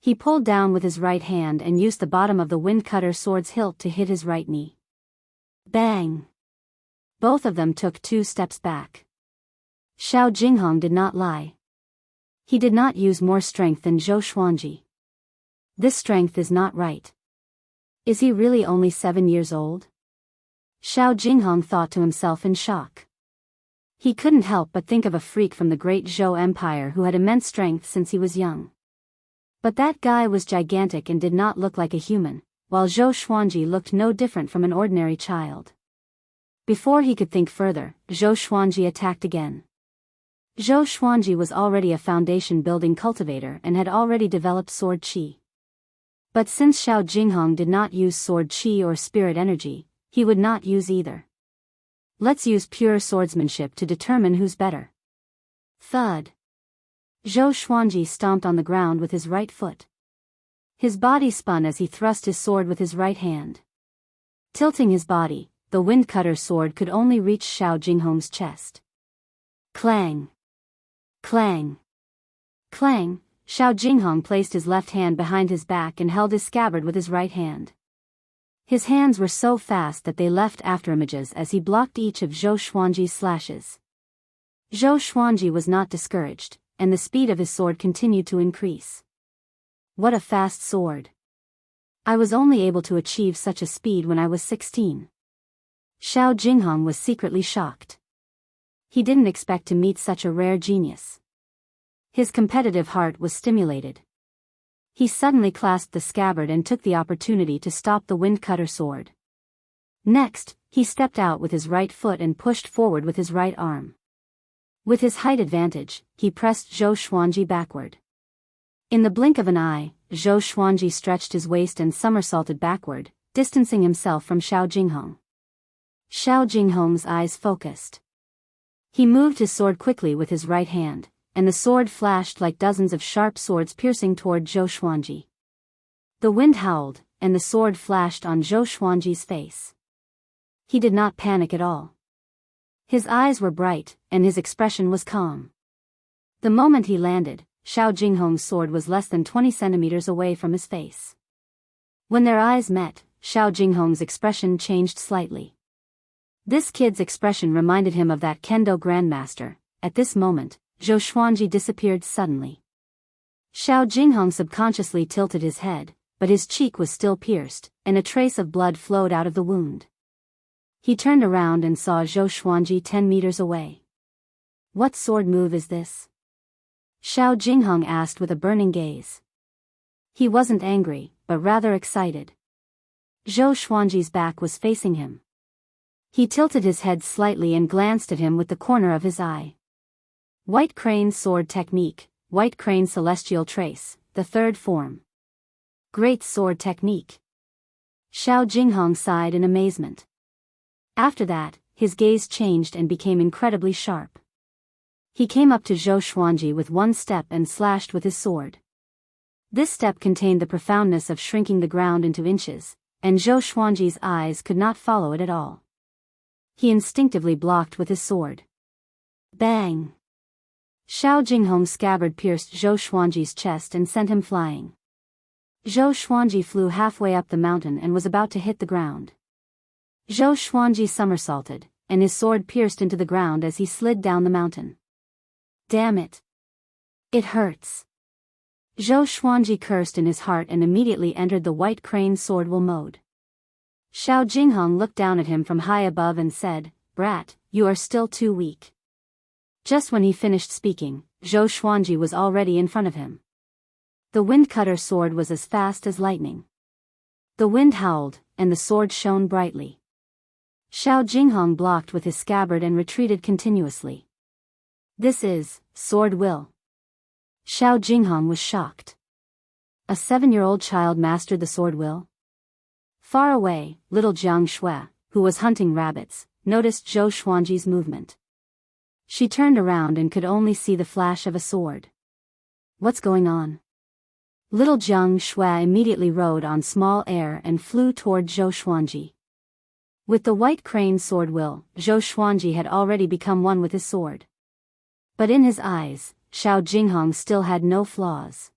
He pulled down with his right hand and used the bottom of the wind-cutter sword's hilt to hit his right knee. Bang! Both of them took 2 steps back. Xiao Jinghong did not lie. He did not use more strength than Zhou Xuanji. This strength is not right. Is he really only 7 years old? Xiao Jinghong thought to himself in shock. He couldn't help but think of a freak from the great Zhou Empire who had immense strength since he was young. But that guy was gigantic and did not look like a human, while Zhou Xuanji looked no different from an ordinary child. Before he could think further, Zhou Xuanji attacked again. Zhou Xuanji was already a foundation-building cultivator and had already developed sword qi. But since Xiao Jinghong did not use sword qi or spirit energy, he would not use either. Let's use pure swordsmanship to determine who's better. Thud. Zhou Xuanji stomped on the ground with his right foot. His body spun as he thrust his sword with his right hand. Tilting his body, the wind-cutter sword could only reach Xiao Jinghong's chest. Clang! Clang! Clang! Xiao Jinghong placed his left hand behind his back and held his scabbard with his right hand. His hands were so fast that they left afterimages as he blocked each of Zhou Xuanji's slashes. Zhou Xuanji was not discouraged, and the speed of his sword continued to increase. What a fast sword! I was only able to achieve such a speed when I was 16. Xiao Jinghong was secretly shocked. He didn't expect to meet such a rare genius. His competitive heart was stimulated. He suddenly clasped the scabbard and took the opportunity to stop the wind-cutter sword. Next, he stepped out with his right foot and pushed forward with his right arm. With his height advantage, he pressed Zhou Xuanji backward. In the blink of an eye, Zhou Xuanji stretched his waist and somersaulted backward, distancing himself from Xiao Jinghong. Xiao Jinghong's eyes focused. He moved his sword quickly with his right hand, and the sword flashed like dozens of sharp swords piercing toward Zhou Xuanji. The wind howled, and the sword flashed on Zhou Xuanji's face. He did not panic at all. His eyes were bright, and his expression was calm. The moment he landed, Xiao Jinghong's sword was less than 20 centimeters away from his face. When their eyes met, Xiao Jinghong's expression changed slightly. This kid's expression reminded him of that kendo grandmaster. At this moment, Zhou Xuanji disappeared suddenly. Xiao Jinghong subconsciously tilted his head, but his cheek was still pierced, and a trace of blood flowed out of the wound. He turned around and saw Zhou Xuanji 10 meters away. What sword move is this? Xiao Jinghong asked with a burning gaze. He wasn't angry, but rather excited. Zhou Xuanji's back was facing him. He tilted his head slightly and glanced at him with the corner of his eye. White Crane Sword Technique, White Crane Celestial Trace, the third form. Great sword technique. Xiao Jinghong sighed in amazement. After that, his gaze changed and became incredibly sharp. He came up to Zhou Xuanji with one step and slashed with his sword. This step contained the profoundness of shrinking the ground into inches, and Zhou Xuanji's eyes could not follow it at all. He instinctively blocked with his sword. Bang! Xiao Jinghong's scabbard pierced Zhou Xuanji's chest and sent him flying. Zhou Xuanji flew halfway up the mountain and was about to hit the ground. Zhou Xuanji somersaulted, and his sword pierced into the ground as he slid down the mountain. Damn it! It hurts. Zhou Xuanji cursed in his heart and immediately entered the White Crane Swordwill mode. Xiao Jinghong looked down at him from high above and said, "Brat, you are still too weak." Just when he finished speaking, Zhou Xuanji was already in front of him. The Windcutter sword was as fast as lightning. The wind howled, and the sword shone brightly. Xiao Jinghong blocked with his scabbard and retreated continuously. This is Swordwill. Xiao Jinghong was shocked. A 7-year-old child mastered the Swordwill? Far away, little Jiang Shui, who was hunting rabbits, noticed Zhou Xuanji's movement. She turned around and could only see the flash of a sword. What's going on? Little Jiang Shui immediately rode on small air and flew toward Zhou Xuanji. With the White Crane Swordwill, Zhou Xuanji had already become one with his sword. But in his eyes, Xiao Jinghong still had no flaws.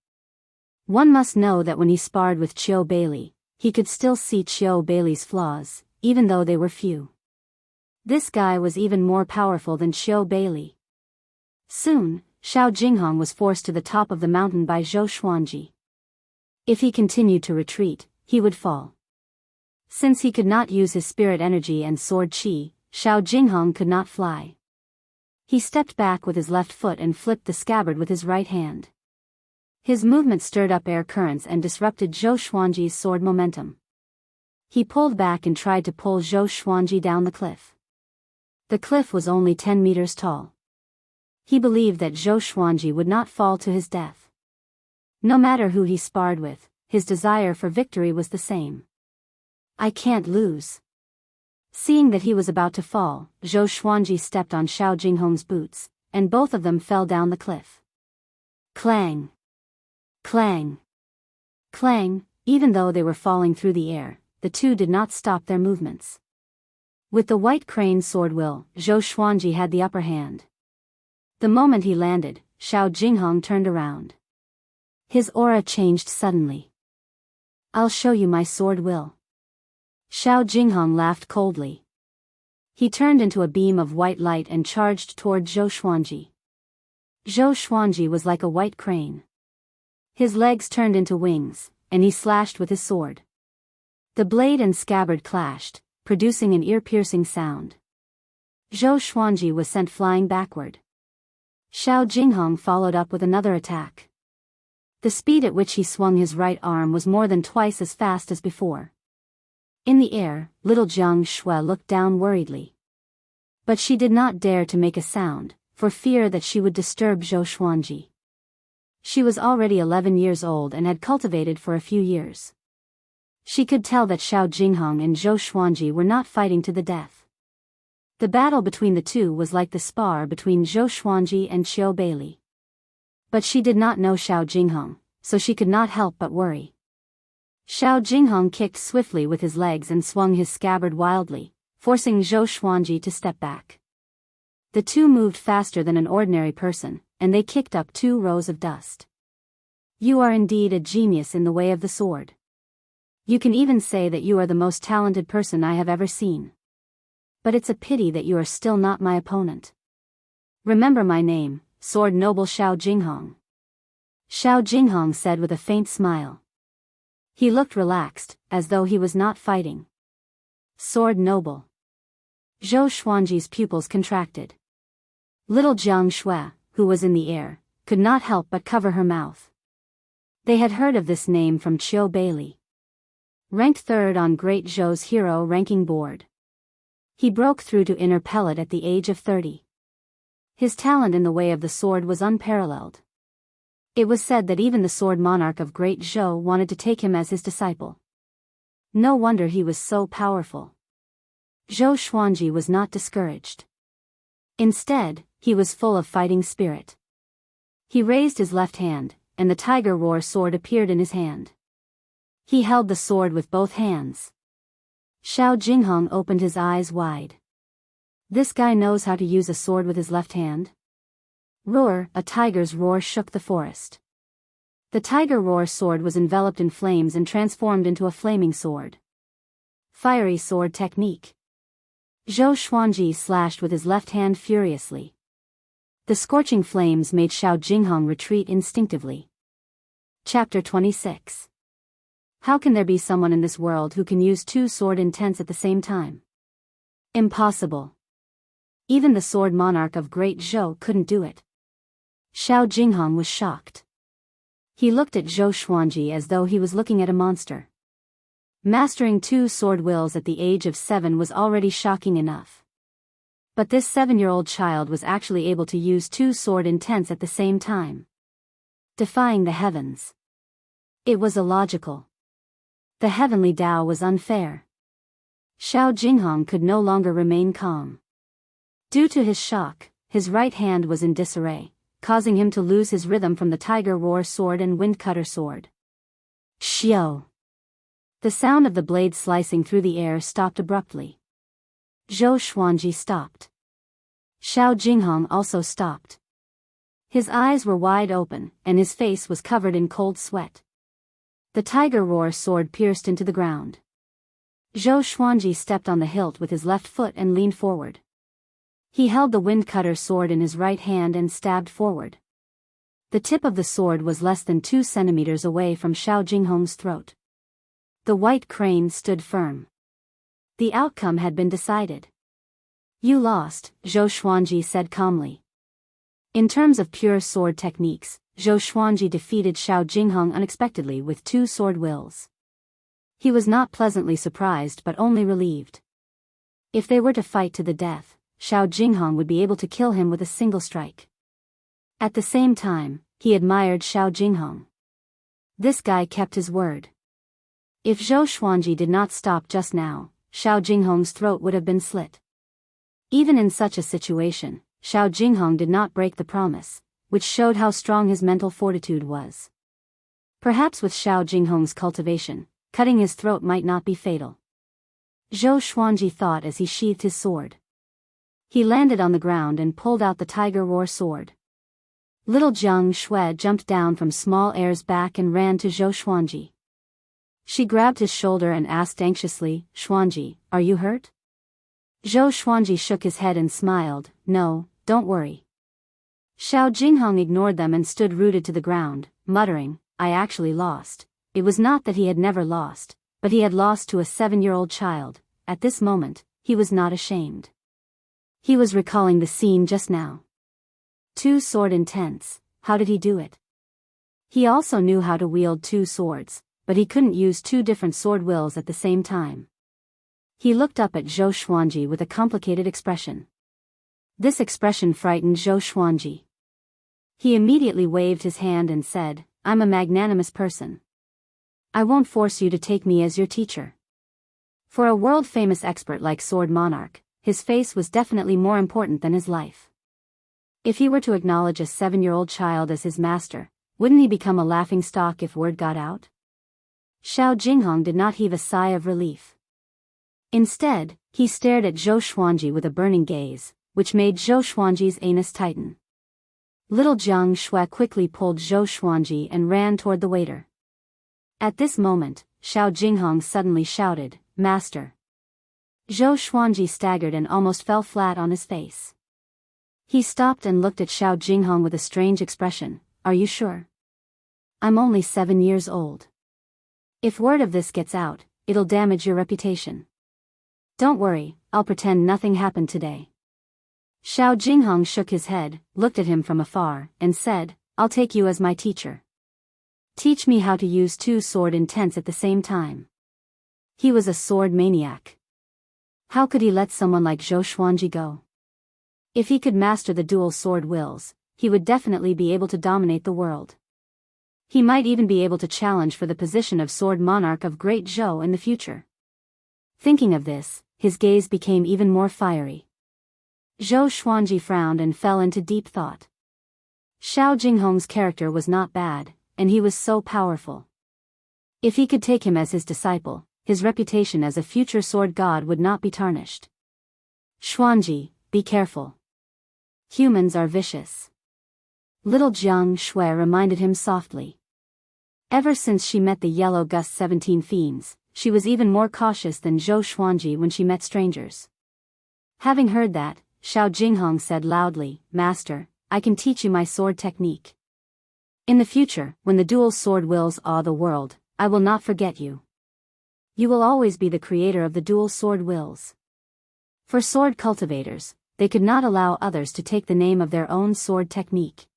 One must know that when he sparred with Qiu Bailey, he could still see Qiu Bailey's flaws, even though they were few. This guy was even more powerful than Qiu Bailey. Soon, Xiao Jinghong was forced to the top of the mountain by Zhou Xuanji. If he continued to retreat, he would fall. Since he could not use his spirit energy and sword chi, Xiao Jinghong could not fly. He stepped back with his left foot and flipped the scabbard with his right hand. His movement stirred up air currents and disrupted Zhou Xuanji's sword momentum. He pulled back and tried to pull Zhou Xuanji down the cliff. The cliff was only 10 meters tall. He believed that Zhou Xuanji would not fall to his death. No matter who he sparred with, his desire for victory was the same. I can't lose. Seeing that he was about to fall, Zhou Xuanji stepped on Xiao Jinghong's boots, and both of them fell down the cliff. Clang! Clang! Clang! Even though they were falling through the air, the two did not stop their movements. With the White Crane Swordwill, Zhou Xuanji had the upper hand. The moment he landed, Xiao Jinghong turned around. His aura changed suddenly. I'll show you my Swordwill. Xiao Jinghong laughed coldly. He turned into a beam of white light and charged toward Zhou Xuanji. Zhou Xuanji was like a white crane. His legs turned into wings, and he slashed with his sword. The blade and scabbard clashed, producing an ear-piercing sound. Zhou Xuanji was sent flying backward. Xiao Jinghong followed up with another attack. The speed at which he swung his right arm was more than twice as fast as before. In the air, little Jiang Shui looked down worriedly. But she did not dare to make a sound, for fear that she would disturb Zhou Xuanji. She was already 11 years old and had cultivated for a few years. She could tell that Xiao Jinghong and Zhou Xuanji were not fighting to the death. The battle between the two was like the spar between Zhou Xuanji and Qiu Bailey. But she did not know Xiao Jinghong, so she could not help but worry. Xiao Jinghong kicked swiftly with his legs and swung his scabbard wildly, forcing Zhou Xuanji to step back. The two moved faster than an ordinary person, and they kicked up 2 rows of dust. You are indeed a genius in the way of the sword. You can even say that you are the most talented person I have ever seen. But it's a pity that you are still not my opponent. Remember my name, Sword Noble Xiao Jinghong. Xiao Jinghong said with a faint smile. He looked relaxed, as though he was not fighting. Sword Noble. Zhou Xuanji's pupils contracted. Little Jiang Shui, who was in the air, could not help but cover her mouth. They had heard of this name from Qiu Bailey. Ranked 3rd on Great Zhou's hero ranking board. He broke through to inner pellet at the age of 30. His talent in the way of the sword was unparalleled. It was said that even the sword monarch of Great Zhou wanted to take him as his disciple. No wonder he was so powerful. Zhou Xuanji was not discouraged. Instead, he was full of fighting spirit. He raised his left hand, and the tiger roar sword appeared in his hand. He held the sword with both hands. Xiao Jinghong opened his eyes wide. This guy knows how to use a sword with his left hand? Roar! A tiger's roar shook the forest. The tiger roar sword was enveloped in flames and transformed into a flaming sword. Fiery sword technique. Zhou Xuanji slashed with his left hand furiously. The scorching flames made Xiao Jinghong retreat instinctively. Chapter 26. How can there be someone in this world who can use two sword intents at the same time? Impossible. Even the sword monarch of Great Zhou couldn't do it. Xiao Jinghong was shocked. He looked at Zhou Xuanji as though he was looking at a monster. Mastering two sword wills at the age of 7 was already shocking enough. But this 7-year-old child was actually able to use two sword intents at the same time. Defying the heavens. It was illogical. The heavenly Tao was unfair. Xiao Jinghong could no longer remain calm. Due to his shock, his right hand was in disarray, causing him to lose his rhythm from the tiger roar sword and wind cutter sword. Xiao! The sound of the blade slicing through the air stopped abruptly. Zhou Xuanji stopped. Xiao Jinghong also stopped. His eyes were wide open, and his face was covered in cold sweat. The tiger roar sword pierced into the ground. Zhou Xuanji stepped on the hilt with his left foot and leaned forward. He held the wind cutter sword in his right hand and stabbed forward. The tip of the sword was less than 2 centimeters away from Xiao Jinghong's throat. The white crane stood firm. The outcome had been decided. You lost, Zhou Xuanji said calmly. In terms of pure sword techniques, Zhou Xuanji defeated Xiao Jinghong unexpectedly with 2 sword wills. He was not pleasantly surprised but only relieved. If they were to fight to the death, Xiao Jinghong would be able to kill him with a single strike. At the same time, he admired Xiao Jinghong. This guy kept his word. If Zhou Xuanji did not stop just now, Xiao Jinghong's throat would have been slit. Even in such a situation, Xiao Jinghong did not break the promise, which showed how strong his mental fortitude was. Perhaps with Xiao Jinghong's cultivation, cutting his throat might not be fatal. Zhou Xuanji thought as he sheathed his sword. He landed on the ground and pulled out the tiger roar sword. Little Jiang Shui jumped down from small air's back and ran to Zhou Xuanji. She grabbed his shoulder and asked anxiously, Xuanji, are you hurt? Zhou Xuanji shook his head and smiled, no, don't worry. Xiao Jinghong ignored them and stood rooted to the ground, muttering, I actually lost. It was not that he had never lost, but he had lost to a 7-year-old child. At this moment, he was not ashamed. He was recalling the scene just now. 2 sword intents, how did he do it? He also knew how to wield 2 swords, but he couldn't use 2 different sword wills at the same time. He looked up at Zhou Xuanji with a complicated expression. This expression frightened Zhou Xuanji. He immediately waved his hand and said, I'm a magnanimous person. I won't force you to take me as your teacher. For a world-famous expert like Sword Monarch, his face was definitely more important than his life. If he were to acknowledge a 7-year-old child as his master, wouldn't he become a laughingstock if word got out? Xiao Jinghong did not heave a sigh of relief. Instead, he stared at Zhou Xuanji with a burning gaze, which made Zhou Xuanji's anus tighten. Little Jiang Shui quickly pulled Zhou Xuanji and ran toward the waiter. At this moment, Xiao Jinghong suddenly shouted, Master. Zhou Xuanji staggered and almost fell flat on his face. He stopped and looked at Xiao Jinghong with a strange expression, Are you sure? I'm only 7 years old. If word of this gets out, it'll damage your reputation. Don't worry, I'll pretend nothing happened today. Xiao Jinghong shook his head, looked at him from afar, and said, I'll take you as my teacher. Teach me how to use 2 sword intents at the same time. He was a sword maniac. How could he let someone like Zhou Xuanji go? If he could master the dual sword wills, he would definitely be able to dominate the world. He might even be able to challenge for the position of Sword Monarch of Great Zhou in the future. Thinking of this, his gaze became even more fiery. Zhou Xuanji frowned and fell into deep thought. Xiao Jinghong's character was not bad, and he was so powerful. If he could take him as his disciple, his reputation as a future sword god would not be tarnished. Xuanji, be careful. Humans are vicious. Little Jiang Shui reminded him softly. Ever since she met the Yellow Gust 17 fiends, she was even more cautious than Zhou Xuanji when she met strangers. Having heard that, Xiao Jinghong said loudly, "Master, I can teach you my sword technique. In the future, when the dual sword wills awe the world, I will not forget you. You will always be the creator of the dual sword wills." For sword cultivators, they could not allow others to take the name of their own sword technique.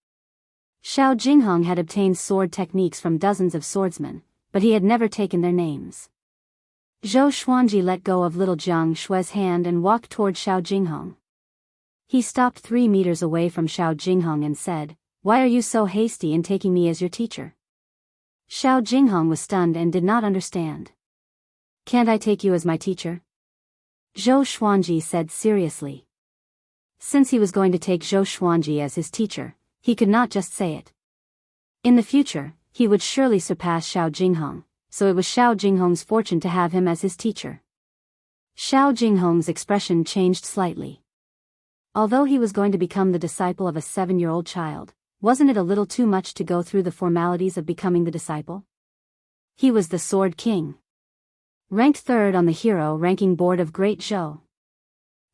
Xiao Jinghong had obtained sword techniques from dozens of swordsmen, but he had never taken their names. Zhou Xuanji let go of little Jiang Shui's hand and walked toward Xiao Jinghong. He stopped 3 meters away from Xiao Jinghong and said, "Why are you so hasty in taking me as your teacher?" Xiao Jinghong was stunned and did not understand. "Can't I take you as my teacher?" Zhou Xuanji said seriously. Since he was going to take Zhou Xuanji as his teacher, he could not just say it. In the future, he would surely surpass Xiao Jinghong, so it was Xiao Jinghong's fortune to have him as his teacher. Xiao Jinghong's expression changed slightly. Although he was going to become the disciple of a 7-year-old child, wasn't it a little too much to go through the formalities of becoming the disciple? He was the Sword King, ranked 3rd on the hero ranking board of Great Zhou.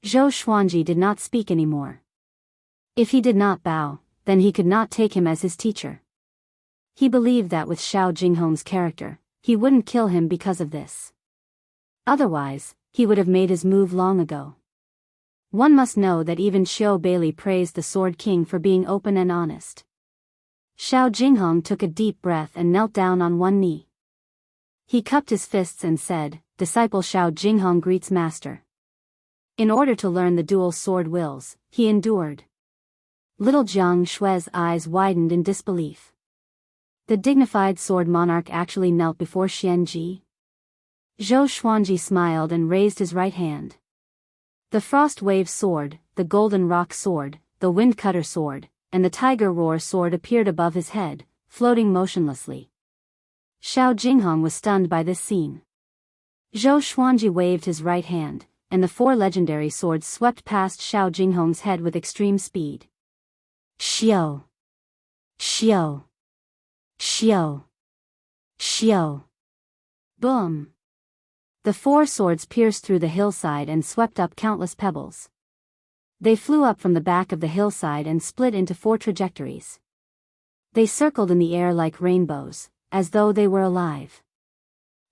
Zhou Xuanji did not speak anymore. If he did not bow, then he could not take him as his teacher. He believed that with Xiao Jinghong's character, he wouldn't kill him because of this. Otherwise, he would have made his move long ago. One must know that even Xiao Bailey praised the Sword King for being open and honest. Xiao Jinghong took a deep breath and knelt down on one knee. He cupped his fists and said, "Disciple Xiao Jinghong greets Master." In order to learn the dual sword wills, he endured. Little Jiang Shui's eyes widened in disbelief. The dignified sword monarch actually knelt before Xianji? Zhou Xuanji smiled and raised his right hand. The Frost Wave sword, the Golden Rock sword, the Wind Cutter sword, and the Tiger Roar sword appeared above his head, floating motionlessly. Xiao Jinghong was stunned by this scene. Zhou Xuanji waved his right hand, and the 4 legendary swords swept past Xiao Jinghong's head with extreme speed. Xiao! Xiao! Xiao! Xiao! Boom! The 4 swords pierced through the hillside and swept up countless pebbles. They flew up from the back of the hillside and split into 4 trajectories. They circled in the air like rainbows, as though they were alive.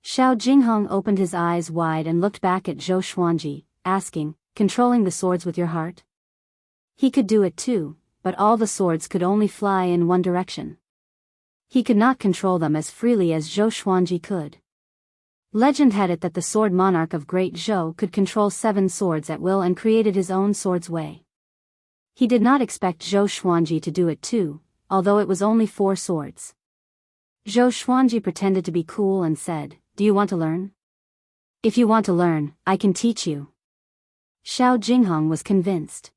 Xiao Jinghong opened his eyes wide and looked back at Zhou Xuanji, asking, "Controlling the swords with your heart?" He could do it too, but all the swords could only fly in one direction. He could not control them as freely as Zhou Xuanji could. Legend had it that the sword monarch of Great Zhou could control 7 swords at will and created his own sword's way. He did not expect Zhou Xuanji to do it too, although it was only 4 swords. Zhou Xuanji pretended to be cool and said, "Do you want to learn? If you want to learn, I can teach you." Xiao Jinghong was convinced.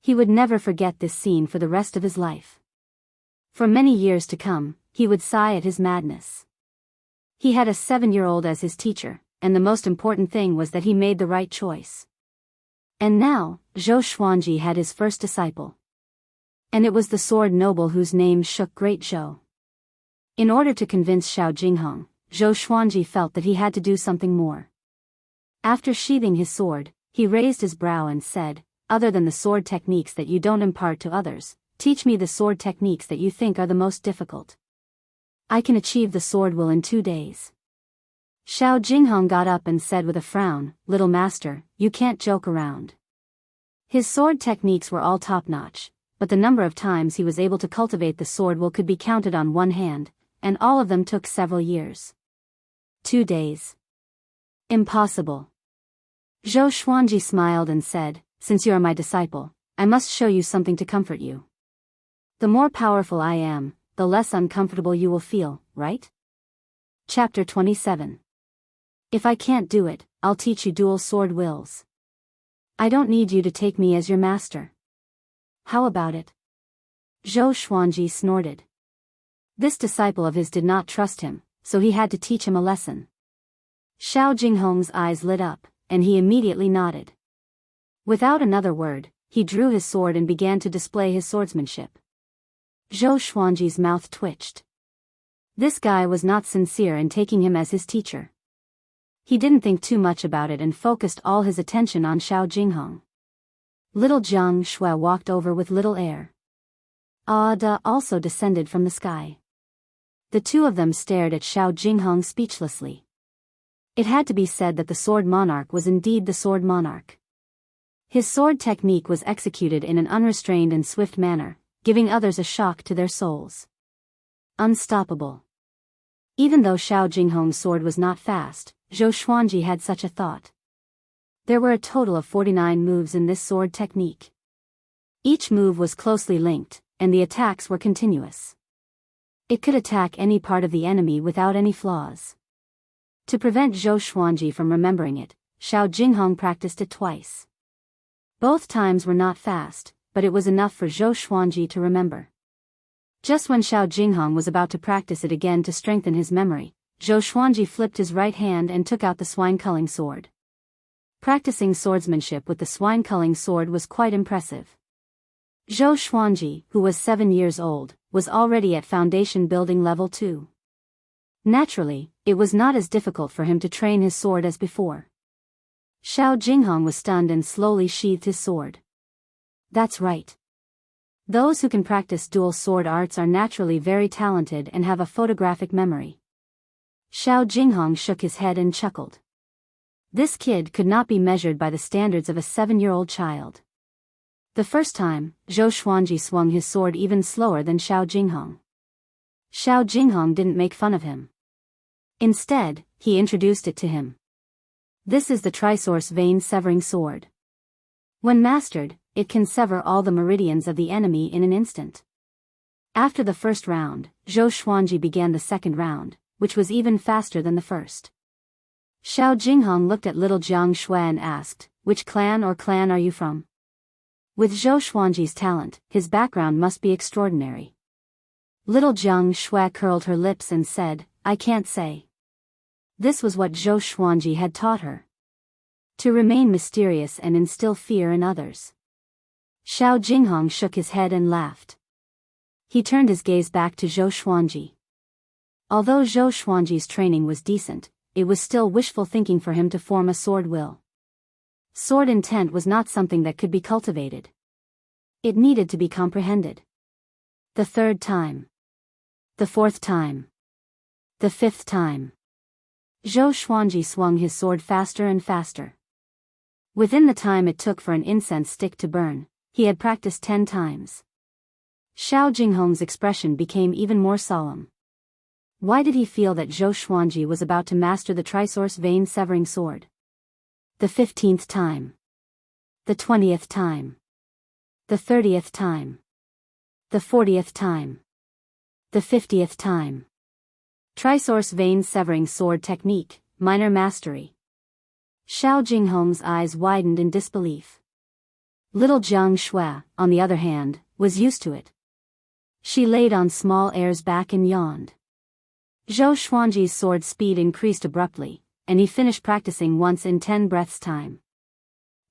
He would never forget this scene for the rest of his life. For many years to come, he would sigh at his madness. He had a 7-year-old as his teacher, and the most important thing was that he made the right choice. And now, Zhou Xuanji had his first disciple. And it was the sword noble whose name shook Great Zhou. In order to convince Xiao Jinghong, Zhou Xuanji felt that he had to do something more. After sheathing his sword, he raised his brow and said, "Other than the sword techniques that you don't impart to others, teach me the sword techniques that you think are the most difficult. I can achieve the sword will in 2 days." Xiao Jinghong got up and said with a frown, "Little master, you can't joke around." His sword techniques were all top-notch, but the number of times he was able to cultivate the sword will could be counted on one hand, and all of them took several years. 2 days. Impossible. Zhou Xuanji smiled and said, "Since you are my disciple, I must show you something to comfort you. The more powerful I am, the less uncomfortable you will feel, right?" Chapter 27. If I can't do it, I'll teach you dual sword wills. I don't need you to take me as your master. How about it? Zhou Xuanji snorted. This disciple of his did not trust him, so he had to teach him a lesson. Xiao Jinghong's eyes lit up, and he immediately nodded. Without another word, he drew his sword and began to display his swordsmanship. Zhou Xuanji's mouth twitched. This guy was not sincere in taking him as his teacher. He didn't think too much about it and focused all his attention on Xiao Jinghong. Little Jiang Shui walked over with little air. Ada also descended from the sky. The two of them stared at Xiao Jinghong speechlessly. It had to be said that the sword monarch was indeed the sword monarch. His sword technique was executed in an unrestrained and swift manner, giving others a shock to their souls. Unstoppable. Even though Xiao Jinghong's sword was not fast, Zhou Xuanji had such a thought. There were a total of 49 moves in this sword technique. Each move was closely linked, and the attacks were continuous. It could attack any part of the enemy without any flaws. To prevent Zhou Xuanji from remembering it, Xiao Jinghong practiced it twice. Both times were not fast, but it was enough for Zhou Xuanji to remember. Just when Xiao Jinghong was about to practice it again to strengthen his memory, Zhou Xuanji flipped his right hand and took out the swine-culling sword. Practicing swordsmanship with the swine-culling sword was quite impressive. Zhou Xuanji, who was 7 years old, was already at foundation building level 2. Naturally, it was not as difficult for him to train his sword as before. Xiao Jinghong was stunned and slowly sheathed his sword. That's right. Those who can practice dual sword arts are naturally very talented and have a photographic memory. Xiao Jinghong shook his head and chuckled. This kid could not be measured by the standards of a 7-year-old child. The first time, Zhou Xuanji swung his sword even slower than Xiao Jinghong. Xiao Jinghong didn't make fun of him. Instead, he introduced it to him. This is the Trisource Vein-Severing Sword. When mastered, it can sever all the meridians of the enemy in an instant. After the first round, Zhou Xuanji began the second round, which was even faster than the first. Xiao Jinghong looked at little Jiang Shui and asked, "Which clan are you from?" With Zhou Xuanji's talent, his background must be extraordinary. Little Jiang Shui curled her lips and said, "I can't say." This was what Zhou Xuanji had taught her. To remain mysterious and instill fear in others. Xiao Jinghong shook his head and laughed. He turned his gaze back to Zhou Xuanji. Although Zhou Xuanji's training was decent, it was still wishful thinking for him to form a sword will. Sword intent was not something that could be cultivated. It needed to be comprehended. The third time. The fourth time. The fifth time. Zhou Xuanji swung his sword faster and faster. Within the time it took for an incense stick to burn, he had practiced 10 times. Xiao Jinghong's expression became even more solemn. Why did he feel that Zhou Xuanji was about to master the Trisource Vein-Severing Sword? The 15th time. The 20th time. The 30th time. The 40th time. The 50th time. Trisource Vein-Severing Sword Technique, Minor Mastery. Xiao Jinghong's eyes widened in disbelief. Little Jiang Shui, on the other hand, was used to it. She laid on small airs back and yawned. Zhou Xuanji's sword speed increased abruptly, and he finished practicing once in 10 breaths' time.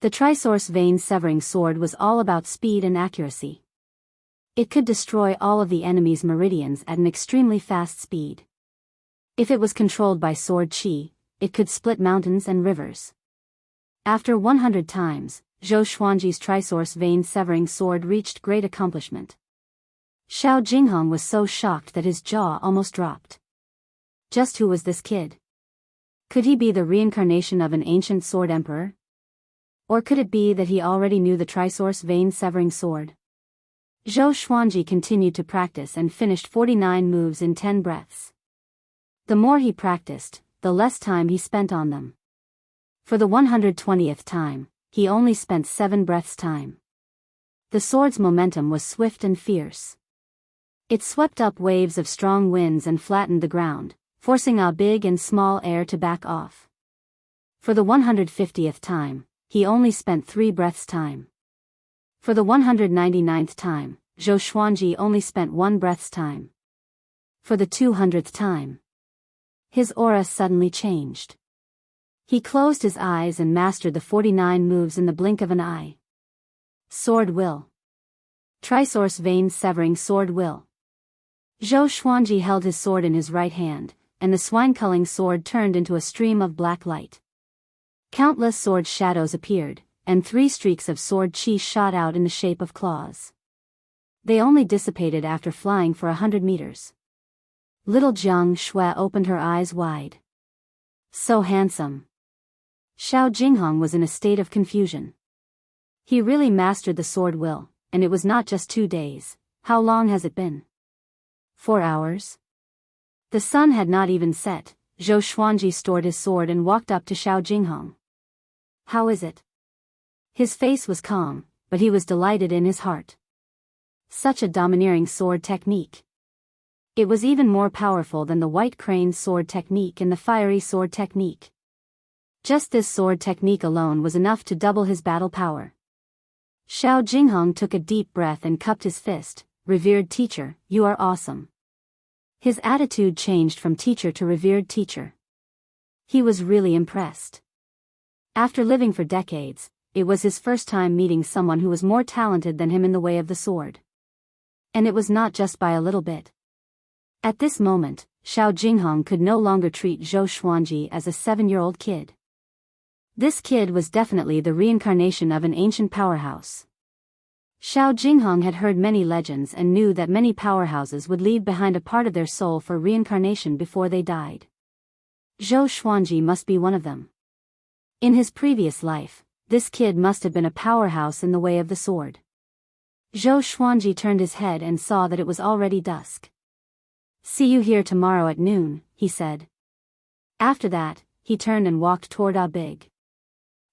The Trisource Vein-Severing Sword was all about speed and accuracy. It could destroy all of the enemy's meridians at an extremely fast speed. If it was controlled by sword qi, it could split mountains and rivers. After 100 times, Zhou Xuanji's Trisource Vein-Severing Sword reached great accomplishment. Xiao Jinghong was so shocked that his jaw almost dropped. Just who was this kid? Could he be the reincarnation of an ancient sword emperor? Or could it be that he already knew the Trisource Vein-Severing Sword? Zhou Xuanji continued to practice and finished 49 moves in 10 breaths. The more he practiced, the less time he spent on them. For the 120th time, he only spent 7 breaths' time. The sword's momentum was swift and fierce. It swept up waves of strong winds and flattened the ground, forcing a big and small air to back off. For the 150th time, he only spent 3 breaths' time. For the 199th time, Zhou Xuanji only spent 1 breath's time. For the 200th time, his aura suddenly changed. He closed his eyes and mastered the 49 moves in the blink of an eye. Sword Will. Trisource Vein-Severing Sword Will. Zhou Xuanji held his sword in his right hand, and the swine-culling sword turned into a stream of black light. Countless sword shadows appeared, and 3 streaks of sword qi shot out in the shape of claws. They only dissipated after flying for 100 meters. Little Jiang Shui opened her eyes wide. So handsome. Xiao Jinghong was in a state of confusion. He really mastered the sword will, and it was not just 2 days. How long has it been? 4 hours? The sun had not even set. Zhou Xuanji stored his sword and walked up to Xiao Jinghong. How is it? His face was calm, but he was delighted in his heart. Such a domineering sword technique. It was even more powerful than the white crane sword technique and the fiery sword technique. Just this sword technique alone was enough to double his battle power. Xiao Jinghong took a deep breath and cupped his fist. Revered teacher, you are awesome. His attitude changed from teacher to revered teacher. He was really impressed. After living for decades, it was his first time meeting someone who was more talented than him in the way of the sword. And it was not just by a little bit. At this moment, Xiao Jinghong could no longer treat Zhou Xuanji as a 7-year-old kid. This kid was definitely the reincarnation of an ancient powerhouse. Xiao Jinghong had heard many legends and knew that many powerhouses would leave behind a part of their soul for reincarnation before they died. Zhou Xuanji must be one of them. In his previous life, this kid must have been a powerhouse in the way of the sword. Zhou Xuanji turned his head and saw that it was already dusk. See you here tomorrow at noon, he said. After that, he turned and walked toward Big.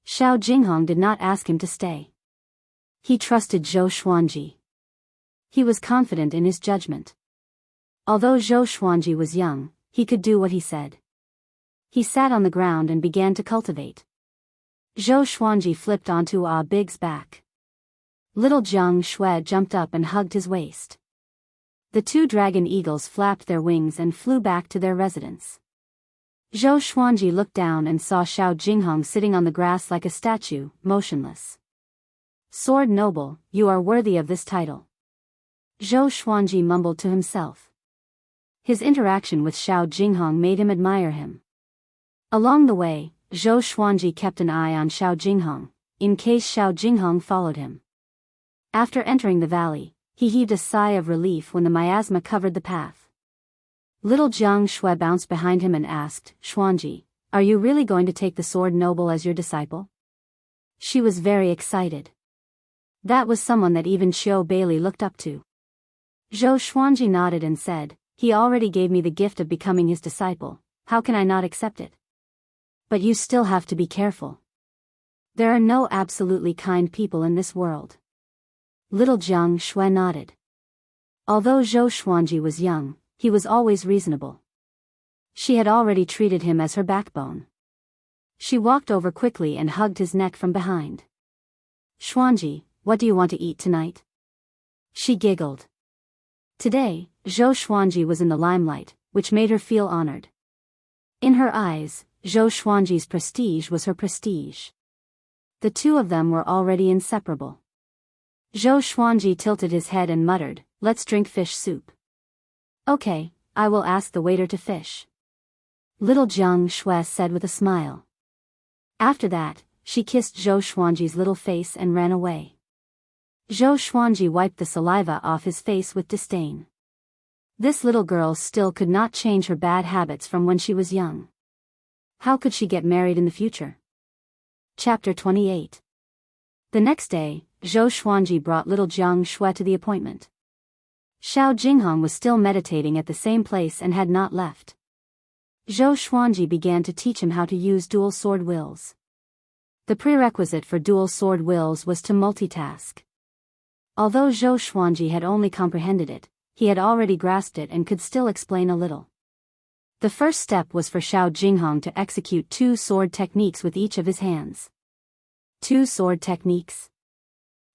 Xiao Jinghong did not ask him to stay. He trusted Zhou Xuanji. He was confident in his judgment. Although Zhou Xuanji was young, he could do what he said. He sat on the ground and began to cultivate. Zhou Xuanji flipped onto Big's back. Little Jiang Shui jumped up and hugged his waist. The 2 dragon eagles flapped their wings and flew back to their residence. Zhou Xuanji looked down and saw Xiao Jinghong sitting on the grass like a statue, motionless. Sword noble, you are worthy of this title. Zhou Xuanji mumbled to himself. His interaction with Xiao Jinghong made him admire him. Along the way, Zhou Xuanji kept an eye on Xiao Jinghong, in case Xiao Jinghong followed him. After entering the valley, he heaved a sigh of relief when the miasma covered the path. Little Jiang Shui bounced behind him and asked, Xuanji, are you really going to take the sword noble as your disciple? She was very excited. That was someone that even Xiao Bailey looked up to. Zhou Xuanji nodded and said, he already gave me the gift of becoming his disciple, how can I not accept it? But you still have to be careful. There are no absolutely kind people in this world. Little Jiang Shui nodded. Although Zhou Xuanji was young, he was always reasonable. She had already treated him as her backbone. She walked over quickly and hugged his neck from behind. Xuanji, what do you want to eat tonight? She giggled. Today, Zhou Xuanji was in the limelight, which made her feel honored. In her eyes, Zhou Xuanji's prestige was her prestige. The 2 of them were already inseparable. Zhou Xuanji tilted his head and muttered, let's drink fish soup. Okay, I will ask the waiter to fish. Little Jiang Shui said with a smile. After that, she kissed Zhou Xuanji's little face and ran away. Zhou Xuanji wiped the saliva off his face with disdain. This little girl still could not change her bad habits from when she was young. How could she get married in the future? Chapter 28. The next day, Zhou Xuanji brought little Jiang Shui to the appointment. Xiao Jinghong was still meditating at the same place and had not left. Zhou Xuanji began to teach him how to use dual sword wills. The prerequisite for dual sword wills was to multitask. Although Zhou Xuanji had only comprehended it, he had already grasped it and could still explain a little. The first step was for Xiao Jinghong to execute 2 sword techniques with each of his hands. 2 sword techniques?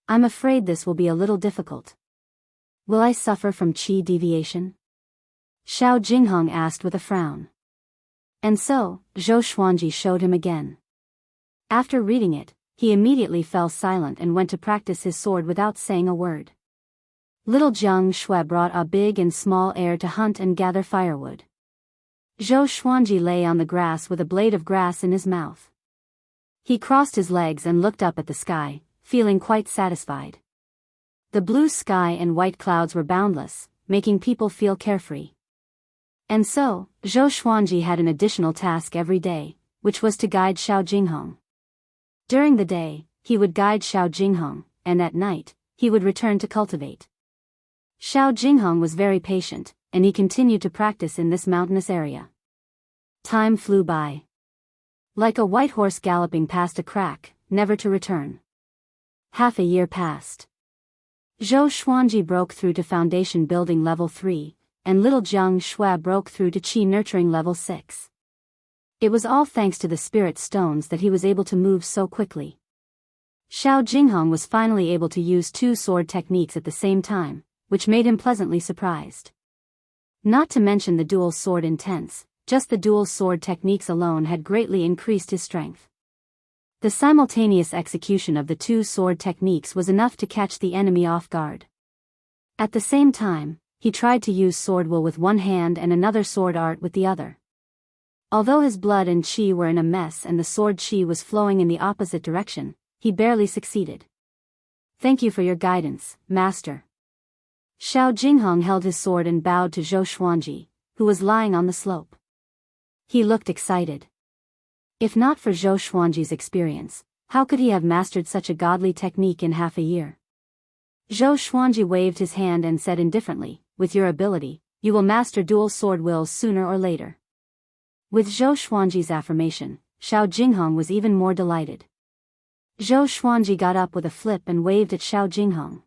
I'm afraid this will be a little difficult. Will I suffer from qi deviation? Xiao Jinghong asked with a frown. And so, Zhou Xuanji showed him again. After reading it, he immediately fell silent and went to practice his sword without saying a word. Little Jianghu brought a big and small heir to hunt and gather firewood. Zhou Xuanji lay on the grass with a blade of grass in his mouth. He crossed his legs and looked up at the sky, feeling quite satisfied. The blue sky and white clouds were boundless, making people feel carefree. And so, Zhou Xuanji had an additional task every day, which was to guide Xiao Jinghong. During the day, he would guide Xiao Jinghong, and at night, he would return to cultivate. Xiao Jinghong was very patient, and he continued to practice in this mountainous area. Time flew by. Like a white horse galloping past a crack, never to return. Half a year passed. Zhou Xuanji broke through to foundation building level 3, and little Jianghu broke through to qi nurturing level 6. It was all thanks to the spirit stones that he was able to move so quickly. Xiao Jinghong was finally able to use 2 sword techniques at the same time, which made him pleasantly surprised. Not to mention the dual sword intense, just the dual sword techniques alone had greatly increased his strength. The simultaneous execution of the 2 sword techniques was enough to catch the enemy off guard. At the same time, he tried to use sword will with one hand and another sword art with the other. Although his blood and qi were in a mess and the sword qi was flowing in the opposite direction, he barely succeeded. Thank you for your guidance, master. Xiao Jinghong held his sword and bowed to Zhou Xuanji, who was lying on the slope. He looked excited. If not for Zhou Xuanji's experience, how could he have mastered such a godly technique in half a year? Zhou Xuanji waved his hand and said indifferently, with your ability, you will master dual sword wills sooner or later. With Zhou Xuanji's affirmation, Xiao Jinghong was even more delighted. Zhou Xuanji got up with a flip and waved at Xiao Jinghong.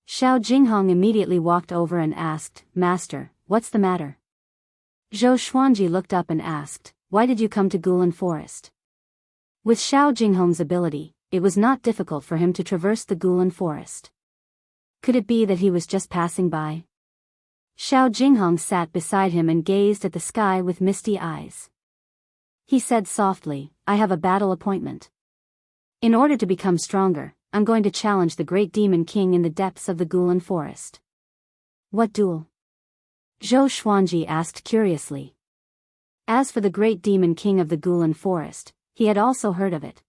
Xiao Jinghong immediately walked over and asked, Master, what's the matter? Zhou Xuanji looked up and asked, why did you come to Gulan Forest? With Xiao Jinghong's ability, it was not difficult for him to traverse the Gulan Forest. Could it be that he was just passing by? Xiao Jinghong sat beside him and gazed at the sky with misty eyes. He said softly, I have a battle appointment. In order to become stronger, I'm going to challenge the great demon king in the depths of the Gulan Forest. What duel? Zhou Xuanji asked curiously. As for the great demon king of the Gulan Forest, he had also heard of it.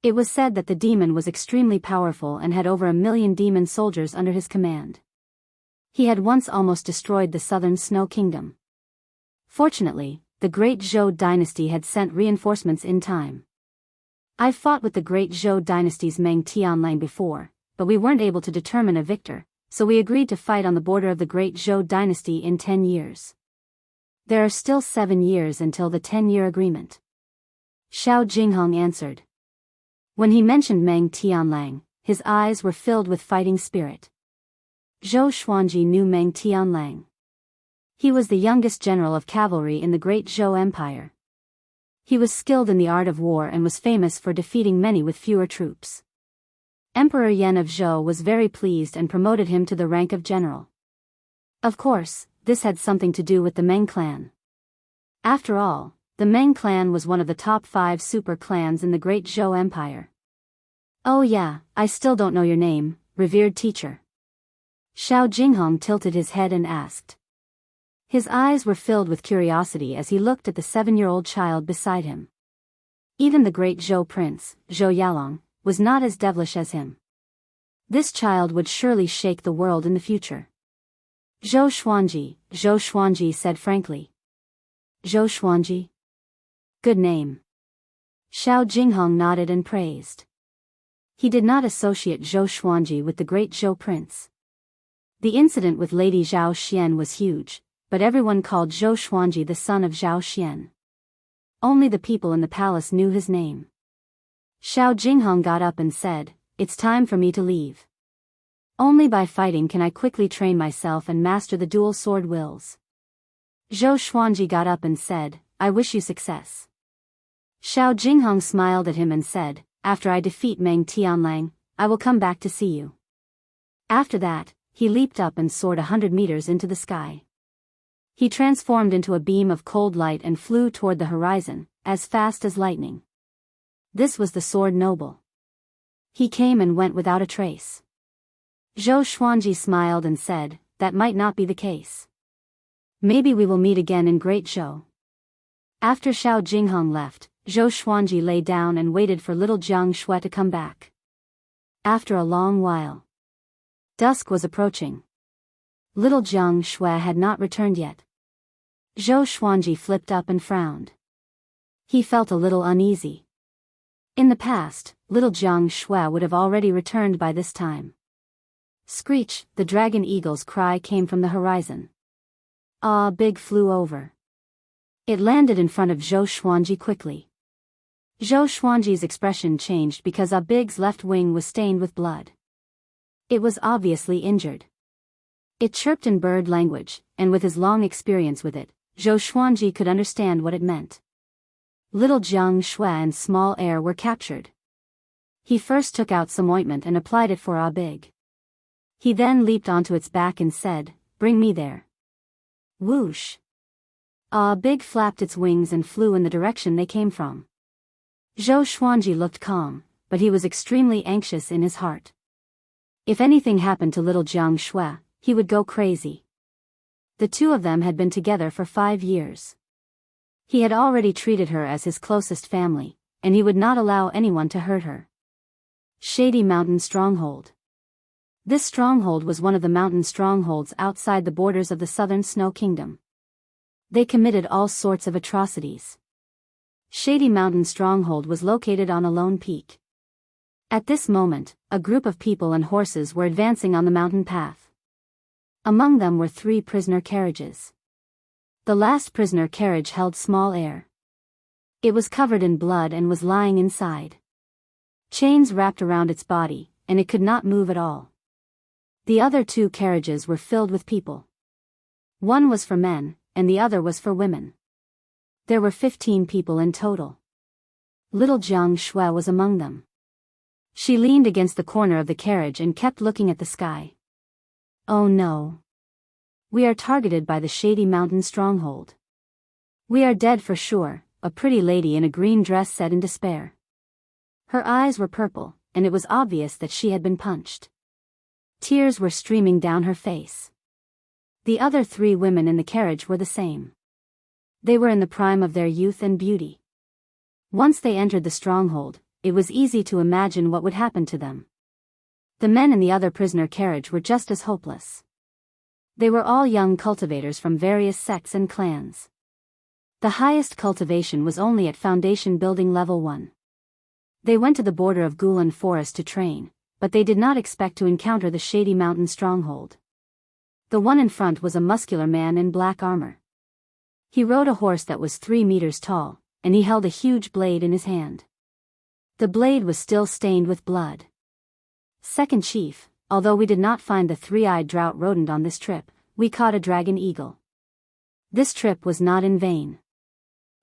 It was said that the demon was extremely powerful and had over 1 million demon soldiers under his command. He had once almost destroyed the southern Snow Kingdom. Fortunately, the great Zhou dynasty had sent reinforcements in time. I've fought with the great Zhou dynasty's Meng Tianlang before, but we weren't able to determine a victor, so we agreed to fight on the border of the great Zhou dynasty in 10 years. There are still 7 years until the 10-year agreement. Xiao Jinghong answered. When he mentioned Meng Tianlang, his eyes were filled with fighting spirit. Zhou Xuanji knew Meng Tianlang. He was the youngest general of cavalry in the great Zhou Empire. He was skilled in the art of war and was famous for defeating many with fewer troops. Emperor Yan of Zhou was very pleased and promoted him to the rank of general. Of course, this had something to do with the Meng clan. After all, the Meng clan was one of the top 5 super clans in the great Zhou Empire. Oh yeah, I still don't know your name, revered teacher. Xiao Jinghong tilted his head and asked. His eyes were filled with curiosity as he looked at the 7-year-old child beside him. Even the great Zhou prince, Zhou Yalong, was not as devilish as him. This child would surely shake the world in the future. Zhou Xuanji said frankly. Zhou Xuanji? Good name. Xiao Jinghong nodded and praised. He did not associate Zhou Xuanji with the great Zhou prince. The incident with Lady Zhao Xian was huge, but everyone called Zhou Xuanji the son of Zhao Xian. Only the people in the palace knew his name. Xiao Jinghong got up and said, It's time for me to leave. Only by fighting can I quickly train myself and master the dual sword wills. Zhou Xuanji got up and said, I wish you success. Xiao Jinghong smiled at him and said, After I defeat Meng Tianlang, I will come back to see you. After that, he leaped up and soared 100 meters into the sky. He transformed into a beam of cold light and flew toward the horizon, as fast as lightning. This was the sword noble. He came and went without a trace. Zhou Xuanji smiled and said, that might not be the case. Maybe we will meet again in Great Zhou. After Xiao Jingheng left, Zhou Xuanji lay down and waited for little Jiang Shui to come back. After a long while, dusk was approaching. Little Jiang Shui had not returned yet. Zhou Xuanji flipped up and frowned. He felt a little uneasy. In the past, little Jiang Shui would have already returned by this time. Screech, the dragon eagle's cry came from the horizon. Big flew over. It landed in front of Zhou Xuanji quickly. Zhou Xuanji's expression changed because Big's left wing was stained with blood. It was obviously injured. It chirped in bird language, and with his long experience with it, Zhou Xuanji could understand what it meant. Little Jiang Shui and small heir were captured. He first took out some ointment and applied it for Big. He then leaped onto its back and said, "Bring me there." Whoosh! Big flapped its wings and flew in the direction they came from. Zhou Xuanji looked calm, but he was extremely anxious in his heart. If anything happened to little Jiang Shui, he would go crazy. The two of them had been together for 5 years. He had already treated her as his closest family, and he would not allow anyone to hurt her. Shady Mountain Stronghold. This stronghold was one of the mountain strongholds outside the borders of the southern Snow Kingdom. They committed all sorts of atrocities. Shady Mountain Stronghold was located on a lone peak. At this moment, a group of people and horses were advancing on the mountain path. Among them were 3 prisoner carriages. The last prisoner carriage held small heir. It was covered in blood and was lying inside. Chains wrapped around its body, and it could not move at all. The other 2 carriages were filled with people. One was for men, and the other was for women. There were 15 people in total. Little Jiang Shui was among them. She leaned against the corner of the carriage and kept looking at the sky. Oh no! We are targeted by the Shady Mountain Stronghold. We are dead for sure, a pretty lady in a green dress said in despair. Her eyes were purple, and it was obvious that she had been punched. Tears were streaming down her face. The other 3 women in the carriage were the same. They were in the prime of their youth and beauty. Once they entered the stronghold, it was easy to imagine what would happen to them. The men in the other prisoner carriage were just as hopeless. They were all young cultivators from various sects and clans. The highest cultivation was only at foundation building level 1. They went to the border of Gulan Forest to train, but they did not expect to encounter the Shady Mountain Stronghold. The one in front was a muscular man in black armor. He rode a horse that was 3 meters tall, and he held a huge blade in his hand. The blade was still stained with blood. Second Chief, although we did not find the 3-eyed drought rodent on this trip, we caught a dragon eagle. This trip was not in vain.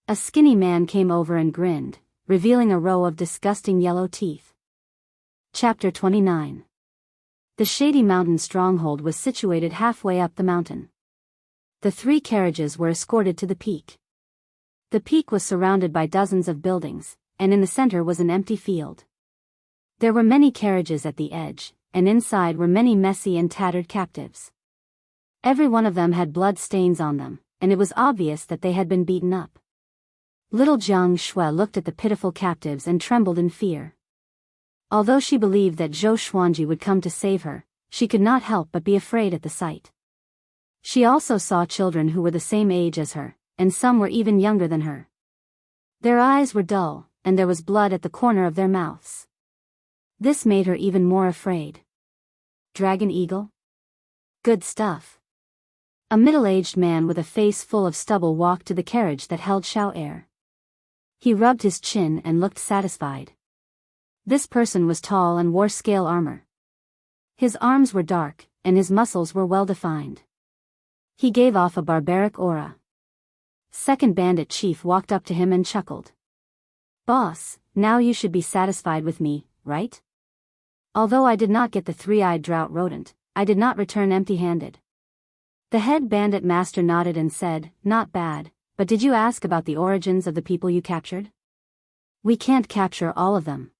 A skinny man came over and grinned, revealing a row of disgusting yellow teeth. Chapter 29. The Shady Mountain Stronghold was situated halfway up the mountain. The 3 carriages were escorted to the peak. The peak was surrounded by dozens of buildings, and in the center was an empty field. There were many carriages at the edge, and inside were many messy and tattered captives. Every one of them had blood stains on them, and it was obvious that they had been beaten up. Little Jiang Shui looked at the pitiful captives and trembled in fear. Although she believed that Zhou Xuanji would come to save her, she could not help but be afraid at the sight. She also saw children who were the same age as her, and some were even younger than her. Their eyes were dull, and there was blood at the corner of their mouths. This made her even more afraid. Dragon Eagle? Good stuff. A middle-aged man with a face full of stubble walked to the carriage that held Xiao Air. He rubbed his chin and looked satisfied. This person was tall and wore scale armor. His arms were dark, and his muscles were well-defined. He gave off a barbaric aura. Second Bandit Chief walked up to him and chuckled. Boss, now you should be satisfied with me, right? Although I did not get the 3-eyed drought rodent, I did not return empty-handed. The head bandit master nodded and said, not bad, but did you ask about the origins of the people you captured? We can't capture all of them.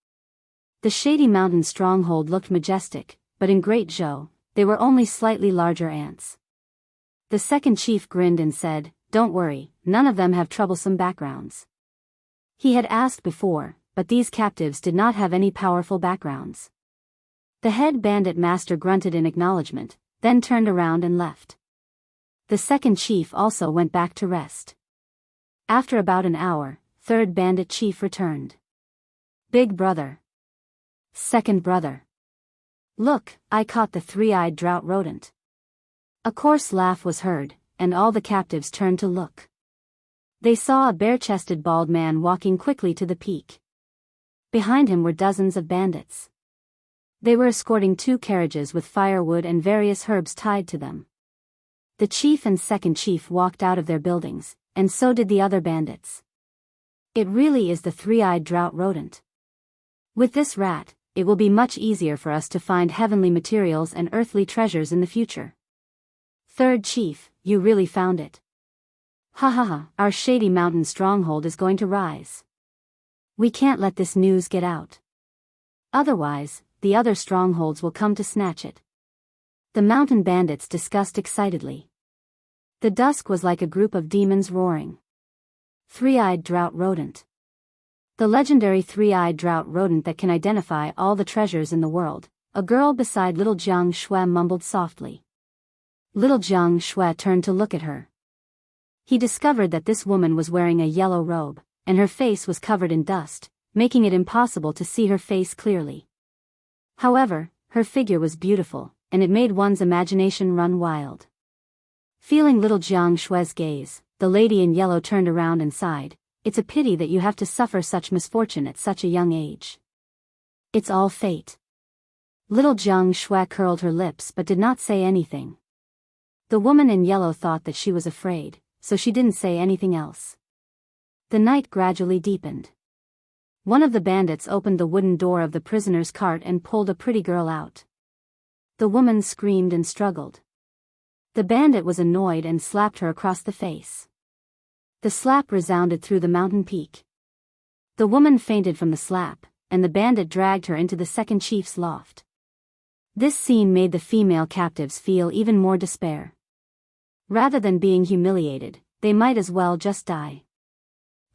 The Shady Mountain Stronghold looked majestic, but in Great Zhou, they were only slightly larger ants. The second chief grinned and said, "Don't worry, none of them have troublesome backgrounds." He had asked before, but these captives did not have any powerful backgrounds. The head bandit master grunted in acknowledgement, then turned around and left. The second chief also went back to rest. After about an hour, third bandit chief returned. "Big brother. Second brother. Look, I caught the three-eyed drought rodent." A coarse laugh was heard, and all the captives turned to look. They saw a bare-chested bald man walking quickly to the peak. Behind him were dozens of bandits. They were escorting 2 carriages with firewood and various herbs tied to them. The chief and second chief walked out of their buildings, and so did the other bandits. "It really is the three-eyed drought rodent. With this rat, it will be much easier for us to find heavenly materials and earthly treasures in the future." "Third chief, you really found it. Ha ha ha, our shady mountain stronghold is going to rise. We can't let this news get out. Otherwise, the other strongholds will come to snatch it." The mountain bandits discussed excitedly. The dusk was like a group of demons roaring. Three-eyed drought rodent. The legendary three-eyed drought rodent that can identify all the treasures in the world, a girl beside little Jianghu mumbled softly. Little Jianghu turned to look at her. He discovered that this woman was wearing a yellow robe, and her face was covered in dust, making it impossible to see her face clearly. However, her figure was beautiful, and it made one's imagination run wild. Feeling little Jianghu's gaze, the lady in yellow turned around and sighed, "It's a pity that you have to suffer such misfortune at such a young age. It's all fate." Little Jianghu curled her lips but did not say anything. The woman in yellow thought that she was afraid, so she didn't say anything else. The night gradually deepened. One of the bandits opened the wooden door of the prisoner's cart and pulled a pretty girl out. The woman screamed and struggled. The bandit was annoyed and slapped her across the face. The slap resounded through the mountain peak. The woman fainted from the slap, and the bandit dragged her into the second chief's loft. This scene made the female captives feel even more despair. Rather than being humiliated, they might as well just die.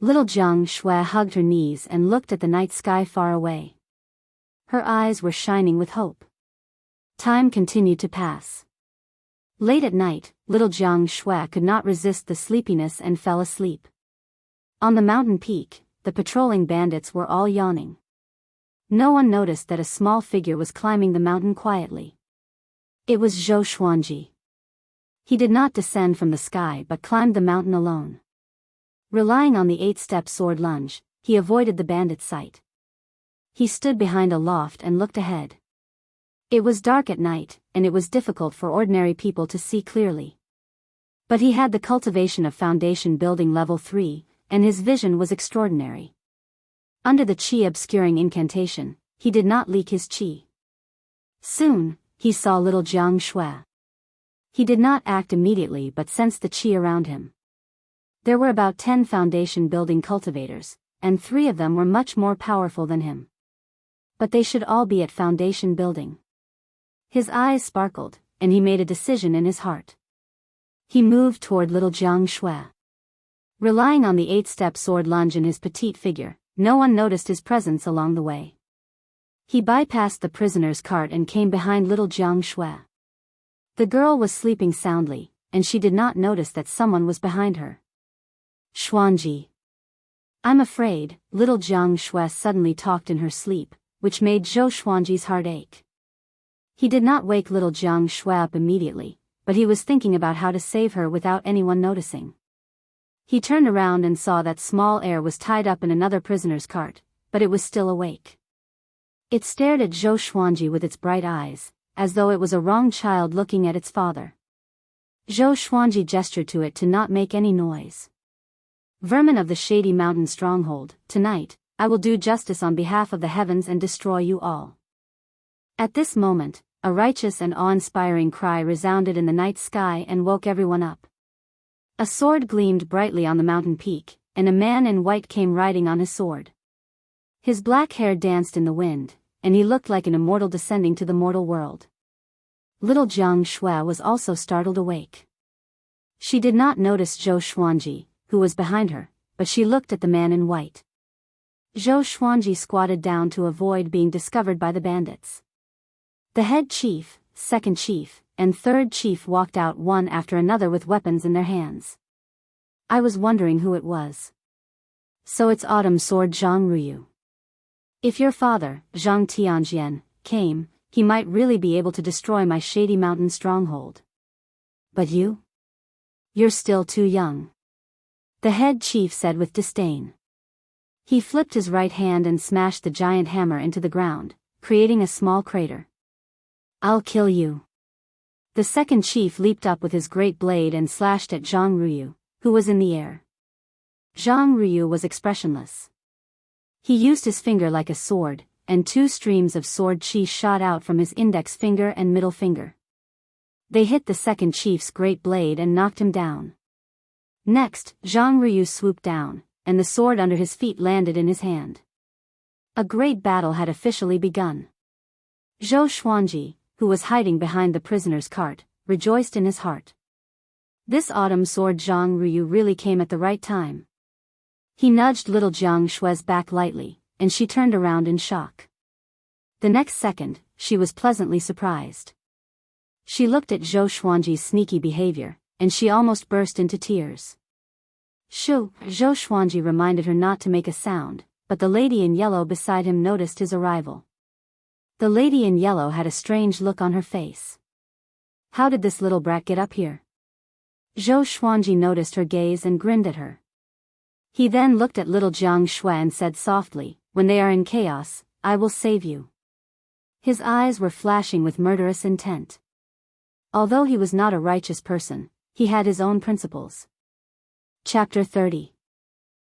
Little Jianghu hugged her knees and looked at the night sky far away. Her eyes were shining with hope. Time continued to pass. Late at night, little Jianghu could not resist the sleepiness and fell asleep. On the mountain peak, the patrolling bandits were all yawning. No one noticed that a small figure was climbing the mountain quietly. It was Zhou Xuanji. He did not descend from the sky but climbed the mountain alone. Relying on the 8-step sword lunge, he avoided the bandit's sight. He stood behind a loft and looked ahead. It was dark at night, and it was difficult for ordinary people to see clearly. But he had the cultivation of foundation building level 3, and his vision was extraordinary. Under the chi obscuring incantation, he did not leak his chi. Soon, he saw little Jianghu. He did not act immediately but sensed the chi around him. There were about 10 foundation building cultivators, and 3 of them were much more powerful than him. But they should all be at foundation building. His eyes sparkled, and he made a decision in his heart. He moved toward little Jianghu. Relying on the 8-step sword lunge in his petite figure, no one noticed his presence along the way. He bypassed the prisoner's cart and came behind little Jianghu. The girl was sleeping soundly, and she did not notice that someone was behind her. "Xuanji. I'm afraid," little Jianghu suddenly talked in her sleep, which made Zhou Xuanji's heart ache. He did not wake little Jianghu up immediately, but he was thinking about how to save her without anyone noticing. He turned around and saw that small heir was tied up in another prisoner's cart, but it was still awake. It stared at Zhou Xuanji with its bright eyes, as though it was a wrong child looking at its father. Zhou Xuanji gestured to it to not make any noise. "Vermin of the shady mountain stronghold, tonight, I will do justice on behalf of the heavens and destroy you all." At this moment, a righteous and awe-inspiring cry resounded in the night sky and woke everyone up. A sword gleamed brightly on the mountain peak, and a man in white came riding on his sword. His black hair danced in the wind, and he looked like an immortal descending to the mortal world. Little Jiang Shui was also startled awake. She did not notice Zhou Xuanji, who was behind her, but she looked at the man in white. Zhou Xuanji squatted down to avoid being discovered by the bandits. The head chief, second chief, and third chief walked out one after another with weapons in their hands. I was wondering who it was. So it's Autumn Sword Zhang Ruyu. If your father, Zhang Tianjian, came, he might really be able to destroy my Shady Mountain stronghold. But you? You're still too young. The head chief said with disdain. He flipped his right hand and smashed the giant hammer into the ground, creating a small crater. I'll kill you. The second chief leaped up with his great blade and slashed at Zhang Ruyu, who was in the air. Zhang Ruyu was expressionless. He used his finger like a sword, and 2 streams of sword chi shot out from his index finger and middle finger. They hit the second chief's great blade and knocked him down. Next, Zhang Ruyu swooped down, and the sword under his feet landed in his hand. A great battle had officially begun. Zhou Xuanji, who was hiding behind the prisoner's cart, rejoiced in his heart. This autumn sword Zhang Ruyu really came at the right time. He nudged little Jiang Shui's back lightly, and she turned around in shock. The next second, she was pleasantly surprised. She looked at Zhou Xuanji's sneaky behavior, and she almost burst into tears. Zhou Xuanji reminded her not to make a sound, but the lady in yellow beside him noticed his arrival. The lady in yellow had a strange look on her face. How did this little brat get up here? Zhou Xuanji noticed her gaze and grinned at her. He then looked at little Jiang Shui and said softly, "When they are in chaos, I will save you." His eyes were flashing with murderous intent. Although he was not a righteous person, he had his own principles. Chapter 30.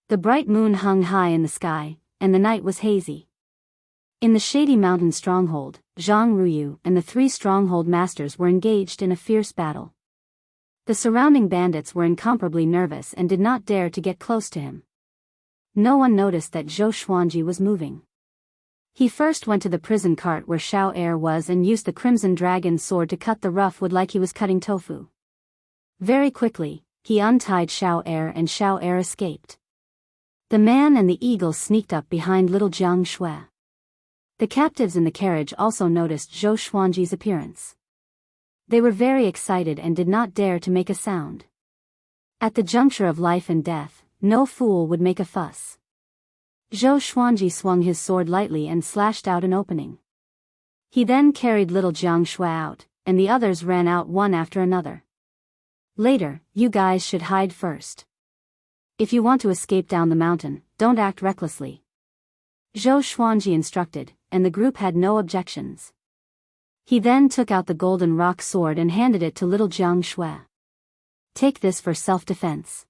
The bright moon hung high in the sky, and the night was hazy. In the Shady Mountain stronghold, Zhang Ruyu and the 3 stronghold masters were engaged in a fierce battle. The surrounding bandits were incomparably nervous and did not dare to get close to him. No one noticed that Zhou Xuanji was moving. He first went to the prison cart where Xiao Er was and used the crimson dragon's sword to cut the rough wood like he was cutting tofu. Very quickly, he untied Xiao Er and Xiao Er escaped. The man and the eagle sneaked up behind little Jiang Shui. The captives in the carriage also noticed Zhou Xuanji's appearance. They were very excited and did not dare to make a sound. At the juncture of life and death, no fool would make a fuss. Zhou Xuanji swung his sword lightly and slashed out an opening. He then carried little Jiang Shui out, and the others ran out one after another. Later, you guys should hide first. If you want to escape down the mountain, don't act recklessly. Zhou Xuanji instructed, and the group had no objections. He then took out the golden rock sword and handed it to little Jiang Shui. Take this for self-defense.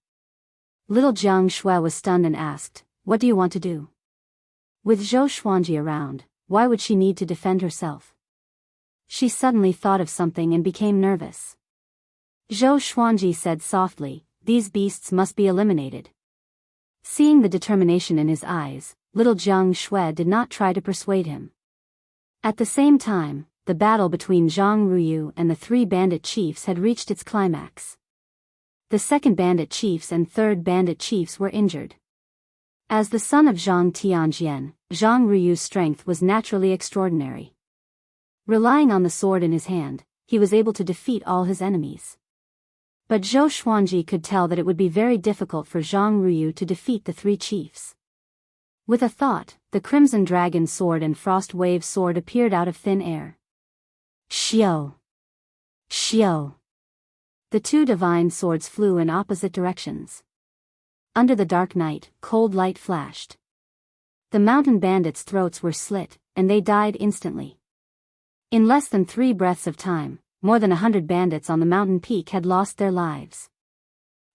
Little Jiang Shui was stunned and asked, "What do you want to do?" With Zhou Xuanji around, why would she need to defend herself? She suddenly thought of something and became nervous. Zhou Xuanji said softly, "These beasts must be eliminated." Seeing the determination in his eyes, little Jiang Shui did not try to persuade him. At the same time, the battle between Zhang Ruyu and the 3 bandit chiefs had reached its climax. The second bandit chiefs and third bandit chiefs were injured. As the son of Zhang Tianjian, Zhang Ruyu's strength was naturally extraordinary. Relying on the sword in his hand, he was able to defeat all his enemies. But Zhou Xuanji could tell that it would be very difficult for Zhang Ruyu to defeat the 3 chiefs. With a thought, the crimson dragon sword and frost wave sword appeared out of thin air. Xiao! Xiao! The 2 divine swords flew in opposite directions. Under the dark night, cold light flashed. The mountain bandits' throats were slit, and they died instantly. In less than 3 breaths of time, more than 100 bandits on the mountain peak had lost their lives.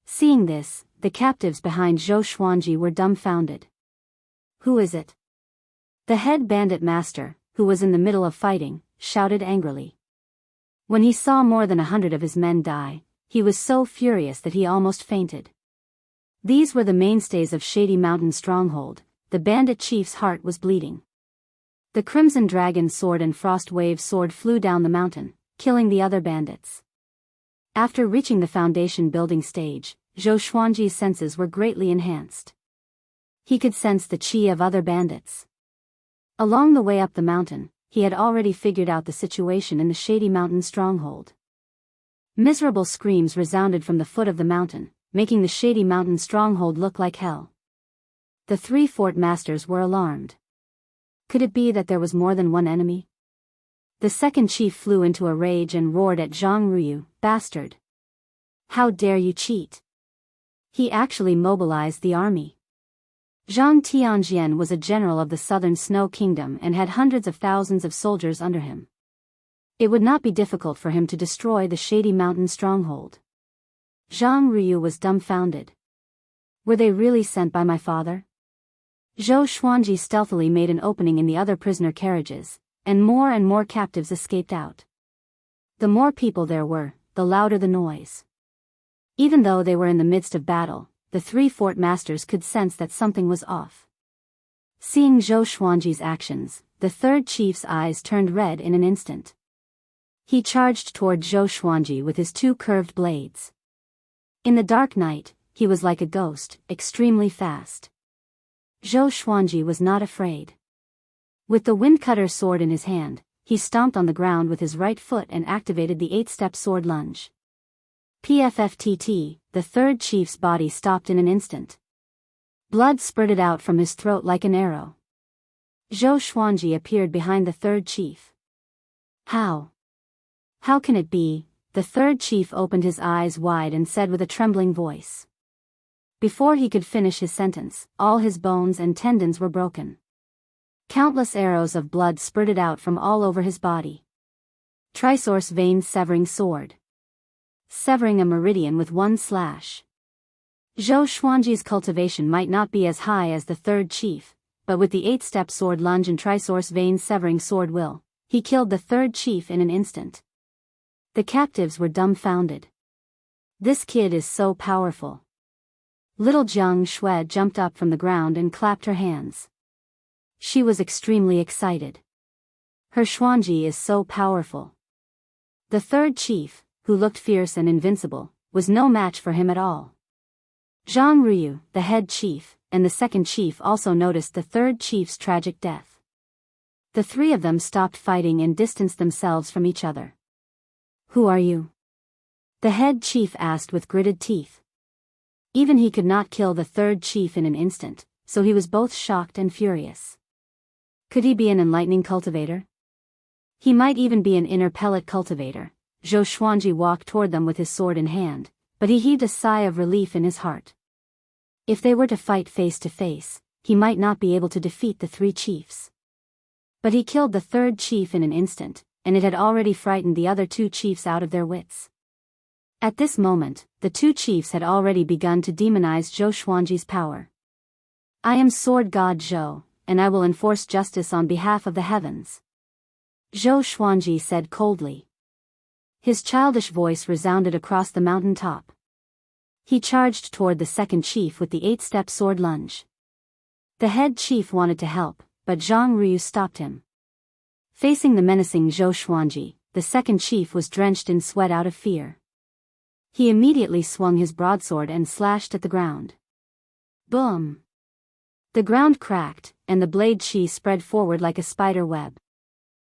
Seeing this, the captives behind Zhou Xuanji were dumbfounded. Who is it? The head bandit master, who was in the middle of fighting, shouted angrily. When he saw more than 100 of his men die, he was so furious that he almost fainted. These were the mainstays of Shady Mountain stronghold. The bandit chief's heart was bleeding. The crimson dragon sword and frost wave sword flew down the mountain, killing the other bandits. After reaching the foundation building stage, Zhou Xuanji's senses were greatly enhanced. He could sense the qi of other bandits. Along the way up the mountain, he had already figured out the situation in the shady mountain stronghold. Miserable screams resounded from the foot of the mountain, making the shady mountain stronghold look like hell. The three fort masters were alarmed. Could it be that there was more than one enemy? The second chief flew into a rage and roared at Zhang Ruyu, "Bastard! How dare you cheat?" He actually mobilized the army. Zhang Tianjian was a general of the southern Snow Kingdom and had hundreds of thousands of soldiers under him. It would not be difficult for him to destroy the shady mountain stronghold. Zhang Ruyu was dumbfounded. Were they really sent by my father? Zhou Xuanji stealthily made an opening in the other prisoner carriages, and more captives escaped out. The more people there were, the louder the noise. Even though they were in the midst of battle, the three fort masters could sense that something was off. Seeing Zhou Xuanji's actions, the third chief's eyes turned red in an instant. He charged toward Zhou Xuanji with his two curved blades. In the dark night, he was like a ghost, extremely fast. Zhou Xuanji was not afraid. With the windcutter sword in his hand, he stomped on the ground with his right foot and activated the 8-step sword lunge. PFFTT, the third chief's body stopped in an instant. Blood spurted out from his throat like an arrow. Zhou Xuanji appeared behind the third chief. How? How can it be? The third chief opened his eyes wide and said with a trembling voice. Before he could finish his sentence, all his bones and tendons were broken. Countless arrows of blood spurted out from all over his body. Trisource vein severing sword. Severing a meridian with one slash. Zhou Xuanji's cultivation might not be as high as the third chief, but with the 8-step sword lunge and trisource vein severing sword will, he killed the third chief in an instant. The captives were dumbfounded. This kid is so powerful. Little Jiang Shui jumped up from the ground and clapped her hands. She was extremely excited. Her Xuanji is so powerful. The third chief, who looked fierce and invincible, was no match for him at all. Zhang Ruyu, the head chief, and the second chief also noticed the third chief's tragic death. The three of them stopped fighting and distanced themselves from each other. "Who are you?" the head chief asked with gritted teeth. Even he could not kill the third chief in an instant, so he was both shocked and furious. Could he be an enlightening cultivator? He might even be an inner pellet cultivator. Zhou Xuanji walked toward them with his sword in hand, but he heaved a sigh of relief in his heart. If they were to fight face to face, he might not be able to defeat the three chiefs. But he killed the third chief in an instant, and it had already frightened the other two chiefs out of their wits. At this moment, the two chiefs had already begun to demonize Zhou Xuanji's power. "I am Sword God Zhou, and I will enforce justice on behalf of the heavens," Zhou Xuanji said coldly. His childish voice resounded across the mountain top. He charged toward the second chief with the 8-step sword lunge. The head chief wanted to help, but Zhang Ruyu stopped him. Facing the menacing Zhou Xuanji, the second chief was drenched in sweat out of fear. He immediately swung his broadsword and slashed at the ground. Boom! The ground cracked, and the blade qi spread forward like a spider web.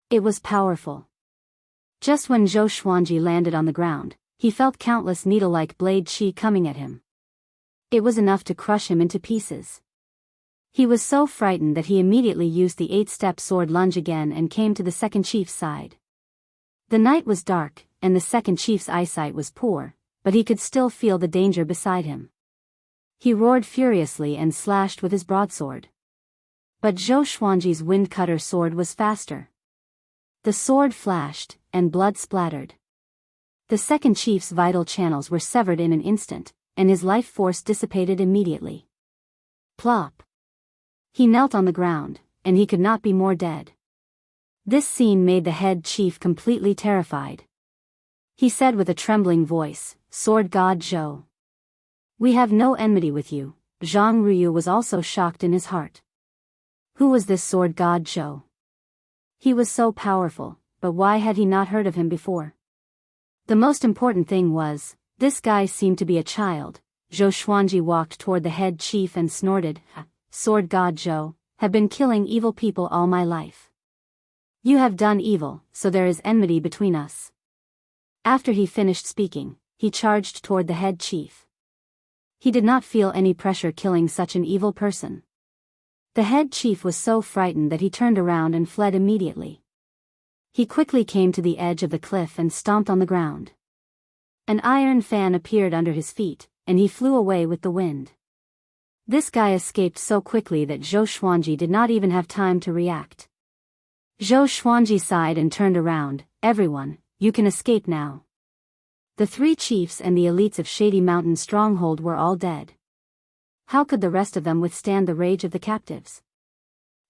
It was powerful. Just when Zhou Xuanji landed on the ground, he felt countless needle-like blade qi coming at him. It was enough to crush him into pieces. He was so frightened that he immediately used the 8-step sword lunge again and came to the second chief's side. The night was dark, and the second chief's eyesight was poor, but he could still feel the danger beside him. He roared furiously and slashed with his broadsword. But Zhou Xuanji's wind-cutter sword was faster. The sword flashed, and blood splattered. The second chief's vital channels were severed in an instant, and his life force dissipated immediately. Plop! He knelt on the ground, and he could not be more dead. This scene made the head chief completely terrified. He said with a trembling voice, "Sword God Zhou. We have no enmity with you." Zhang Ruyu was also shocked in his heart. Who was this Sword God Zhou? He was so powerful, but why had he not heard of him before? The most important thing was, this guy seemed to be a child. Zhou Xuanji walked toward the head chief and snorted, "Sword God Zhou, have been killing evil people all my life. You have done evil, so there is enmity between us." After he finished speaking, he charged toward the head chief. He did not feel any pressure killing such an evil person. The head chief was so frightened that he turned around and fled immediately. He quickly came to the edge of the cliff and stomped on the ground. An iron fan appeared under his feet, and he flew away with the wind. This guy escaped so quickly that Zhou Xuanji did not even have time to react. Zhou Xuanji sighed and turned around. "Everyone, you can escape now." The 3 chiefs and the elites of Shady Mountain Stronghold were all dead. How could the rest of them withstand the rage of the captives?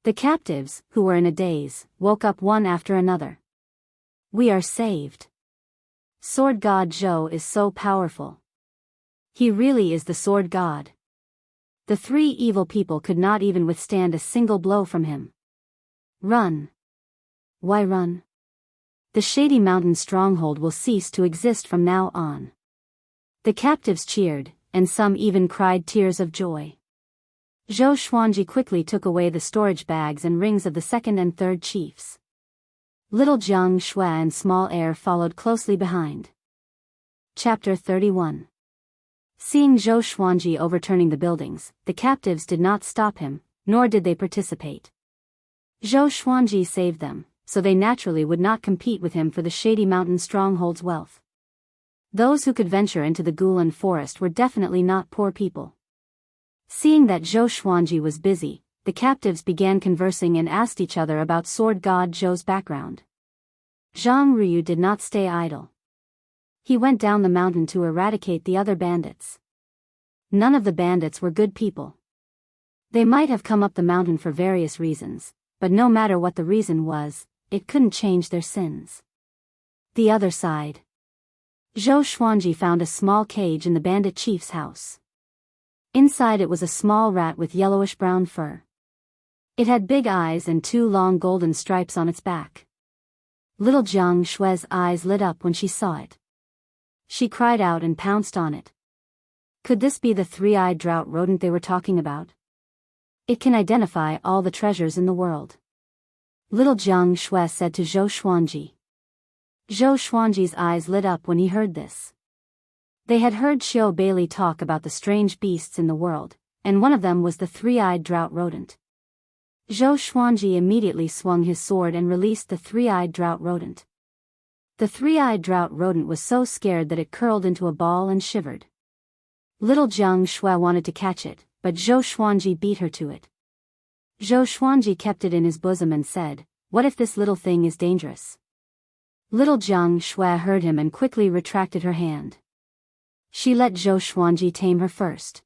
The captives, who were in a daze, woke up one after another. "We are saved. Sword God Zhou is so powerful. He really is the sword god." The 3 evil people could not even withstand a single blow from him. Run. Why run? The Shady Mountain Stronghold will cease to exist from now on. The captives cheered, and some even cried tears of joy. Zhou Xuanji quickly took away the storage bags and rings of the 2nd and 3rd chiefs. Little Jiang Shui and Small Heir followed closely behind. Chapter 31. Seeing Zhou Xuanji overturning the buildings, the captives did not stop him, nor did they participate. Zhou Xuanji saved them, so they naturally would not compete with him for the Shady Mountain Stronghold's wealth. Those who could venture into the Gulan forest were definitely not poor people. Seeing that Zhou Xuanji was busy, the captives began conversing and asked each other about Sword God Zhou's background. Zhang Ruyu did not stay idle. He went down the mountain to eradicate the other bandits. None of the bandits were good people. They might have come up the mountain for various reasons, but no matter what the reason was, it couldn't change their sins. The other side. Zhou Xuanji found a small cage in the bandit chief's house. Inside it was a small rat with yellowish-brown fur. It had big eyes and 2 long golden stripes on its back. Little Jiang Shui's eyes lit up when she saw it. She cried out and pounced on it. Could this be the 3-eyed drought rodent they were talking about? It can identify all the treasures in the world. Little Jiang Shui said to Zhou Xuanji. Zhou Xuanji's eyes lit up when he heard this. They had heard Xiao Bailey talk about the strange beasts in the world, and one of them was the 3-eyed drought rodent. Zhou Xuanji immediately swung his sword and released the 3-eyed drought rodent. The 3-eyed drought rodent was so scared that it curled into a ball and shivered. Little Jiang Shui wanted to catch it, but Zhou Xuanji beat her to it. Zhou Xuanji kept it in his bosom and said, "What if this little thing is dangerous?" Little Jiang Shui heard him and quickly retracted her hand. She let Zhou Xuanji tame her first.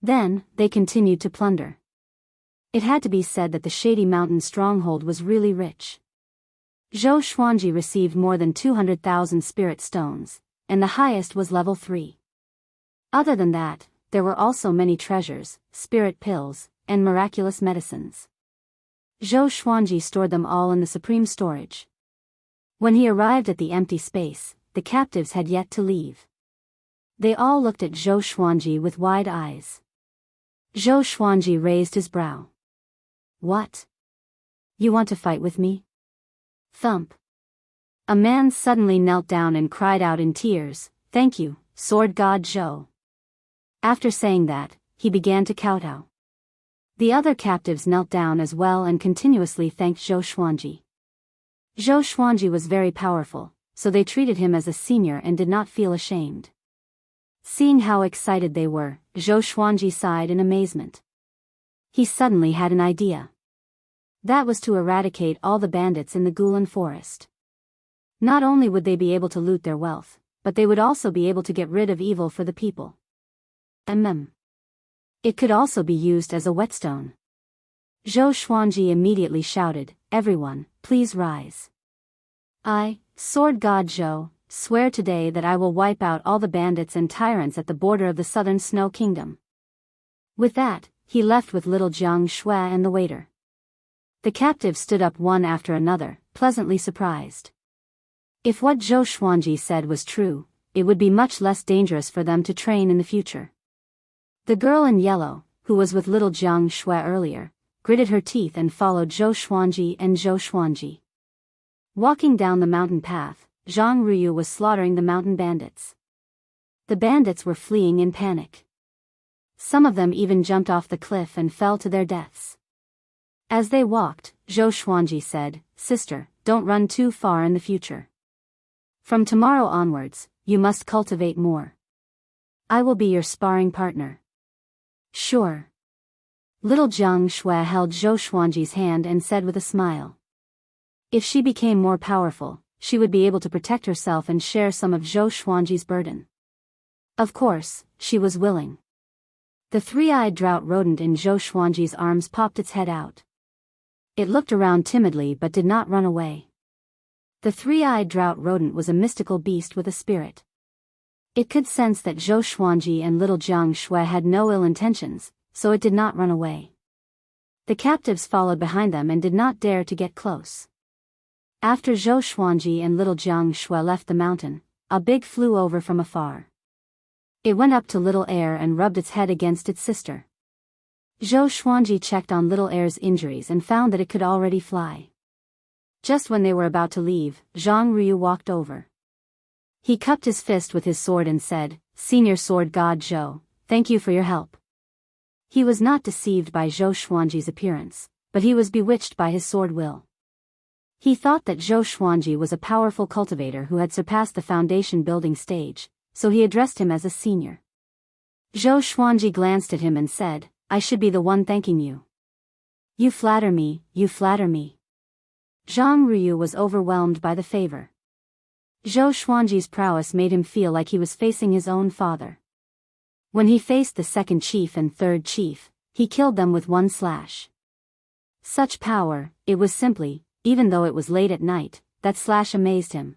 Then, they continued to plunder. It had to be said that the Shady Mountain Stronghold was really rich. Zhou Xuanji received more than 200,000 spirit stones, and the highest was level 3. Other than that, there were also many treasures, spirit pills, and miraculous medicines. Zhou Xuanji stored them all in the supreme storage. When he arrived at the empty space, the captives had yet to leave. They all looked at Zhou Xuanji with wide eyes. Zhou Xuanji raised his brow. "What? You want to fight with me?" Thump. A man suddenly knelt down and cried out in tears, "Thank you, Sword God Zhou." After saying that, he began to kowtow. The other captives knelt down as well and continuously thanked Zhou Xuanji. Zhou Xuanji was very powerful, so they treated him as a senior and did not feel ashamed. Seeing how excited they were, Zhou Xuanji sighed in amazement. He suddenly had an idea. That was to eradicate all the bandits in the Gulan forest. Not only would they be able to loot their wealth, but they would also be able to get rid of evil for the people. It could also be used as a whetstone. Zhou Xuanji immediately shouted, "Everyone, please rise. I, Sword God Zhou, swear today that I will wipe out all the bandits and tyrants at the border of the southern Snow Kingdom." With that, he left with little Jiang Shui and the waiter. The captives stood up one after another, pleasantly surprised. If what Zhou Xuanji said was true, it would be much less dangerous for them to train in the future. The girl in yellow, who was with little Jiang Shui earlier, gritted her teeth and followed Zhou Xuanji and Zhou Xuanji. Walking down the mountain path, Zhang Ruyu was slaughtering the mountain bandits. The bandits were fleeing in panic. Some of them even jumped off the cliff and fell to their deaths. As they walked, Zhou Xuanji said, "Sister, don't run too far in the future. From tomorrow onwards, you must cultivate more. I will be your sparring partner." "Sure." Little Jiang Shui held Zhou Xuanji's hand and said with a smile. If she became more powerful, she would be able to protect herself and share some of Zhou Xuanji's burden. Of course, she was willing. The three-eyed drought rodent in Zhou Xuanji's arms popped its head out. It looked around timidly but did not run away. The three-eyed drought rodent was a mystical beast with a spirit. It could sense that Zhou Xuanji and little Jiang Shui had no ill intentions, so it did not run away. The captives followed behind them and did not dare to get close. After Zhou Xuanji and little Jiang Shui left the mountain, a big flew over from afar. It went up to Little Air and rubbed its head against its sister. Zhou Xuanji checked on Little Air's injuries and found that it could already fly. Just when they were about to leave, Zhang Ruyu walked over. He cupped his fist with his sword and said, "Senior Sword God Zhou, thank you for your help." He was not deceived by Zhou Xuanji's appearance, but he was bewitched by his sword will. He thought that Zhou Xuanji was a powerful cultivator who had surpassed the foundation building stage, so he addressed him as a senior. Zhou Xuanji glanced at him and said, "I should be the one thanking you." You flatter me, you flatter me." Zhang Ruyu was overwhelmed by the favor. Zhou Xuanji's prowess made him feel like he was facing his own father. When he faced the second chief and third chief, he killed them with one slash. Such power, it was simply, even though it was late at night, that slash amazed him.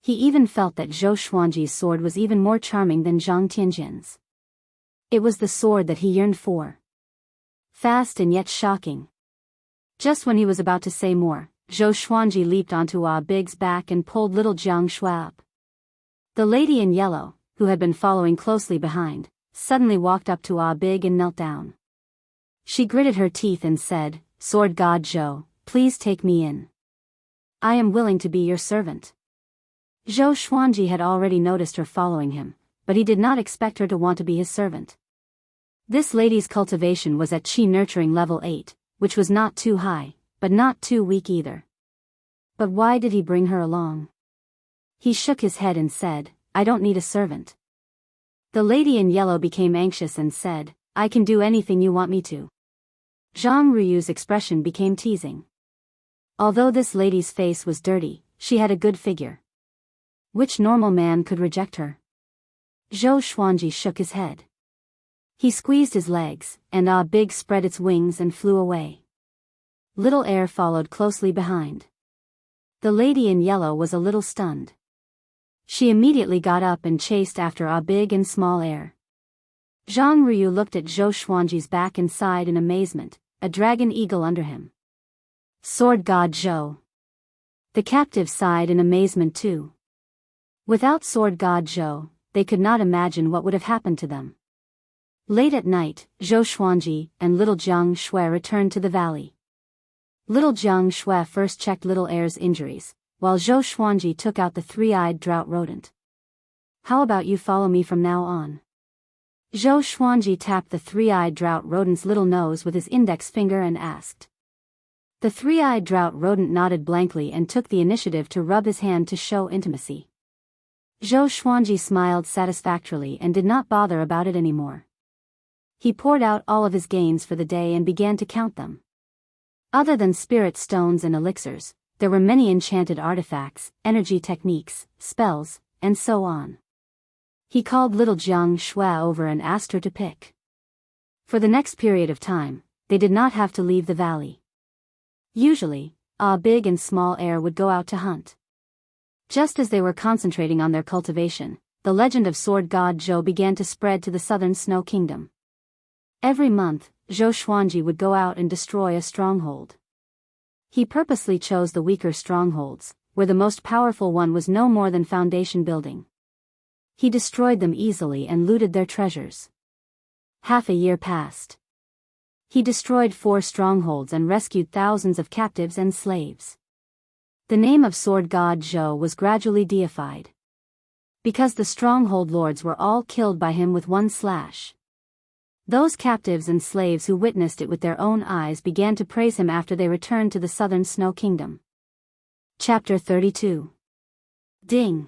He even felt that Zhou Xuanji's sword was even more charming than Zhang Tianjin's. It was the sword that he yearned for. Fast and yet shocking. Just when he was about to say more, Zhou Xuanji leaped onto Big's back and pulled little Jiang Shui up. The lady in yellow, who had been following closely behind, suddenly walked up to Big and knelt down. She gritted her teeth and said, "Sword God Zhou, please take me in. I am willing to be your servant." Zhou Xuanji had already noticed her following him, but he did not expect her to want to be his servant. This lady's cultivation was at Qi nurturing level 8, which was not too high, but not too weak either. But why did he bring her along? He shook his head and said, "I don't need a servant." The lady in yellow became anxious and said, "I can do anything you want me to." Zhang Ruyu's expression became teasing. Although this lady's face was dirty, she had a good figure. Which normal man could reject her? Zhou Xuanji shook his head. He squeezed his legs, and Big spread its wings and flew away. Little Air followed closely behind. The lady in yellow was a little stunned. She immediately got up and chased after Big and Small Air. Zhang Ruyu looked at Zhou Xuanji's back and sighed in amazement, a dragon eagle under him. Sword God Zhou. The captives sighed in amazement too. Without Sword God Zhou, they could not imagine what would have happened to them. Late at night, Zhou Xuanji and little Jiang Shui returned to the valley. Little Jiang Shui first checked Little Air's injuries, while Zhou Xuanji took out the three-eyed drought rodent. "How about you follow me from now on?" Zhou Xuanji tapped the three-eyed drought rodent's little nose with his index finger and asked. The three-eyed drought rodent nodded blankly and took the initiative to rub his hand to show intimacy. Zhou Xuanji smiled satisfactorily and did not bother about it anymore. He poured out all of his gains for the day and began to count them. Other than spirit stones and elixirs, there were many enchanted artifacts, energy techniques, spells, and so on. He called little Jiang Shui over and asked her to pick. For the next period of time, they did not have to leave the valley. Usually, Big and Small Air would go out to hunt. Just as they were concentrating on their cultivation, the legend of Sword God Zhou began to spread to the southern Snow Kingdom. Every month, Zhou Xuanji would go out and destroy a stronghold. He purposely chose the weaker strongholds, where the most powerful one was no more than foundation building. He destroyed them easily and looted their treasures. Half a year passed. He destroyed 4 strongholds and rescued thousands of captives and slaves. The name of sword god Zhou was gradually deified. Because the stronghold lords were all killed by him with one slash. Those captives and slaves who witnessed it with their own eyes began to praise him after they returned to the southern Snow Kingdom. Chapter 32. Ding!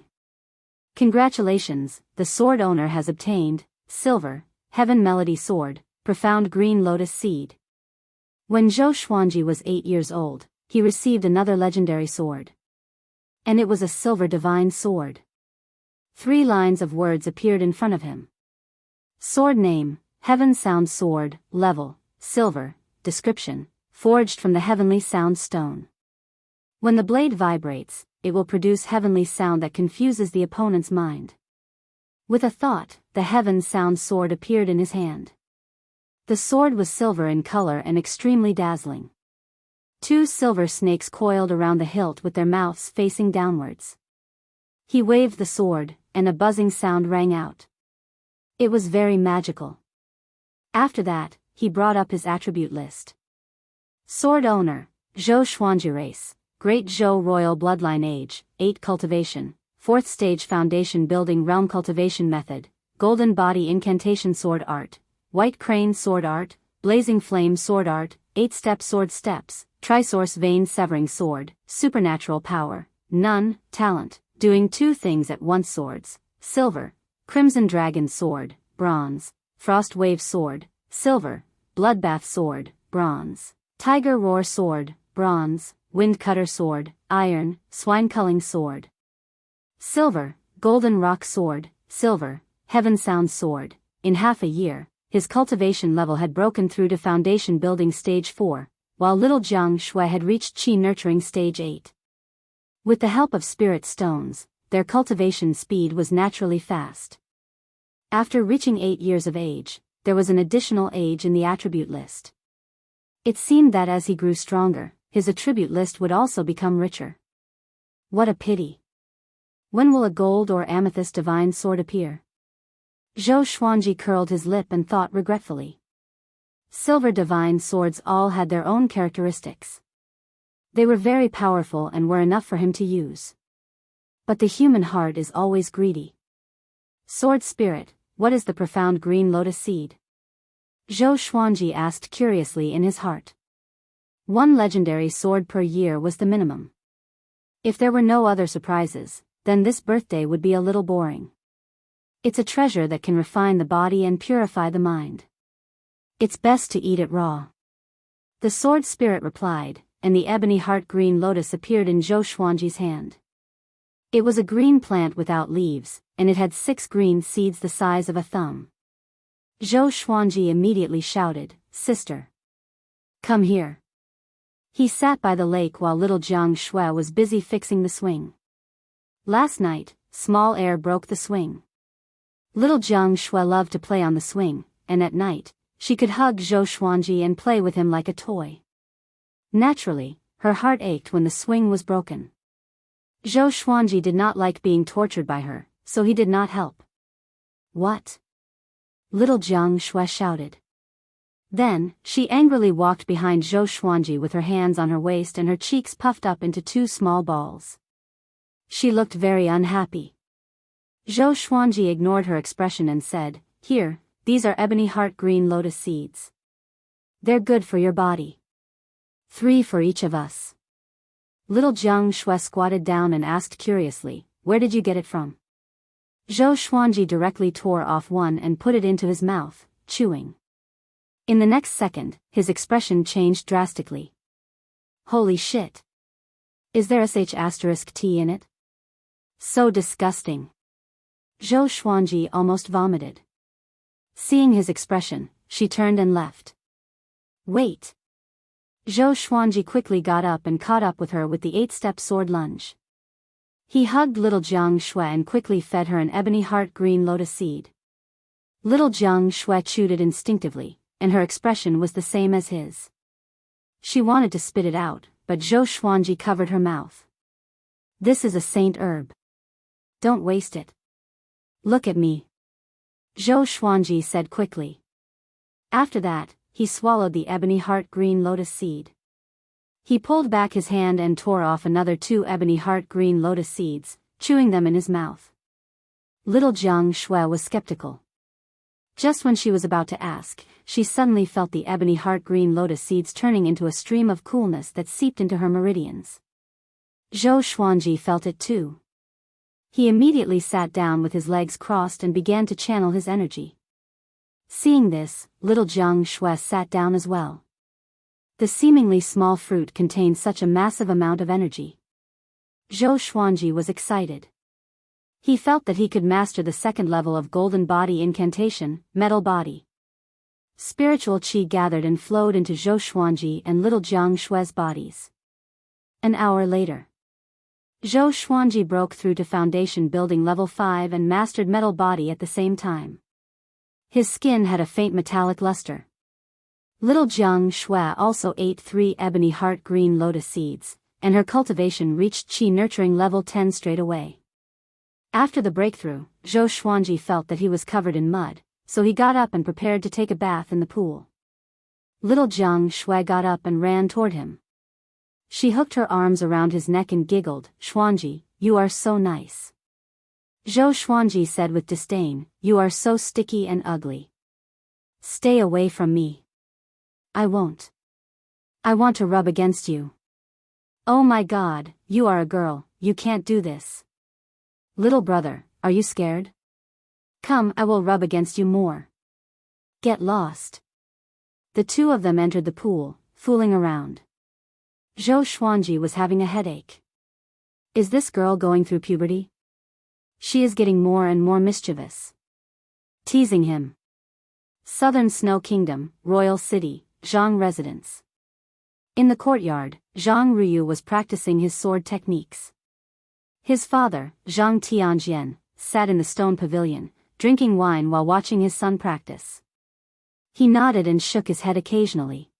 Congratulations, the sword owner has obtained, silver, heaven melody sword, profound green lotus seed. When Zhou Xuanji was 8 years old, he received another legendary sword. And it was a silver divine sword. 3 lines of words appeared in front of him. Sword name, Heaven Sound Sword, level, silver, description, forged from the heavenly sound stone. When the blade vibrates, it will produce heavenly sound that confuses the opponent's mind. With a thought, the Heaven Sound sword appeared in his hand. The sword was silver in color and extremely dazzling. 2 silver snakes coiled around the hilt with their mouths facing downwards. He waved the sword, and a buzzing sound rang out. It was very magical. After that, he brought up his attribute list. Sword owner, Zhou Xuanji race, Great Zhou royal bloodline age, 8 cultivation, 4th stage foundation building realm cultivation method, golden body incantation sword art, white crane sword art, blazing flame sword art, 8-step sword steps, trisource vein severing sword, supernatural power, none, talent, doing 2 things at once swords, silver, crimson dragon sword, bronze, frost wave sword, silver, bloodbath sword, bronze, tiger roar sword, bronze, wind cutter sword, iron, swine culling sword, silver, golden rock sword, silver, heaven sound sword. In half a year, his cultivation level had broken through to foundation building stage 4, while little Jiang Shui had reached Qi nurturing stage 8. With the help of spirit stones, their cultivation speed was naturally fast. After reaching 8 years of age, there was an additional age in the attribute list. It seemed that as he grew stronger, his attribute list would also become richer. What a pity. When will a gold or amethyst divine sword appear? Zhou Xuanji curled his lip and thought regretfully. Silver divine swords all had their own characteristics. They were very powerful and were enough for him to use. But the human heart is always greedy. Sword spirit, what is the profound green lotus seed? Zhou Xuanji asked curiously in his heart. 1 legendary sword per year was the minimum. If there were no other surprises, then this birthday would be a little boring. It's a treasure that can refine the body and purify the mind. It's best to eat it raw. The sword spirit replied, and the ebony heart green lotus appeared in Zhou Xuanji's hand. It was a green plant without leaves, and it had 6 green seeds the size of a thumb. Zhou Xuanji immediately shouted, "Sister! Come here." He sat by the lake while little Jiang Shui was busy fixing the swing. Last night, small air broke the swing. Little Jiang Shui loved to play on the swing, and at night, she could hug Zhou Xuanji and play with him like a toy. Naturally, her heart ached when the swing was broken. Zhou Xuanji did not like being tortured by her, so he did not help. "What?" Little Jiang Shui shouted. Then, she angrily walked behind Zhou Xuanji with her hands on her waist and her cheeks puffed up into 2 small balls. She looked very unhappy. Zhou Xuanji ignored her expression and said, "Here, these are ebony heart green lotus seeds. They're good for your body. 3 for each of us." Little Jiang Shui squatted down and asked curiously, "Where did you get it from?" Zhou Xuanji directly tore off one and put it into his mouth, chewing. In the next second, his expression changed drastically. "Holy shit! Is there sh*T in it? So disgusting." Zhou Xuanji almost vomited. Seeing his expression, she turned and left. "Wait!" Zhou Xuanji quickly got up and caught up with her with the 8-step sword lunge. He hugged little Jiang Shui and quickly fed her an ebony heart green lotus seed. Little Jiang Shui chewed it instinctively, and her expression was the same as his. She wanted to spit it out, but Zhou Xuanji covered her mouth. This is a saint herb. Don't waste it. Look at me. Zhou Xuanji said quickly. After that, he swallowed the ebony heart green lotus seed. He pulled back his hand and tore off another 2 ebony heart green lotus seeds, chewing them in his mouth. Little Jiang Shui was skeptical. Just when she was about to ask, she suddenly felt the ebony heart green lotus seeds turning into a stream of coolness that seeped into her meridians. Zhou Xuanji felt it too. He immediately sat down with his legs crossed and began to channel his energy. Seeing this, little Jiang Shui sat down as well. The seemingly small fruit contained such a massive amount of energy. Zhou Xuanji was excited. He felt that he could master the second level of golden body incantation, metal body. Spiritual qi gathered and flowed into Zhou Xuanji and little Jiang Shui's bodies. An hour later, Zhou Xuanji broke through to foundation building level 5 and mastered metal body at the same time. His skin had a faint metallic luster. Little Jiang Shui also ate 3 ebony heart green lotus seeds, and her cultivation reached qi nurturing level 10 straight away. After the breakthrough, Zhou Xuanji felt that he was covered in mud, so he got up and prepared to take a bath in the pool. Little Jiang Shui got up and ran toward him. She hooked her arms around his neck and giggled, "Xuanji, you are so nice." Zhou Xuanji said with disdain, "You are so sticky and ugly. Stay away from me." "I won't. I want to rub against you." "Oh my God, you are a girl, you can't do this." "Little brother, are you scared? Come, I will rub against you more." "Get lost." The two of them entered the pool, fooling around. Zhou Xuanji was having a headache. Is this girl going through puberty? She is getting more and more mischievous. Teasing him. Southern Snow Kingdom, Royal City, Zhang Residence. In the courtyard, Zhang Ruyu was practicing his sword techniques. His father, Zhang Tianjian, sat in the stone pavilion, drinking wine while watching his son practice. He nodded and shook his head occasionally.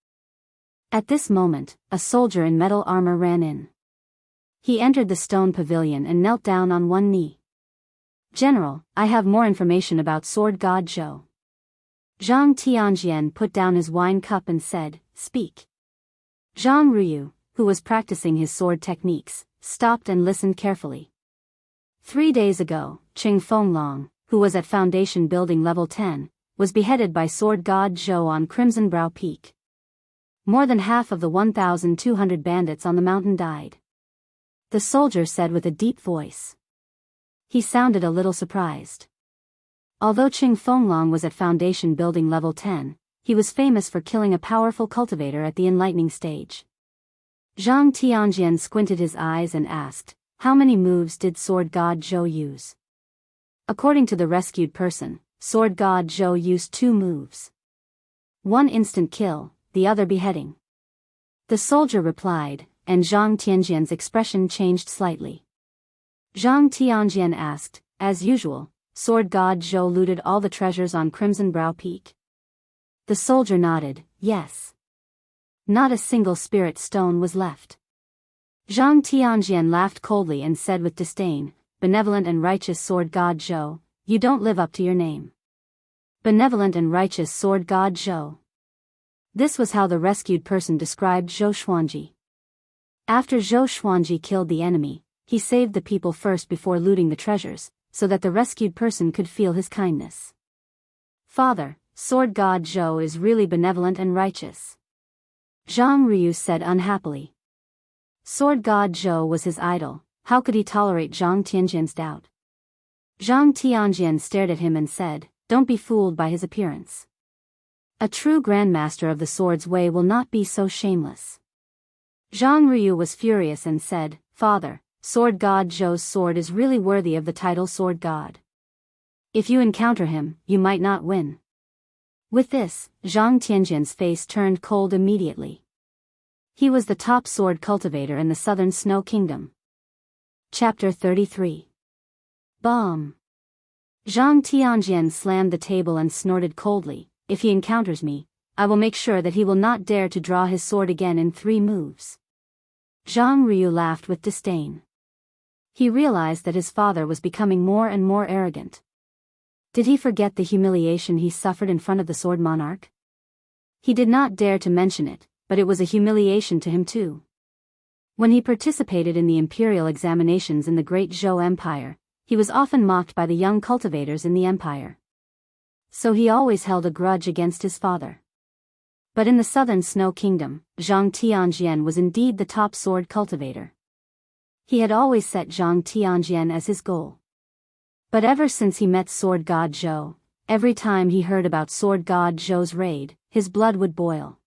At this moment, a soldier in metal armor ran in. He entered the stone pavilion and knelt down on one knee. "General, I have more information about Sword God Zhou." Zhang Tianjian put down his wine cup and said, "Speak." Zhang Ruyu, who was practicing his sword techniques, stopped and listened carefully. 3 days ago, Qing Fenglong, who was at Foundation Building Level 10, was beheaded by Sword God Zhou on Crimson Brow Peak. More than half of the 1,200 bandits on the mountain died. The soldier said with a deep voice. He sounded a little surprised. Although Qing Fenglong was at Foundation Building Level 10, he was famous for killing a powerful cultivator at the enlightening stage. Zhang Tianjian squinted his eyes and asked, "How many moves did Sword God Zhou use?" According to the rescued person, Sword God Zhou used 2 moves. One instant kill, the other beheading. The soldier replied, and Zhang Tianjian's expression changed slightly. Zhang Tianjian asked, "As usual, Sword God Zhou looted all the treasures on Crimson Brow Peak?" The soldier nodded, "Yes." Not a single spirit stone was left. Zhang Tianjian laughed coldly and said with disdain, "Benevolent and righteous Sword God Zhou, you don't live up to your name." Benevolent and righteous Sword God Zhou. This was how the rescued person described Zhou Xuanji. After Zhou Xuanji killed the enemy, he saved the people first before looting the treasures, so that the rescued person could feel his kindness. "Father, Sword God Zhou is really benevolent and righteous." Zhang Ruyu said unhappily. Sword God Zhou was his idol, how could he tolerate Zhang Tianjian's doubt? Zhang Tianjian stared at him and said, "Don't be fooled by his appearance. A true grandmaster of the sword's way will not be so shameless." Zhang Ruyu was furious and said, "Father, Sword God Zhou's sword is really worthy of the title Sword God. If you encounter him, you might not win." With this, Zhang Tianjian's face turned cold immediately. He was the top sword cultivator in the Southern Snow Kingdom. Chapter 33. Bomb. Zhang Tianjian slammed the table and snorted coldly, "If he encounters me, I will make sure that he will not dare to draw his sword again in 3 moves." Zhang Ryu laughed with disdain. He realized that his father was becoming more and more arrogant. Did he forget the humiliation he suffered in front of the sword monarch? He did not dare to mention it, but it was a humiliation to him too. When he participated in the imperial examinations in the Great Zhou Empire, he was often mocked by the young cultivators in the empire. So he always held a grudge against his father. But in the southern Snow Kingdom, Zhang Tianjian was indeed the top sword cultivator. He had always set Zhang Tianjian as his goal. But ever since he met Sword God Zhou, every time he heard about Sword God Zhou's raid, his blood would boil.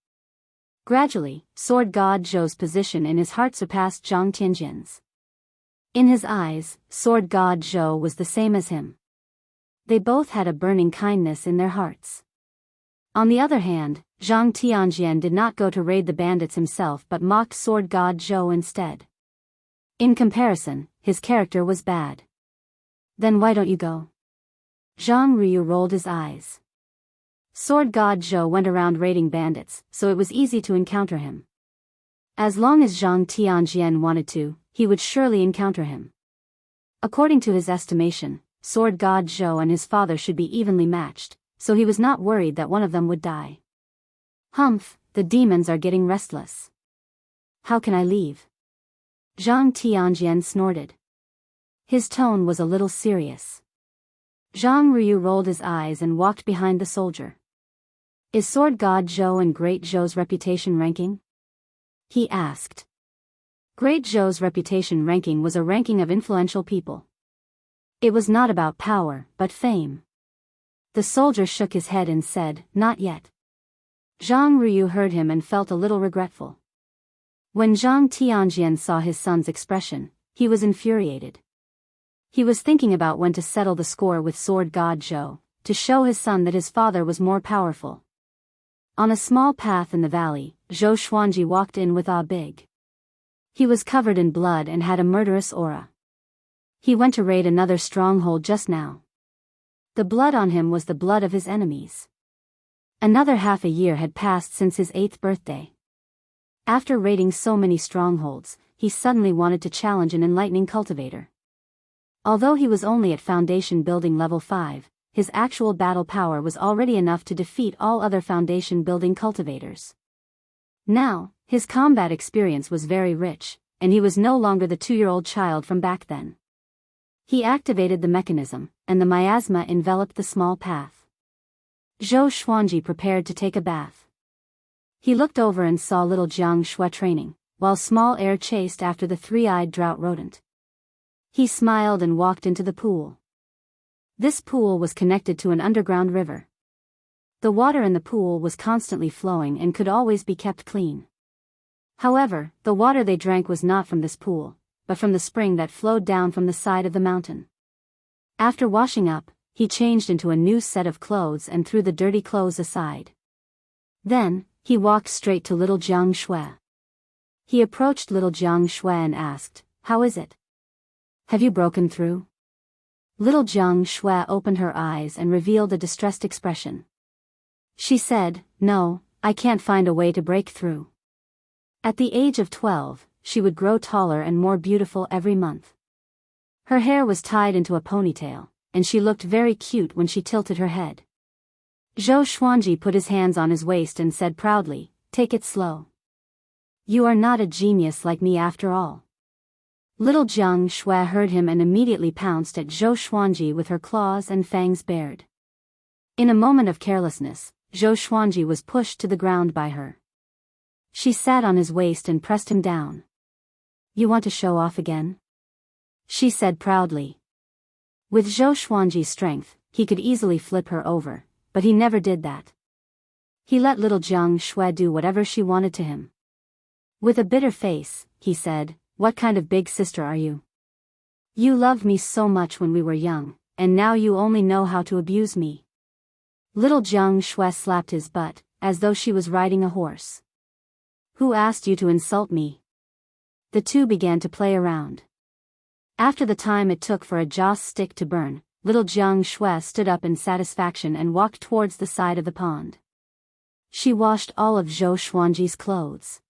Gradually, Sword God Zhou's position in his heart surpassed Zhang Tianjian's. In his eyes, Sword God Zhou was the same as him. They both had a burning kindness in their hearts. On the other hand, Zhang Tianjian did not go to raid the bandits himself but mocked Sword God Zhou instead. In comparison, his character was bad. Then why don't you go? Zhang Ryu rolled his eyes. Sword God Zhou went around raiding bandits, so it was easy to encounter him. As long as Zhang Tianjian wanted to, he would surely encounter him. According to his estimation, Sword God Zhou and his father should be evenly matched, so he was not worried that one of them would die. Humph, the demons are getting restless. How can I leave? Zhang Tianjian snorted. His tone was a little serious. Zhang Ryu rolled his eyes and walked behind the soldier. Is Sword God Zhou and Great Zhou's reputation ranking? He asked. Great Zhou's reputation ranking was a ranking of influential people. It was not about power, but fame. The soldier shook his head and said, not yet. Zhang Ryu heard him and felt a little regretful. When Zhang Tianjian saw his son's expression, he was infuriated. He was thinking about when to settle the score with Sword God Zhou, to show his son that his father was more powerful. On a small path in the valley, Zhou Xuanji walked in with a big. He was covered in blood and had a murderous aura. He went to raid another stronghold just now. The blood on him was the blood of his enemies. Another half a year had passed since his 8th birthday. After raiding so many strongholds, he suddenly wanted to challenge an enlightening cultivator. Although he was only at foundation building level 5, his actual battle power was already enough to defeat all other foundation building cultivators. Now, his combat experience was very rich, and he was no longer the 2-year-old child from back then. He activated the mechanism, and the miasma enveloped the small path. Zhou Xuanji prepared to take a bath. He looked over and saw little Jianghu training, while small air chased after the 3-eyed drought rodent. He smiled and walked into the pool. This pool was connected to an underground river. The water in the pool was constantly flowing and could always be kept clean. However, the water they drank was not from this pool, but from the spring that flowed down from the side of the mountain. After washing up, he changed into a new set of clothes and threw the dirty clothes aside. Then, he walked straight to little Jianghu. He approached little Jianghu and asked, "How is it? Have you broken through?" Little Jianghu opened her eyes and revealed a distressed expression. She said, "No, I can't find a way to break through." At the age of 12, she would grow taller and more beautiful every month. Her hair was tied into a ponytail, and she looked very cute when she tilted her head. Zhou Xuanji put his hands on his waist and said proudly, "Take it slow. You are not a genius like me after all." Little Jianghu heard him and immediately pounced at Zhou Xuanji with her claws and fangs bared. In a moment of carelessness, Zhou Xuanji was pushed to the ground by her. She sat on his waist and pressed him down. "You want to show off again?" she said proudly. With Zhou Xuanji's strength, he could easily flip her over, but he never did that. He let little Jianghu do whatever she wanted to him. With a bitter face, he said, "What kind of big sister are you? You loved me so much when we were young, and now you only know how to abuse me." Little Jianghu slapped his butt, as though she was riding a horse. "Who asked you to insult me?" The two began to play around. After the time it took for a joss stick to burn, little Jianghu stood up in satisfaction and walked towards the side of the pond. She washed all of Zhou Xuanji's clothes.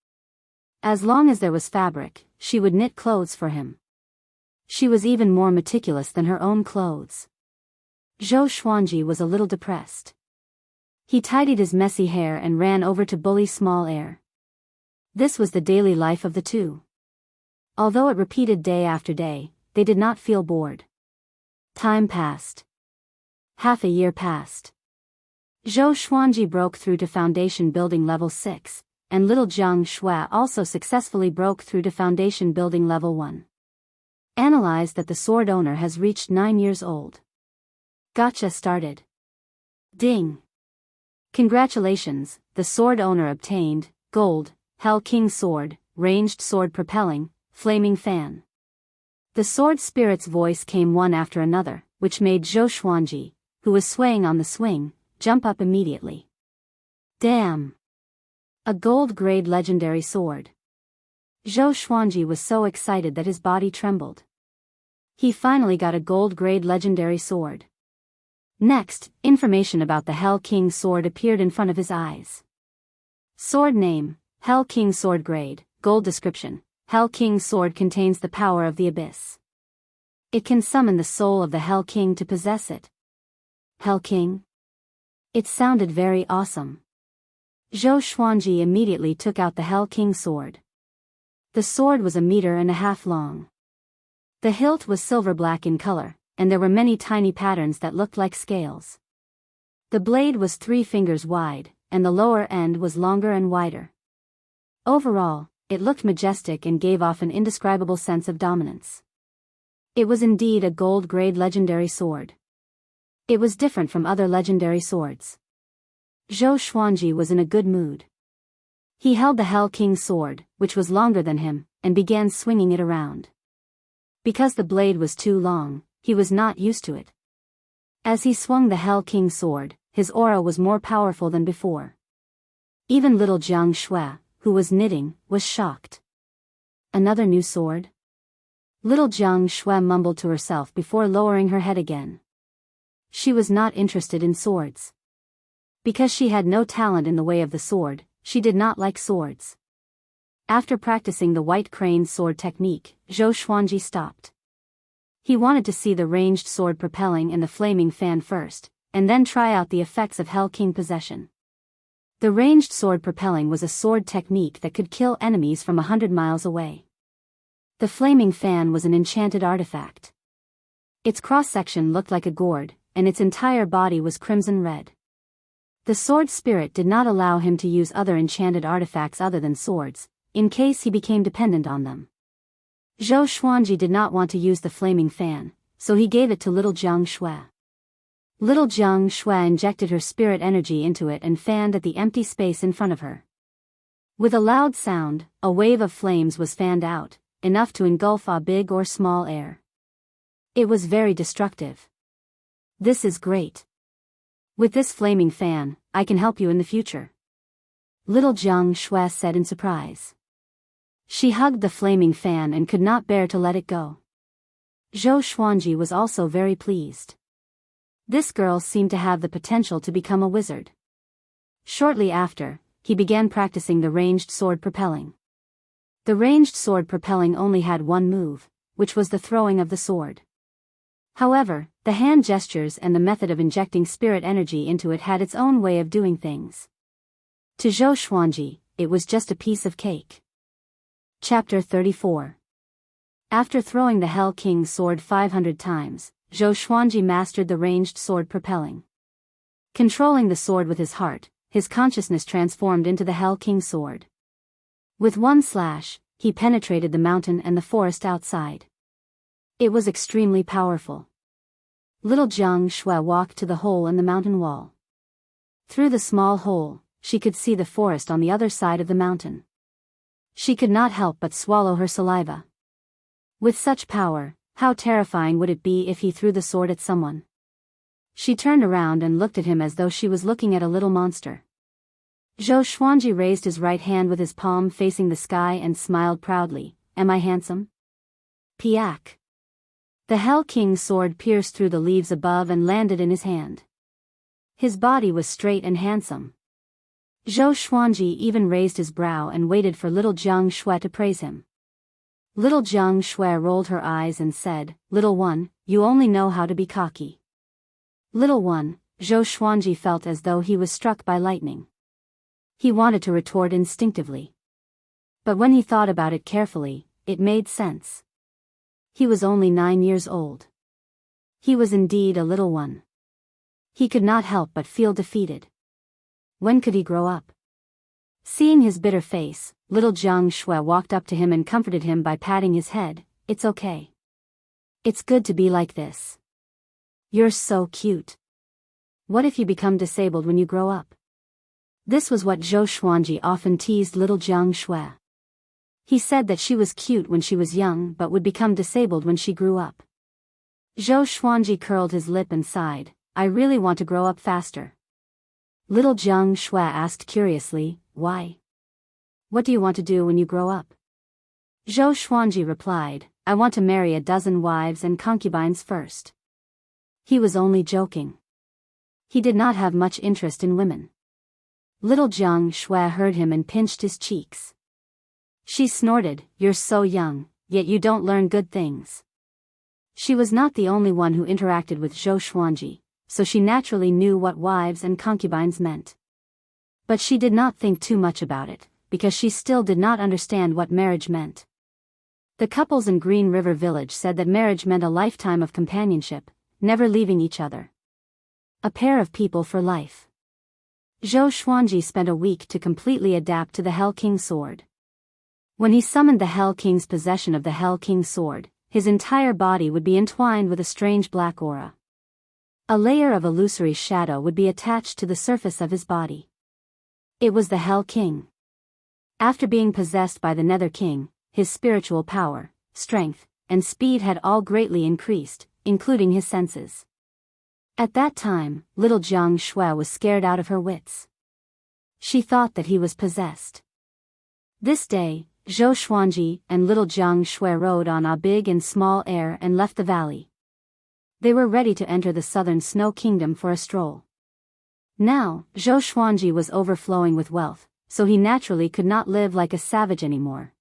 As long as there was fabric, she would knit clothes for him. She was even more meticulous than her own clothes. Zhou Xuanji was a little depressed. He tidied his messy hair and ran over to bully small air. This was the daily life of the two. Although it repeated day after day, they did not feel bored. Time passed. Half a year passed. Zhou Xuanji broke through to foundation building level 6, and little Jiang Shui also successfully broke through to foundation building level 1. Analyze that the sword owner has reached 9 years old. Gotcha started. Ding. Congratulations, the sword owner obtained, gold, Hell King sword, ranged sword propelling, flaming fan. The sword spirit's voice came one after another, which made Zhou Xuanji, who was swaying on the swing, jump up immediately. Damn! A gold-grade legendary sword. Zhou Xuanji was so excited that his body trembled. He finally got a gold-grade legendary sword. Next, information about the Hell King sword appeared in front of his eyes. Sword name, Hell King sword grade, gold description. Hell King sword contains the power of the abyss. It can summon the soul of the Hell King to possess it. Hell King? It sounded very awesome. Zhou Xuanji immediately took out the Hell King sword. The sword was 1.5 meters long. The hilt was silver black in color, and there were many tiny patterns that looked like scales. The blade was 3 fingers wide, and the lower end was longer and wider. Overall, it looked majestic and gave off an indescribable sense of dominance. It was indeed a gold-grade legendary sword. It was different from other legendary swords. Zhou Xuanji was in a good mood. He held the Hell King sword, which was longer than him, and began swinging it around. Because the blade was too long, he was not used to it. As he swung the Hell King sword, his aura was more powerful than before. Even little Jiang Shui, who was knitting, was shocked. Another new sword? Little Jiang Shui mumbled to herself before lowering her head again. She was not interested in swords. Because she had no talent in the way of the sword, she did not like swords. After practicing the white crane sword technique, Zhou Xuanji stopped. He wanted to see the ranged sword propelling and the flaming fan first, and then try out the effects of Hell King possession. The ranged sword propelling was a sword technique that could kill enemies from 100 miles away. The flaming fan was an enchanted artifact. Its cross-section looked like a gourd, and its entire body was crimson red. The sword spirit did not allow him to use other enchanted artifacts other than swords, in case he became dependent on them. Zhou Xuanji did not want to use the flaming fan, so he gave it to little Jiang Shui. Little Jiang Shui injected her spirit energy into it and fanned at the empty space in front of her. With a loud sound, a wave of flames was fanned out, enough to engulf a big or small air. It was very destructive. This is great. With this flaming fan, I can help you in the future. Little Jiang Shui said in surprise. She hugged the flaming fan and could not bear to let it go. Zhou Xuanji was also very pleased. This girl seemed to have the potential to become a wizard. Shortly after, he began practicing the ranged sword propelling. The ranged sword propelling only had one move, which was the throwing of the sword. However, the hand gestures and the method of injecting spirit energy into it had its own way of doing things. To Zhou Xuanji, it was just a piece of cake. Chapter 34. After throwing the Hell King's sword 500 times, Zhou Xuanji mastered the ranged sword propelling. Controlling the sword with his heart, his consciousness transformed into the Hell King sword. With one slash, he penetrated the mountain and the forest outside. It was extremely powerful. Little Jiang Shui walked to the hole in the mountain wall. Through the small hole, she could see the forest on the other side of the mountain. She could not help but swallow her saliva. With such power, how terrifying would it be if he threw the sword at someone? She turned around and looked at him as though she was looking at a little monster. Zhou Xuanji raised his right hand with his palm facing the sky and smiled proudly. Am I handsome? Piak. The Hell King's sword pierced through the leaves above and landed in his hand. His body was straight and handsome. Zhou Xuanji even raised his brow and waited for little Jiang Shui to praise him. Little Jiang Shui rolled her eyes and said, "Little one, you only know how to be cocky." Little one, Zhou Xuanji felt as though he was struck by lightning. He wanted to retort instinctively. But when he thought about it carefully, it made sense. He was only 9 years old. He was indeed a little one. He could not help but feel defeated. When could he grow up? Seeing his bitter face, little Jiang Shui walked up to him and comforted him by patting his head. "It's okay. It's good to be like this. You're so cute. What if you become disabled when you grow up?" This was what Zhou Xuanji often teased little Jiang Shui. He said that she was cute when she was young but would become disabled when she grew up. Zhou Xuanji curled his lip and sighed, "I really want to grow up faster." Little Jiang Shui asked curiously, "Why? What do you want to do when you grow up?" Zhou Xuanji replied, "I want to marry a dozen wives and concubines first." He was only joking. He did not have much interest in women. Little Jiang Shui heard him and pinched his cheeks. She snorted, "You're so young, yet you don't learn good things." She was not the only one who interacted with Zhou Xuanji, so she naturally knew what wives and concubines meant. But she did not think too much about it, because she still did not understand what marriage meant. The couples in Green River Village said that marriage meant a lifetime of companionship, never leaving each other. A pair of people for life. Zhou Xuanji spent a week to completely adapt to the Hell King's sword. When he summoned the Hell King's possession of the Hell King's sword, his entire body would be entwined with a strange black aura. A layer of illusory shadow would be attached to the surface of his body. It was the Hell King. After being possessed by the Nether King, his spiritual power, strength, and speed had all greatly increased, including his senses. At that time, little Jiang Shui was scared out of her wits. She thought that he was possessed. This day, Zhou Xuanji and little Jiang Shui rode on a big and small air and left the valley. They were ready to enter the southern snow kingdom for a stroll. Now, Zhou Xuanji was overflowing with wealth, so he naturally could not live like a savage anymore.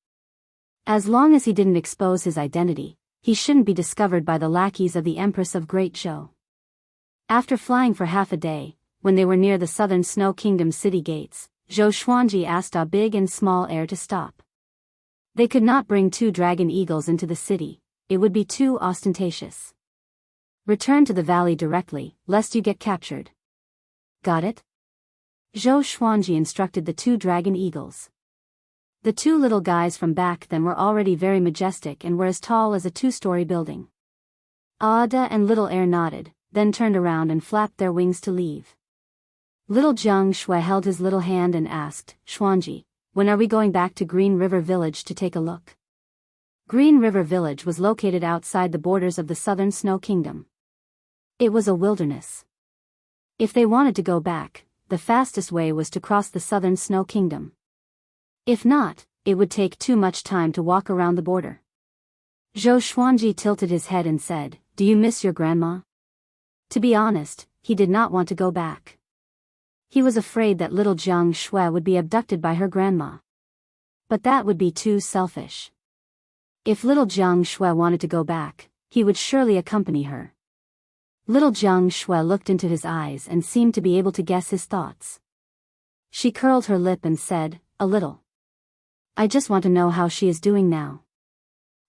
As long as he didn't expose his identity, he shouldn't be discovered by the lackeys of the Empress of Great Zhou. After flying for half a day, when they were near the southern snow kingdom city gates, Zhou Xuanji asked a big and small air to stop. They could not bring 2 dragon eagles into the city, it would be too ostentatious. Return to the valley directly, lest you get captured. Got it? Zhou Xuanji instructed the 2 dragon eagles. The 2 little guys from back then were already very majestic and were as tall as a 2-story building. Ada and little air nodded, then turned around and flapped their wings to leave. Little Jiang Shui held his little hand and asked, "Xuanji, when are we going back to Green River Village to take a look?" Green River Village was located outside the borders of the southern snow kingdom. It was a wilderness. If they wanted to go back, the fastest way was to cross the southern snow kingdom. If not, it would take too much time to walk around the border. Zhou Xuanji tilted his head and said, "Do you miss your grandma?" To be honest, he did not want to go back. He was afraid that little Jiang Shui would be abducted by her grandma. But that would be too selfish. If little Jiang Shui wanted to go back, he would surely accompany her. Little Jiang Shui looked into his eyes and seemed to be able to guess his thoughts. She curled her lip and said, "A little. I just want to know how she is doing now."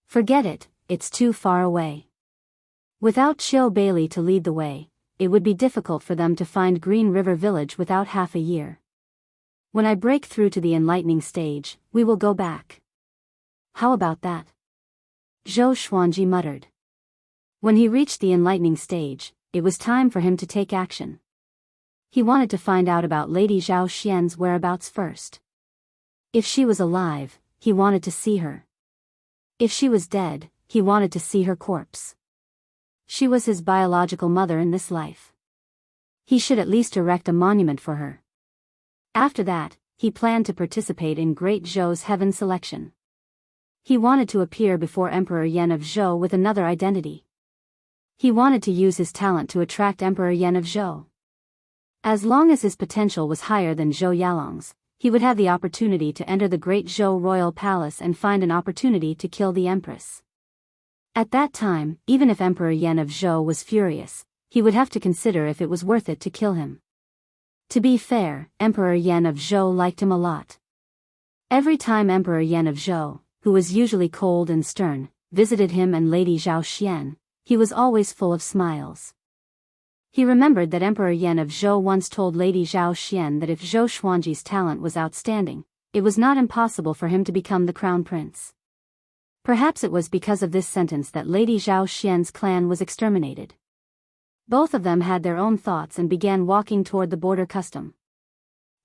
"Forget it, it's too far away." Without Chiu Bailey to lead the way, it would be difficult for them to find Green River Village without half a year. "When I break through to the enlightening stage, we will go back." "How about that?" Zhou Xuanji muttered. When he reached the enlightening stage, it was time for him to take action. He wanted to find out about Lady Zhao Xian's whereabouts first. If she was alive, he wanted to see her. If she was dead, he wanted to see her corpse. She was his biological mother in this life. He should at least erect a monument for her. After that, he planned to participate in Great Zhou's heaven selection. He wanted to appear before Emperor Yan of Zhou with another identity. He wanted to use his talent to attract Emperor Yan of Zhou. As long as his potential was higher than Zhou Yalong's, he would have the opportunity to enter the great Zhou royal palace and find an opportunity to kill the empress. At that time, even if Emperor Yan of Zhou was furious, he would have to consider if it was worth it to kill him. To be fair, Emperor Yan of Zhou liked him a lot. Every time Emperor Yan of Zhou, who was usually cold and stern, visited him and Lady Zhao Xian, he was always full of smiles. He remembered that Emperor Yan of Zhou once told Lady Zhao Xian that if Zhou Xuanji's talent was outstanding, it was not impossible for him to become the crown prince. Perhaps it was because of this sentence that Lady Zhao Xian's clan was exterminated. Both of them had their own thoughts and began walking toward the border custom.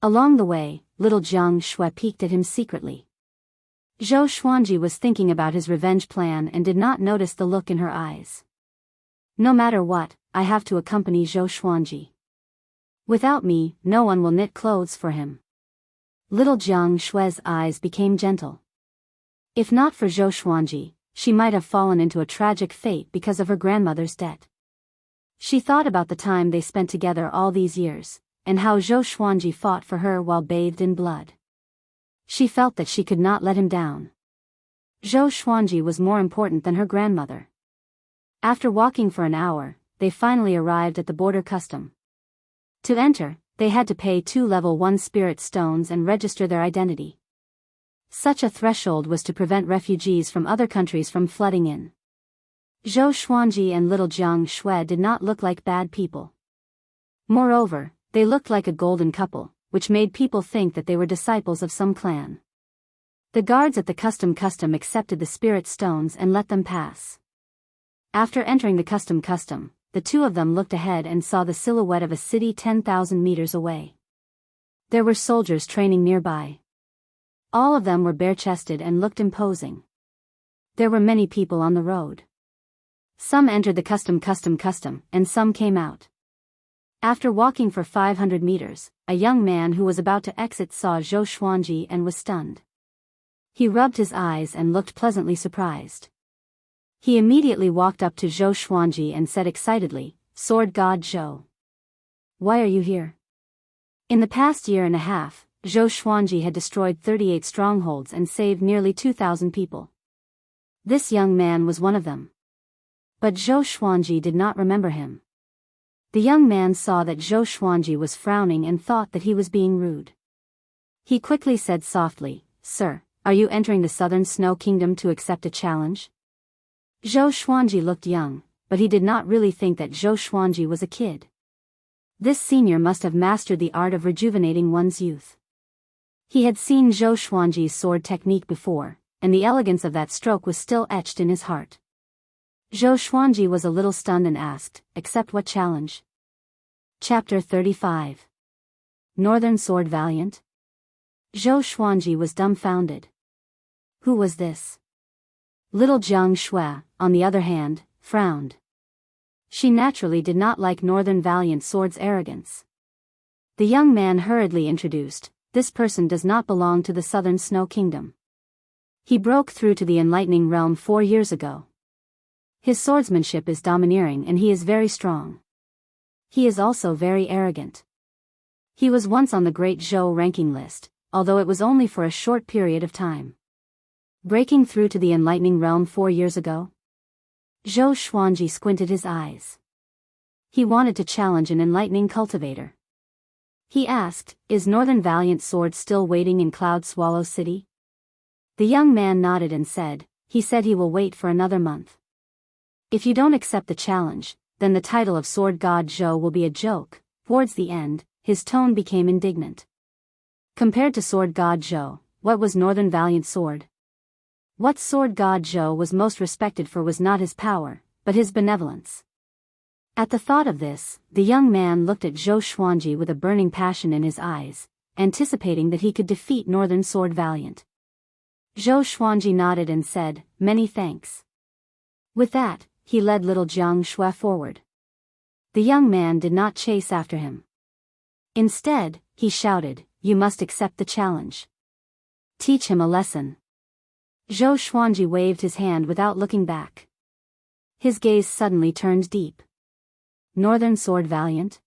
Along the way, little Jiang Shui peeked at him secretly. Zhou Xuanji was thinking about his revenge plan and did not notice the look in her eyes. No matter what, I have to accompany Zhou Xuanji. Without me, no one will knit clothes for him. Little Jiang Shui's eyes became gentle. If not for Zhou Xuanji, she might have fallen into a tragic fate because of her grandmother's debt. She thought about the time they spent together all these years, and how Zhou Xuanji fought for her while bathed in blood. She felt that she could not let him down. Zhou Xuanji was more important than her grandmother. After walking for an hour, they finally arrived at the border custom. To enter, they had to pay 2 level 1 spirit stones and register their identity. Such a threshold was to prevent refugees from other countries from flooding in. Zhou Xuanji and little Jiang Shui did not look like bad people. Moreover, they looked like a golden couple, which made people think that they were disciples of some clan. The guards at the custom accepted the spirit stones and let them pass. After entering the custom, the two of them looked ahead and saw the silhouette of a city 10,000 meters away. There were soldiers training nearby. All of them were bare-chested and looked imposing. There were many people on the road. Some entered the custom, and some came out. After walking for 500 meters, a young man who was about to exit saw Zhou Xuanji and was stunned. He rubbed his eyes and looked pleasantly surprised. He immediately walked up to Zhou Xuanji and said excitedly, "Sword God Zhou. Why are you here?" In the past year and a half, Zhou Xuanji had destroyed 38 strongholds and saved nearly 2,000 people. This young man was one of them. But Zhou Xuanji did not remember him. The young man saw that Zhou Xuanji was frowning and thought that he was being rude. He quickly said softly, "Sir, are you entering the Southern Snow Kingdom to accept a challenge?" Zhou Xuanji looked young, but he did not really think that Zhou Xuanji was a kid. This senior must have mastered the art of rejuvenating one's youth. He had seen Zhou Xuanji's sword technique before, and the elegance of that stroke was still etched in his heart. Zhou Xuanji was a little stunned and asked, "Accept what challenge?" Chapter 35. Northern Sword Valiant? Zhou Xuanji was dumbfounded. Who was this? Little Jiang Shui, on the other hand, frowned. She naturally did not like Northern Valiant Sword's arrogance. The young man hurriedly introduced, "This person does not belong to the Southern Snow Kingdom. He broke through to the Enlightening Realm 4 years ago. His swordsmanship is domineering and he is very strong. He is also very arrogant. He was once on the Great Zhou ranking list, although it was only for a short period of time. Breaking through to the Enlightening Realm 4 years ago?" Zhou Xuanji squinted his eyes. He wanted to challenge an enlightening cultivator. He asked, "Is Northern Valiant Sword still waiting in Cloud Swallow City?" The young man nodded and said, "He said he will wait for another month. If you don't accept the challenge, then the title of Sword God Zhou will be a joke." Towards the end, his tone became indignant. Compared to Sword God Zhou, what was Northern Valiant Sword? What Sword God Zhou was most respected for was not his power, but his benevolence. At the thought of this, the young man looked at Zhou Xuanji with a burning passion in his eyes, anticipating that he could defeat Northern Sword Valiant. Zhou Xuanji nodded and said, "Many thanks." With that, he led little Jiang Shui forward. The young man did not chase after him. Instead, he shouted, "You must accept the challenge. Teach him a lesson." Zhou Xuanji waved his hand without looking back. His gaze suddenly turned deep. Northern Sword Valiant?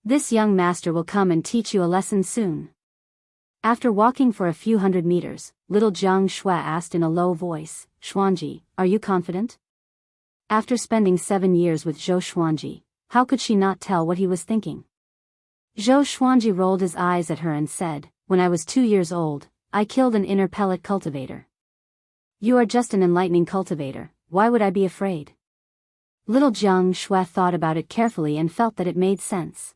This young master will come and teach you a lesson soon. After walking for a few hundred meters, little Jiang Shui asked in a low voice, Xuanji, are you confident? After spending 7 years with Zhou Xuanji, how could she not tell what he was thinking? Zhou Xuanji rolled his eyes at her and said, when I was 2 years old, I killed an inner pellet cultivator. You are just an enlightening cultivator, why would I be afraid? Little Jiang Shui thought about it carefully and felt that it made sense.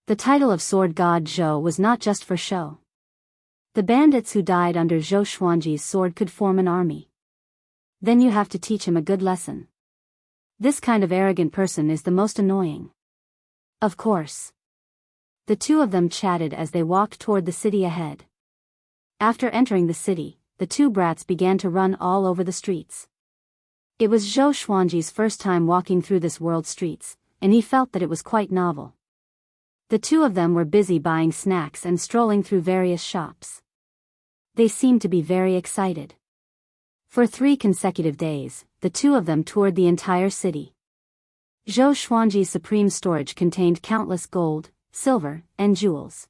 The title of sword god Zhou was not just for show. The bandits who died under Zhou Xuanji's sword could form an army. Then you have to teach him a good lesson. This kind of arrogant person is the most annoying. Of course. The two of them chatted as they walked toward the city ahead. After entering the city, the two brats began to run all over the streets. It was Zhou Xuanji's first time walking through this world's streets, and he felt that it was quite novel. The two of them were busy buying snacks and strolling through various shops. They seemed to be very excited. For 3 consecutive days, the two of them toured the entire city. Zhou Xuanji's supreme storage contained countless gold, silver, and jewels.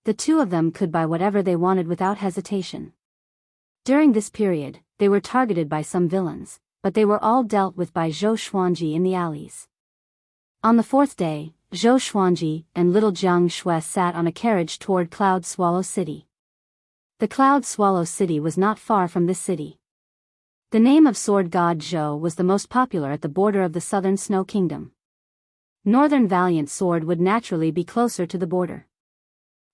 The two of them could buy whatever they wanted without hesitation. During this period, they were targeted by some villains, but they were all dealt with by Zhou Xuanji in the alleys. On the 4th day, Zhou Xuanji and little Jiang Shui sat on a carriage toward Cloud Swallow City. The Cloud Swallow City was not far from this city. The name of sword god Zhou was the most popular at the border of the southern Snow Kingdom. Northern Valiant Sword would naturally be closer to the border.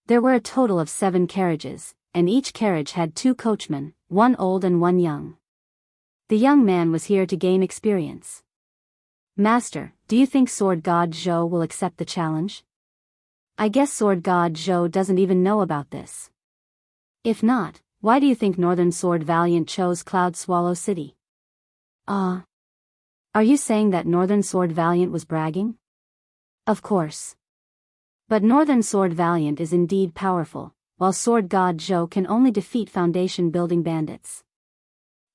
There were a total of 7 carriages, and each carriage had 2 coachmen, 1 old and 1 young. The young man was here to gain experience. Master, do you think sword god Zhou will accept the challenge? I guess sword god Zhou doesn't even know about this. If not, why do you think Northern Sword Valiant chose Cloud Swallow City? Are you saying that Northern Sword Valiant was bragging? Of course. But Northern Sword Valiant is indeed powerful, while sword god Zhou can only defeat foundation building bandits.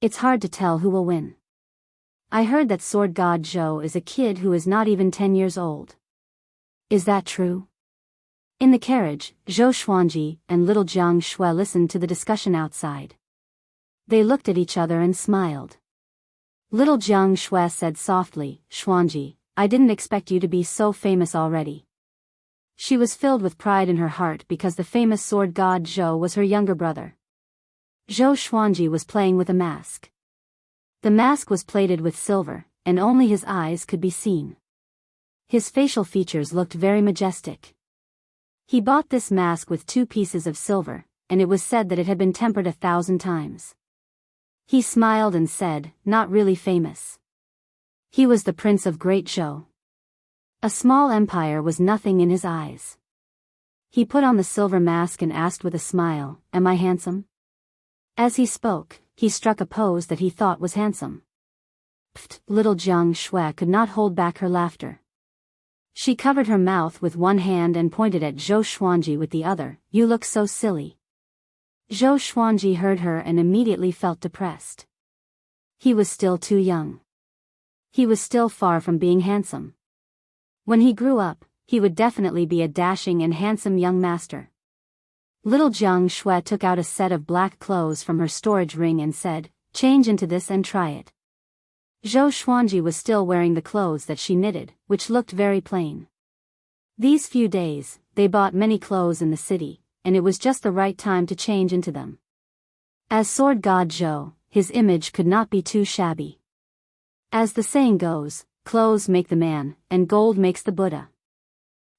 It's hard to tell who will win. I heard that sword god Zhou is a kid who is not even 10 years old. Is that true? In the carriage, Zhou Xuanji and little Jiang Shui listened to the discussion outside. They looked at each other and smiled. Little Jiang Shui said softly, Xuanji, I didn't expect you to be so famous already. She was filled with pride in her heart because the famous sword god Zhou was her younger brother. Zhou Xuanji was playing with a mask. The mask was plated with silver, and only his eyes could be seen. His facial features looked very majestic. He bought this mask with 2 pieces of silver, and it was said that it had been tempered 1,000 times. He smiled and said, not really famous. He was the prince of Great Zhou. A small empire was nothing in his eyes. He put on the silver mask and asked with a smile, am I handsome? As he spoke, he struck a pose that he thought was handsome. Pfft, little Jiang Shui could not hold back her laughter. She covered her mouth with one hand and pointed at Zhou Xuanji with the other, you look so silly. Zhou Xuanji heard her and immediately felt depressed. He was still too young. He was still far from being handsome. When he grew up, he would definitely be a dashing and handsome young master. Little Jiang Shui took out a set of black clothes from her storage ring and said, change into this and try it. Zhou Xuanji was still wearing the clothes that she knitted, which looked very plain. These few days, they bought many clothes in the city, and it was just the right time to change into them. As sword god Zhou, his image could not be too shabby. As the saying goes, clothes make the man, and gold makes the Buddha.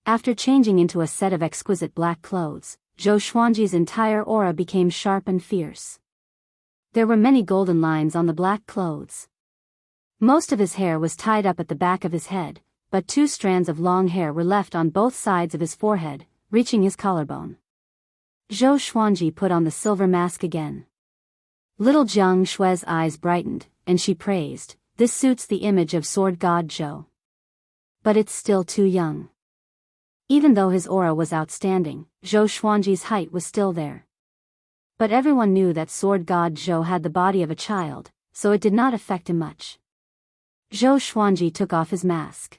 After changing into a set of exquisite black clothes, Zhou Xuanji's entire aura became sharp and fierce. There were many golden lines on the black clothes. Most of his hair was tied up at the back of his head, but 2 strands of long hair were left on both sides of his forehead, reaching his collarbone. Zhou Xuanji put on the silver mask again. Little Jiang Shui's eyes brightened, and she praised, this suits the image of sword god Zhou. But it's still too young. Even though his aura was outstanding, Zhou Xuanji's height was still there. But everyone knew that sword god Zhou had the body of a child, so it did not affect him much. Zhou Xuanji took off his mask.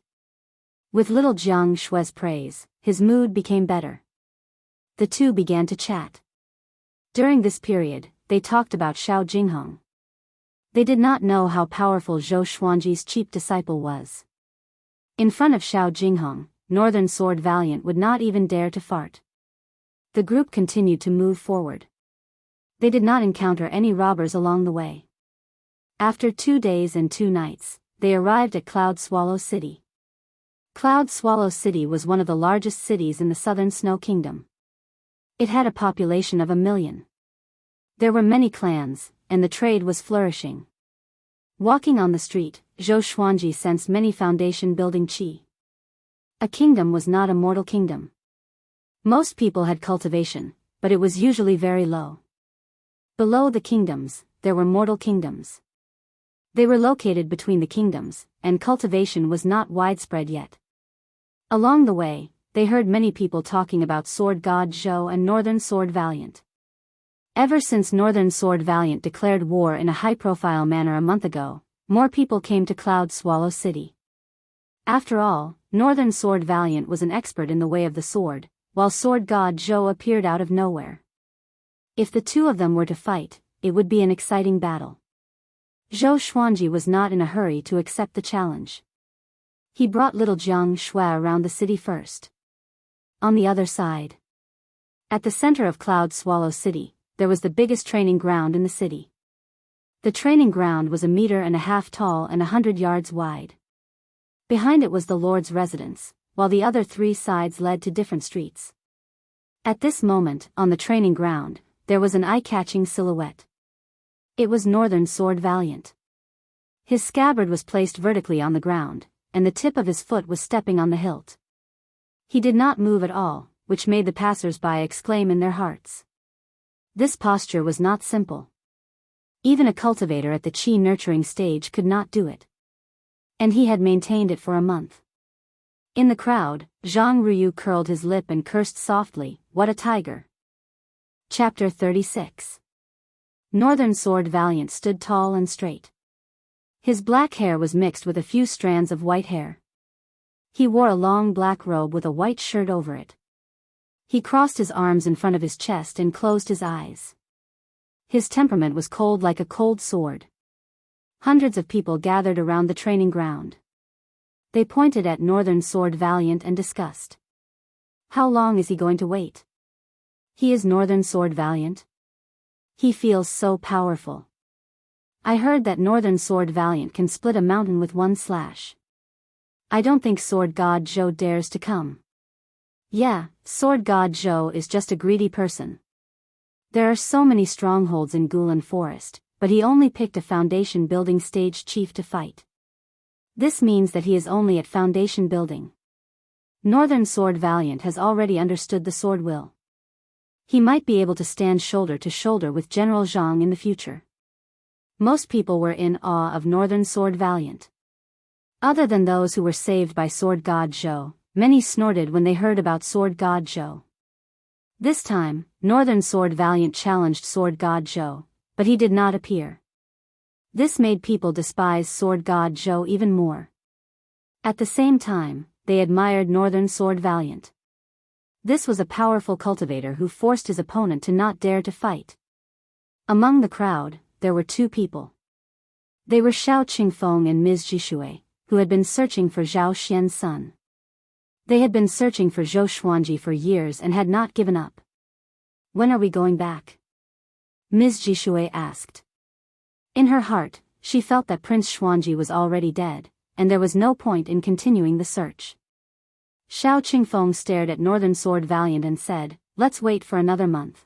With little Jiang Shui's praise, his mood became better. The two began to chat. During this period, they talked about Xiao Jinghong. They did not know how powerful Zhou Xuanji's cheap disciple was. In front of Xiao Jinghong, Northern Sword Valiant would not even dare to fart. The group continued to move forward. They did not encounter any robbers along the way. After 2 days and 2 nights, they arrived at Cloud Swallow City. Cloud Swallow City was one of the largest cities in the southern Snow Kingdom. It had a population of 1 million. There were many clans, and the trade was flourishing. Walking on the street, Zhou Xuanji sensed many foundation building qi. A kingdom was not a mortal kingdom. Most people had cultivation, but it was usually very low. Below the kingdoms, there were mortal kingdoms. They were located between the kingdoms, and cultivation was not widespread yet. Along the way, they heard many people talking about Sword God Zhou and Northern Sword Valiant. Ever since Northern Sword Valiant declared war in a high-profile manner a month ago, more people came to Cloud Swallow City. After all, Northern Sword Valiant was an expert in the way of the sword, while Sword God Zhou appeared out of nowhere. If the two of them were to fight, it would be an exciting battle. Zhou Xuanji was not in a hurry to accept the challenge. He brought little Jiang Shui around the city first. On the other side, at the center of Cloud Swallow City, there was the biggest training ground in the city. The training ground was 1.5 meters tall and 100 yards wide. Behind it was the Lord's residence, while the other 3 sides led to different streets. At this moment, on the training ground, there was an eye-catching silhouette. It was Northern Sword Valiant. His scabbard was placed vertically on the ground, and the tip of his foot was stepping on the hilt. He did not move at all, which made the passers-by exclaim in their hearts. This posture was not simple. Even a cultivator at the qi nurturing stage could not do it. And he had maintained it for a month. In the crowd, Zhang Ruyu curled his lip and cursed softly, "What a tiger!" Chapter 36. Northern Sword Valiant stood tall and straight. His black hair was mixed with a few strands of white hair. He wore a long black robe with a white shirt over it. He crossed his arms in front of his chest and closed his eyes. His temperament was cold like a cold sword. Hundreds of people gathered around the training ground. They pointed at Northern Sword Valiant and discussed. How long is he going to wait? He is Northern Sword Valiant? He feels so powerful. I heard that Northern Sword Valiant can split a mountain with one slash. I don't think Sword God Zhou dares to come. Yeah, Sword God Zhou is just a greedy person. There are so many strongholds in Gulan Forest, but he only picked a foundation building stage chief to fight. This means that he is only at foundation building. Northern Sword Valiant has already understood the sword will. He might be able to stand shoulder to shoulder with General Zhang in the future. Most people were in awe of Northern Sword Valiant. Other than those who were saved by Sword God Zhou, many snorted when they heard about Sword God Zhou. This time, Northern Sword Valiant challenged Sword God Zhou, but he did not appear. This made people despise Sword God Zhou even more. At the same time, they admired Northern Sword Valiant. This was a powerful cultivator who forced his opponent to not dare to fight. Among the crowd, there were 2 people. They were Xiao Qingfeng and Ms. Jishui, who had been searching for Zhao Xian's son. They had been searching for Zhou Xuanji for years and had not given up. When are we going back? Ms. Jishui asked. In her heart, she felt that Prince Xuanji was already dead, and there was no point in continuing the search. Xiao Qingfeng stared at Northern Sword Valiant and said, "Let's wait for another month.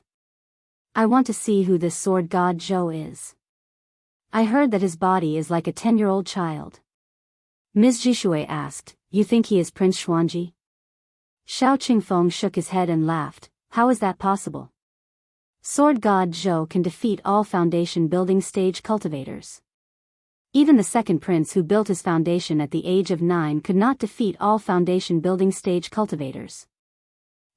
I want to see who this Sword God Zhou is. I heard that his body is like a 10-year-old child." Ms. Jishui asked, "You think he is Prince Xuanji?" Xiao Qingfeng shook his head and laughed. "How is that possible? Sword God Zhou can defeat all foundation building stage cultivators. Even the second prince who built his foundation at the age of 9 could not defeat all foundation building stage cultivators.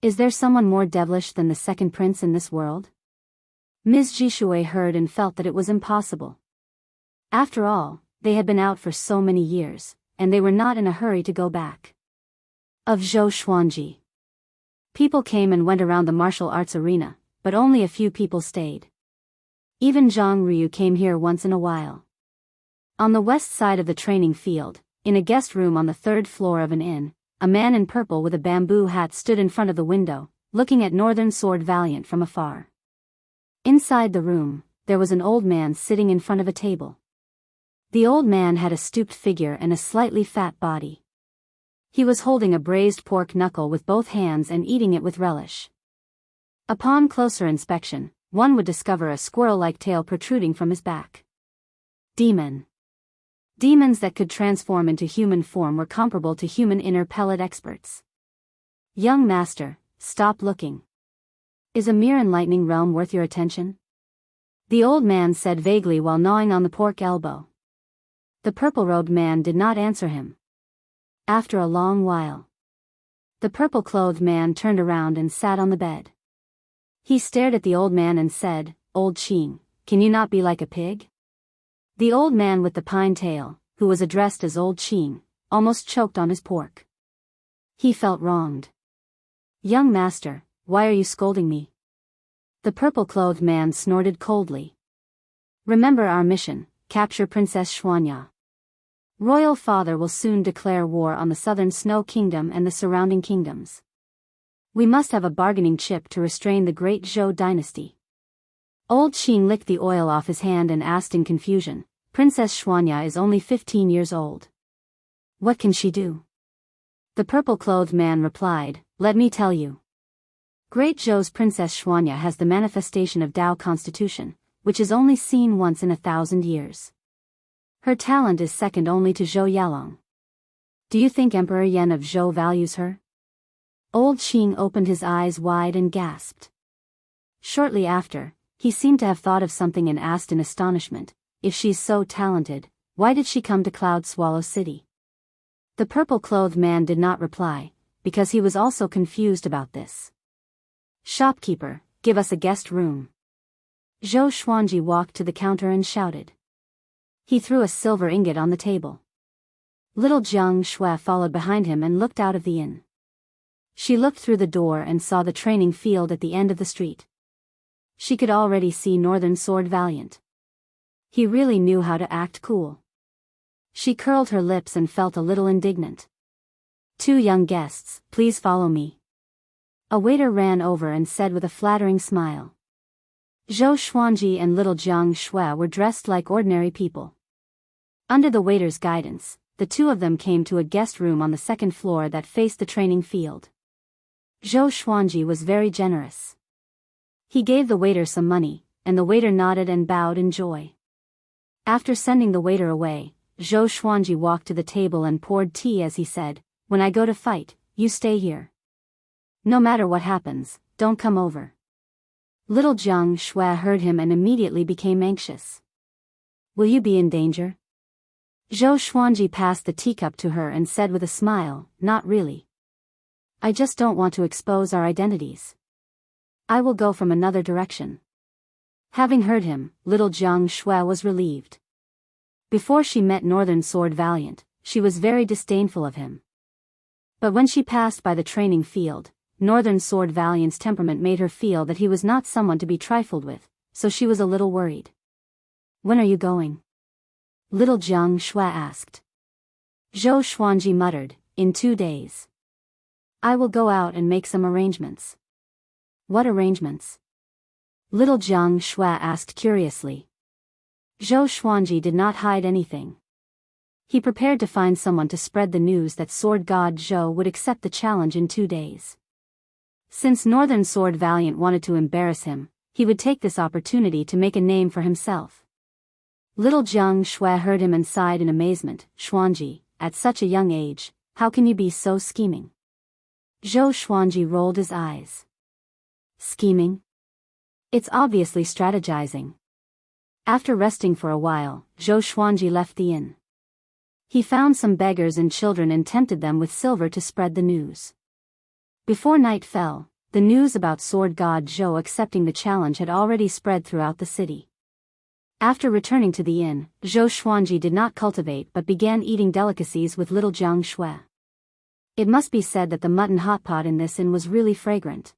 Is there someone more devilish than the second prince in this world?" Ms. Jishui heard and felt that it was impossible. After all, they had been out for so many years, and they were not in a hurry to go back. of Zhou Xuanji. People came and went around the martial arts arena, but only a few people stayed. Even Zhang Ryu came here once in a while. On the west side of the training field, in a guest room on the third floor of an inn, a man in purple with a bamboo hat stood in front of the window, looking at Northern Sword Valiant from afar. Inside the room, there was an old man sitting in front of a table. The old man had a stooped figure and a slightly fat body. He was holding a braised pork knuckle with both hands and eating it with relish. Upon closer inspection, one would discover a squirrel-like tail protruding from his back. Demon. Demons that could transform into human form were comparable to human inner pellet experts. Young master, stop looking. Is a mere enlightening realm worth your attention? The old man said vaguely while gnawing on the pork elbow. The purple-robed man did not answer him. After a long while, the purple-clothed man turned around and sat on the bed. He stared at the old man and said, "Old Qing, can you not be like a pig?" The old man with the pine tail, who was addressed as Old Qing, almost choked on his pork. He felt wronged. "Young master, why are you scolding me?" The purple-clothed man snorted coldly. "Remember our mission, capture Princess Xuanya. Royal Father will soon declare war on the Southern Snow Kingdom and the surrounding kingdoms. We must have a bargaining chip to restrain the great Zhou dynasty." Old Qing licked the oil off his hand and asked in confusion, "Princess Xuanya is only 15 years old. What can she do?" The purple-clothed man replied, "Let me tell you. Great Zhou's Princess Xuanya has the manifestation of Dao Constitution, which is only seen once in 1,000 years. Her talent is second only to Zhou Yalong. Do you think Emperor Yan of Zhou values her?" Old Qing opened his eyes wide and gasped. Shortly after, he seemed to have thought of something and asked in astonishment, "If she's so talented, why did she come to Cloud Swallow City?" The purple-clothed man did not reply, because he was also confused about this. "Shopkeeper, give us a guest room." Zhou Xuanji walked to the counter and shouted. He threw a silver ingot on the table. Little Jiang Shui followed behind him and looked out of the inn. She looked through the door and saw the training field at the end of the street. She could already see Northern Sword Valiant. He really knew how to act cool. She curled her lips and felt a little indignant. "Two young guests, please follow me." A waiter ran over and said with a flattering smile. Zhou Xuanji and little Jiang Shui were dressed like ordinary people. Under the waiter's guidance, the two of them came to a guest room on the second floor that faced the training field. Zhou Xuanji was very generous. He gave the waiter some money, and the waiter nodded and bowed in joy. After sending the waiter away, Zhou Xuanji walked to the table and poured tea as he said, "When I go to fight, you stay here. No matter what happens, don't come over." Little Jiang Shui heard him and immediately became anxious. "Will you be in danger?" Zhou Xuanji passed the teacup to her and said with a smile, "Not really. I just don't want to expose our identities. I will go from another direction." Having heard him, little Jiang Shui was relieved. Before she met Northern Sword Valiant, she was very disdainful of him. But when she passed by the training field, Northern Sword Valiant's temperament made her feel that he was not someone to be trifled with, so she was a little worried. "When are you going?" Little Jiang Shui asked. Zhou Xuanji muttered, "In 2 days. I will go out and make some arrangements." "What arrangements?" Little Jiang Shui asked curiously. Zhou Xuanji did not hide anything. He prepared to find someone to spread the news that Sword God Zhou would accept the challenge in 2 days. Since Northern Sword Valiant wanted to embarrass him, he would take this opportunity to make a name for himself. Little Jiang Shui heard him and sighed in amazement. "Xuanji, at such a young age, how can you be so scheming?" Zhou Xuanji rolled his eyes. "Scheming? It's obviously strategizing." After resting for a while, Zhou Xuanji left the inn. He found some beggars and children and tempted them with silver to spread the news. Before night fell, the news about Sword God Zhou accepting the challenge had already spread throughout the city. After returning to the inn, Zhou Xuanji did not cultivate but began eating delicacies with little Jiang Shui. It must be said that the mutton hot pot in this inn was really fragrant.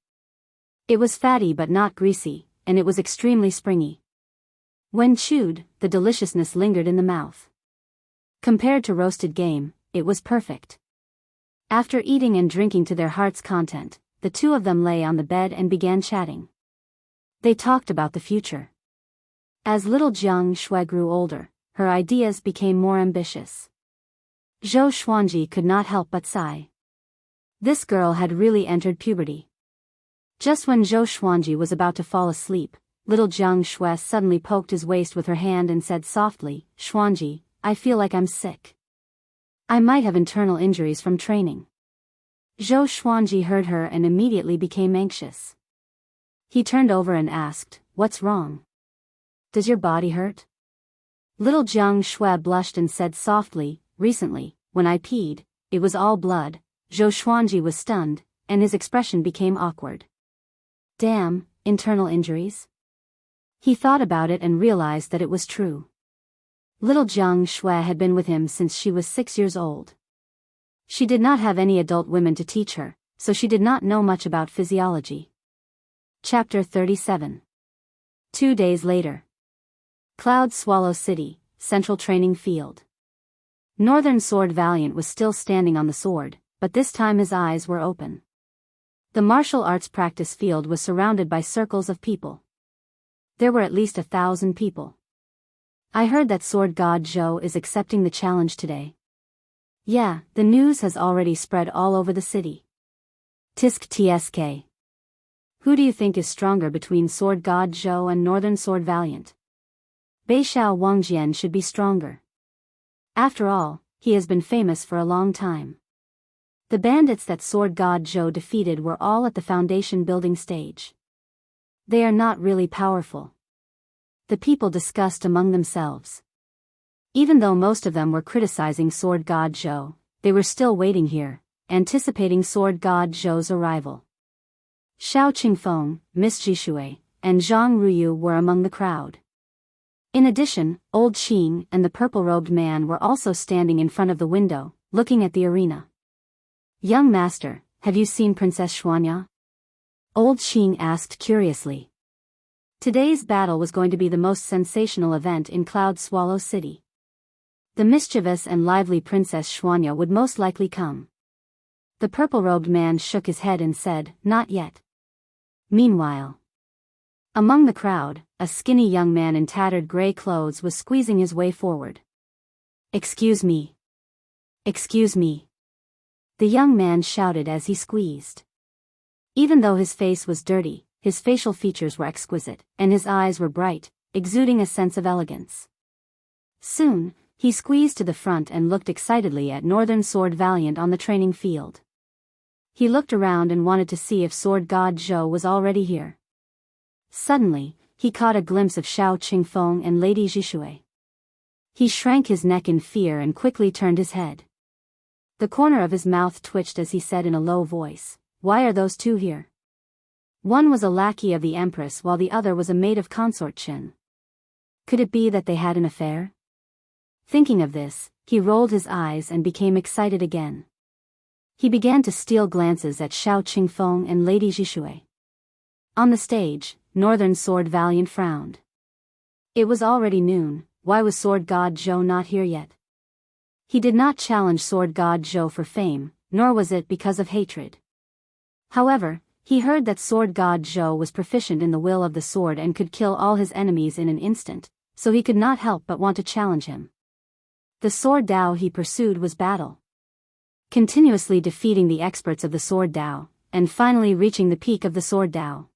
It was fatty but not greasy, and it was extremely springy. When chewed, the deliciousness lingered in the mouth. Compared to roasted game, it was perfect. After eating and drinking to their heart's content, the two of them lay on the bed and began chatting. They talked about the future. As little Jianghu grew older, her ideas became more ambitious. Zhou Xuanji could not help but sigh. This girl had really entered puberty. Just when Zhou Xuanji was about to fall asleep, little Jianghu suddenly poked his waist with her hand and said softly, "Xuanji, I feel like I'm sick. I might have internal injuries from training." Zhou Xuanji heard her and immediately became anxious. He turned over and asked, "What's wrong? Does your body hurt?" Little Jianghu blushed and said softly, "Recently, when I peed, it was all blood." Zhou Xuanji was stunned, and his expression became awkward. Damn, internal injuries? He thought about it and realized that it was true. Little Jianghu had been with him since she was 6 years old. She did not have any adult women to teach her, so she did not know much about physiology. Chapter 37. 2 days later. Cloud Swallow City, Central Training Field. Northern Sword Valiant was still standing on the sword, but this time his eyes were open. The martial arts practice field was surrounded by circles of people. There were at least 1,000 people. "I heard that sword god Zhou is accepting the challenge today." "Yeah, the news has already spread all over the city." Tisk tsk. "Who do you think is stronger between sword god Zhou and Northern Sword Valiant?" "Beixiao Wangjian should be stronger. After all, he has been famous for a long time." The bandits that sword god Zhou defeated were all at the foundation building stage. "They are not really powerful," the people discussed among themselves. Even though most of them were criticizing sword god Zhou, they were still waiting here, anticipating sword god Zhou's arrival. Xiao Qingfeng, Miss Jishui, and Zhang Ruyu were among the crowd. In addition, Old Qing and the purple-robed man were also standing in front of the window, looking at the arena. "Young master, have you seen Princess Xuanya?" Old Qing asked curiously. Today's battle was going to be the most sensational event in Cloud Swallow City. The mischievous and lively Princess Xuanya would most likely come. The purple-robed man shook his head and said, "Not yet." Meanwhile, among the crowd, a skinny young man in tattered gray clothes was squeezing his way forward. "Excuse me. Excuse me." The young man shouted as he squeezed. Even though his face was dirty, his facial features were exquisite, and his eyes were bright, exuding a sense of elegance. Soon, he squeezed to the front and looked excitedly at Northern Sword Valiant on the training field. He looked around and wanted to see if sword god Zhou was already here. Suddenly, he caught a glimpse of Xiao Qingfeng and Lady Jishui. He shrank his neck in fear and quickly turned his head. The corner of his mouth twitched as he said in a low voice, "Why are those two here?" One was a lackey of the Empress while the other was a maid of consort Qin. Could it be that they had an affair? Thinking of this, he rolled his eyes and became excited again. He began to steal glances at Xiao Qingfeng and Lady Jishui. On the stage, Northern Sword Valiant frowned. It was already noon. Why was sword god Zhou not here yet? He did not challenge sword god Zhou for fame, nor was it because of hatred. However, he heard that sword god Zhou was proficient in the will of the sword and could kill all his enemies in an instant, so he could not help but want to challenge him. The sword Dao he pursued was battle. Continuously defeating the experts of the sword Dao, and finally reaching the peak of the sword Dao.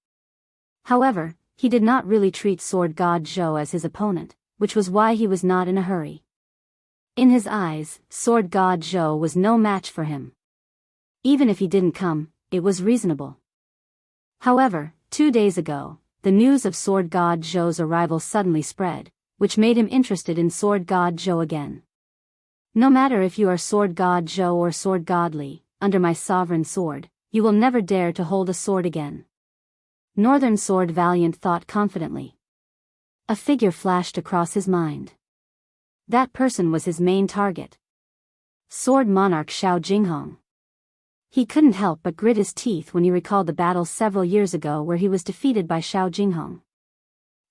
However, he did not really treat sword god Zhou as his opponent, which was why he was not in a hurry. In his eyes, sword god Zhou was no match for him. Even if he didn't come, it was reasonable. However, 2 days ago, the news of sword god Zhou's arrival suddenly spread, which made him interested in sword god Zhou again. "No matter if you are sword god Zhou or sword god Li, under my sovereign sword, you will never dare to hold a sword again." Northern Sword Valiant thought confidently. A figure flashed across his mind. That person was his main target. Sword Monarch Xiao Jinghong. He couldn't help but grit his teeth when he recalled the battle several years ago where he was defeated by Xiao Jinghong.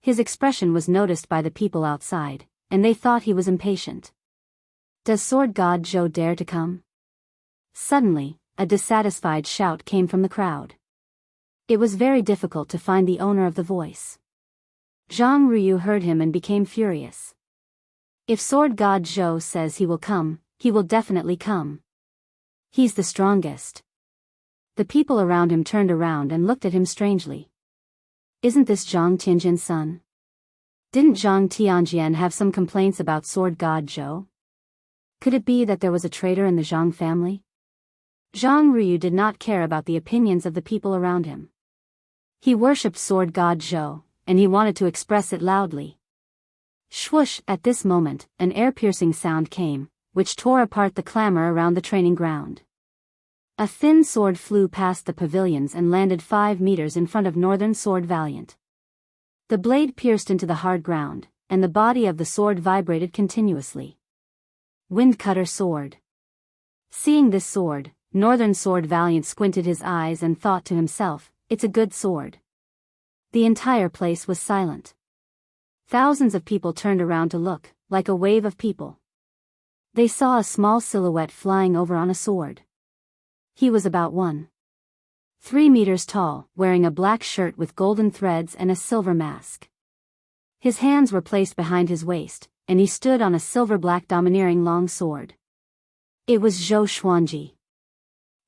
His expression was noticed by the people outside, and they thought he was impatient. Does Sword God Zhou dare to come? Suddenly, a dissatisfied shout came from the crowd. It was very difficult to find the owner of the voice. Zhang Ruyu heard him and became furious. If Sword God Zhou says he will definitely come. He's the strongest. The people around him turned around and looked at him strangely. Isn't this Zhang Tianjian's son? Didn't Zhang Tianjian have some complaints about Sword God Zhou? Could it be that there was a traitor in the Zhang family? Zhang Ruyu did not care about the opinions of the people around him. He worshipped Sword God Zhou, and he wanted to express it loudly. Swoosh! At this moment, an air-piercing sound came, which tore apart the clamor around the training ground. A thin sword flew past the pavilions and landed 5 meters in front of Northern Sword Valiant. The blade pierced into the hard ground, and the body of the sword vibrated continuously. Windcutter sword. Seeing this sword, Northern Sword Valiant squinted his eyes and thought to himself, it's a good sword. The entire place was silent. Thousands of people turned around to look, like a wave of people. They saw a small silhouette flying over on a sword. He was about 1.3 meters tall, wearing a black shirt with golden threads and a silver mask. His hands were placed behind his waist, and he stood on a silver-black domineering long sword. It was Zhou Xuanji.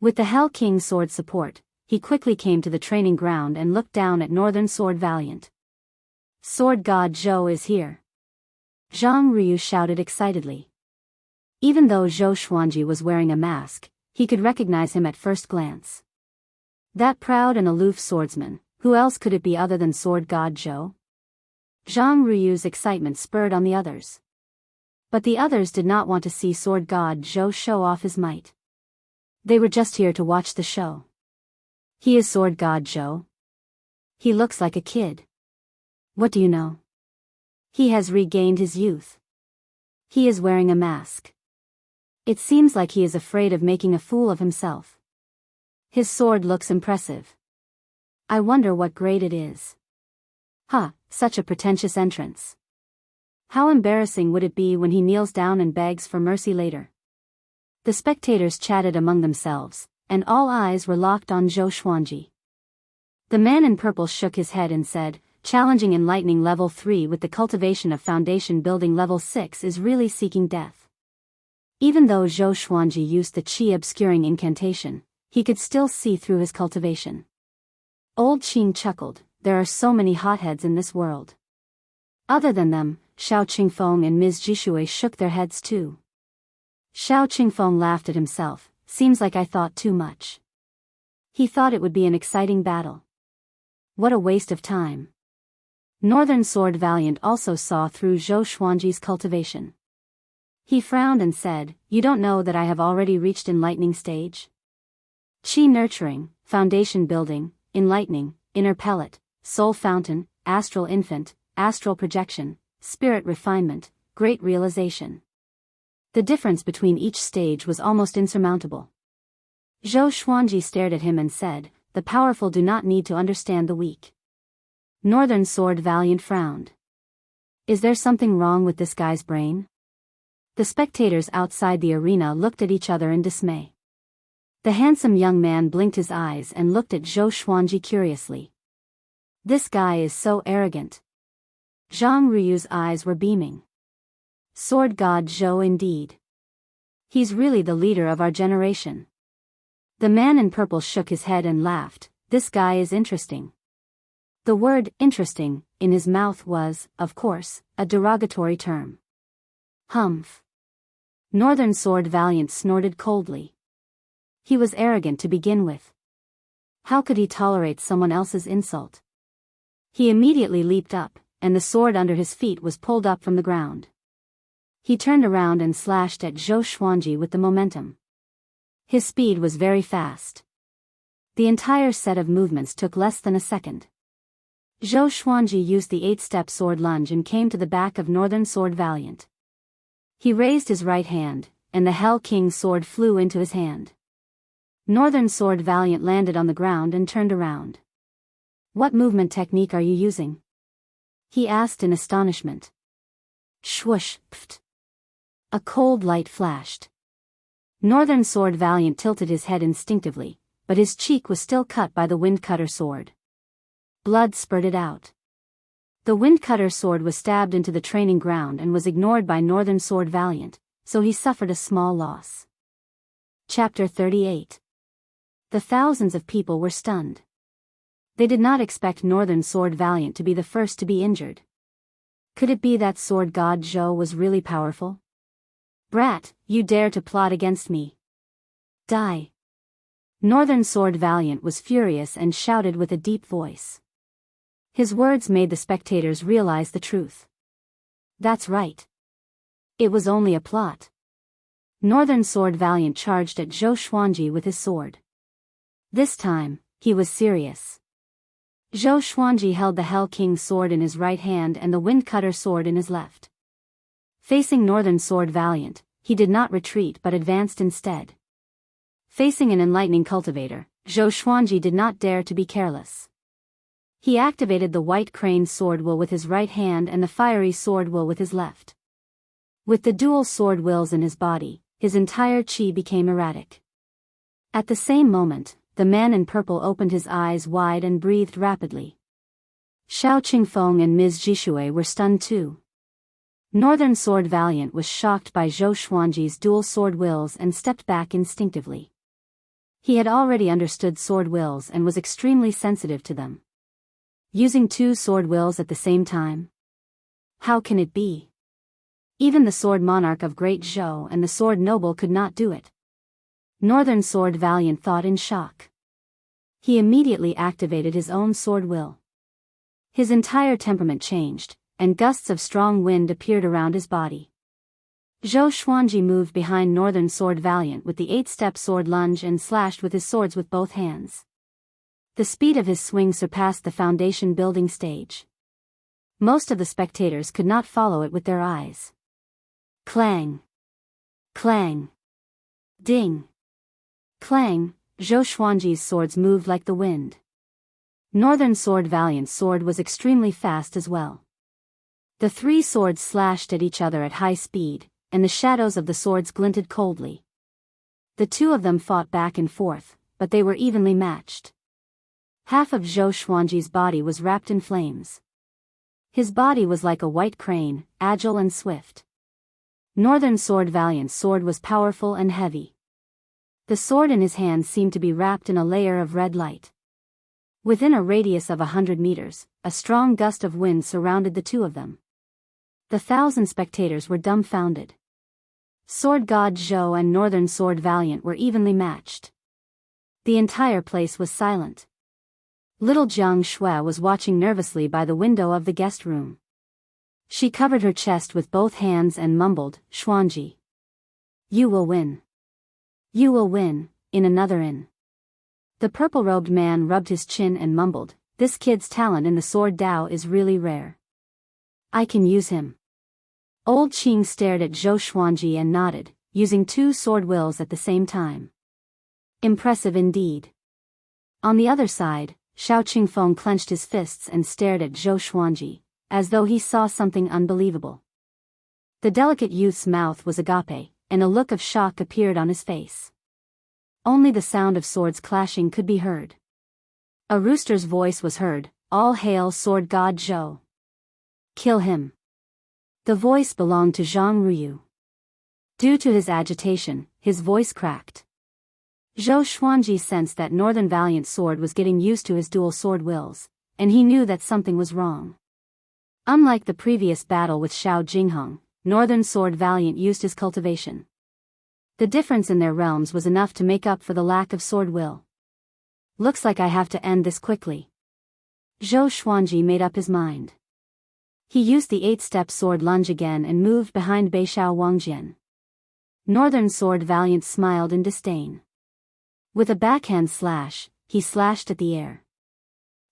With the Hell King sword support, he quickly came to the training ground and looked down at Northern Sword Valiant. Sword God Zhou is here. Zhang Ruyu shouted excitedly. Even though Zhou Xuanji was wearing a mask, he could recognize him at first glance. That proud and aloof swordsman, who else could it be other than Sword God Zhou? Zhang Ruyu's excitement spurred on the others. But the others did not want to see Sword God Zhou show off his might. They were just here to watch the show. He is Sword God Zhou. He looks like a kid. What do you know? He has regained his youth. He is wearing a mask. It seems like he is afraid of making a fool of himself. His sword looks impressive. I wonder what grade it is. Such a pretentious entrance. How embarrassing would it be when he kneels down and begs for mercy later? The spectators chatted among themselves, and all eyes were locked on Zhou Xuanji. The man in purple shook his head and said, challenging enlightening level 3 with the cultivation of foundation building level 6 is really seeking death. Even though Zhou Xuanji used the chi obscuring incantation, he could still see through his cultivation. Old Qing chuckled, there are so many hotheads in this world. Other than them, Xiao Qingfeng and Ms. Jishui shook their heads too. Xiao Qingfeng laughed at himself, seems like I thought too much. He thought it would be an exciting battle. What a waste of time. Northern Sword Valiant also saw through Zhou Xuanji's cultivation. He frowned and said, you don't know that I have already reached enlightening stage? Chi nurturing, foundation building, enlightening, inner pellet, soul fountain, astral infant, astral projection, spirit refinement, great realization. The difference between each stage was almost insurmountable. Zhou Xuanji stared at him and said, the powerful do not need to understand the weak. Northern Sword Valiant frowned. Is there something wrong with this guy's brain? The spectators outside the arena looked at each other in dismay. The handsome young man blinked his eyes and looked at Zhou Xuanji curiously. This guy is so arrogant. Zhang Ruyu's eyes were beaming. Sword God Zhou indeed. He's really the leader of our generation. The man in purple shook his head and laughed, this guy is interesting. The word, interesting, in his mouth was, of course, a derogatory term. Humph. Northern Sword Valiant snorted coldly. He was arrogant to begin with. How could he tolerate someone else's insult? He immediately leaped up, and the sword under his feet was pulled up from the ground. He turned around and slashed at Zhou Xuanji with the momentum. His speed was very fast. The entire set of movements took less than a second. Zhou Xuanji used the 8-step sword lunge and came to the back of Northern Sword Valiant. He raised his right hand, and the Hell King's sword flew into his hand. Northern Sword Valiant landed on the ground and turned around. "What movement technique are you using?" he asked in astonishment. Swoosh, pft. A cold light flashed. Northern Sword Valiant tilted his head instinctively, but his cheek was still cut by the Windcutter sword. Blood spurted out. The Windcutter sword was stabbed into the training ground and was ignored by Northern Sword Valiant, so he suffered a small loss. Chapter 38. The thousands of people were stunned. They did not expect Northern Sword Valiant to be the first to be injured. Could it be that sword god Zhou was really powerful? "Brat, you dare to plot against me. Die." Northern Sword Valiant was furious and shouted with a deep voice. His words made the spectators realize the truth. That's right. It was only a plot. Northern Sword Valiant charged at Zhou Xuanji with his sword. This time, he was serious. Zhou Xuanji held the Hell King's sword in his right hand and the Windcutter sword in his left. Facing Northern Sword Valiant, he did not retreat but advanced instead. Facing an enlightening cultivator, Zhou Xuanji did not dare to be careless. He activated the White Crane sword will with his right hand and the Fiery sword will with his left. With the dual sword wills in his body, his entire chi became erratic. At the same moment, the man in purple opened his eyes wide and breathed rapidly. Xiao Qingfeng and Ms. Jishui were stunned too. Northern Sword Valiant was shocked by Zhou Xuanji's dual sword wills and stepped back instinctively. He had already understood sword wills and was extremely sensitive to them. Using two sword wills at the same time? How can it be? Even the sword monarch of Great Zhou and the sword noble could not do it. Northern Sword Valiant thought in shock. He immediately activated his own sword will. His entire temperament changed, and gusts of strong wind appeared around his body. Zhou Xuanji moved behind Northern Sword Valiant with the 8-step sword lunge and slashed with his swords with both hands. The speed of his swing surpassed the foundation building stage. Most of the spectators could not follow it with their eyes. Clang! Clang! Ding! Clang! Zhou Xuanji's swords moved like the wind. Northern Sword Valiant's sword was extremely fast as well. The three swords slashed at each other at high speed, and the shadows of the swords glinted coldly. The two of them fought back and forth, but they were evenly matched. Half of Zhou Xuanji's body was wrapped in flames. His body was like a white crane, agile and swift. Northern Sword Valiant's sword was powerful and heavy. The sword in his hand seemed to be wrapped in a layer of red light. Within a radius of 100 meters, a strong gust of wind surrounded the two of them. The 1,000 spectators were dumbfounded. Sword God Zhou and Northern Sword Valiant were evenly matched. The entire place was silent. Little Jiang Shui was watching nervously by the window of the guest room. She covered her chest with both hands and mumbled, "Xuanji. You will win. You will win, in another in." The purple-robed man rubbed his chin and mumbled, "This kid's talent in the sword Dao is really rare. I can use him." Old Qing stared at Zhou Xuanji and nodded, using two sword wills at the same time. Impressive indeed. On the other side, Xiao Qingfeng clenched his fists and stared at Zhou Xuanji, as though he saw something unbelievable. The delicate youth's mouth was agape, and a look of shock appeared on his face. Only the sound of swords clashing could be heard. A rooster's voice was heard, "All hail Sword God Zhou. Kill him." The voice belonged to Zhang Ruyu. Due to his agitation, his voice cracked. Zhou Xuanji sensed that Northern Valiant's sword was getting used to his dual sword wills, and he knew that something was wrong. Unlike the previous battle with Xiao Jingheng, Northern Sword Valiant used his cultivation. The difference in their realms was enough to make up for the lack of sword will. Looks like I have to end this quickly. Zhou Xuanji made up his mind. He used the 8-step sword lunge again and moved behind Beixiao Wangjian. Northern Sword Valiant smiled in disdain. With a backhand slash, he slashed at the air.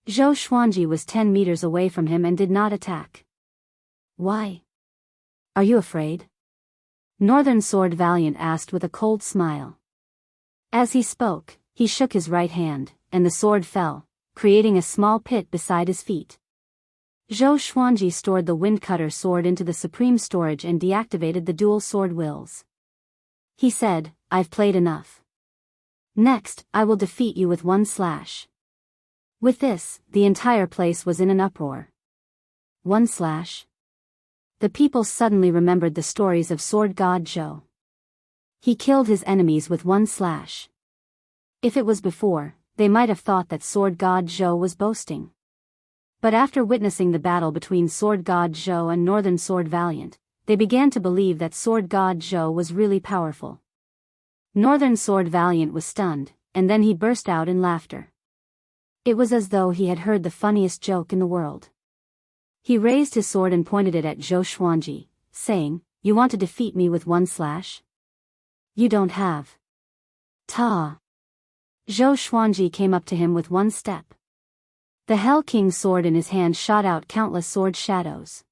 Zhou Xuanji was 10 meters away from him and did not attack. Why? Are you afraid? Northern Sword Valiant asked with a cold smile. As he spoke, He shook his right hand, and the sword fell, creating a small pit beside his feet. Zhou Xuanji stored the Windcutter sword into the supreme storage and deactivated the dual sword wills. He said, "I've played enough. Next, I will defeat you with one slash." With this, the entire place was in an uproar. One slash? The people suddenly remembered the stories of sword god Zhou. He killed his enemies with one slash. If it was before, they might have thought that sword god Zhou was boasting. But after witnessing the battle between sword god Zhou and Northern Sword Valiant, they began to believe that sword god Zhou was really powerful. Northern Sword Valiant was stunned, and then he burst out in laughter. It was as though he had heard the funniest joke in the world. He raised his sword and pointed it at Zhou Xuanji, saying, "You want to defeat me with one slash? You don't have." Ta! Zhou Xuanji came up to him with one step. The Hell King's sword in his hand shot out countless sword shadows.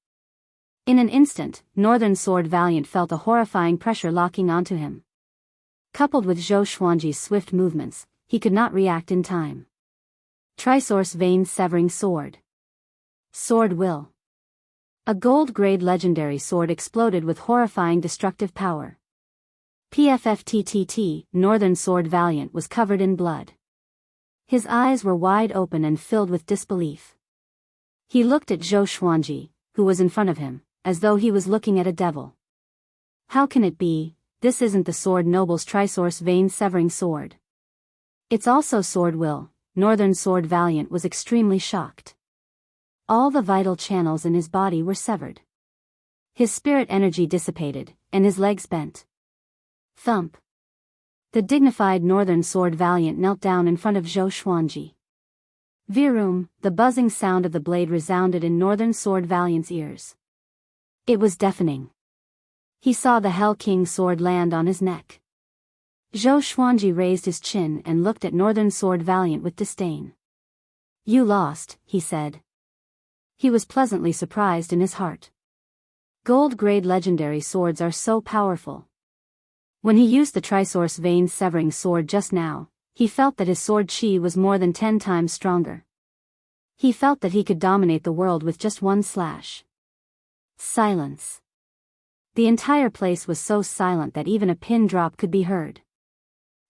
In an instant, Northern Sword Valiant felt a horrifying pressure locking onto him. Coupled with Zhou Xuanji's swift movements, he could not react in time. Trisource Vein Severing Sword. Sword Will. A gold-grade legendary sword exploded with horrifying destructive power. PFFTTT, Northern Sword Valiant was covered in blood. His eyes were wide open and filled with disbelief. He looked at Zhou Xuanji, who was in front of him, as though he was looking at a devil. How can it be? This isn't the Sword Noble's Trisource Vein Severing Sword. It's also Sword Will. Northern Sword Valiant was extremely shocked. All the vital channels in his body were severed. His spirit energy dissipated, and his legs bent. Thump. The dignified Northern Sword Valiant knelt down in front of Zhou Xuanji. Virum, the buzzing sound of the blade resounded in Northern Sword Valiant's ears. It was deafening. He saw the Hell King's sword land on his neck. Zhou Xuanji raised his chin and looked at Northern Sword Valiant with disdain. "You lost," he said. He was pleasantly surprised in his heart. Gold-grade legendary swords are so powerful. When he used the Trisource Vein Severing Sword just now, he felt that his sword chi was more than 10 times stronger. He felt that he could dominate the world with just one slash. Silence. The entire place was so silent that even a pin drop could be heard.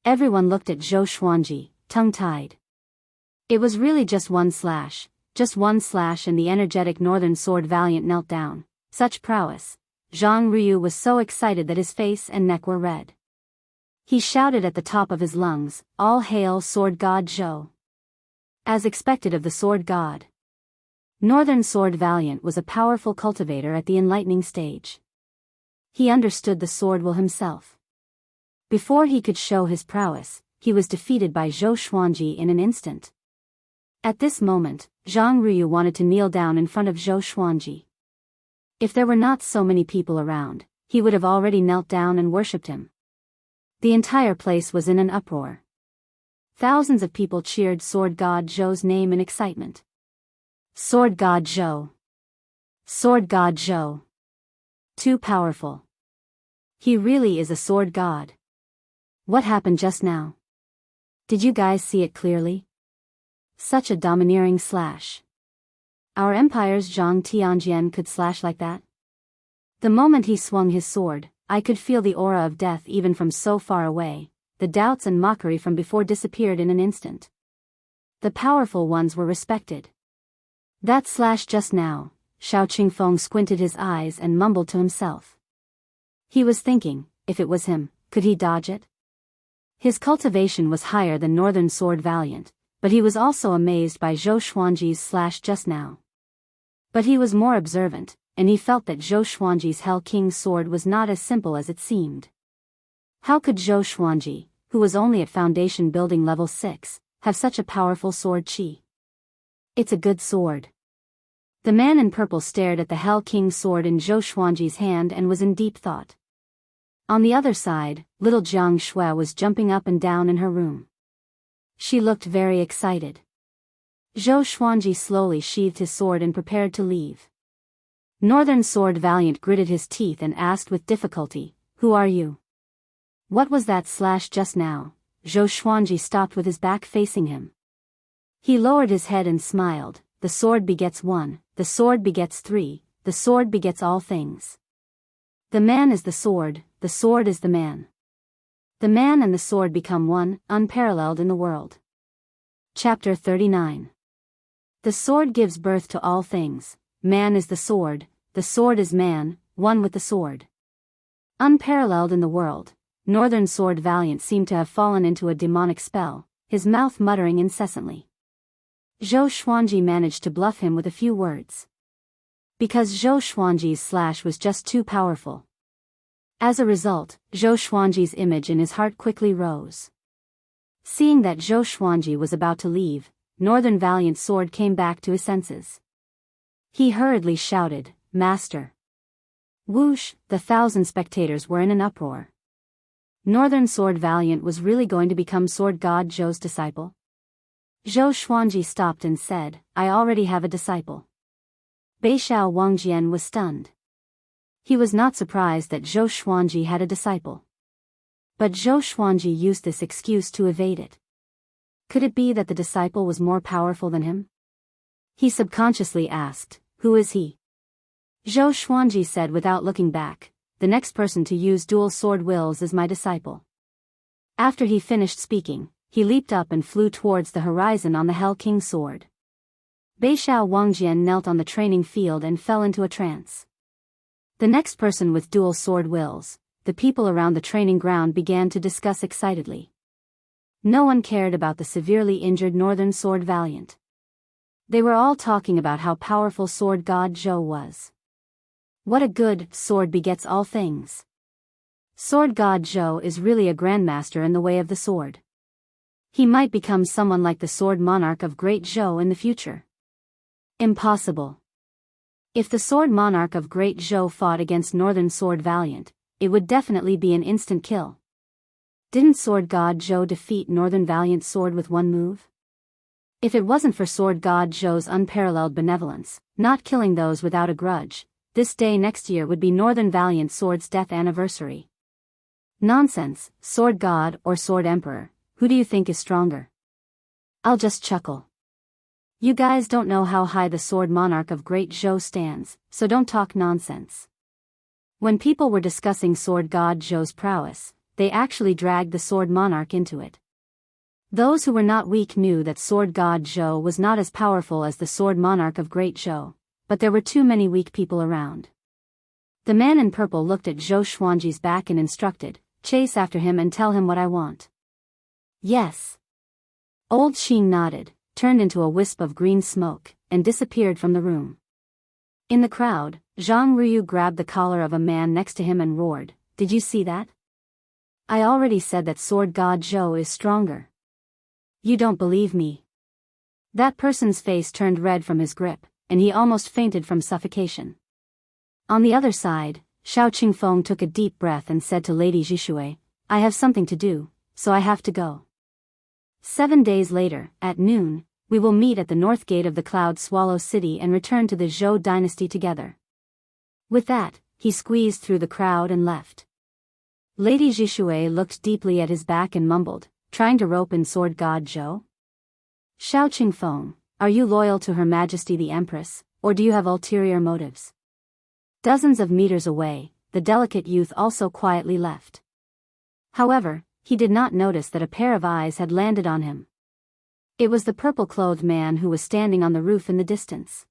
Everyone looked at Zhou Xuanji, tongue-tied. It was really just one slash, and the energetic Northern Sword Valiant knelt down. Such prowess. Zhang Ryu was so excited that his face and neck were red. He shouted at the top of his lungs, "All hail Sword God Zhou!" As expected of the Sword God. Northern Sword Valiant was a powerful cultivator at the enlightening stage. He understood the sword will himself. Before he could show his prowess, he was defeated by Zhou Xuanji in an instant. At this moment, Zhang Ryu wanted to kneel down in front of Zhou Xuanji. If there were not so many people around, he would have already knelt down and worshipped him. The entire place was in an uproar. Thousands of people cheered Sword God Zhou's name in excitement. Sword God Zhou. Sword God Zhou. Too powerful. He really is a sword god. What happened just now? Did you guys see it clearly? Such a domineering slash. Our empire's Zhang Tianjian could slash like that? The moment he swung his sword, I could feel the aura of death even from so far away. The doubts and mockery from before disappeared in an instant. The powerful ones were respected. That slash just now, Xiao Qingfeng squinted his eyes and mumbled to himself. He was thinking, if it was him, could he dodge it? His cultivation was higher than Northern Sword Valiant, but he was also amazed by Zhou Xuanji's slash just now. But he was more observant, and he felt that Zhou Xuanji's Hell King's sword was not as simple as it seemed. How could Zhou Xuanji, who was only at foundation building level 6, have such a powerful sword chi? It's a good sword. The man in purple stared at the Hell King's sword in Zhou Xuanji's hand and was in deep thought. On the other side, little Jiang Shui was jumping up and down in her room. She looked very excited. Zhou Xuanji slowly sheathed his sword and prepared to leave. Northern Sword Valiant gritted his teeth and asked with difficulty, "Who are you? What was that slash just now?" Zhou Xuanji stopped with his back facing him. He lowered his head and smiled. The sword begets one, the sword begets three, the sword begets all things. The man is the sword is the man. The man and the sword become one, unparalleled in the world. Chapter 39. The sword gives birth to all things. Man is the sword is man, one with the sword. Unparalleled in the world, Northern Sword Valiant seemed to have fallen into a demonic spell, his mouth muttering incessantly. Zhou Xuanji managed to bluff him with a few words. Because Zhou Xuanji's slash was just too powerful. As a result, Zhou Xuanji's image in his heart quickly rose. Seeing that Zhou Xuanji was about to leave, Northern Valiant Sword came back to his senses. He hurriedly shouted, "Master!" Whoosh, the 1,000 spectators were in an uproar. Northern Sword Valiant was really going to become Sword God Zhou's disciple? Zhou Xuanji stopped and said, "I already have a disciple." Beixiao Wangjian was stunned. He was not surprised that Zhou Xuanji had a disciple. But Zhou Xuanji used this excuse to evade it. Could it be that the disciple was more powerful than him? He subconsciously asked, "Who is he?" Zhou Xuanji said without looking back, "The next person to use dual sword wills is my disciple." After he finished speaking, he leaped up and flew towards the horizon on the Hell King's sword. Beixiao Wangjian knelt on the training field and fell into a trance. The next person with dual sword wills, the people around the training ground began to discuss excitedly. No one cared about the severely injured Northern Sword Valiant. They were all talking about how powerful Sword God Zhou was. What a good sword begets all things. Sword God Zhou is really a grandmaster in the way of the sword. He might become someone like the sword monarch of Great Zhou in the future. Impossible. If the sword monarch of Great Zhou fought against Northern Sword Valiant, it would definitely be an instant kill. Didn't Sword God Zhou defeat Northern Valiant Sword with one move? If it wasn't for Sword God Zhou's unparalleled benevolence, not killing those without a grudge, this day next year would be Northern Valiant Sword's death anniversary. Nonsense, Sword God or Sword Emperor, who do you think is stronger? I'll just chuckle. You guys don't know how high the Sword Monarch of Great Zhou stands, so don't talk nonsense. When people were discussing Sword God Zhou's prowess, they actually dragged the Sword Monarch into it. Those who were not weak knew that Sword God Zhou was not as powerful as the Sword Monarch of Great Zhou, but there were too many weak people around. The man in purple looked at Zhou Xuanji's back and instructed, "Chase after him and tell him what I want." Yes. Old Xing nodded, turned into a wisp of green smoke, and disappeared from the room. In the crowd, Zhang Ruyu grabbed the collar of a man next to him and roared, "Did you see that? I already said that Sword God Zhou is stronger. You don't believe me." That person's face turned red from his grip, and he almost fainted from suffocation. On the other side, Xiao Qingfeng took a deep breath and said to Lady Zhishui, "I have something to do, so I have to go. 7 days later, at noon, we will meet at the north gate of the Cloud Swallow City and return to the Zhou dynasty together." With that, he squeezed through the crowd and left. Lady Zhishui looked deeply at his back and mumbled, "Trying to rope in Sword God Zhou? Xiao Qingfeng, are you loyal to Her Majesty the Empress, or do you have ulterior motives?" Dozens of meters away, the delicate youth also quietly left. However, he did not notice that a pair of eyes had landed on him. It was the purple-clothed man who was standing on the roof in the distance.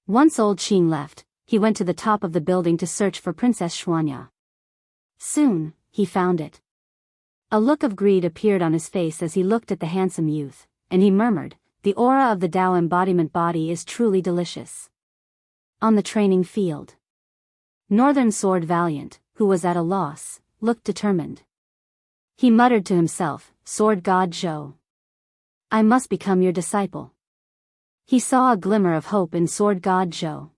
Once old Qing left, he went to the top of the building to search for Princess Xuanya. Soon, he found it. A look of greed appeared on his face as he looked at the handsome youth, and he murmured, "The aura of the Tao embodiment body is truly delicious." On the training field, Northern Sword Valiant, who was at a loss, looked determined. He muttered to himself, "Sword God Zhou, I must become your disciple." He saw a glimmer of hope in Sword God Zhou.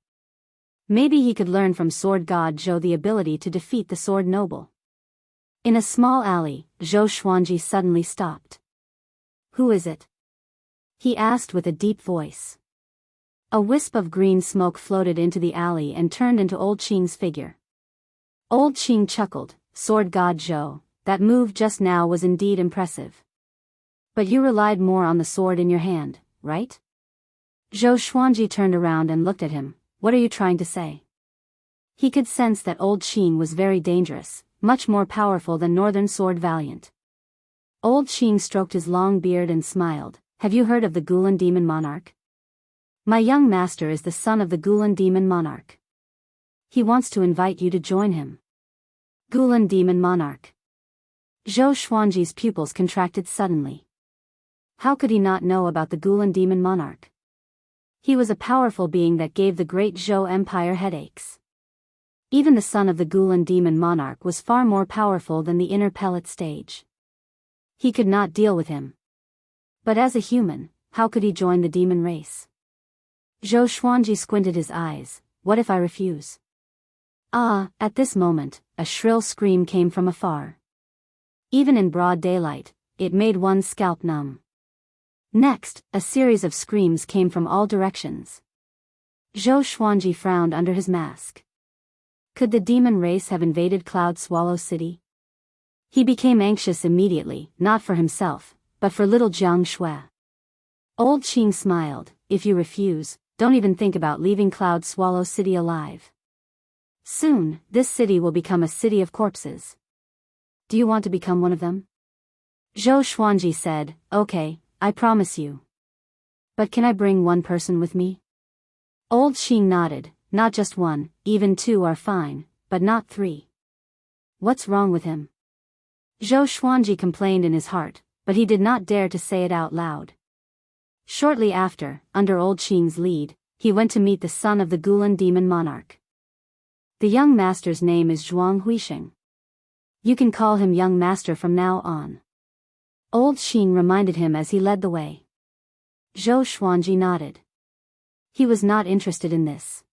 Maybe he could learn from Sword God Zhou the ability to defeat the Sword Noble. In a small alley, Zhou Xuanji suddenly stopped. "Who is it?" he asked with a deep voice. A wisp of green smoke floated into the alley and turned into Old Qing's figure. Old Qing chuckled, "Sword God Zhou, that move just now was indeed impressive. But you relied more on the sword in your hand, right? Zhou Xuanji turned around and looked at him. What are you trying to say? He could sense that old Qing was very dangerous, much more powerful than Northern Sword Valiant. Old Qing stroked his long beard and smiled. Have you heard of the Gulan Demon Monarch? My young master is the son of the Gulan Demon Monarch. He wants to invite you to join him. Gulan Demon Monarch. Zhou Xuanji's pupils contracted suddenly. How could he not know about the Gulan Demon Monarch? He was a powerful being that gave the great Zhou Empire headaches. Even the son of the Gulan Demon Monarch was far more powerful than the inner pellet stage. He could not deal with him. But as a human, how could he join the demon race? Zhou Xuanji squinted his eyes. What if I refuse? At this moment, a shrill scream came from afar. Even in broad daylight, it made one's scalp numb. Next, a series of screams came from all directions. Zhou Xuanji frowned under his mask. Could the demon race have invaded Cloud Swallow City? He became anxious immediately, not for himself, but for little Jiang Shui. Old Qing smiled. If you refuse, don't even think about leaving Cloud Swallow City alive. Soon, this city will become a city of corpses. Do you want to become one of them? Zhou Xuanji said, okay, I promise you. But can I bring one person with me? Old Qing nodded. Not just one, even two are fine, but not three. What's wrong with him? Zhou Xuanji complained in his heart, but he did not dare to say it out loud. Shortly after, under Old Qing's lead, he went to meet the son of the Gulan Demon Monarch. The young master's name is Zhuang Huisheng. You can call him young master from now on. Old Qing reminded him as he led the way. Zhou Xuanji nodded. He was not interested in this.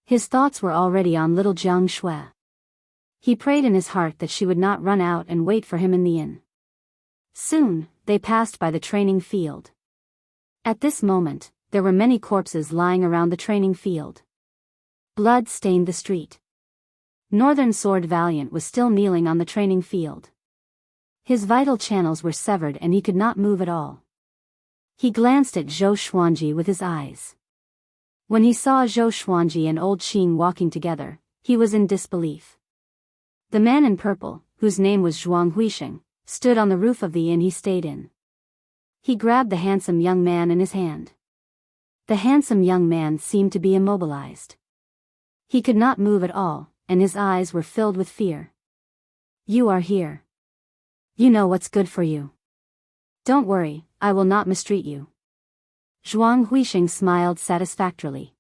His thoughts were already on little Jiang Shui. He prayed in his heart that she would not run out and wait for him in the inn. Soon, they passed by the training field. At this moment, there were many corpses lying around the training field. Blood stained the street. Northern Sword Valiant was still kneeling on the training field. His vital channels were severed and he could not move at all. He glanced at Zhou Xuanji with his eyes. When he saw Zhou Xuanji and Old Qing walking together, he was in disbelief. The man in purple, whose name was Zhuang Huisheng, stood on the roof of the inn he stayed in. He grabbed the handsome young man in his hand. The handsome young man seemed to be immobilized. He could not move at all, and his eyes were filled with fear. You are here. You know what's good for you. Don't worry, I will not mistreat you. Zhuang Huisheng smiled satisfactorily.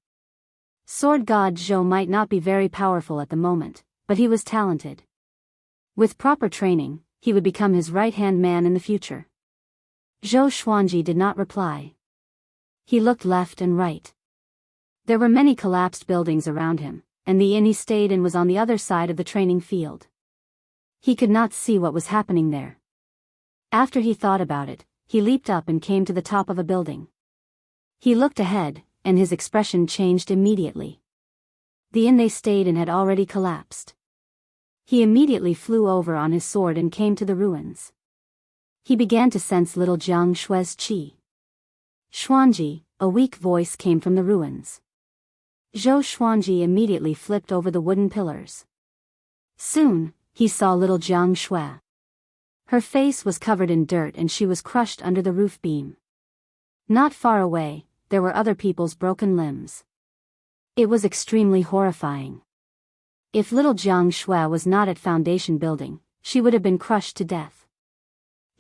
Sword God Zhou might not be very powerful at the moment, but he was talented. With proper training, he would become his right-hand man in the future. Zhou Xuanji did not reply. He looked left and right. There were many collapsed buildings around him, and the inn he stayed in was on the other side of the training field. He could not see what was happening there. After he thought about it, he leaped up and came to the top of a building. He looked ahead, and his expression changed immediately. The inn they stayed in had already collapsed. He immediately flew over on his sword and came to the ruins. He began to sense little Jiang Shui's qi. Xuanji, a weak voice came from the ruins. Zhou Xuanji immediately flipped over the wooden pillars. Soon, he saw little Jiang Shui. Her face was covered in dirt and she was crushed under the roof beam. Not far away, there were other people's broken limbs. It was extremely horrifying. If little Jiang Shui was not at foundation building, she would have been crushed to death.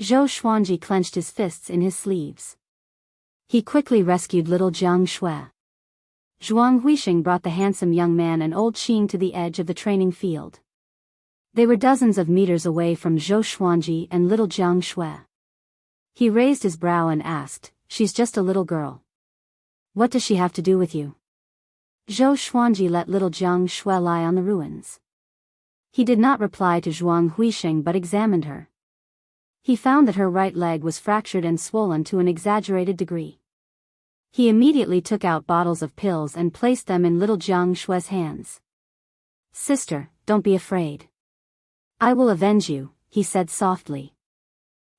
Zhou Xuanji clenched his fists in his sleeves. He quickly rescued little Jiang Shui. Zhuang Huisheng brought the handsome young man and Old Qing to the edge of the training field. They were dozens of meters away from Zhou Xuanji and little Jiang Shui. He raised his brow and asked, "She's just a little girl. What does she have to do with you?" Zhou Xuanji let little Jiang Shui lie on the ruins. He did not reply to Zhuang Huisheng but examined her. He found that her right leg was fractured and swollen to an exaggerated degree. He immediately took out bottles of pills and placed them in little Jiang Shui's hands. "Sister, don't be afraid. I will avenge you," he said softly.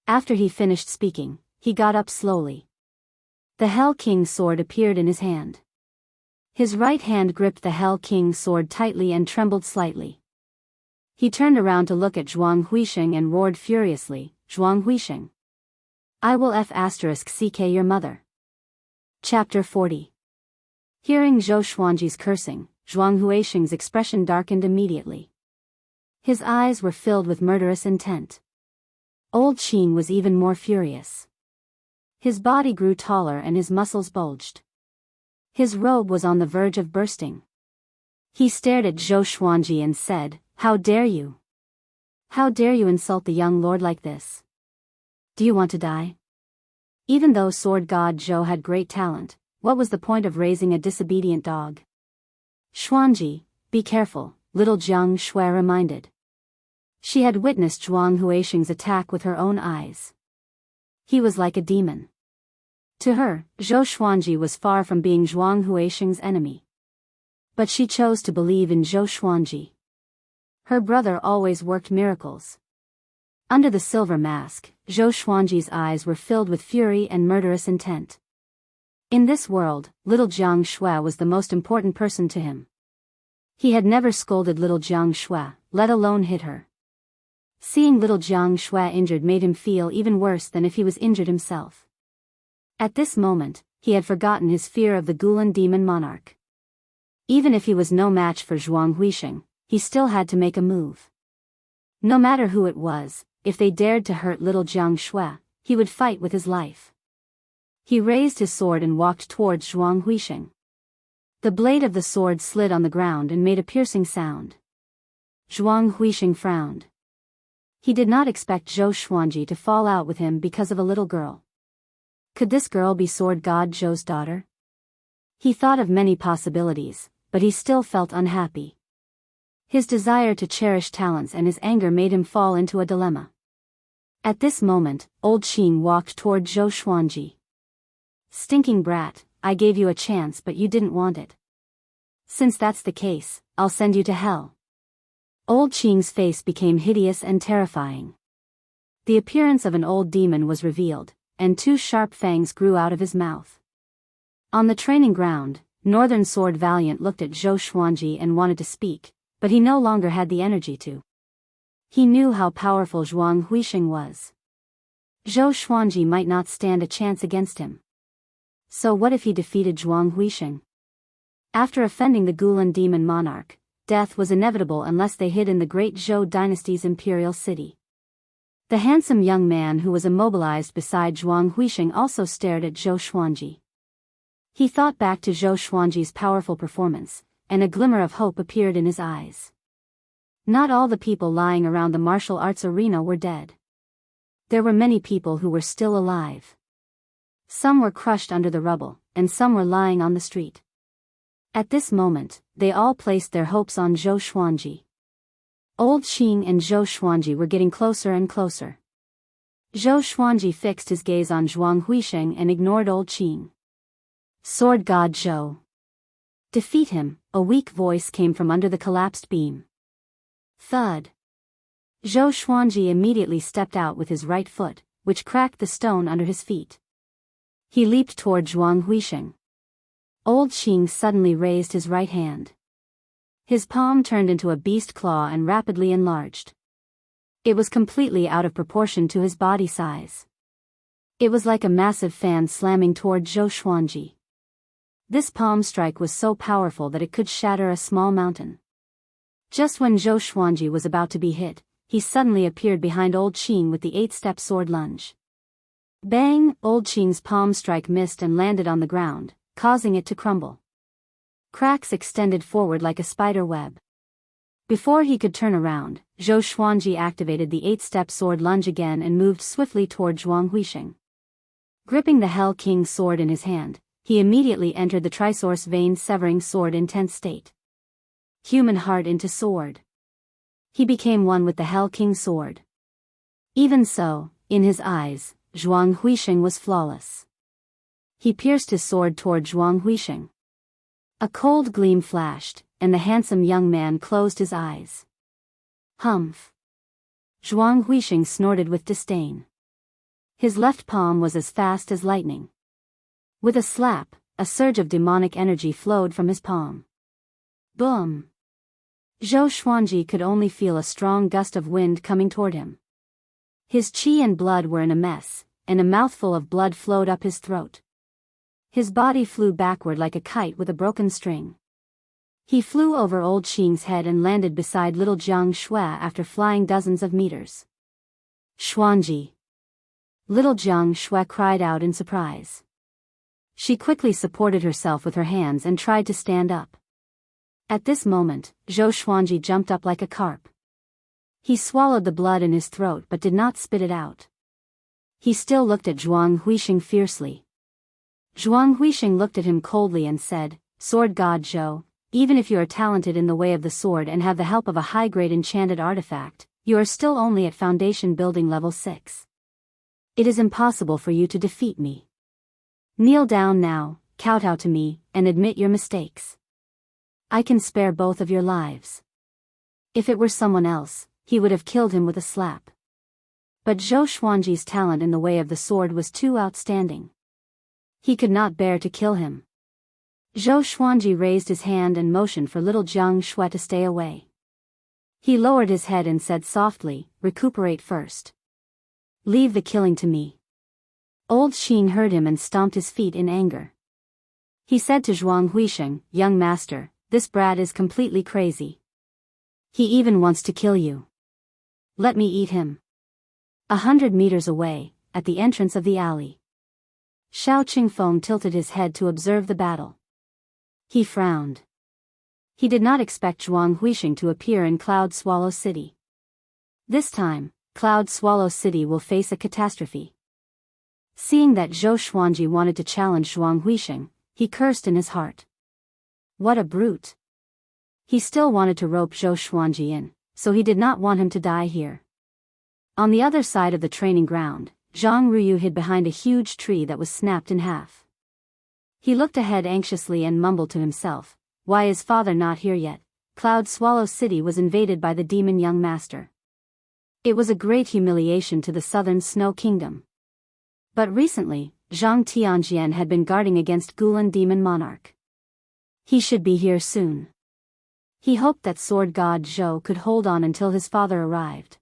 After he finished speaking, he got up slowly. The Hell King's sword appeared in his hand. His right hand gripped the Hell King's sword tightly and trembled slightly. He turned around to look at Zhuang Huixing and roared furiously, "Zhuang Huixing! I will *CK your mother." Chapter 40. Hearing Zhou Xuanji's cursing, Zhuang Huixing's expression darkened immediately. His eyes were filled with murderous intent. Old Qing was even more furious. His body grew taller and his muscles bulged. His robe was on the verge of bursting. He stared at Zhou Xuanji and said, "How dare you? How dare you insult the young lord like this? Do you want to die?" Even though sword god Zhou had great talent, what was the point of raising a disobedient dog? "Xuanji, be careful," little Jiang Shui reminded. She had witnessed Zhuang Huixing's attack with her own eyes. He was like a demon. To her, Zhou Xuanji was far from being Zhuang Huixing's enemy. But she chose to believe in Zhou Xuanji. Her brother always worked miracles. Under the silver mask, Zhou Xuanji's eyes were filled with fury and murderous intent. In this world, little Jiang Shui was the most important person to him. He had never scolded little Jiang Shui, let alone hit her. Seeing little Jiang Shui injured made him feel even worse than if he was injured himself. At this moment, he had forgotten his fear of the Gulan demon monarch. Even if he was no match for Zhuang Huixing, he still had to make a move. No matter who it was, if they dared to hurt little Jiang Shui, he would fight with his life. He raised his sword and walked towards Zhuang Huixing. The blade of the sword slid on the ground and made a piercing sound. Zhuang Huixing frowned. He did not expect Zhou Xuanji to fall out with him because of a little girl. Could this girl be sword god Zhou's daughter? He thought of many possibilities, but he still felt unhappy. His desire to cherish talents and his anger made him fall into a dilemma. At this moment, old Qing walked toward Zhou Xuanji. "Stinking brat, I gave you a chance but you didn't want it. Since that's the case, I'll send you to hell." Old Qing's face became hideous and terrifying. The appearance of an old demon was revealed, and two sharp fangs grew out of his mouth. On the training ground, Northern Sword Valiant looked at Zhou Xuanji and wanted to speak, but he no longer had the energy to. He knew how powerful Zhuang Huixing was. Zhou Xuanji might not stand a chance against him. So what if he defeated Zhuang Huixing? After offending the Gulan demon monarch, death was inevitable unless they hid in the great Zhou dynasty's imperial city. The handsome young man who was immobilized beside Zhuang Huixing also stared at Zhou Xuanji. He thought back to Zhou Xuanji's powerful performance, and a glimmer of hope appeared in his eyes. Not all the people lying around the martial arts arena were dead. There were many people who were still alive. Some were crushed under the rubble, and some were lying on the street. At this moment, they all placed their hopes on Zhou Xuanji. Old Qing and Zhou Xuanji were getting closer and closer. Zhou Xuanji fixed his gaze on Zhuang Huixing and ignored old Qing. "Sword god Zhou. Defeat him," a weak voice came from under the collapsed beam. Thud. Zhou Xuanji immediately stepped out with his right foot, which cracked the stone under his feet. He leaped toward Zhuang Huixing. Old Qing suddenly raised his right hand. His palm turned into a beast claw and rapidly enlarged. It was completely out of proportion to his body size. It was like a massive fan slamming toward Zhou Xuanji. This palm strike was so powerful that it could shatter a small mountain. Just when Zhou Xuanji was about to be hit, he suddenly appeared behind old Qing with the 8-step sword lunge. Bang! Old Qing's palm strike missed and landed on the ground, causing it to crumble. Cracks extended forward like a spider web. Before he could turn around, Zhou Xuanji activated the 8-step sword lunge again and moved swiftly toward Zhuang Huixing. Gripping the Hell King's sword in his hand, he immediately entered the Trisource vein-severing sword intense state. Human heart into sword. He became one with the Hell King's sword. Even so, in his eyes, Zhuang Huixing was flawless. He pierced his sword toward Zhuang Huixing. A cold gleam flashed, and the handsome young man closed his eyes. Humph! Zhuang Huixing snorted with disdain. His left palm was as fast as lightning. With a slap, a surge of demonic energy flowed from his palm. Boom! Zhou Xuanji could only feel a strong gust of wind coming toward him. His qi and blood were in a mess, and a mouthful of blood flowed up his throat. His body flew backward like a kite with a broken string. He flew over old Qing's head and landed beside little Jiang Shui after flying dozens of meters. Xuanji! Little Jiang Shui cried out in surprise. She quickly supported herself with her hands and tried to stand up. At this moment, Zhou Xuanji jumped up like a carp. He swallowed the blood in his throat but did not spit it out. He still looked at Zhuang Huixing fiercely. Zhuang Huixing looked at him coldly and said, "Sword God Zhou, even if you are talented in the way of the sword and have the help of a high-grade enchanted artifact, you are still only at foundation building level 6. It is impossible for you to defeat me. Kneel down now, kowtow to me, and admit your mistakes. I can spare both of your lives." If it were someone else, he would have killed him with a slap. But Zhou Xuanji's talent in the way of the sword was too outstanding. He could not bear to kill him. Zhou Xuanji raised his hand and motioned for little Jiang Shui to stay away. He lowered his head and said softly, "Recuperate first. Leave the killing to me." Old Qing heard him and stomped his feet in anger. He said to Zhuang Huixing, "Young master, this brat is completely crazy. He even wants to kill you. Let me eat him." 100 meters away, at the entrance of the alley, Xiao Qingfeng tilted his head to observe the battle. He frowned. He did not expect Zhuang Huixing to appear in Cloud Swallow City. This time, Cloud Swallow City will face a catastrophe. Seeing that Zhou Xuanji wanted to challenge Zhuang Huixing, he cursed in his heart. What a brute! He still wanted to rope Zhou Xuanji in, so he did not want him to die here. On the other side of the training ground, Zhang Ruyu hid behind a huge tree that was snapped in half. He looked ahead anxiously and mumbled to himself, "Why is father not here yet?" Cloud Swallow City was invaded by the demon young master. It was a great humiliation to the southern Snow Kingdom. But recently, Zhang Tianjian had been guarding against Gulan Demon Monarch. He should be here soon. He hoped that Sword God Zhou could hold on until his father arrived.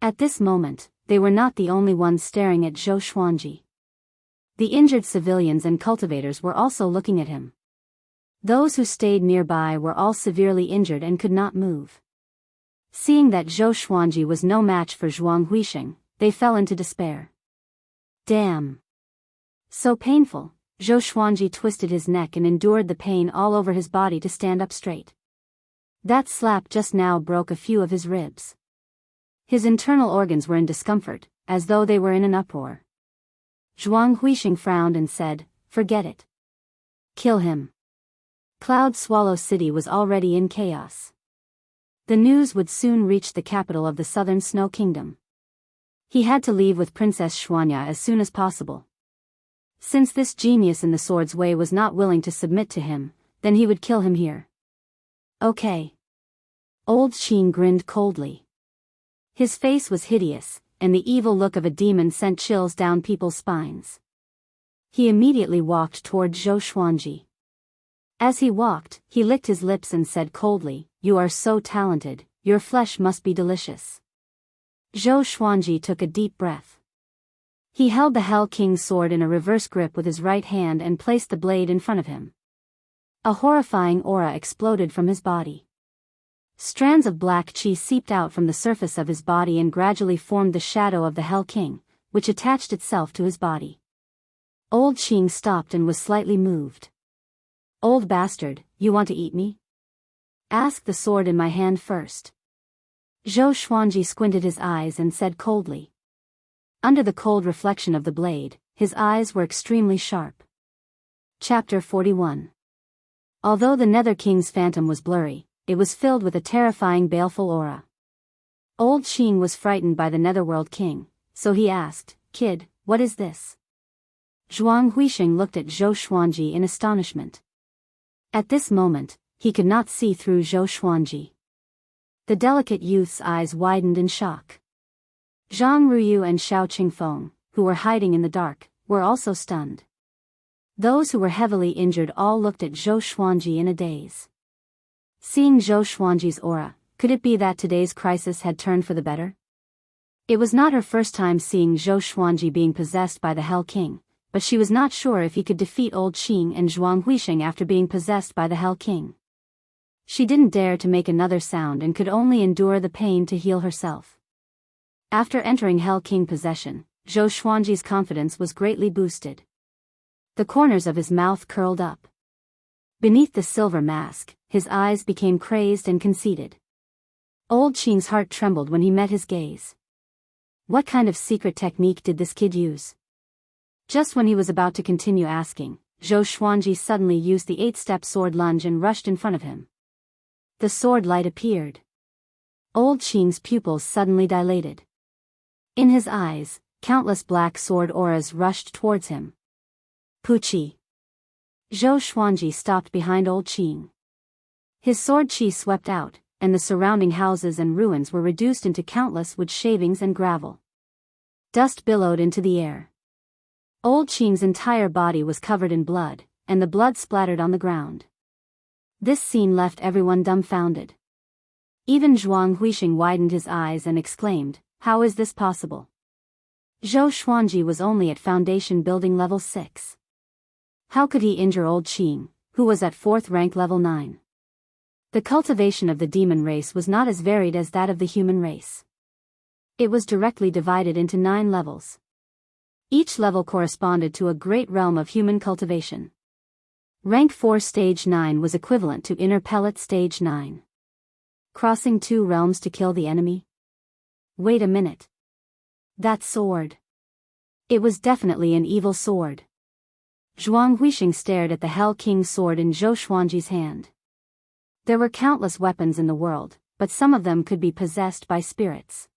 At this moment, they were not the only ones staring at Zhou Xuanji. The injured civilians and cultivators were also looking at him. Those who stayed nearby were all severely injured and could not move. Seeing that Zhou Xuanji was no match for Zhuang Huixing, they fell into despair. Damn! So painful, Zhou Xuanji twisted his neck and endured the pain all over his body to stand up straight. That slap just now broke a few of his ribs. His internal organs were in discomfort, as though they were in an uproar. Zhuang Huixing frowned and said, "Forget it. Kill him." Cloud Swallow City was already in chaos. The news would soon reach the capital of the southern Snow Kingdom. He had to leave with Princess Xuanya as soon as possible. Since this genius in the sword's way was not willing to submit to him, then he would kill him here. Okay. Old Qing grinned coldly. His face was hideous, and the evil look of a demon sent chills down people's spines. He immediately walked toward Zhou Xuanji. As he walked, he licked his lips and said coldly, "You are so talented, your flesh must be delicious." Zhou Xuanji took a deep breath. He held the Hell King's sword in a reverse grip with his right hand and placed the blade in front of him. A horrifying aura exploded from his body. Strands of black qi seeped out from the surface of his body and gradually formed the shadow of the Hell King, which attached itself to his body. Old Qing stopped and was slightly moved. "Old bastard, you want to eat me? Ask the sword in my hand first." Zhou Xuanji squinted his eyes and said coldly. Under the cold reflection of the blade, his eyes were extremely sharp. Chapter 41. Although the Nether King's phantom was blurry, it was filled with a terrifying baleful aura. Old Qing was frightened by the Netherworld King, so he asked, "Kid, what is this?" Zhuang Huixing looked at Zhou Xuanji in astonishment. At this moment, he could not see through Zhou Xuanji. The delicate youth's eyes widened in shock. Zhang Ruyu and Xiao Qingfeng, who were hiding in the dark, were also stunned. Those who were heavily injured all looked at Zhou Xuanji in a daze. Seeing Zhou Xuanji's aura, could it be that today's crisis had turned for the better? It was not her first time seeing Zhou Xuanji being possessed by the Hell King, but she was not sure if he could defeat Old Qing and Zhuang Huixing after being possessed by the Hell King. She didn't dare to make another sound and could only endure the pain to heal herself. After entering Hell King possession, Zhou Xuanji's confidence was greatly boosted. The corners of his mouth curled up. Beneath the silver mask, his eyes became crazed and conceited. Old Qing's heart trembled when he met his gaze. What kind of secret technique did this kid use? Just when he was about to continue asking, Zhou Xuanji suddenly used the 8-step sword lunge and rushed in front of him. The sword light appeared. Old Qing's pupils suddenly dilated. In his eyes, countless black sword auras rushed towards him. Puqi. Zhou Xuanji stopped behind Old Qing. His sword qi swept out, and the surrounding houses and ruins were reduced into countless wood shavings and gravel. Dust billowed into the air. Old Qing's entire body was covered in blood, and the blood splattered on the ground. This scene left everyone dumbfounded. Even Zhuang Huixing widened his eyes and exclaimed, "How is this possible?" Zhou Xuanji was only at foundation building level 6. How could he injure Old Qing, who was at 4th rank level 9? The cultivation of the demon race was not as varied as that of the human race. It was directly divided into 9 levels. Each level corresponded to a great realm of human cultivation. Rank 4 Stage 9 was equivalent to Inner Pellet Stage 9. Crossing 2 realms to kill the enemy? Wait a minute. That sword. It was definitely an evil sword. Zhuang Huixing stared at the Hell King's sword in Zhou Xuanji's hand. There were countless weapons in the world, but some of them could be possessed by spirits.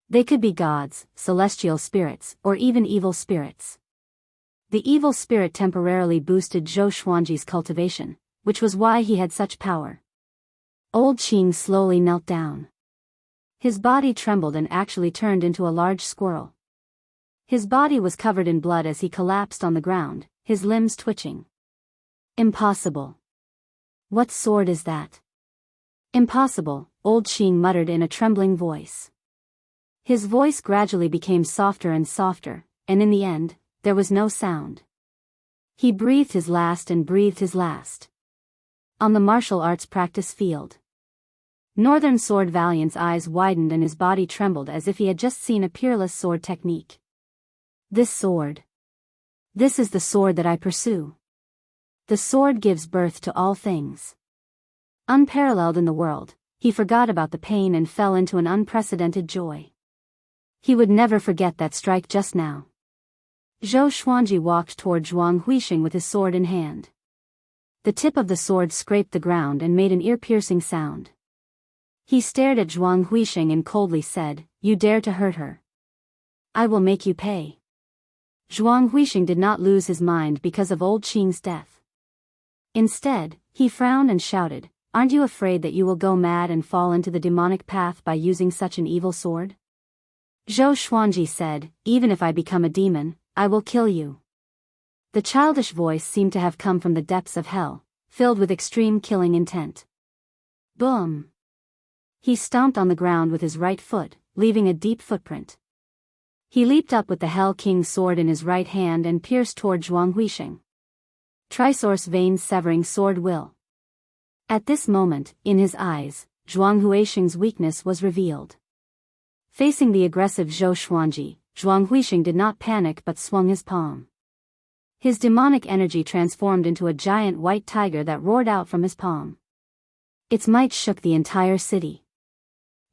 They could be gods, celestial spirits, or even evil spirits. The evil spirit temporarily boosted Zhou Xuanji's cultivation, which was why he had such power. Old Qing slowly knelt down. His body trembled and actually turned into a large squirrel. His body was covered in blood as he collapsed on the ground, his limbs twitching. Impossible. What sword is that? Impossible, Old Qing muttered in a trembling voice. His voice gradually became softer and softer, and in the end, there was no sound. He breathed his last and breathed his last. On the martial arts practice field. Northern Sword Valiant's eyes widened and his body trembled as if he had just seen a peerless sword technique. This sword. This is the sword that I pursue. The sword gives birth to all things. Unparalleled in the world, he forgot about the pain and fell into an unprecedented joy. He would never forget that strike just now. Zhou Xuanji walked toward Zhuang Huixing with his sword in hand. The tip of the sword scraped the ground and made an ear-piercing sound. He stared at Zhuang Huixing and coldly said, "You dare to hurt her? I will make you pay." Zhuang Huixing did not lose his mind because of Old Qing's death. Instead, he frowned and shouted, "Aren't you afraid that you will go mad and fall into the demonic path by using such an evil sword?" Zhou Xuanji said, "Even if I become a demon, I will kill you." The childish voice seemed to have come from the depths of hell, filled with extreme killing intent. Boom! He stomped on the ground with his right foot, leaving a deep footprint. He leaped up with the Hell King's sword in his right hand and pierced toward Zhuang Huixing. Trisource veins severing sword will. At this moment, in his eyes, Zhuang Huixing's weakness was revealed. Facing the aggressive Zhou Xuanji, Zhuang Huixing did not panic but swung his palm. His demonic energy transformed into a giant white tiger that roared out from his palm. Its might shook the entire city.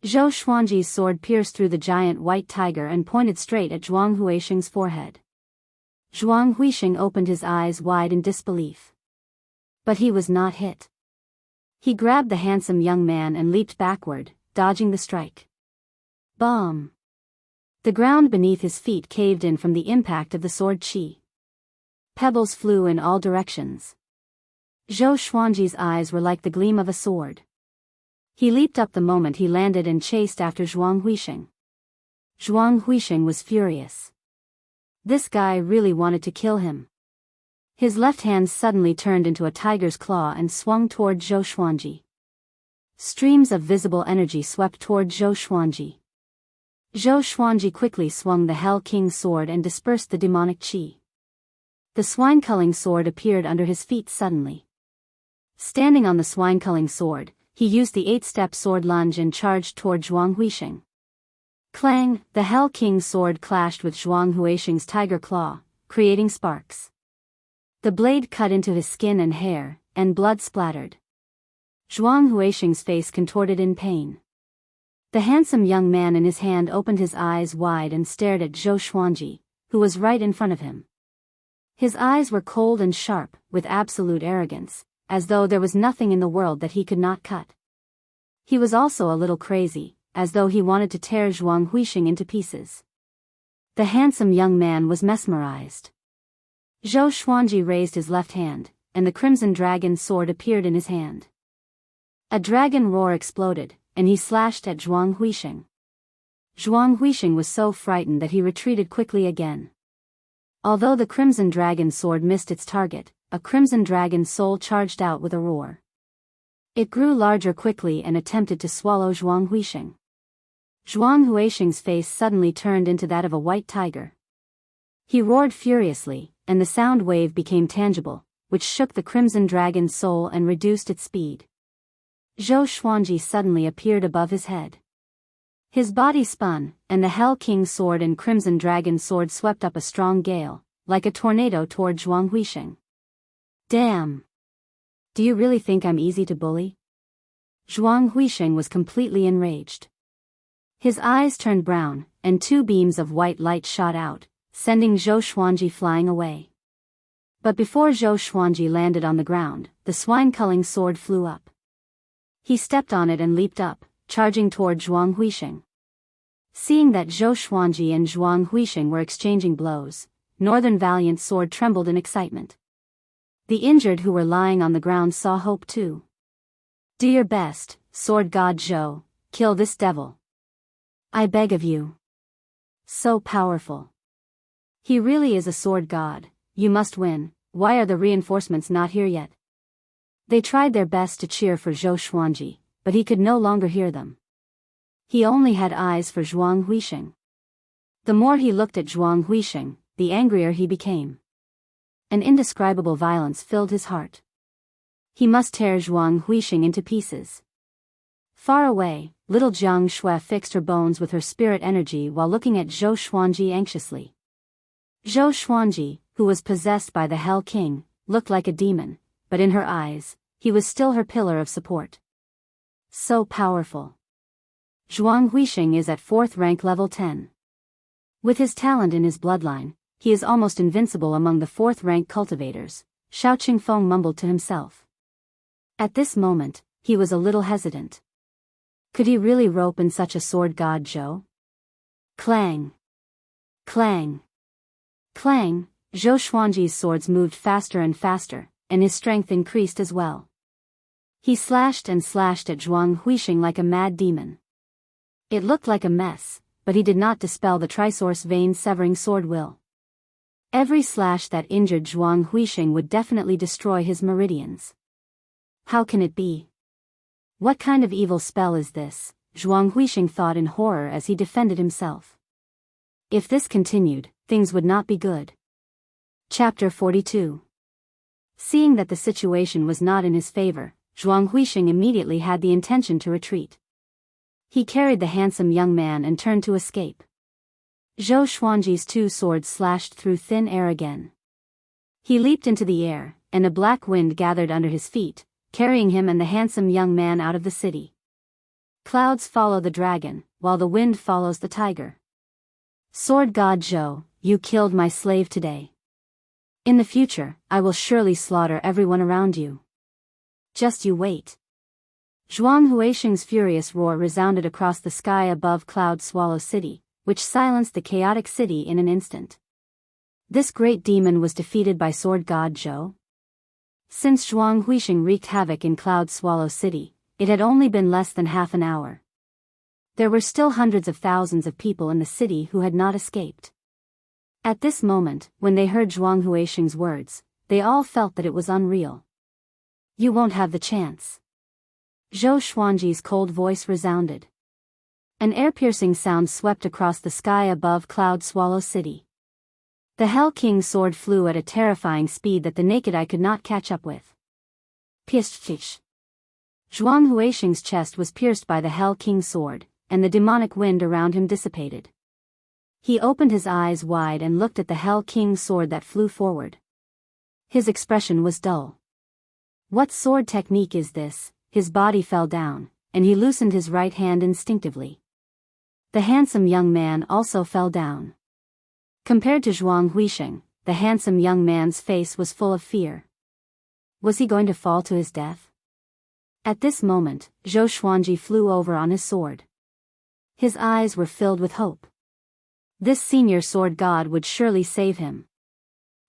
Zhou Xuanji's sword pierced through the giant white tiger and pointed straight at Zhuang Huixing's forehead. Zhuang Huixing opened his eyes wide in disbelief. But he was not hit. He grabbed the handsome young man and leaped backward, dodging the strike. Bomb! The ground beneath his feet caved in from the impact of the sword qi. Pebbles flew in all directions. Zhou Xuanji's eyes were like the gleam of a sword. He leaped up the moment he landed and chased after Zhuang Huixing. Zhuang Huixing was furious. This guy really wanted to kill him. His left hand suddenly turned into a tiger's claw and swung toward Zhou Xuanji. Streams of visible energy swept toward Zhou Xuanji. Zhou Xuanji quickly swung the Hell King's sword and dispersed the demonic qi. The swine-culling sword appeared under his feet suddenly. Standing on the swine-culling sword, he used the 8-step sword lunge and charged toward Zhuang Huixing. Clang! The Hell King's sword clashed with Zhuang Huixing's tiger claw, creating sparks. The blade cut into his skin and hair, and blood splattered. Zhuang Huixing's face contorted in pain. The handsome young man in his hand opened his eyes wide and stared at Zhou Xuanji, who was right in front of him. His eyes were cold and sharp, with absolute arrogance, as though there was nothing in the world that he could not cut. He was also a little crazy, as though he wanted to tear Zhuang Huixing into pieces. The handsome young man was mesmerized. Zhou Xuanji raised his left hand, and the crimson dragon sword appeared in his hand. A dragon roar exploded, and he slashed at Zhuang Huixing. Zhuang Huixing was so frightened that he retreated quickly again. Although the crimson dragon sword missed its target, a crimson dragon soul charged out with a roar. It grew larger quickly and attempted to swallow Zhuang Huixing. Zhuang Huixing's face suddenly turned into that of a white tiger. He roared furiously, and the sound wave became tangible, which shook the crimson dragon's soul and reduced its speed. Zhou Xuanji suddenly appeared above his head. His body spun, and the Hell King's sword and crimson dragon's sword swept up a strong gale, like a tornado toward Zhuang Huixing. Damn! Do you really think I'm easy to bully? Zhuang Huixing was completely enraged. His eyes turned brown, and 2 beams of white light shot out, sending Zhou Xuanji flying away. But before Zhou Xuanji landed on the ground, the swine-culling sword flew up. He stepped on it and leaped up, charging toward Zhuang Huixing. Seeing that Zhou Xuanji and Zhuang Huixing were exchanging blows, Northern Valiant's sword trembled in excitement. The injured who were lying on the ground saw hope too. Do your best, sword god Zhou, kill this devil. I beg of you. So powerful. He really is a sword god, you must win. Why are the reinforcements not here yet? They tried their best to cheer for Zhou Xuanji, but he could no longer hear them. He only had eyes for Zhuang Huixing. The more he looked at Zhuang Huixing, the angrier he became. An indescribable violence filled his heart. He must tear Zhuang Huixing into pieces. Far away, little Jiang Shui fixed her bones with her spirit energy while looking at Zhou Xuanji anxiously. Zhou Xuanji, who was possessed by the Hell King, looked like a demon, but in her eyes, he was still her pillar of support. So powerful. Zhuang Huixing is at 4th rank level 10. With his talent in his bloodline, he is almost invincible among the 4th rank cultivators, Xiao Qingfeng mumbled to himself. At this moment, he was a little hesitant. Could he really rope in such a sword god Zhou? Clang! Clang! Clang! Zhou Xuanji's swords moved faster and faster, and his strength increased as well. He slashed and slashed at Zhuang Huixing like a mad demon. It looked like a mess, but he did not dispel the trisource vein-severing sword will. Every slash that injured Zhuang Huixing would definitely destroy his meridians. How can it be? What kind of evil spell is this? Zhuang Huixing thought in horror as he defended himself. If this continued, things would not be good. Chapter 42. Seeing that the situation was not in his favor, Zhuang Huixing immediately had the intention to retreat. He carried the handsome young man and turned to escape. Zhou Xuanji's 2 swords slashed through thin air again. He leaped into the air, and a black wind gathered under his feet, carrying him and the handsome young man out of the city. Clouds follow the dragon, while the wind follows the tiger. Sword god Zhou, you killed my slave today. In the future, I will surely slaughter everyone around you. Just you wait. Zhuang Huixing's furious roar resounded across the sky above Cloud Swallow City, which silenced the chaotic city in an instant. This great demon was defeated by sword god Zhou. Since Zhuang Huixing wreaked havoc in Cloud Swallow City, it had only been less than half an hour. There were still hundreds of thousands of people in the city who had not escaped. At this moment, when they heard Zhuang Huixing's words, they all felt that it was unreal. You won't have the chance. Zhou Xuanji's cold voice resounded. An air-piercing sound swept across the sky above Cloud Swallow City. The Hell King's sword flew at a terrifying speed that the naked eye could not catch up with. Pish! Zhuang Huixing's chest was pierced by the Hell King's sword, and the demonic wind around him dissipated. He opened his eyes wide and looked at the Hell King's sword that flew forward. His expression was dull. What sword technique is this? His body fell down, and he loosened his right hand instinctively. The handsome young man also fell down. Compared to Zhuang Huixing, the handsome young man's face was full of fear. Was he going to fall to his death? At this moment, Zhou Xuanji flew over on his sword. His eyes were filled with hope. This senior sword god would surely save him.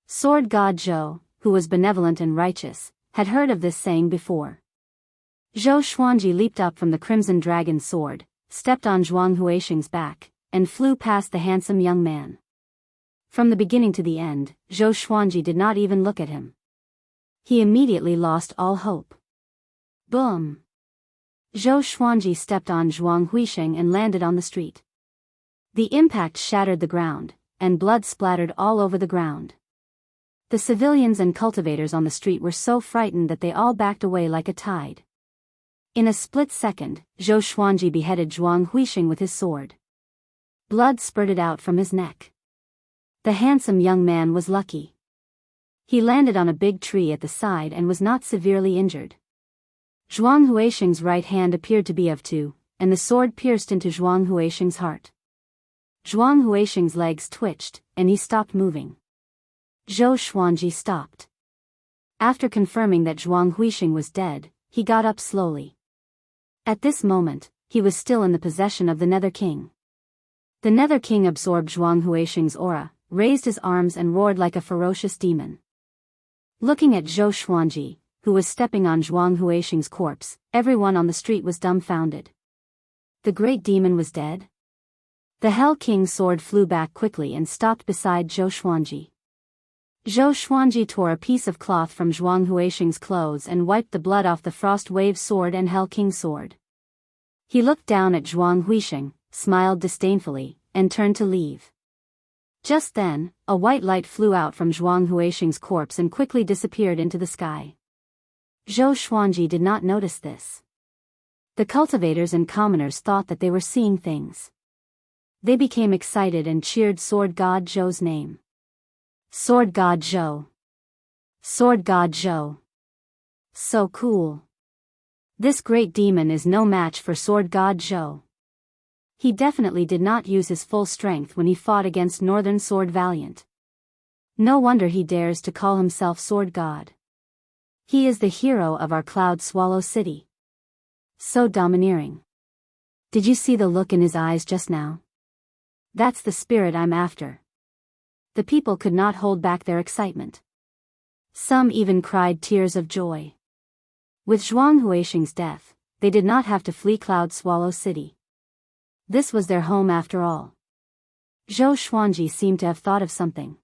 Sword god Zhou, who was benevolent and righteous, had heard of this saying before. Zhou Xuanji leaped up from the crimson dragon's sword, stepped on Zhuang Huixing's back, and flew past the handsome young man. From the beginning to the end, Zhou Xuanji did not even look at him. He immediately lost all hope. Boom! Zhou Xuanji stepped on Zhuang Huixing and landed on the street. The impact shattered the ground, and blood splattered all over the ground. The civilians and cultivators on the street were so frightened that they all backed away like a tide. In a split second, Zhou Xuanji beheaded Zhuang Huixing with his sword. Blood spurted out from his neck. The handsome young man was lucky. He landed on a big tree at the side and was not severely injured. Zhuang Huixing's right hand appeared to be of two, and the sword pierced into Zhuang Huixing's heart. Zhuang Huixing's legs twitched, and he stopped moving. Zhou Xuanji stopped. After confirming that Zhuang Huixing was dead, he got up slowly. At this moment, he was still in the possession of the Nether King. The Nether King absorbed Zhuang Huixing's aura, raised his arms and roared like a ferocious demon. Looking at Zhou Xuanji, who was stepping on Zhuang Huixing's corpse, everyone on the street was dumbfounded. The great demon was dead? The Hell King's sword flew back quickly and stopped beside Zhou Xuanji. Zhou Xuanji tore a piece of cloth from Zhuang Huixing's clothes and wiped the blood off the Frost Wave sword and Hell King's sword. He looked down at Zhuang Huixing, smiled disdainfully, and turned to leave. Just then, a white light flew out from Zhuang Huixing's corpse and quickly disappeared into the sky. Zhou Xuanji did not notice this. The cultivators and commoners thought that they were seeing things. They became excited and cheered Sword God Zhou's name. Sword God Zhou. Sword God Zhou. So cool. This great demon is no match for Sword God Zhou. He definitely did not use his full strength when he fought against Northern Sword Valiant. No wonder he dares to call himself Sword God. He is the hero of our Cloud Swallow City. So domineering. Did you see the look in his eyes just now? That's the spirit I'm after. The people could not hold back their excitement. Some even cried tears of joy. With Zhuang Huixing's death, they did not have to flee Cloud Swallow City. This was their home after all. Zhou Xuanji seemed to have thought of something.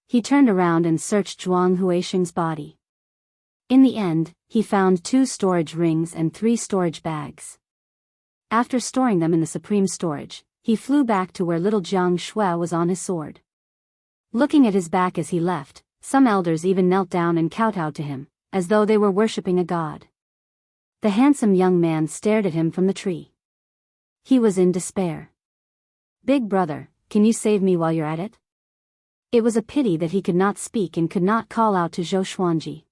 He turned around and searched Zhuang Huixing's body. In the end, he found 2 storage rings and 3 storage bags. After storing them in the supreme storage, he flew back to where little Jiang Shui was on his sword. Looking at his back as he left, some elders even knelt down and kowtowed to him, as though they were worshipping a god. The handsome young man stared at him from the tree. He was in despair. Big brother, can you save me while you're at it? It was a pity that he could not speak and could not call out to Zhou Xuanji.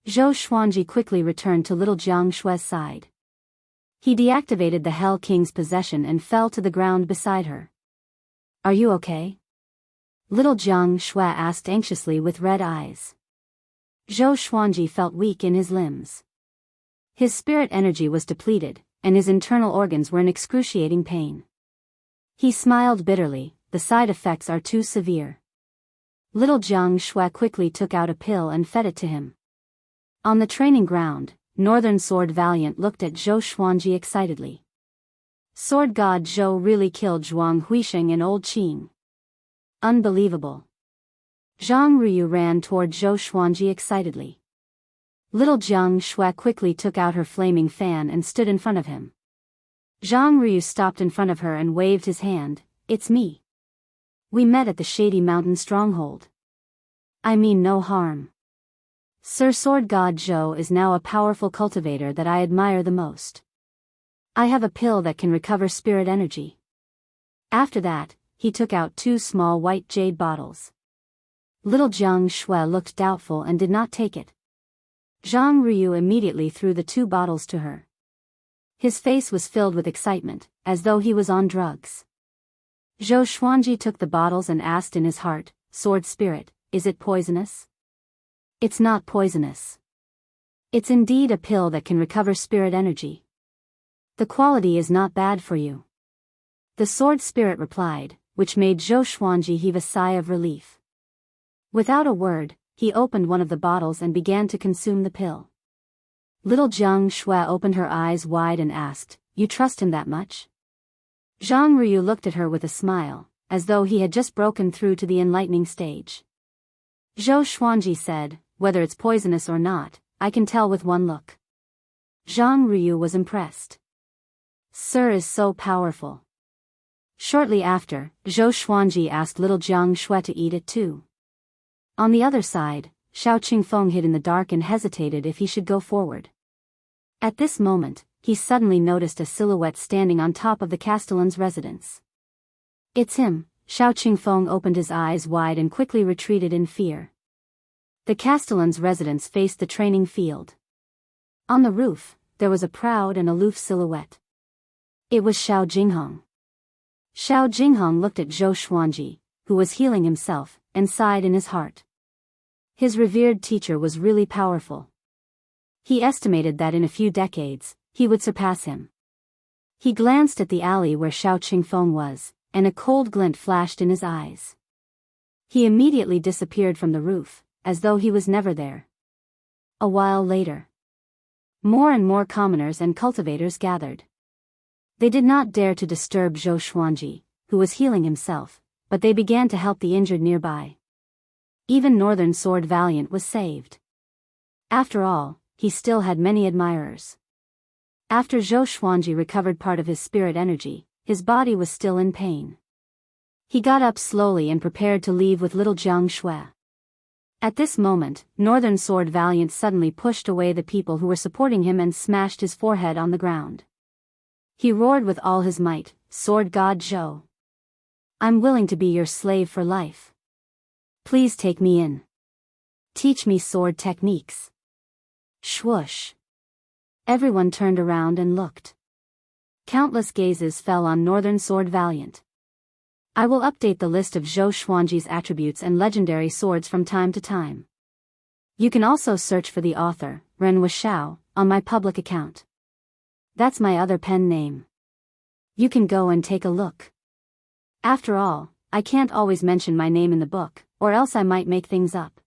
Zhou Xuanji quickly returned to little Jiang Shui's side. He deactivated the Hell King's possession and fell to the ground beside her. Are you okay? Little Jiang Shui asked anxiously with red eyes. Zhou Xuanji felt weak in his limbs. His spirit energy was depleted, and his internal organs were in excruciating pain. He smiled bitterly, the side effects are too severe. Little Jiang Shui quickly took out a pill and fed it to him. On the training ground, Northern Sword Valiant looked at Zhou Xuanji excitedly. Sword God Zhou really killed Zhuang Huisheng and Old Qing. Unbelievable. Zhang Ruyu ran toward Zhou Xuanji excitedly. Little Jiang Shui quickly took out her flaming fan and stood in front of him. Zhang Ruyu stopped in front of her and waved his hand. It's me. We met at the Shady Mountain stronghold. I mean no harm. Sir Sword God Zhou is now a powerful cultivator that I admire the most. I have a pill that can recover spirit energy. After that, he took out 2 small white jade bottles. Little Jiang Shui looked doubtful and did not take it. Zhang Ruyu immediately threw the 2 bottles to her. His face was filled with excitement, as though he was on drugs. Zhou Xuanji took the bottles and asked in his heart, Sword Spirit, is it poisonous? It's not poisonous. It's indeed a pill that can recover spirit energy. The quality is not bad for you. The Sword Spirit replied, which made Zhou Xuanji heave a sigh of relief. Without a word, he opened one of the bottles and began to consume the pill. Little Jiang Shui opened her eyes wide and asked, You trust him that much? Zhang Ruyu looked at her with a smile, as though he had just broken through to the enlightening stage. Zhou Xuanji said, Whether it's poisonous or not, I can tell with one look. Zhang Ruyu was impressed. Sir is so powerful. Shortly after, Zhou Xuanji asked little Jiang Shui to eat it too. On the other side, Xiao Qingfeng hid in the dark and hesitated if he should go forward. At this moment, he suddenly noticed a silhouette standing on top of the Castellan's residence. It's him. Xiao Qingfeng opened his eyes wide and quickly retreated in fear. The Castellan's residence faced the training field. On the roof, there was a proud and aloof silhouette. It was Xiao Jinghong. Xiao Jinghong looked at Zhou Xuanji, who was healing himself, and sighed in his heart. His revered teacher was really powerful. He estimated that in a few decades, he would surpass him. He glanced at the alley where Xiao Qingfeng was, and a cold glint flashed in his eyes. He immediately disappeared from the roof, as though he was never there. A while later, more and more commoners and cultivators gathered. They did not dare to disturb Zhou Xuanji, who was healing himself, but they began to help the injured nearby. Even Northern Sword Valiant was saved. After all, he still had many admirers. After Zhou Xuanji recovered part of his spirit energy, his body was still in pain. He got up slowly and prepared to leave with little Jiang Shui. At this moment, Northern Sword Valiant suddenly pushed away the people who were supporting him and smashed his forehead on the ground. He roared with all his might, Sword God Zhou. I'm willing to be your slave for life. Please take me in. Teach me sword techniques. Swoosh. Everyone turned around and looked. Countless gazes fell on Northern Sword Valiant. I will update the list of Zhou Xuanji's attributes and legendary swords from time to time. You can also search for the author, Ren Wuxiao, on my public account. That's my other pen name. You can go and take a look. After all, I can't always mention my name in the book, or else I might make things up.